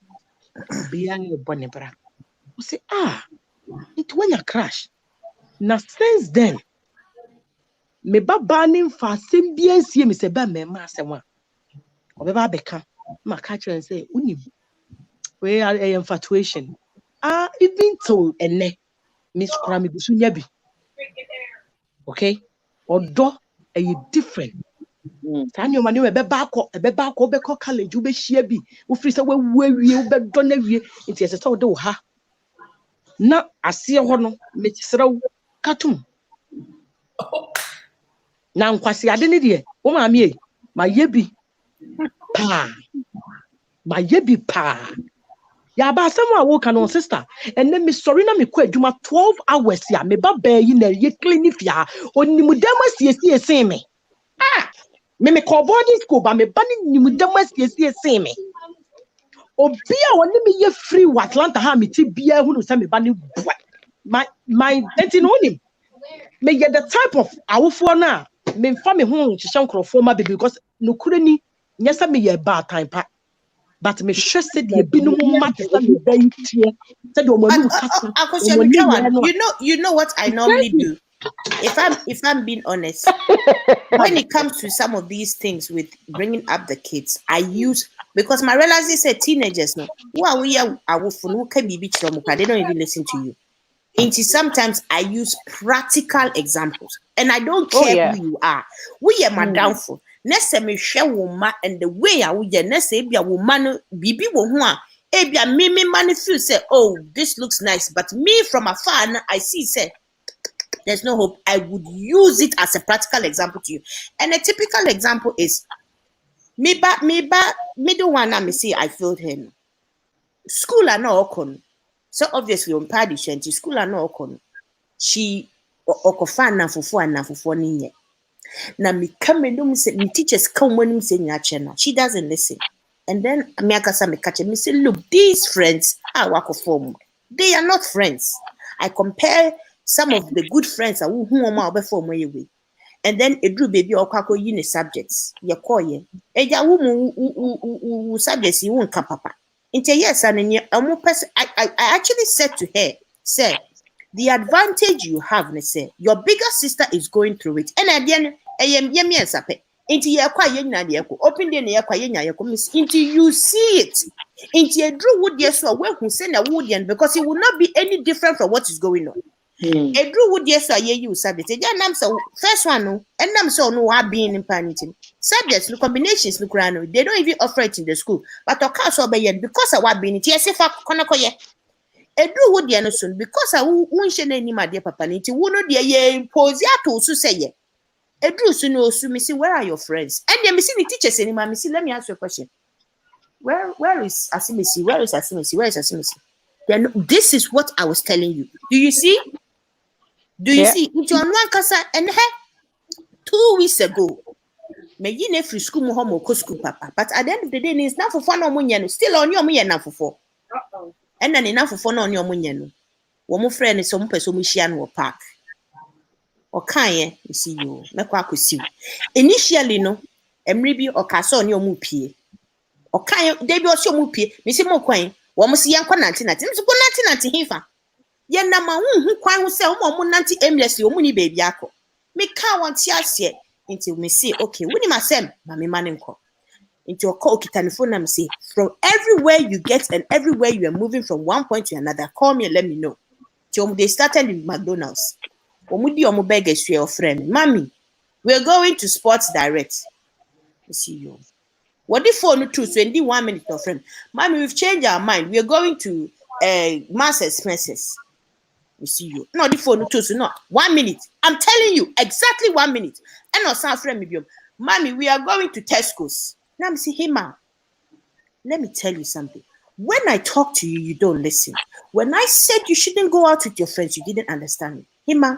Beyond your bonnet bra. You say, it when you crash. Now since then, me ba banning for symbiance me say ba me ma se one. Obeba beka, ma catch and say, uni, we are a infatuation. Even to ene, Miss Krami busunya bi. Okay? Odo a different. Tanyo mani we be back college you be share bi wo free say we be do na wie nti ese say wo de wo ha na ase ho no me kisrew katum na nkwase ade ne de wo maame e ma ye bi pa ya ba asem a wo ka no sister and then me sorry na me kwa adwuma 12 hours ya me ba ba yi na ye clinic ya onimudam asiesie sen me me call boarding school, but me banning you with them see me. Obia when me ye free what Atlanta ha me tibia who say me banning my dating on him. Me get the type of awfo na me fa me ho hihye nkrofo ma baby because no kurani nyesa me ye bad time pa but me sure said ye binu matter me very tie said o manu kasa you know what I normally do. If I'm being honest, when it comes to some of these things with bringing up the kids, I use because my relatives say teenagers no, they don't even listen to you. And sometimes I use practical examples, and I don't care who you are. We are my downfall. Next time me share woman and the way I would next say be a woman bibi woman. Ebia me man feel say, oh, this looks nice, but me from afar I see say. There's no hope. I would use it as a practical example to you. And a typical example is Middle one, I see I failed him. School are not okon. So obviously on party shanty, school are not okon. She okofan na fufu ninye. Na me come and say me teachers come when me say nyachena. She doesn't listen. And then me akasa me catch me say, look, these friends are wako form. They are not friends. I compare some of the good friends who are be form way. And then a drew baby or kako uni subjects. Ya koye. Eja wumu subjects you won't papa. Into yes, and in I actually said to her, say, the advantage you have, say, your bigger sister is going through it. And again, I am yemi and sape. Into your quiet open the near quiet into you see it. Into a drew wood yes, so well who send a woodian because it will not be any different from what is going on. A drew wood yes, I hear you subject. Yeah, so first one, no, and I'm so no, I've been in panicking. Subjects, the combinations, look around. They don't even offer it in the school. But of course, because I was being it, yes, if I can. A drew wood yeah, no soon because I won't share any my dear papa. It won't know the impose ya to say ye. A drew soon no soon, Missy, where are your friends? And you're missing the teachers anymore, Missy. Let me ask you a question. Where is Asimisi? Where is Asimisi? Where is Asimisi? Then this is what I was telling you. Do you see? Do you see? It's on one casa and 2 weeks ago. Me yine free school mo homo ko school papa. But at the end of the day, it's not for fun or money. Still on your money now for. And then enough for fun on your money. One friend is some person we park. Or can you see you? Make see. Initially, no, maybe or castle on your mupie. Or can you? They be also mupie. Missy mo coin. One must see young quantina. It's good nanti hifa. Yen na ma who kwan who say omo nanti aimlessly omuni baby yako. Me ka want here until me say okay, when my sem, mami maninko. Into a call telephone and say from everywhere you get and everywhere you are moving from one point to another, call me and let me know. Till they started in McDonald's. Omudi omo beggars your friend. Mommy, we're going to Sports Direct. I see you. What the phone to 21 minutes of friend? Mommy, we've changed our mind. We're going to mass expenses. We see you. No, the phone to so not 1 minute. I'm telling you exactly 1 minute. And no sound friend me. Mommy, we are going to Tesco's. Now I'm saying, hey ma, let me tell you something. When I talk to you, you don't listen. When I said you shouldn't go out with your friends, you didn't understand me. Hey ma,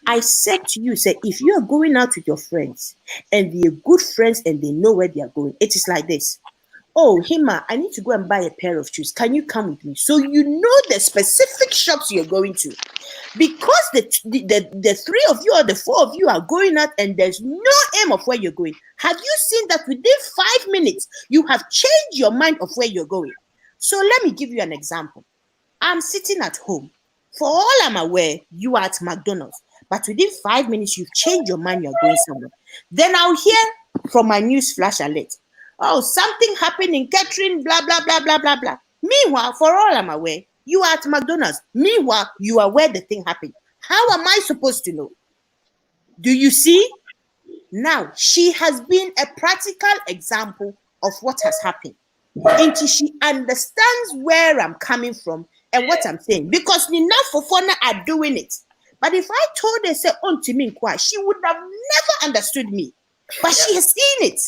I said to you, say if you are going out with your friends and they are good friends and they know where they are going, it is like this. Oh, Hima, I need to go and buy a pair of shoes. Can you come with me? So you know the specific shops you're going to. Because the 3 of you or the 4 of you are going out and there's no aim of where you're going. Have you seen that within 5 minutes, you have changed your mind of where you're going? So let me give you an example. I'm sitting at home. For all I'm aware, you are at McDonald's. But within 5 minutes, you've changed your mind, you're going somewhere. Then I'll hear from my news flash alert. Oh, something happened in Catherine, blah, blah, blah, blah, blah, blah. Meanwhile, for all I'm aware, you are at McDonald's. Meanwhile, you are where the thing happened. How am I supposed to know? Do you see? Now, she has been a practical example of what has happened. Until she understands where I'm coming from and what I'm saying. Because Nina Fofona are doing it. But if I told her, say, on to me, she would have never understood me. But she has seen it.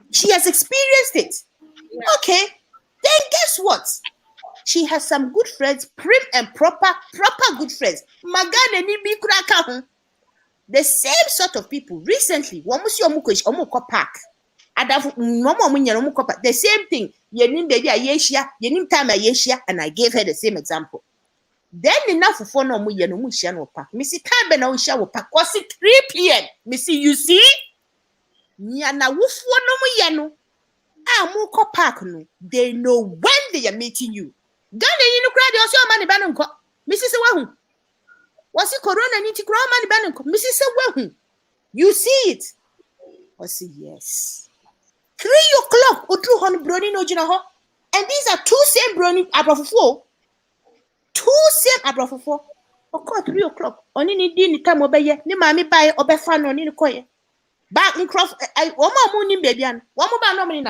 She has experienced it. Okay. Then guess what? She has some good friends, prim and proper good friends. The same sort of people. Recently, park. The same thing. And I gave her the same example. Then enough for no park. Missy Tabe no shower park. Was it 3 p.m.? Missy, you see? Nyana wufu no muko park no. They know when they are meeting you. Gane you no crowd also money banunko. Mrs. Wahu. Was it corona niti crow money banunko? Mrs. Wahu. You see it? I say yes. 3 o'clock utru hon brony no jina ho. And these are 2 same brony abrafofo. 2 same abrafofo. Of course 3 o'clock. Oni ni di ni time obeye. Ni mami buy obefa no ni koye. Back in cross, I woman baby and one more no money.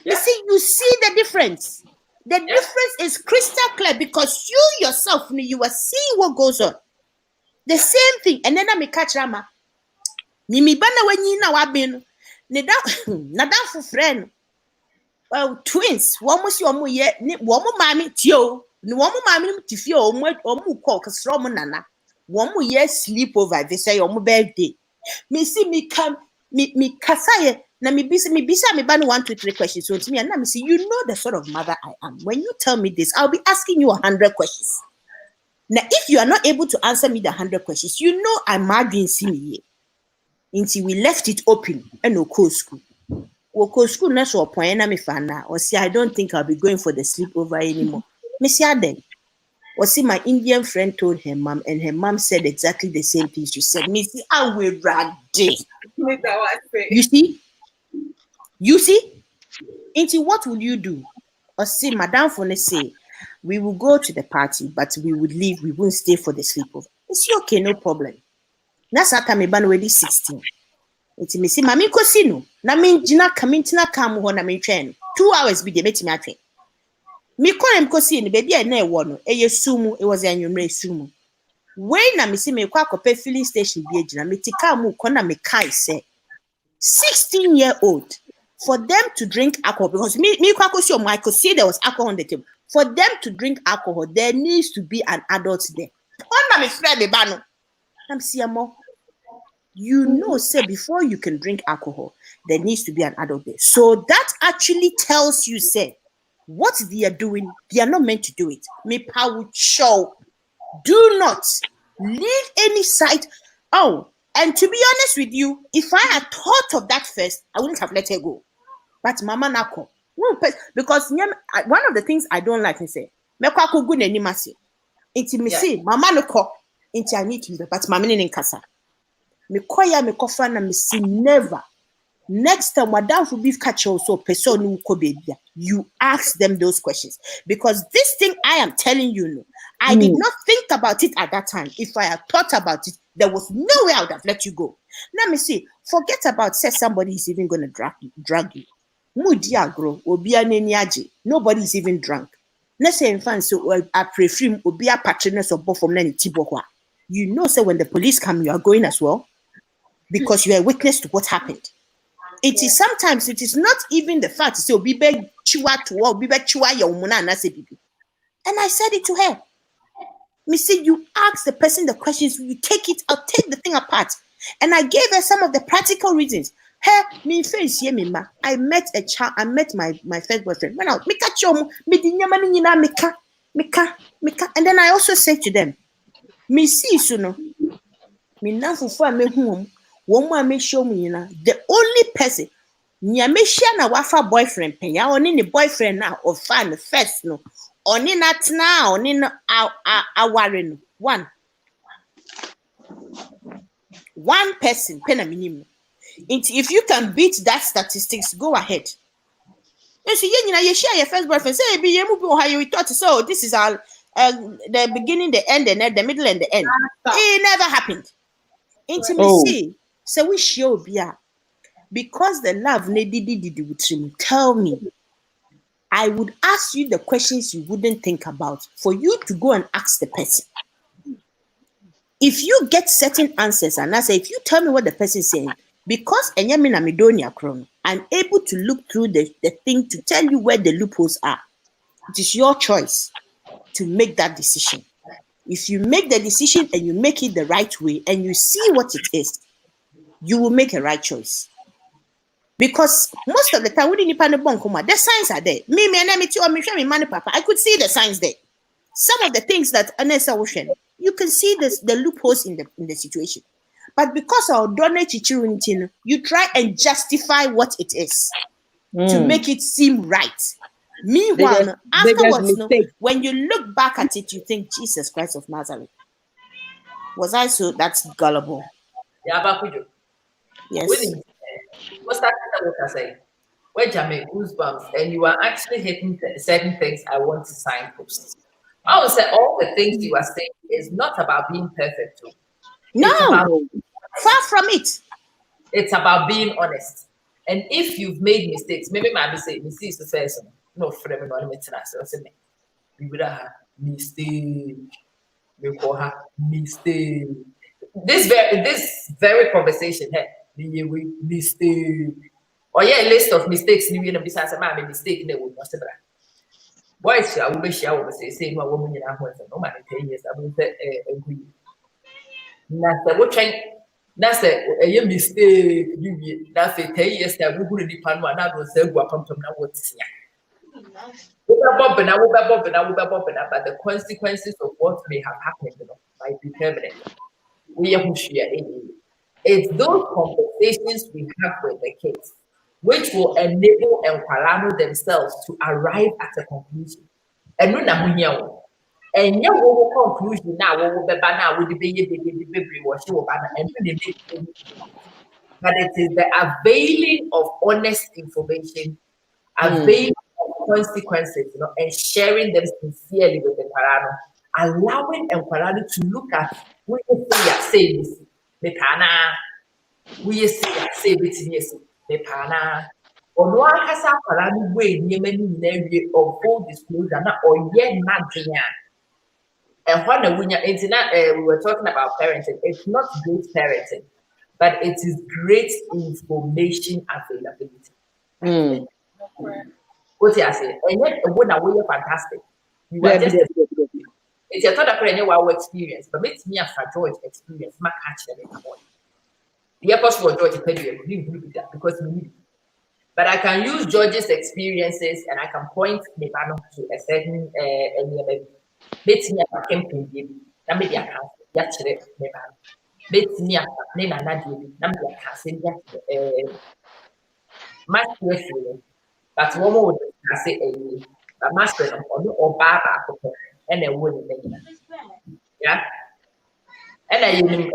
You see the difference. The difference is crystal clear because you yourself you are seeing what goes on. The same thing, and then I catch Rama. Mimi bana when you know I've been na that for friend. Well, twins, one was your mo yet, one more mammy, tio, no one more mammy to feel or more call, cause from nana. One more year sleep over, they say on my birthday. Me see me come, me kasaye, na me bisa me ban 1, 2, 3 questions. So to me, and now me see, you know the sort of mother I am. When you tell me this, I'll be asking you 100 questions. Now, if you are not able to answer me the 100 questions, you know I'm mad being seen until we left it open and no co school. Woko school na so point na me fana or see I don't think I'll be going for the sleepover anymore. Me see then. Or see my Indian friend told her mom and her mom said exactly the same thing she said. Me see I will ready. You see? Into what will you do? Or see Madame Fone say we will go to the party but we would leave, we won't stay for the sleepover. It's okay, no problem. That's how come ban already 16. It's me see mami kosino na me jina kamintina kam ho na me twen 2 hours bi de metimi atwen me kolem kosino baby e na ewo no eye sumu it was anwumre sumu when na me see me kwa akope filling station bi ejina me tika mu ko na me kai say 16-year-old for them to drink alcohol because me kwa kosi o I could see there was alcohol on the table for them to drink alcohol there needs to be an adult there on na me friend be ba no am see amo. You know, say before you can drink alcohol, there needs to be an adult there. So that actually tells you, say, what they are doing, they are not meant to do it. Me power show. Do not leave any site. Oh, and to be honest with you, if I had thought of that first, I wouldn't have let her go. But Mama Nako. Because one of the things I don't like is say, Mekako good any massive. Intimacy, Mama Noko, inti I need to, but Mama in Kasa. Me koya me kofa na me see never. Next time madam will be catch also person ko baby. You ask them those questions because this thing I am telling you, no, I did not think about it at that time. If I had thought about it, there was no way I would have let you go. Let me see. Forget about say somebody is even going to drag you. Mudiagro obia neniaje. Nobody is even drunk. Let's say in France, so I presume obia patroness of both from nani tibokwa. You know, so when the police come, you are going as well. Because you are a witness to what happened. It is sometimes it is not even the fact to say and I said it to her. Me say you ask the person the questions, you take it, I'll take the thing apart. And I gave her some of the practical reasons. Hey, me face here, me ma. I met a child, I met my first boyfriend. When I mika. And then I also said to them, me see suno, me na fufu me home. One make show me, the only person na wafa boyfriend penya oni ni boyfriend now or fan first no oni not now oni no aware no one person pena minimum. If you can beat that statistics, go ahead. You see, you share your first boyfriend. Say, be how you thought so. This is our the beginning, the end, and the middle and the end. It never happened. Intimacy. So we show Bia because the love did with him. Tell me, I would ask you the questions you wouldn't think about for you to go and ask the person. If you get certain answers, and I say, if you tell me what the person is saying, because I'm able to look through the thing to tell you where the loopholes are. It is your choice to make that decision. If you make the decision and you make it the right way and you see what it is, you will make a right choice. Because most of the time, the signs are there. I could see the signs there. Some of the things that Anessa Ocean, you can see the loopholes in the situation. But because of donate, you try and justify what it is to make it seem right. Meanwhile, afterwards, when you look back at it, you think, Jesus Christ of Nazareth. Was I so that's gullible? Yes. What's that what I say? Where Jamie goosebumps, and you are actually hitting certain things I want to signpost. I would say all the things you are saying is not about being perfect. Too. No, far from it. It's about being honest. And if you've made mistakes, maybe my mistake, mistakes the first one. No, for everyone, we would have mistake. We call her mistake. This very conversation here, mistake. or yeah, a list of mistakes ni na bisa say ma mistake na wo no se bra boys I will be share wo say no wo mu nyina ho say no ma 10 years I will say ngui na say wo twen na say a mistake you na say 10 years na wo hu ni pa no na do say gu apamtom na wo tia but the consequences of what may have happened might be permanent. It's those conversations we have with the kids which will enable Enqualano themselves to arrive at a conclusion. And no and yeah, conclusion now we be now with the baby but it is the availing of honest information, availing of consequences, and sharing them sincerely with the Parano, allowing Enqualano to look at we say this, the Pana, we say this, the Pana. Or no one has a Parano way near many of full disclosure, or yet not. And when we were talking about parenting, it's not great parenting, but it is great information availability. What you say? And yet, when I was fantastic, you were just it's a thought of our experience, but it's me a George experience. My catch them in the morning. The airport for George because we need it. But I can use George's experiences and I can point the panel to a certain let me a campaign baby. Now maybe I can actually let me a name and I do. Now maybe I can say that much less. But one more would say a master or baba and a woman. Yeah. And I mean,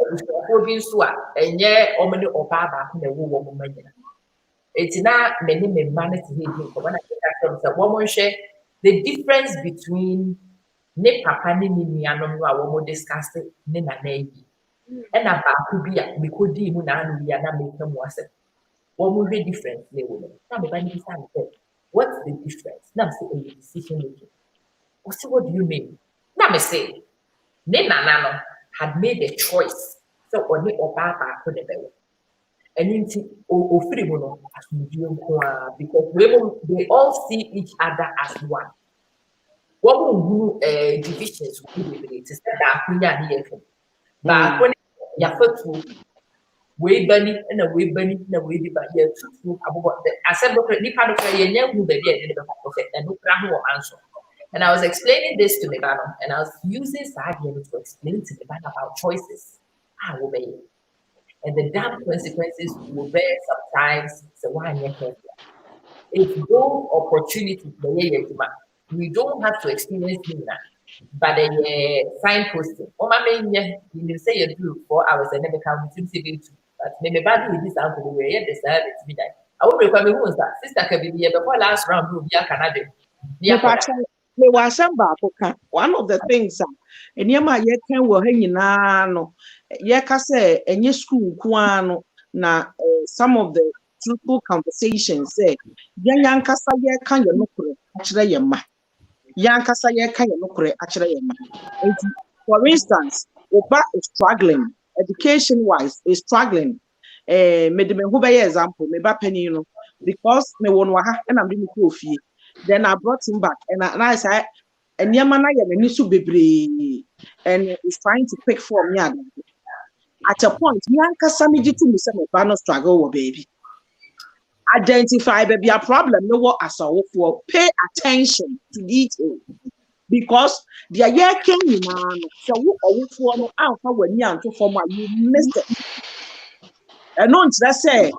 and yeah, or many or baba and a woman. It's not many humanity when I get that woman share the difference between ne papa ne nuanom no a wɔn discuss ne nana yi ɛna baako bi a mekɔdii mu na ano ya na meka mu asɛm wɔn hwɛ difference ne wɔ no na meba ne bisa ne what's the difference na msɛ ɛyɛ decision making ɔsɛ what do you mean na msɛ ne nana no had made a choice sɛ ɔne ɔbaa baako ne bɛwɔ ɛno nti ofiri mu no asomdue nko a because they all see each other as one. What will divisions to say that but when you to way bunny and a way bunny and a way but here about the assembly part of a young baby and no answer. And I was explaining this to Mebano and I was using Sadia to explain to Mebano about choices. I will obey. And the damn consequences will bear sometimes. So why it's those opportunities we don't have to experience that, but signposting. Oh, my man, you say you do 4 hours and never come to see but maybe bad with this uncle where you deserve it to be that. I will become a woman, sister can be here before last round, room, yeah, Canada. One of the things, and Yama Yekan were hanging on, Yakase, and your school, Kuano, na some of the truthful conversations say, Yankasa Yakan, you look actually, Yama. Yankasa Yakan, you look actually, Yama. For instance, Oba is struggling, education wise, is struggling. Made me who by example, maybe penny, because me won waha and I'm doing coffee. Then I brought him back and I said, and Yamana Yamisu Bibri and is trying to pick for me. At a point, Yanka Samiji to me, Bano struggle, baby. Identify baby a problem, no what as a for pay attention to detail. Because the year came in man, so what for no alpha when you to form you missed it. And not just say,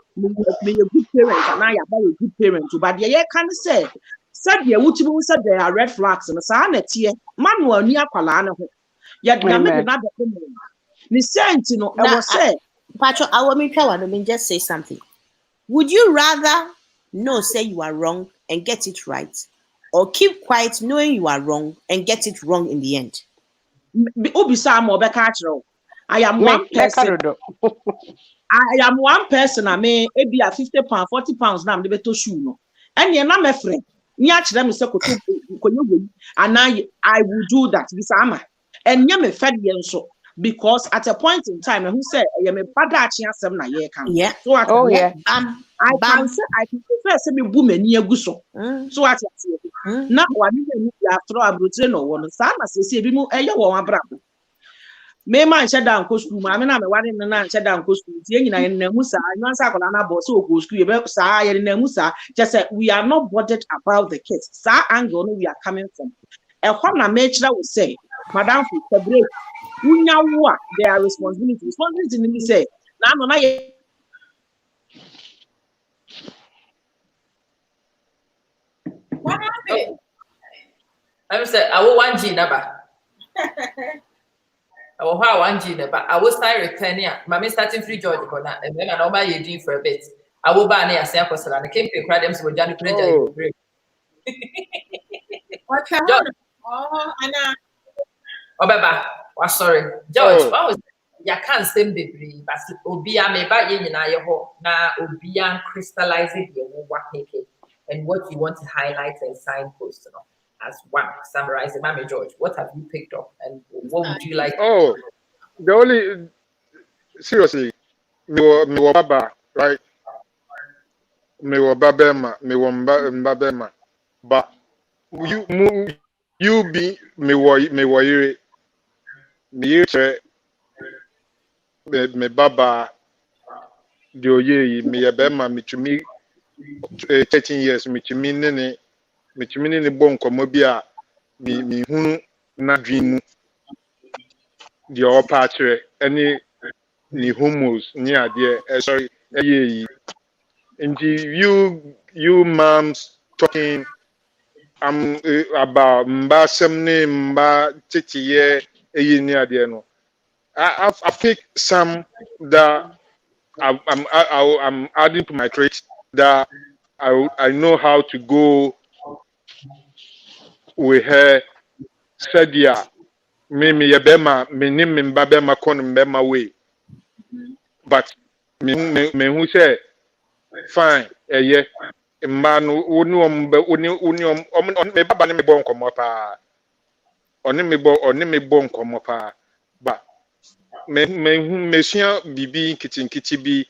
be a good parent, and I am a good parent, but the year can say, said the Uchibu said there are red flags and a sonnet here, Manuel near Palana. Yet, another woman. Listen, you know, I was saying, Patrick, I want me just say something. Would you rather say you are wrong and get it right, or keep quiet knowing you are wrong and get it wrong in the end? I am one person. I am one person. I may be a 50 pounds, 40 pounds now. I'm the better shoe. And you're not my friend. And I will do that. And you're my fed so. Because at a point in time, who said, "I me bada asem na ye can." Yeah. So I Oh yeah. I can say I can prefer say me woman ni eguso. So I say na wani ni ya throw abrotre no one. Sa na say bi mu eye wo abra. Me man shut down ko school ma me na me wani na shut down ko school. Tie nyina na mu sa anwan sa akola na boss o go school ye be sa ye na mu sa just say we are not bothered about the kids. Sa angle no we are coming from. E kwa na me chira we say madam for celebrate unyawa their responsibility ni say na no na ye What happened? I'm saying I will 1G number. I will have 1G number. I will start returning. Mommy starting free George Bona, and then I know my you for a bit. I will buy near San Costa and I came to cry them so Johnny Preja. What the George, Oh, Anna. oh, Baba, oh, sorry. George, what was ya can't same degree, but Obia may buy in your now Obia crystallizing your work and what you want to highlight and signpost as one summarizing. Mammy George, what have you picked up and what would you like? Oh, the only seriously, me wa baba, right? Me wa babema, me wa mbabema. But you be me wa yire, me yire me baba di oye me ya bema me tumi 13 years me tumi ne bon komo bi a me hunu na dream di o pa kire any ni homos ni ade sorry yi nti you moms talking about mba semne mba titiye eyi ni ade no I pick some that I'm adding to my traits that I know how to go with her sadia me ye bema me nim me mba bema kon bema way but me who say fine yeah mba no oni on me baba ne me bon komo pa oni me bon komo pa ba me sua bibi nkiti bi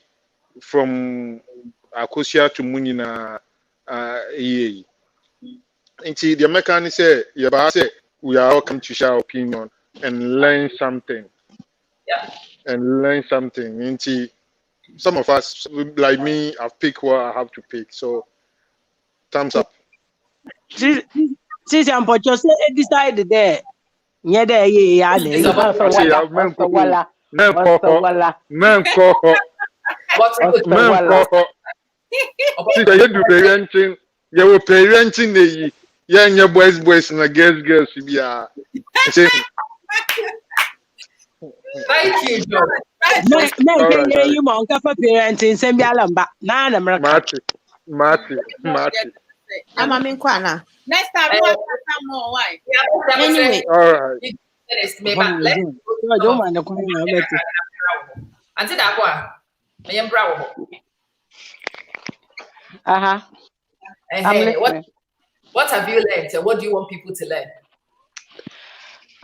from akosia to munina yeah. Nti the mechanic say we are all come to share opinion and learn something. Yeah. And learn something. Nti some of us like me I've picked what I have to pick. So thumbs up. Since I'm but you say decide there. Yeah, there, yeah, It's about Also wala. what's good. See the you do parenting. You will parenting the yeah boys and girls be Thank you, George. na all ke right, ye you mon ka fa parenting sem bi alamba na na merka. Marty. I'm a Minkwana. Next time, you have to come more. Why? Anyway. All right. Let's go. Don't mind the corner better. Until that one, I am bravo. I'm listening. What have you learned and what do you want people to learn?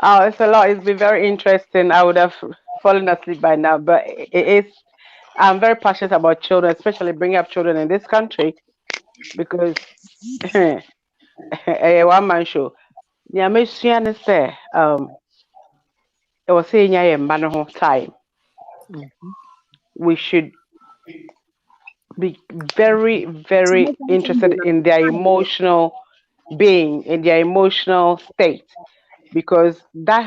Oh, it's a lot. It's been very interesting. I would have fallen asleep by now, but it is. I'm very passionate about children, especially bringing up children in this country, because a one man show. Yeah, me say it was saying yeah, time. We should be very, very interested in their emotional being, in their emotional state, because that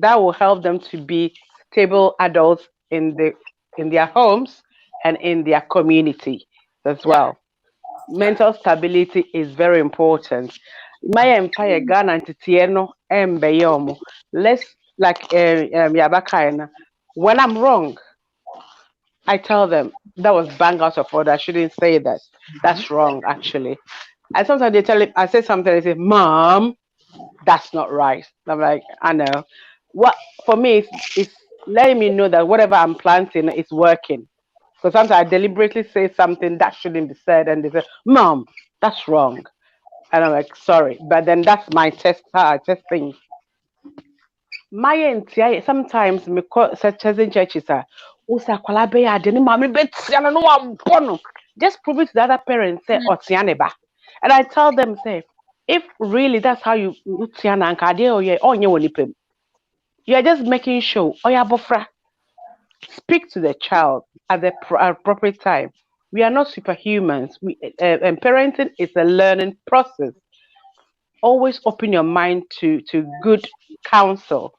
will help them to be stable adults in their homes and in their community as well. Mental stability is very important. My empire Ghana Titieno Mbeyomo. Let's like Yabakaina. When I'm wrong, I tell them that was bang out of order. I shouldn't say that. That's wrong, actually. And sometimes they tell it, I say something, they say, Mom, that's not right. I'm like, I know. What for me is letting me know that whatever I'm planting is working. Because sometimes I deliberately say something that shouldn't be said, and they say, Mom, that's wrong. And I'm like, sorry. But then that's my test, how I test things. my entire sometimes me such as in churches are also kwalabe ade ni mama betia no one bono. Just prove it to the other parents say otianeba. And I tell them say if really that's how you tiana and kade or ye onye wonipem. You are just making sure oya bofra. Speak to the child at the appropriate time. We are not superhumans. And parenting is a learning process. Always open your mind to good counsel.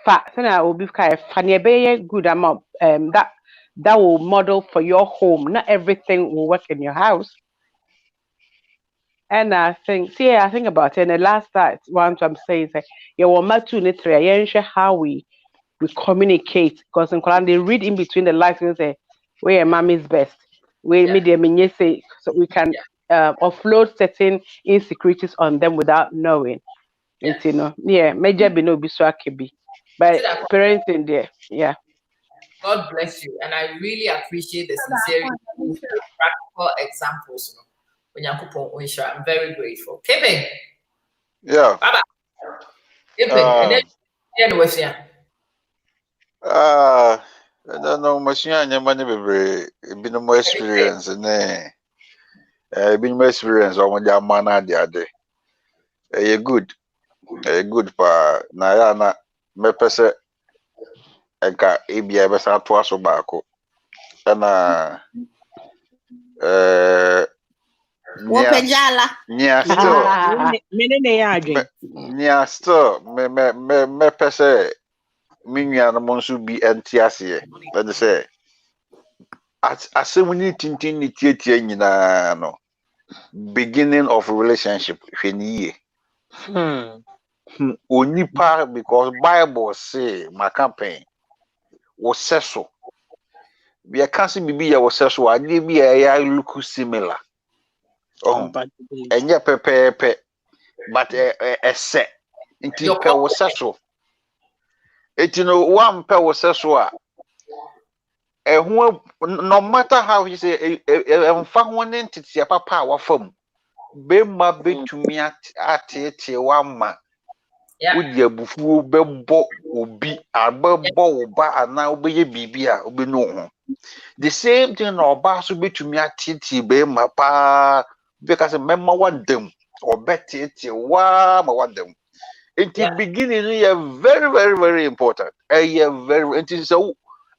I will be kind of funny, good amount that will model for your home. Not everything will work in your house. And I think about it. And the last one I'm saying is, yeah, well, how we communicate because in Quran they read in between the lines and say, where mommy's best. We media say so we can offload certain insecurities on them without knowing. And you know, major be no be so be. But parenting there, yeah. God bless you, and I really appreciate the sincerity and practical examples. I'm very grateful. Kevin. Yeah. Baba. Kevin. And then I don't know much money be no more experience and be no experience on your man the other. Good pa na ya na mepese enka ebia besa to aso baako na Wopejala. nia still me pese minua no monso bi entiase let say asem ni tintin ni tietie nyina no beginning of relationship hweniye onipa because Bible say my campaign was so we can't see bibi ya was so ade bi ya look similar enye pepepe but ese nti pe was so etino one pe was so a no matter how he say emfa ho ne ntete papa wa fam be ma betumi atete wa ma udi abufu bebo obi abebo oba ana obeye bibia obenu ho the same thing na oba so betumi atete be ma pa because memma wadam obetete wa ma wadam it beginning is very very very important very it is so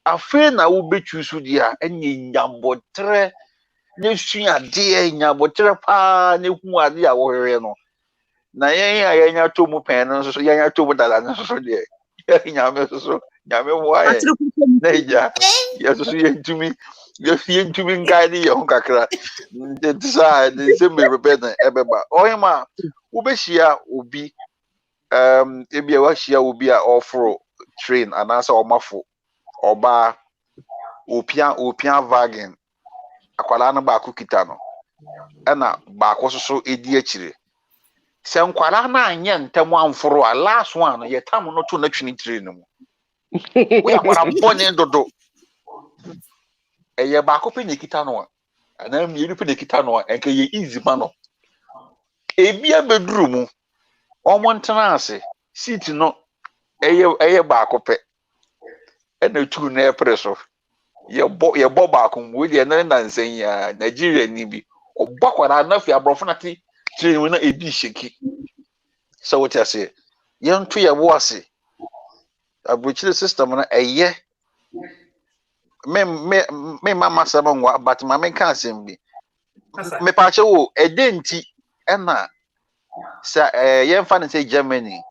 afi na wo bechusu dia enye nyambotre ne sua de nyambotre pa ne hu ade a wo hwere no na yɛn nya to mu pɛn no so yɛn nya to mu dada no so de nyame so nyame wae na ja so yɛntumi ngai ne yɛn ho kakra nti saa ne se me repent ebeba oyema wo behia obi ebi wa hia obi a ofro train anasa omafo oba opia wagon akwala no ba kita no na ba so edi akire se nkwara na anya ntam amforo a last one ye tam no to na twini train no mu we akwara bone dodo eye ba ko pe ne kita no ana mi ru pe ne kita no enke ye easy ma no ebia beduru mu omo ntena ase seat no eye ba ko pe na tu na epreso ye bo ba ko mu we na nsan ya Nigeria ni bi obo kwara na fi abrofo na ti train na ebi sheki so what I say yan to ye wo ase abuchire system na eye me mama sama ngwa but mama kan asem bi me pa che wo edenti na sa ye mfa ne say Germany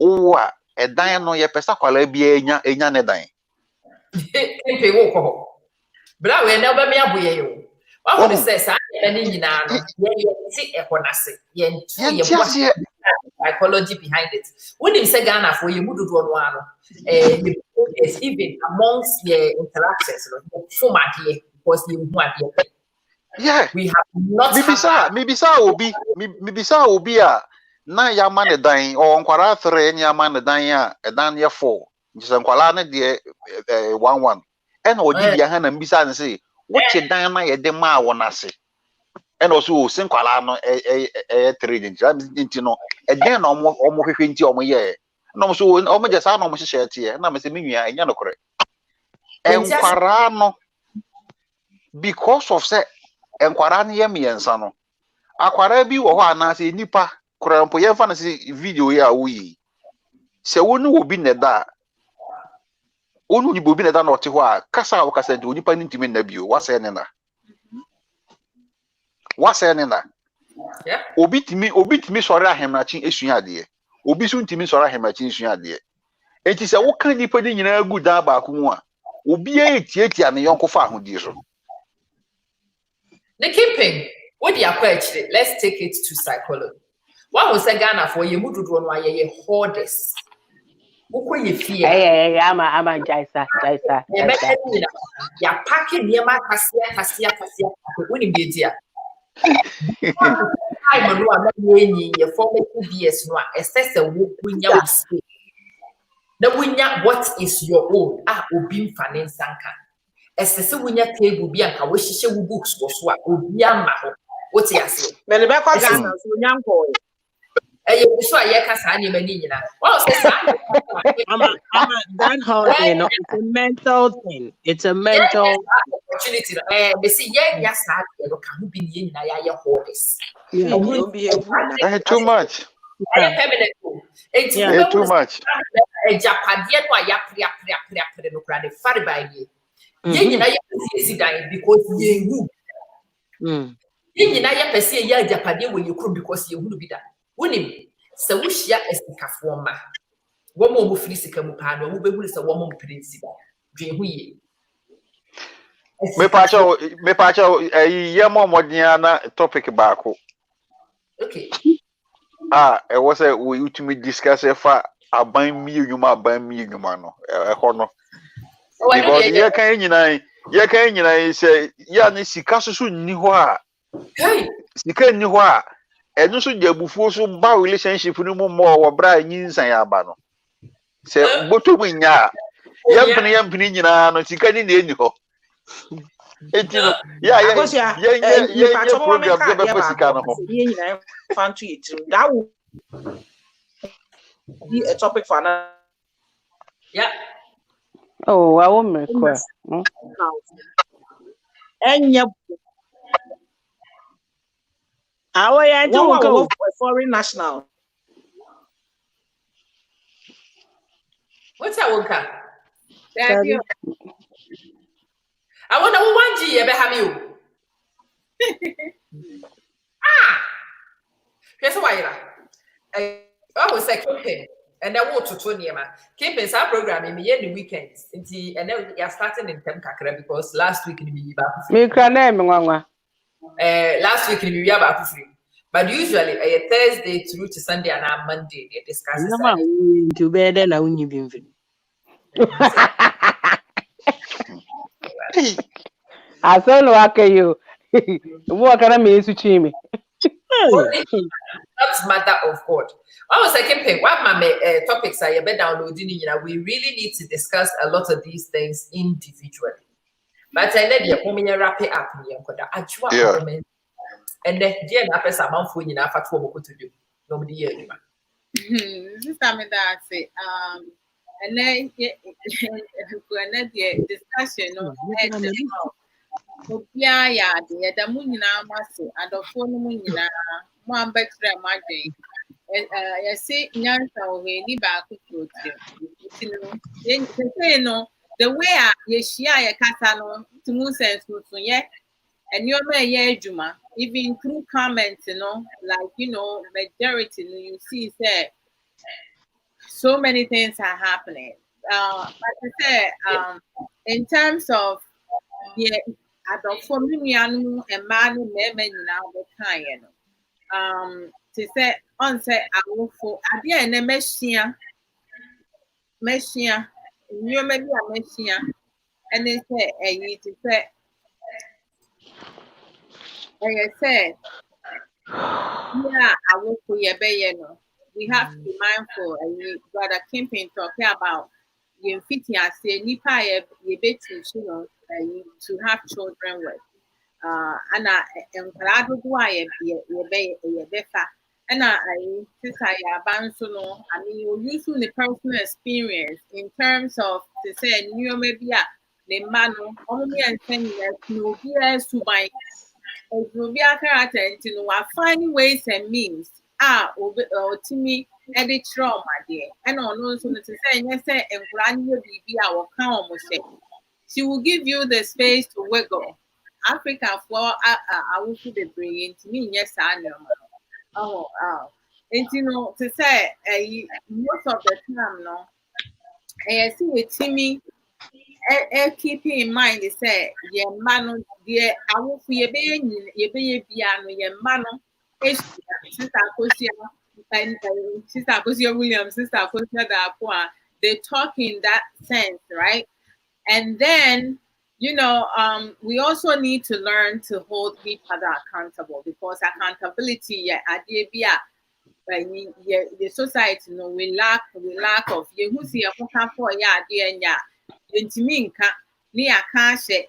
owa edan no ye pesa kwala bi enya ne dan Empe wo ko bra we na ba me aboye yo wa ho se sa ni nyina no ye ti ekonase ye ntu ye bo psychology behind it when him say Ghana for you mudu do no ano even amongst the interactions no form adie because you hu adie yeah we have not mibisa obi a na ya ma ne dan o nkwara 3 nya ma ne dan a edan ye 4 njisa nkwala ne de 11 ena odi bia ha na mbisa ne se woche dan na ye de ma wonase ena o so se nkwala no 3 nti no eden na omo hwehwe nti omo ye No so o me just no mo hye tie na me se me nua enya no kore. Enkwara no because of say enkwara no ye miensa no. Akwara bi wo ho anase nipa korampo ye fa na se video ya wo yi. Se wonu obi ne da onu ni bobi ne da na ote ho a kasa wo kasa ndi onipa ntimi na bio wase ne na. Wase ne na. Yeah. Obi timi sori ahemrachi esua ade. Obi so ntimi sori ahemrachi esua ade. Enti se wo kan nipa ni nyina gu da ba ko mu a obi etietia ne yonko fa ahodie so. The keeping, what the approach? Let's take it to psychology. What was a Ghana for you? Would run why you hoarders? Who you fear? Hey, I'm Jaisa. You're packing near my cassia. Wouldn't be dear. I'm your formative years, no, assess a win your speak. The winner, what is your own? Obin Fanin Sanka. Assess a winner table be a wish books was what would be a what's yes? Many back on Ghana, so young boy. So I can sign you many. Well, that whole thing, no, it's a mental thing. It's a mental opportunity. They say, yes, I can't be in your hoarders. Too much. It's too much. A Japadian, why no credit far by ye. Yen, I see dying because ye would. Yen, I see a Japadian when you could because you would be that. Winning, so wish ya as the Cafoma. One more physical mupano, who be a woman principal. Dream we. Me pacho yemo modiana topic baako. Okay. It was a we ultimately discuss if aban mi nnwuma no no. Because ye kan nyina say ya ne sika so nni ho a. Sika nni ho a. Enu so jabufuo so ba relationship no mu mo wo bra nyinsan aba no. Se boto mu nya. Yampini nyina no sika ni na eni ho. Etino yeah program go be sika no ho. That will be a topic for another. Yeah. Oh, I won't make it. And I don't go for a foreign national. What's that one? I wonder who 1G ever have you. Here's why I was like, okay. And I want to tell you, keeping some programming me the weekends. And then you're starting in Temkakra because last week in the last week in the free. But usually a Thursday through to Sunday and a Monday they discuss to bed and I won't be I saw no okay you. What can I mean to Chimmy? That's matter of God. I was like, what my topics are you better downloading? We really need to discuss a lot of these things individually. But I let you wrap it up in and then Jen happens a month when you have to do. Nobody here. This is something that I say. And then the discussion yeah, the moon master and the phone moon one better imagine. I say Nyansa or any back to you know, the way you share a catano to moon sense, yet. And you're my Juma, even through comments, majority, you see, say, so many things are happening. But I say, in terms of the adult family and man, now the kind, to say, on say, I will for at the end, a machine, you may be a machine, and they say, you to say, like I said, yeah, I will for your bayano. We have to be mindful, and brother Kimping talking about you fitting as a nipa ye bet to have children with. And I am glad why ye befa. And I since I advance no, I mean you using the personal experience in terms of to say new maybe the man only and saying that no BS to my will be a character and you know I find ways and means or to me edit trauma dear and on also to say yes and grand will be our calm say she will give you the space to wiggle. Africa for I will be bringing to me yes I know. Oh, and you know, to say, most of the time, no, I see with Timmy, keeping in mind, they say, yeah, man, dear, I will be a piano, yeah, man, Sister Kosia, and Sister Kosia Williams, Sister Kosia Dapua, they talk in that sense, right? And then, you know, we also need to learn to hold each other accountable because accountability, yeah, the society no we lack of you who see a poker for ya dear nya yentiminka ni aka hye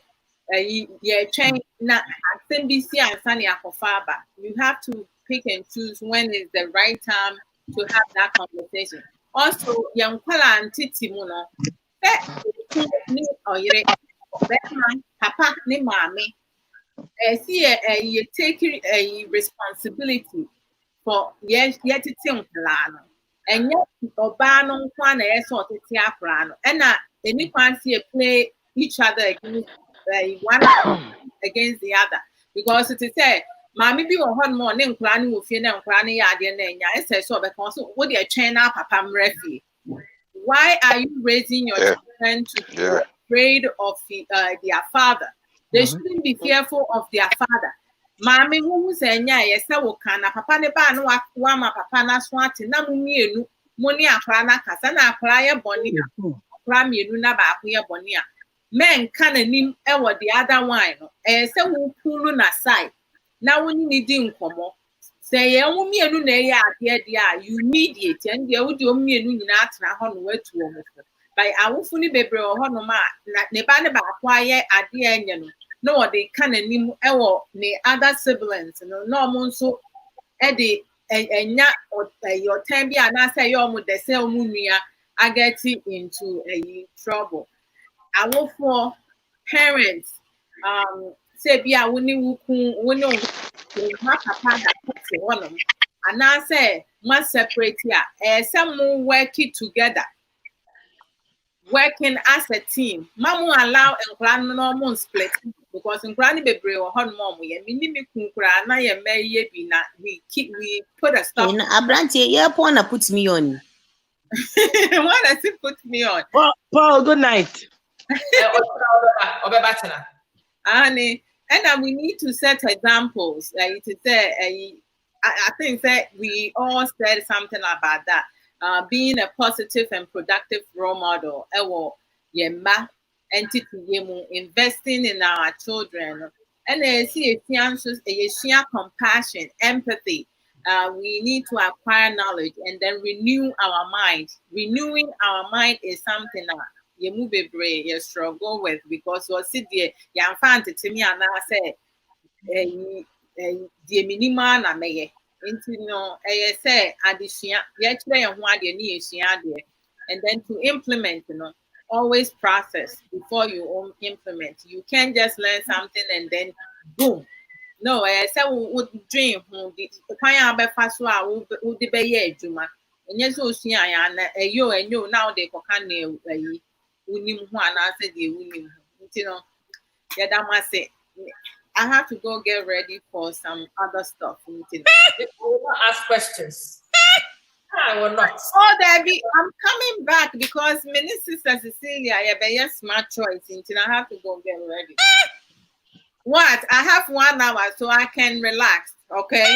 ye twen na asembisi ansane akofaba. You have to pick and choose when is the right time to have that conversation. Also young kwala antiti mu no ni oyere papa ni mami see you take a responsibility for yes yet it's in plan and yet obano nkwa na yes or tete akra no and na any fancy play each other against one against the other because it is say mommy bi wo hon mo ne nkra ne wo fie na nkra ne ya ade na nya ese so be kon so wo de atwen na papa mrefi. Why are you raising your children to be afraid of their father? They shouldn't be fearful of their father. Mommy who say nya yesa wo kana papa ne ba no wa ma papa na so ate na mu mienu mo ni akra na kasa na akra ye boni akra mienu na ba ko ye boni a men kana nim e wo the other one no say wo pulu na side na wo ni di nkomo say ye wo mienu na ye ade dia you mediate and dia wo di o mienu nyina atena ho no watu o mo by awofo ni bebre o ho no ma ne ba ne ba ko aye ade anya no no they can nim ewo ne other siblings no mo nso e de enya your time bi ana say your mo de say omu nua I get into trouble. Awofo parents say bi a woni wuku woni ma papa da pete wonom ana say ma separate ya some work it together. Working as a team. Mamu allow and no split because in granny bebre or hon mom we minimi kunkra na ye may be na we put a stop. Abranti, yeah, Pona puts me on. Why does it put me on? Paul, good night. Annie, and we need to set examples. To say, I think that we all said something about that. Being a positive and productive role model, yemba entity yemu investing in our children, and see a compassion, empathy. We need to acquire knowledge and then renew our mind. Renewing our mind is something that you move a brain, you struggle with because you sit there, you find it to me and I say, the minimum na meye. Into no, say addition, yet and then to implement, always process before you implement. You can't just learn something and then boom. No, I say would dream who the kind of fast would be a juma. And yes, so see, I you and you now they can unim one answer the unim. Yeah, that must say. I have to go get ready for some other stuff. You will not ask questions. I will not. Oh, Debbie, I'm coming back because Minister Cecilia, you have a smart choice. I have to go get ready. What? I have 1 hour so I can relax. Okay.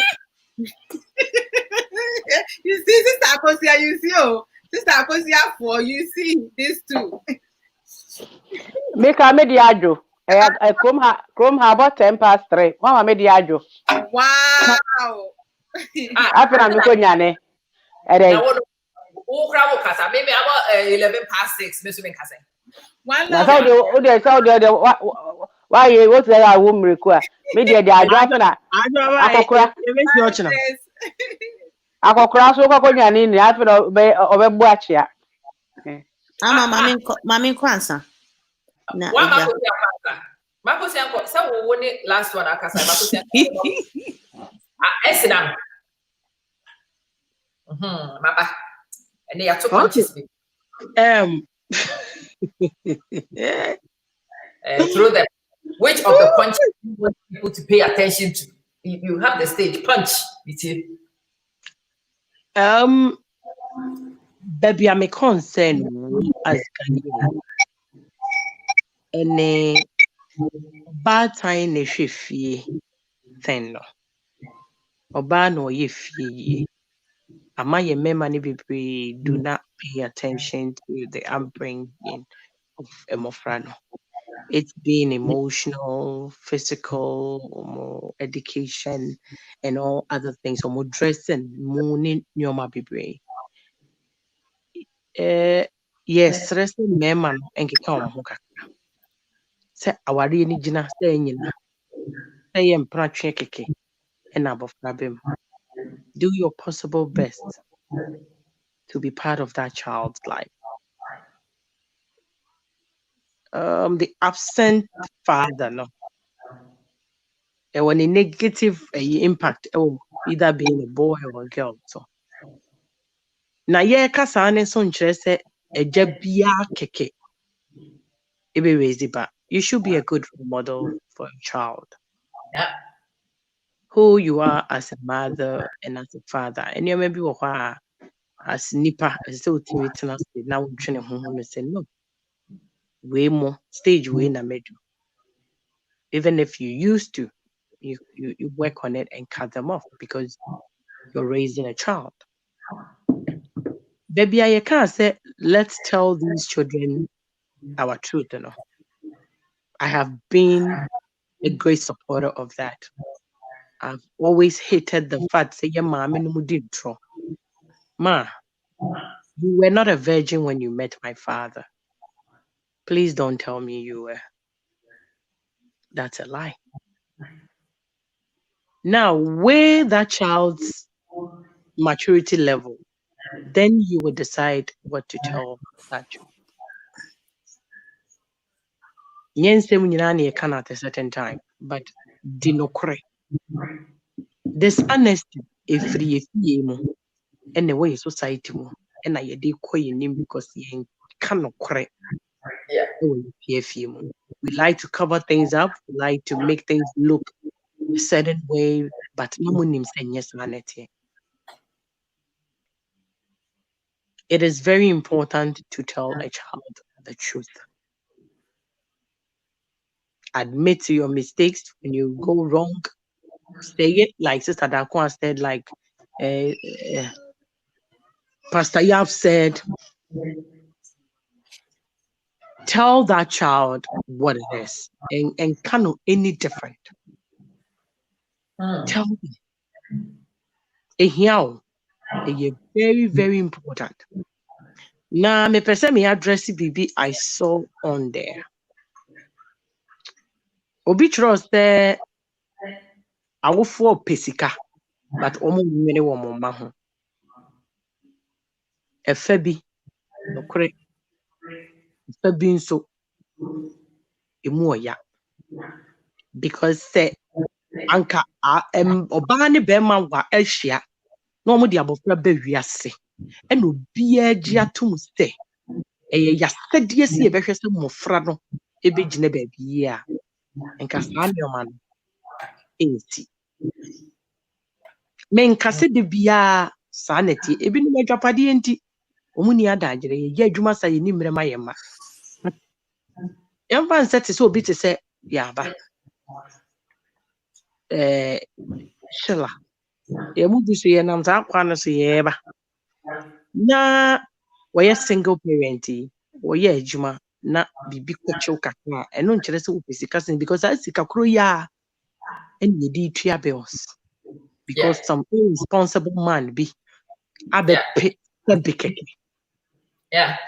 You see, Sister Akosia, you see, Sister Akosia 4, you see this too. Make a mediajo. I come about 3:10. Mama mediajo. Wow. After I'm going to maybe about 11:06. Miss Minkase. Why you what's that woman require? Media the address. Akokora so kwa nyane ni afi na obebu achia. Ama mami kwansa. Na One eja. Marco Sianko. Marco Sianko, some will win it last one. Marco Sianko. Esinam. Mama. And they are two punches. Throw them. Which of the punches you want people to pay attention to? You have the stage punch. Baby, I'm a concern as Ghanaian. And bad time ne fie thing no. Oba no ye fie. Ama ye mema ne bebree do not pay attention to the upbringing of Emofrano. It's being emotional, physical, education, and all other things. More dressing, morning, nyoma bebree. Yes, stressing mema no enkeka omo kakra. Se awari ni gina se nyina. Se ye mpratwe keke ena abofra bem. Do your possible best to be part of that child's life. The absent father, no. And when a negative impact, either being a boy or a girl. So now, yeah, kasane son chese a jabia keke. Ebe raised it back. You should be a good role model for a child. Yeah. Who you are as a mother and as a father. And you maybe as nipa as so to now training home say no. Way more stage way na middle. Even if you used to, you work on it and cut them off because you're raising a child. Baby, I can't say, let's tell these children our truth. You know, I have been a great supporter of that. I've always hated the fact say, "Yeah, ma, ma, you were not a virgin when you met my father. Please don't tell me you were." That's a lie. Now, weigh that child's maturity level, then you will decide what to tell that child. Nyensem nyinaa na yɛka no at a certain time, but di nokorɛ. Dishonesty ɛfiri yɛfie mu ɛna ɛwɔ yɛ society mu ɛna yɛde kɔ yɛnim because yɛnka nokorɛ ɛwɔ yɛfie fie mu. We like to cover things up, we like to make things look a certain way, but na monim sɛ nyɛ saa na ɛteɛ. It is very important to tell a child the truth. Admit to your mistakes when you go wrong. Say it like Sister Dakwa said, like Pastor Yav said. Tell that child what it is and cannot any different. Tell them. It's very, very important. Now, me person me address BB I saw on there. Obi trust there. I will for pesika, but omo many woman maho. A febi, no correct. Febi so emu ya. Because say anka obani bema wa elshia. No mo di abofra be wiase. And obiara gye atom sɛ ɛyɛ yasɛdeɛ si yɛbɛhwɛ sɛ mmɔfra no ɛbɛgyina baabi yi a nka saa nneɛma no ɛnsi. Menkase de biara saa na ɛteɛ. Ebinom adwapadeɛ nti ɔmo ni adagyere yɛyɛ adwuma sa yɛni mmerɛ ma yɛ mma. Yɛmfa nsɛ te sɛ obi te sɛ yɛaba Shila yɛmu bi so yɛnam saa kwa no so yɛɛba na wɔyɛ single parent yi wɔyɛ adwuma na bibi kɔkyew kakra a ɛno nkyerɛ sɛ wopɛ sika sen because saa sika koro yi a ɛne yɛde tua bills because some irresponsible man bi abɛpɛ sɛ kɛkɛ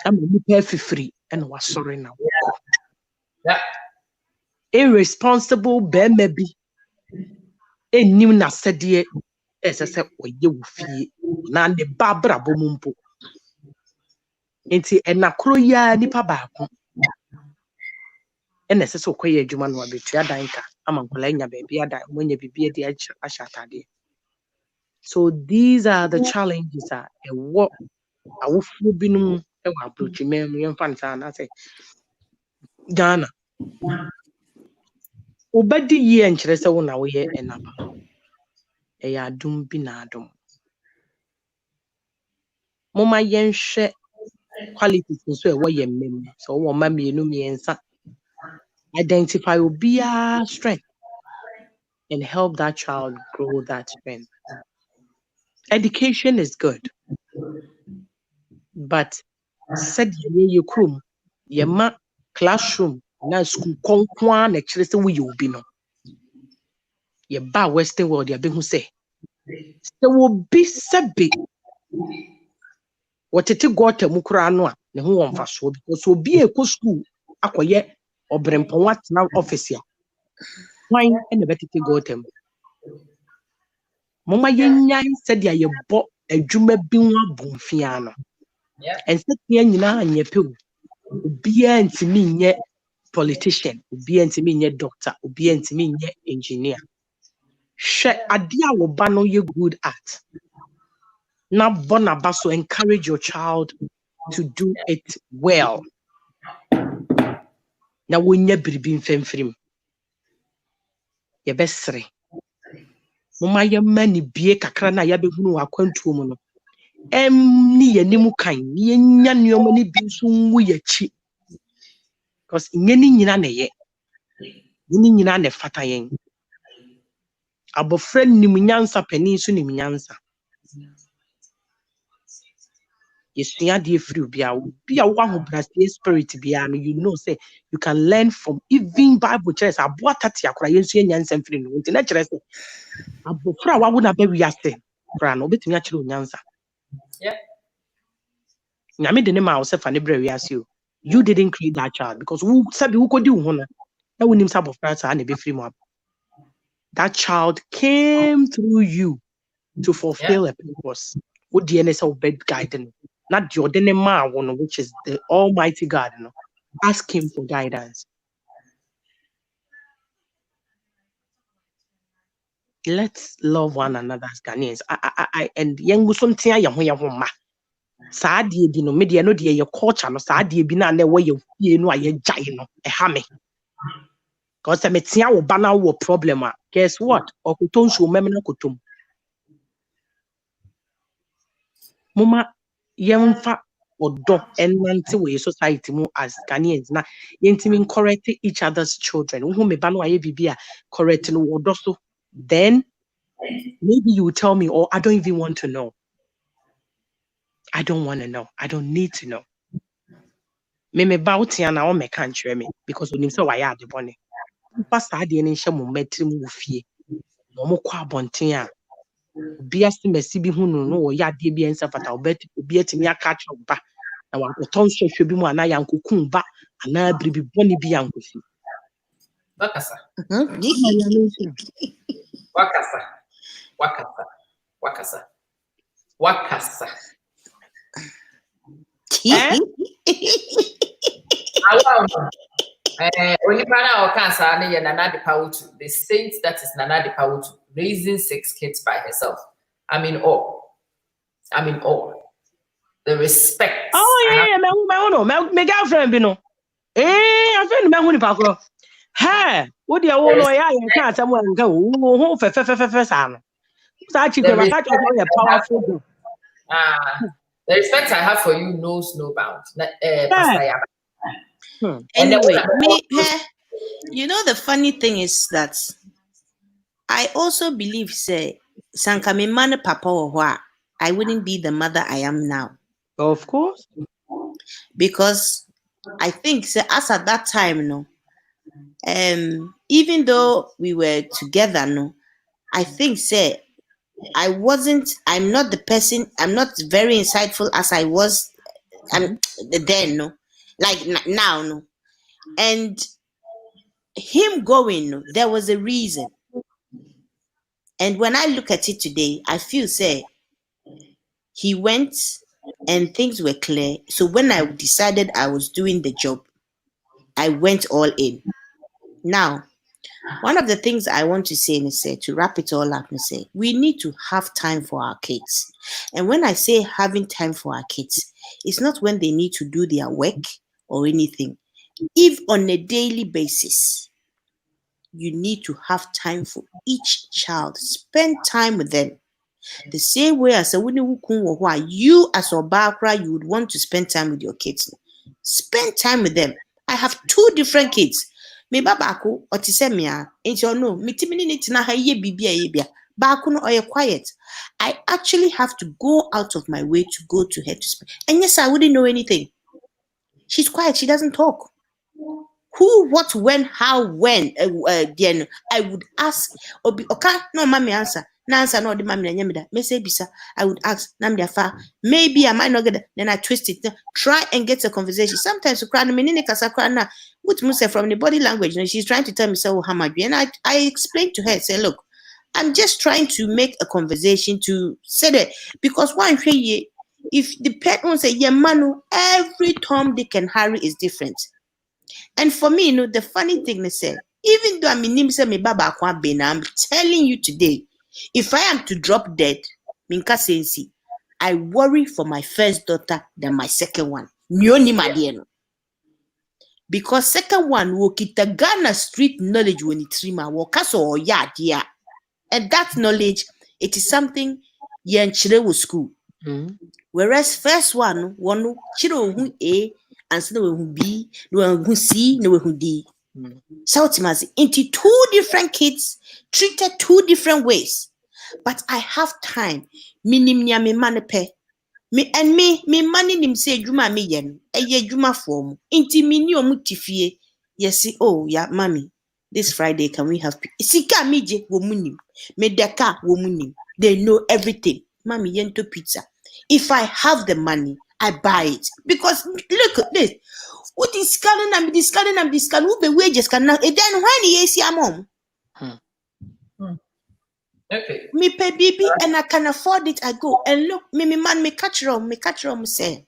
ama nipa afifiri ɛna wasɔre na wɔkɔ. Irresponsible bɛrima bi ɛnnim n'asɛdeɛ ɛsɛ sɛ ɔyɛ wɔ fie na ne ba brabɔ mu mpo. Nti ɛna koro ya nipa baako. Ɛna ɛsɛ sɛ ɔkɔyɛ adwuma no abetua dan ka ama nkɔla nya baabi ada mo nya bibi ade ahyɛ atade. So these are the challenges a ɛwɔ awofo binom ɛwɔ aburokyimɛ mu yɛmfa no saa na sɛ Ghana. Obedi yie nkyerɛ sɛ wo na woyɛ ɛnaba. Ɛyɛ adom bi na adom. Moma yɛnhwɛ qualities nso ɛwɔ yɛn mmam. So wo ma mmienu mmiɛnsa. Identify obiara strength and help that child grow that strength. Education is good. But said ye krum, ye ma classroom na school konkwa na kyerɛ sɛ woyɛ obi no. Ye ba Western world ya behu sɛ sɛ obi sɛbe wɔtete gɔta mu koraa no a ne ho wɔ mfasoɔ because obi ekɔ school akɔyɛ ɔbrɛmpɔnwa tena office a hwan ɛna bɛtete gɔta mu. Moma yɛnyan sɛdeɛ yɛbɔ adwuma bi ho abomfia no. Ɛnsɛteɛ nyinaa nyɛ pɛ o. Obiara ntimi nyɛ politician, obiara ntimi nyɛ doctor, obiara ntimi nyɛ engineer. Hwɛ ade a wo ba no yɛ good at. Na bɔ n'aba so encourage your child to do it well. Na wonya biribi mfemfirim. Yɛbɛsere. Moma yɛma ne bie kakra na yɛbɛhunu wɔ akwantuo mu no. Ni yɛnim kan, yɛnya nneɛma ne bi nso nwu yɛkyi. Because nyɛ ne nyina na yɛ. Nyɛ nyina na fata yɛn. Abɔfra nim nyansa panin so nim nyansa. Yɛsua deɛ firi obi a wo ahobrɛaseɛ spirit biara no, you know say you can learn from even Bible kyerɛ sɛ aboa tate akora yɛnso yɛ nyansa mfiri no. Nti na kyerɛ sɛ abɔfra a wawo na ba wiase kora no obetumi akyerɛ onyansa. Nyame de ne ma wo sɛ fa ne brɛ wiase o. You didn't create that child because who sabi who kodi wo ho no. Na wonim sɛ abɔfra saa na bɛfiri mu aba. That child came through you to fulfill a purpose. What the NSA bed guidance, not the ordinary one, which is the Almighty God. No? Ask Him for guidance. Let's love one another as Ghanaians. And young Musontia Yahoyahoma. Saadi dino media no dear your culture no Saadi bina ne way you know a jaino a hammy. Because I met Tia Bana wo problem. Guess what? Or kuton show memino kutum. Moma yemfa odo enante we society mu as Ghanaians na yentimi correct each other's children. Who me bano aye bibia correct no odo so. Then maybe you will tell me, or I don't even want to know. I don't want to know. I don't need to know. Me bauti ana o me kanchre me because onim say why ade bone. Papa ade ni hye mo matrim wo fie. No mo kwa abonten a obi asemasi bi hu no wo ya ade bi ensa fata obi atimi aka kye ba na wa koton hwehwe bi mu ana yankokun ba ana biribi bone bi yankofi. Wakasa. Wakasa. The saint that is Nana de Pautu, raising 6 kids by herself. I'm in awe. The respect. Oh yeah, my girlfriend be no. I friend me hu ni pa ko. Ha, wo de wo no ya yen ka asem wan ka wo fe sa no. Sa chi ko ba ka cho ko powerful. The respect I have for you knows no bounds. Pastor Yaba. Anyway, you know the funny thing is that I also believe say Sankame man papa or I wouldn't be the mother I am now. Of course. Because I think say as at that time, no, even though we were together, no, I think say I'm not the person, I'm not very insightful as I was then, no, like now, no. And him going, no, there was a reason. And when I look at it today, I feel say He went and things were clear. So when I decided I was doing the job, I went all in. Now, one of the things I want to say is to wrap it all up and say we need to have time for our kids. And when I say having time for our kids, it's not when they need to do their work or anything. If on a daily basis, you need to have time for each child, spend time with them. The same way as you as a background, you would want to spend time with your kids. Spend time with them. I have 2 different kids. Me babako otisemia into no mitimini nitina ha ye bibia yebia. Baako no oye quiet. I actually have to go out of my way to go to her to spend. And yes, I wouldn't know anything. She's quiet. She doesn't talk. Who, what, when, how, when? Then I would ask. Obi, okay, no, mommy answer. No answer, no, the mommy nyamida. Me say bisa. I would ask. Namdiafa. Maybe I might not get it. Then I twist it. Try and get a conversation. Sometimes you cry. Menine kasa cry na. What must say from the body language? You know, she's trying to tell me so how much. And I explained to her. Say, look, I'm just trying to make a conversation to say that because one say if the pet won't say yeah, manu, every Tom, Dick, and Harry is different. And for me, the funny thing is, even though I'm in baba I'm telling you today, if I am to drop dead, minka sensi, I worry for my first daughter than my second one. Because second one will get the Ghana street knowledge when it's rima or yeah. And that knowledge, it is something yen chile school. Whereas first one chiro who A and so who B, no who C, no who D. So into 2 different kids treated 2 different ways. But I have time. Me manepe. Me money nim say juma me yen. Eye juma form. Inti me ni omutifie. Yes, oh yeah, mommy. This Friday can we have sika mije wo munim. Me deka wo munim. They know everything. Mommy yento pizza. If I have the money, I buy it. Because look at this. What is scanning and discarding and discarding? Who be wages can now? And then when he is your mom, Okay. me pay baby and I can afford it. I go and look, me man, me catch rum, say.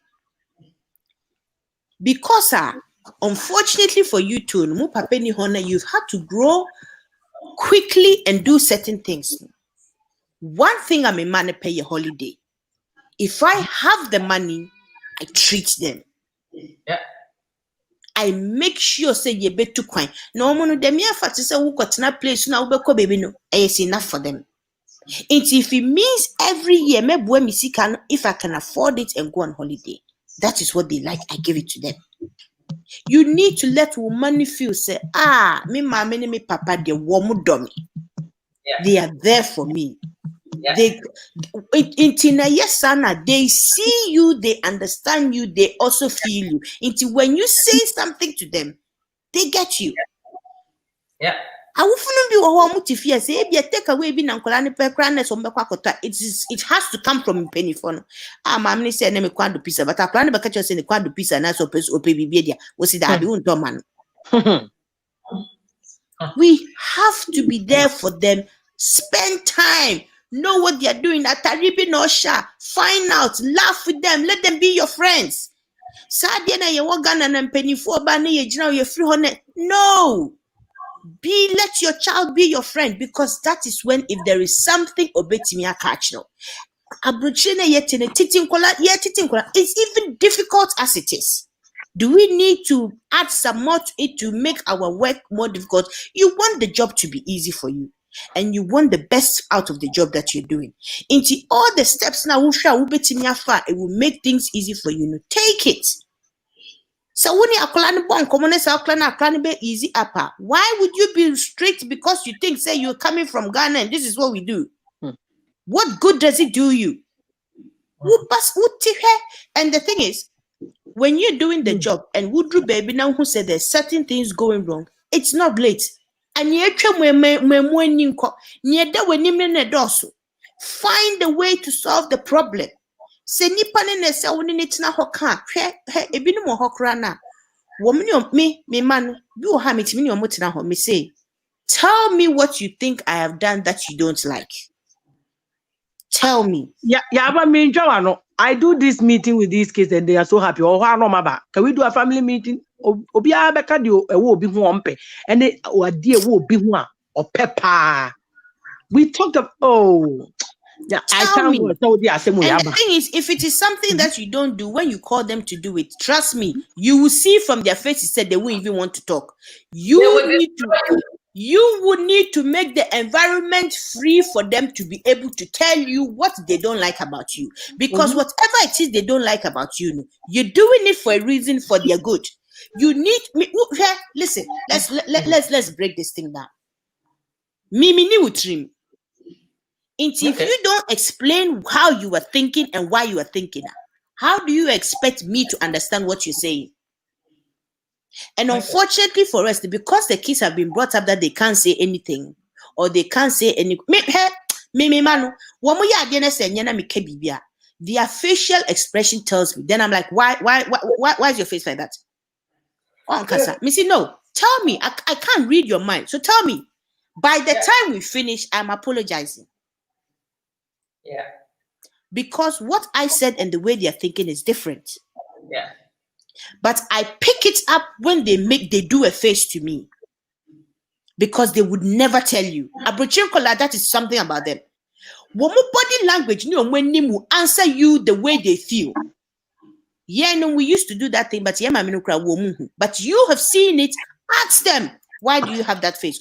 Because unfortunately for you too, no papa ni honor, you've had to grow quickly and do certain things. One thing I'm a man pay a holiday. If I have the money, I treat them. Yeah. I make sure say you bet to coin. No one dem ya fat say who got na place na we baby no. It's enough for them. If it means every year, if I can afford it and go on holiday, that is what they like. I give it to them. You need to let woman feel say, me mama me papa they warm dummy. Yeah. They are there for me. Yeah. They see you, they understand you, they also feel you. Until when you say something to them, they get you. Yeah. I will be say take away it has to come from penny phone. Mammy said name quando pizza, but I plan to catch us in the quando pizza and so baby was it that you don't man. We have to be there for them. Spend time. Know what they are doing. Find out. Laugh with them. Let them be your friends. No. Let your child be your friend, because that is when, if there is something it's even difficult as it is. Do we need to add some more to it to make our work more difficult? You want the job to be easy for you, and you want the best out of the job that you're doing. Into all the steps now, it will make things easy for you. Take it. So when you are easy upper, why would you be strict because you think say you're coming from Ghana and this is what we do? What good does it do you? And the thing is, when you're doing the job and Woodrow baby now who said there's certain things going wrong, it's not late. And find a way to solve the problem. Say tell me what you think I have done that you don't like. Tell me. Yeah, but me no. I do this meeting with these kids and they are so happy. Oh, no, maba. Can we do a family meeting? Obia beka di e wo obi ho ompe. And they adi e wo obi ho a opepa. We talked of yeah, I Tell can't me. go so the asemu And yaba. the thing is, if it is something that you don't do, when you call them to do it, trust me, you will see from their faces that they won't even want to talk. You would need to make the environment free for them to be able to tell you what they don't like about you. Because whatever it is they don't like about you, you're doing it for a reason, for their good. You need me. Listen, let's break this thing down. Mimi ni utrim. If you don't explain how you are thinking and why you are thinking, how do you expect me to understand what you're saying? And unfortunately for us, because the kids have been brought up that they can't say anything or they can't say anything. Their facial expression tells me. Then I'm like, why is your face like that? Me say, no, tell me. I can't read your mind. So tell me. By the time we finish, I'm apologizing. Yeah. Because what I said and the way they're thinking is different. Yeah. But I pick it up when they do a face to me. Because they would never tell you. That is something about them. Body language, will answer you the way they feel. Yeah, no, we used to do that thing, but you have seen it. Ask them, why do you have that face?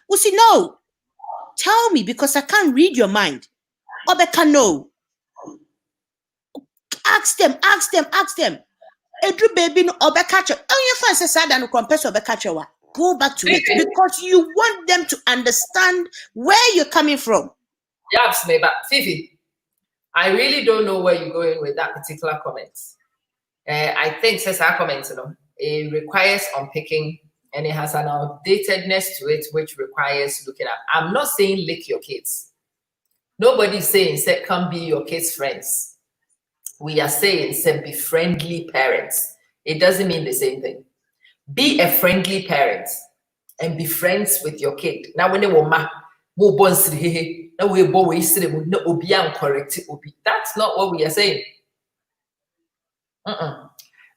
We say, no. Tell me, because I can't read your mind. Obeka, no. Ask them. Edru baby no obeka. Oh, your fans sad and compress obeka. Go back to it, because you want them to understand where you're coming from. Yes, but Fifi, I really don't know where you're going with that particular comment. I think says our comment, it requires unpicking, and it has an outdatedness to it, which requires looking at. I'm not saying lick your kids. Nobody's saying say come be your kids' friends. We are saying say be friendly parents. It doesn't mean the same thing. Be a friendly parent and be friends with your kid. Now when they were that's not what we are saying.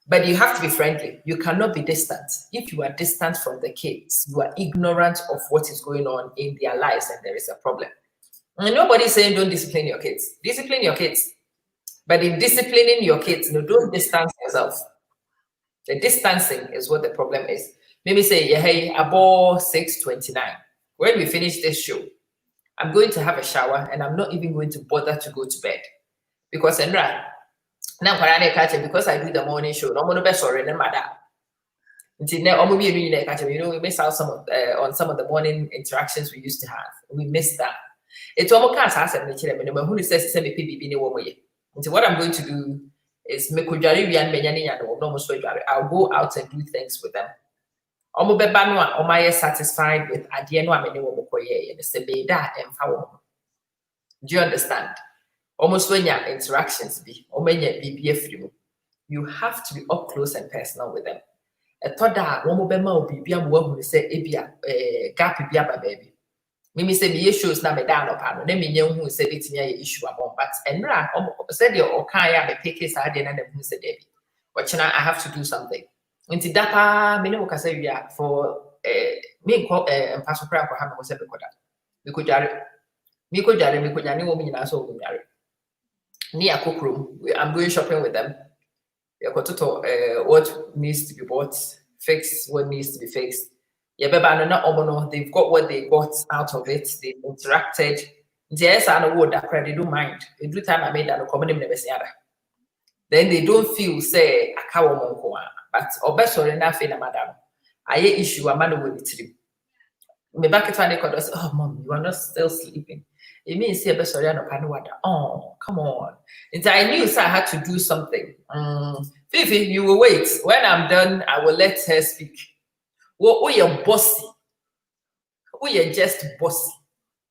But you have to be friendly. You cannot be distant. If you are distant from the kids, you are ignorant of what is going on in their lives, and there is a problem. And nobody's saying don't discipline your kids. Discipline your kids. But in disciplining your kids, don't distance yourself. The distancing is what the problem is. Maybe say, yeah, hey, about 6:29. When we finish this show, I'm going to have a shower and I'm not even going to bother to go to bed. Because because I do the morning show, I'm going to be sorry, no matter. We miss out on some of the morning interactions we used to have. We missed that. It's almost who says what I'm going to do is I'll go out and do things with them. Satisfied with do you understand? Almost when your interactions be you have to be up close and personal with them. I thought that one will be say gap baby. Mimi say me issues na me down upano. Let me know who say it near issue about but and said your okaya me pick his idea and who said Debbie. But I have to do something. Until dapa me no say we are for me and Pastor Prayer for Hammer was ever we could jare me could jare woman in so marry. Near cook room, I'm going shopping with them. What needs to be bought, fix what needs to be fixed. They've got what they got out of it. They interacted. Yes, I know what that they don't mind. Every time I made that comment, then they don't feel say a cow but or enough in a madam. I issue a man with the trip. Me back at one say, oh mom, you are not still sleeping. It means say best oh, come on. And I knew so I had to do something. Fifi, you will wait. When I'm done, I will let her speak. We are bossy. We are just bossy.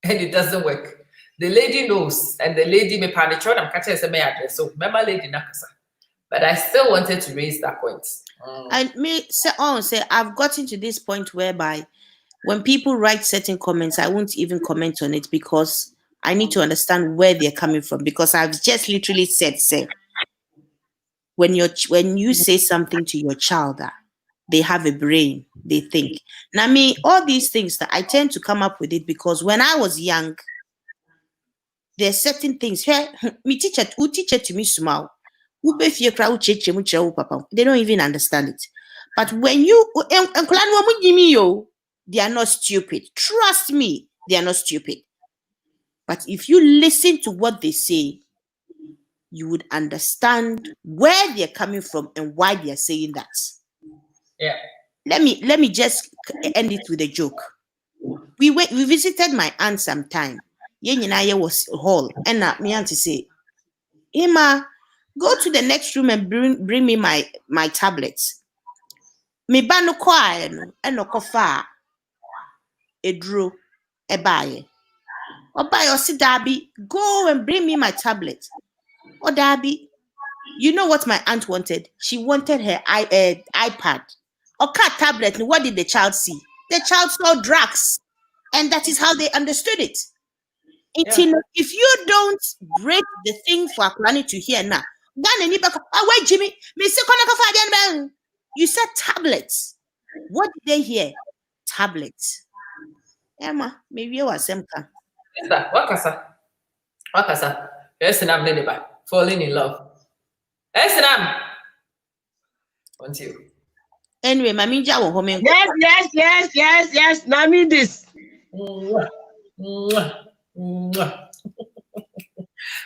And it doesn't work. The lady knows, and the lady me panic. I'm catching some address. So remember, lady Nakasa. But I still wanted to raise that point. And me say I've gotten to this point whereby when people write certain comments, I won't even comment on it because I need to understand where they're coming from, because I've just literally said, say, when you say something to your child, they have a brain, they think. Now, me, all these things that I tend to come up with it because when I was young, there's certain things. Here, me teacher to me small. They don't even understand it. But when you they are not stupid. Trust me, they are not stupid. But if you listen to what they say, you would understand where they're coming from and why they are saying that. Yeah. Let me just end it with a joke. We visited my aunt sometime. Yeninaye was hall, and me auntie say, Emma, go to the next room and bring me my tablets. Me ba no kwa no, eno kofa edro ebaye. Obaye osi Dabi, go and bring me my tablet. Oh Dabi, you know what my aunt wanted? She wanted her iPad. Or cat tablet. What did the child see? The child saw drugs. And that is how they understood it. Yeah. If you don't break the thing for a planet to hear now, wait, Jimmy, you said tablets. What did they hear? Tablets. Emma, maybe you are Semka. Wakasa. Yes, and I'm neighbor. Falling in love. Yes, and I'm. Want you. Anyway, Maminja will home. Yes. Now me this.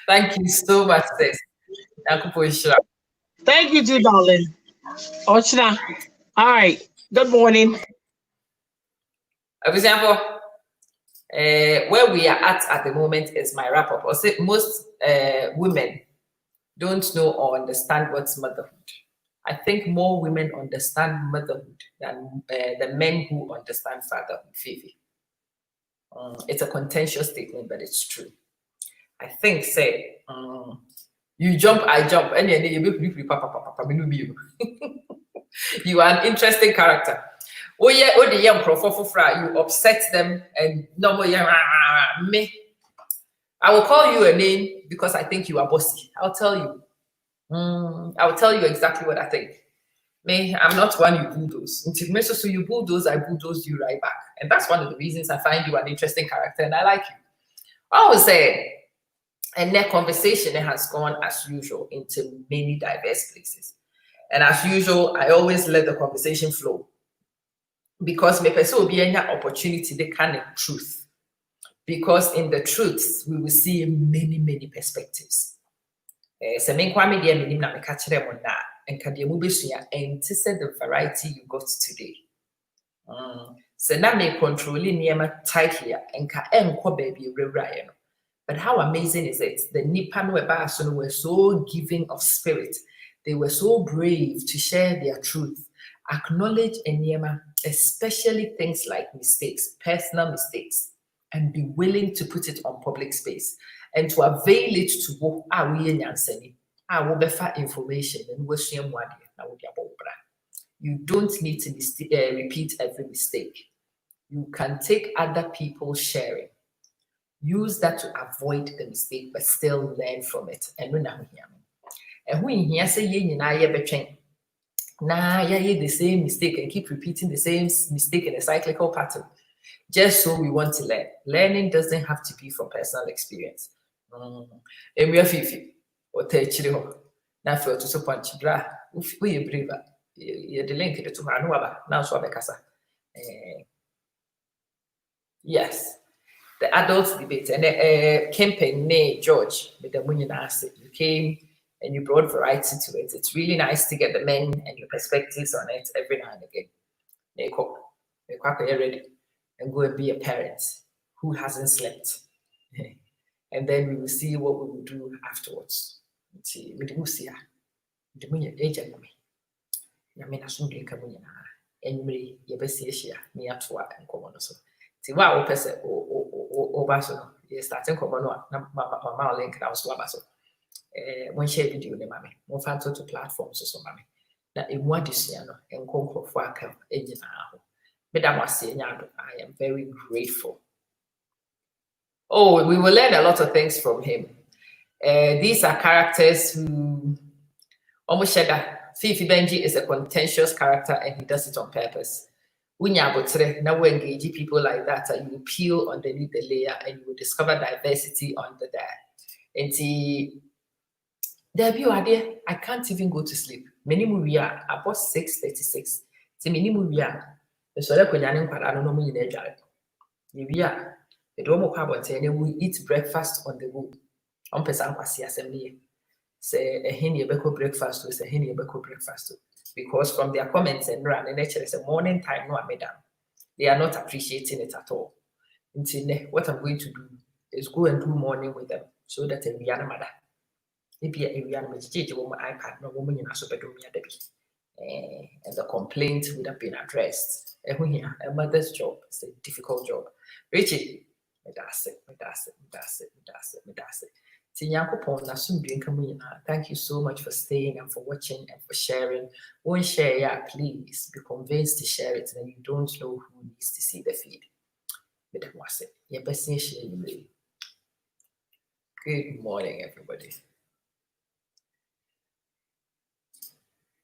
Thank you so much, sis. Thank you, too, darling. Ochna. All right. Good morning. For example, where we are at the moment is my wrap up. Most women don't know or understand what's motherhood. I think more women understand motherhood than the men who understand fatherhood. Fifi. It's a contentious statement, but it's true. I think, say, you jump, I jump, and then you are an interesting character. Oh yeah, oh the young you upset them, and no more me. I will call you a name because I think you are bossy. I'll tell you. I will tell you exactly what I think. Me, I'm not one you bulldoze. So you bulldoze, I bulldoze you right back. And that's one of the reasons I find you an interesting character and I like you. I would say, and that conversation has gone as usual into many diverse places. And as usual, I always let the conversation flow. Because me person will be any opportunity they can truth. Because in the truths, we will see many, many perspectives. So me kwame dia me nim na me ka kire mo na enka dia mu besua enti said the variety you got today. So na me controlling niema tightly enka enko baby rewra no. But how amazing is it? The nipa no eba so were so giving of spirit. They were so brave to share their truth, acknowledge niema, especially things like mistakes, personal mistakes, and be willing to put it on public space. And to avail it to what we information and you don't need to repeat every mistake. You can take other people's sharing, use that to avoid the mistake, but still learn from it. And when here say the same mistake and keep repeating the same mistake in a cyclical pattern, just so we want to learn. Learning doesn't have to be from personal experience. Emia Fifi, or Techiri, now for to punch bra, we brave. You the link to Manuaba, now Swabekasa. Yes, the adults debate and campaign, nay, George, with the Munyan asset. You came and you brought variety to it. It's really nice to get the men and your perspectives on it every now and again. You're ready and go and be a parent who hasn't slept. And then we will see what we will do afterwards. See, with the Musia, the Munya agent, Yamina Sunday Kamuya, and me, Yabesia, me at work and common so. See, wow, person or Basso, yes, starting common one, Mamma link, I was Wabasso. One share video, the mammy, one fan to platforms or so, mammy. That in one Disiano and Concord for a engine. Madame was saying, I am very grateful Oh, we will learn a lot of things from him. These are characters who almost share that Fifi Benji is a contentious character and he does it on purpose. When you engage people like that, you will peel underneath the layer and you will discover diversity under there. And there idea, I can't even go to sleep. Many movie are about 6:36. See, many movie are so that when I don't know we eat breakfast on the go. On person kwasi assembly. Say a henny breakfast to say henny breakfast to. Because from their comments and run and nature is a morning time no madam. They are not appreciating it at all. Until what I'm going to do is go and do morning with them so that we are mother. Maybe we are my iPad, no woman in a super and the complaint would have been addressed. A mother's job is a difficult job. Richie, thank you so much for staying and for watching and for sharing. Won't share, yeah, please be convinced to share it, and you don't know who needs to see the feed. Good morning, everybody.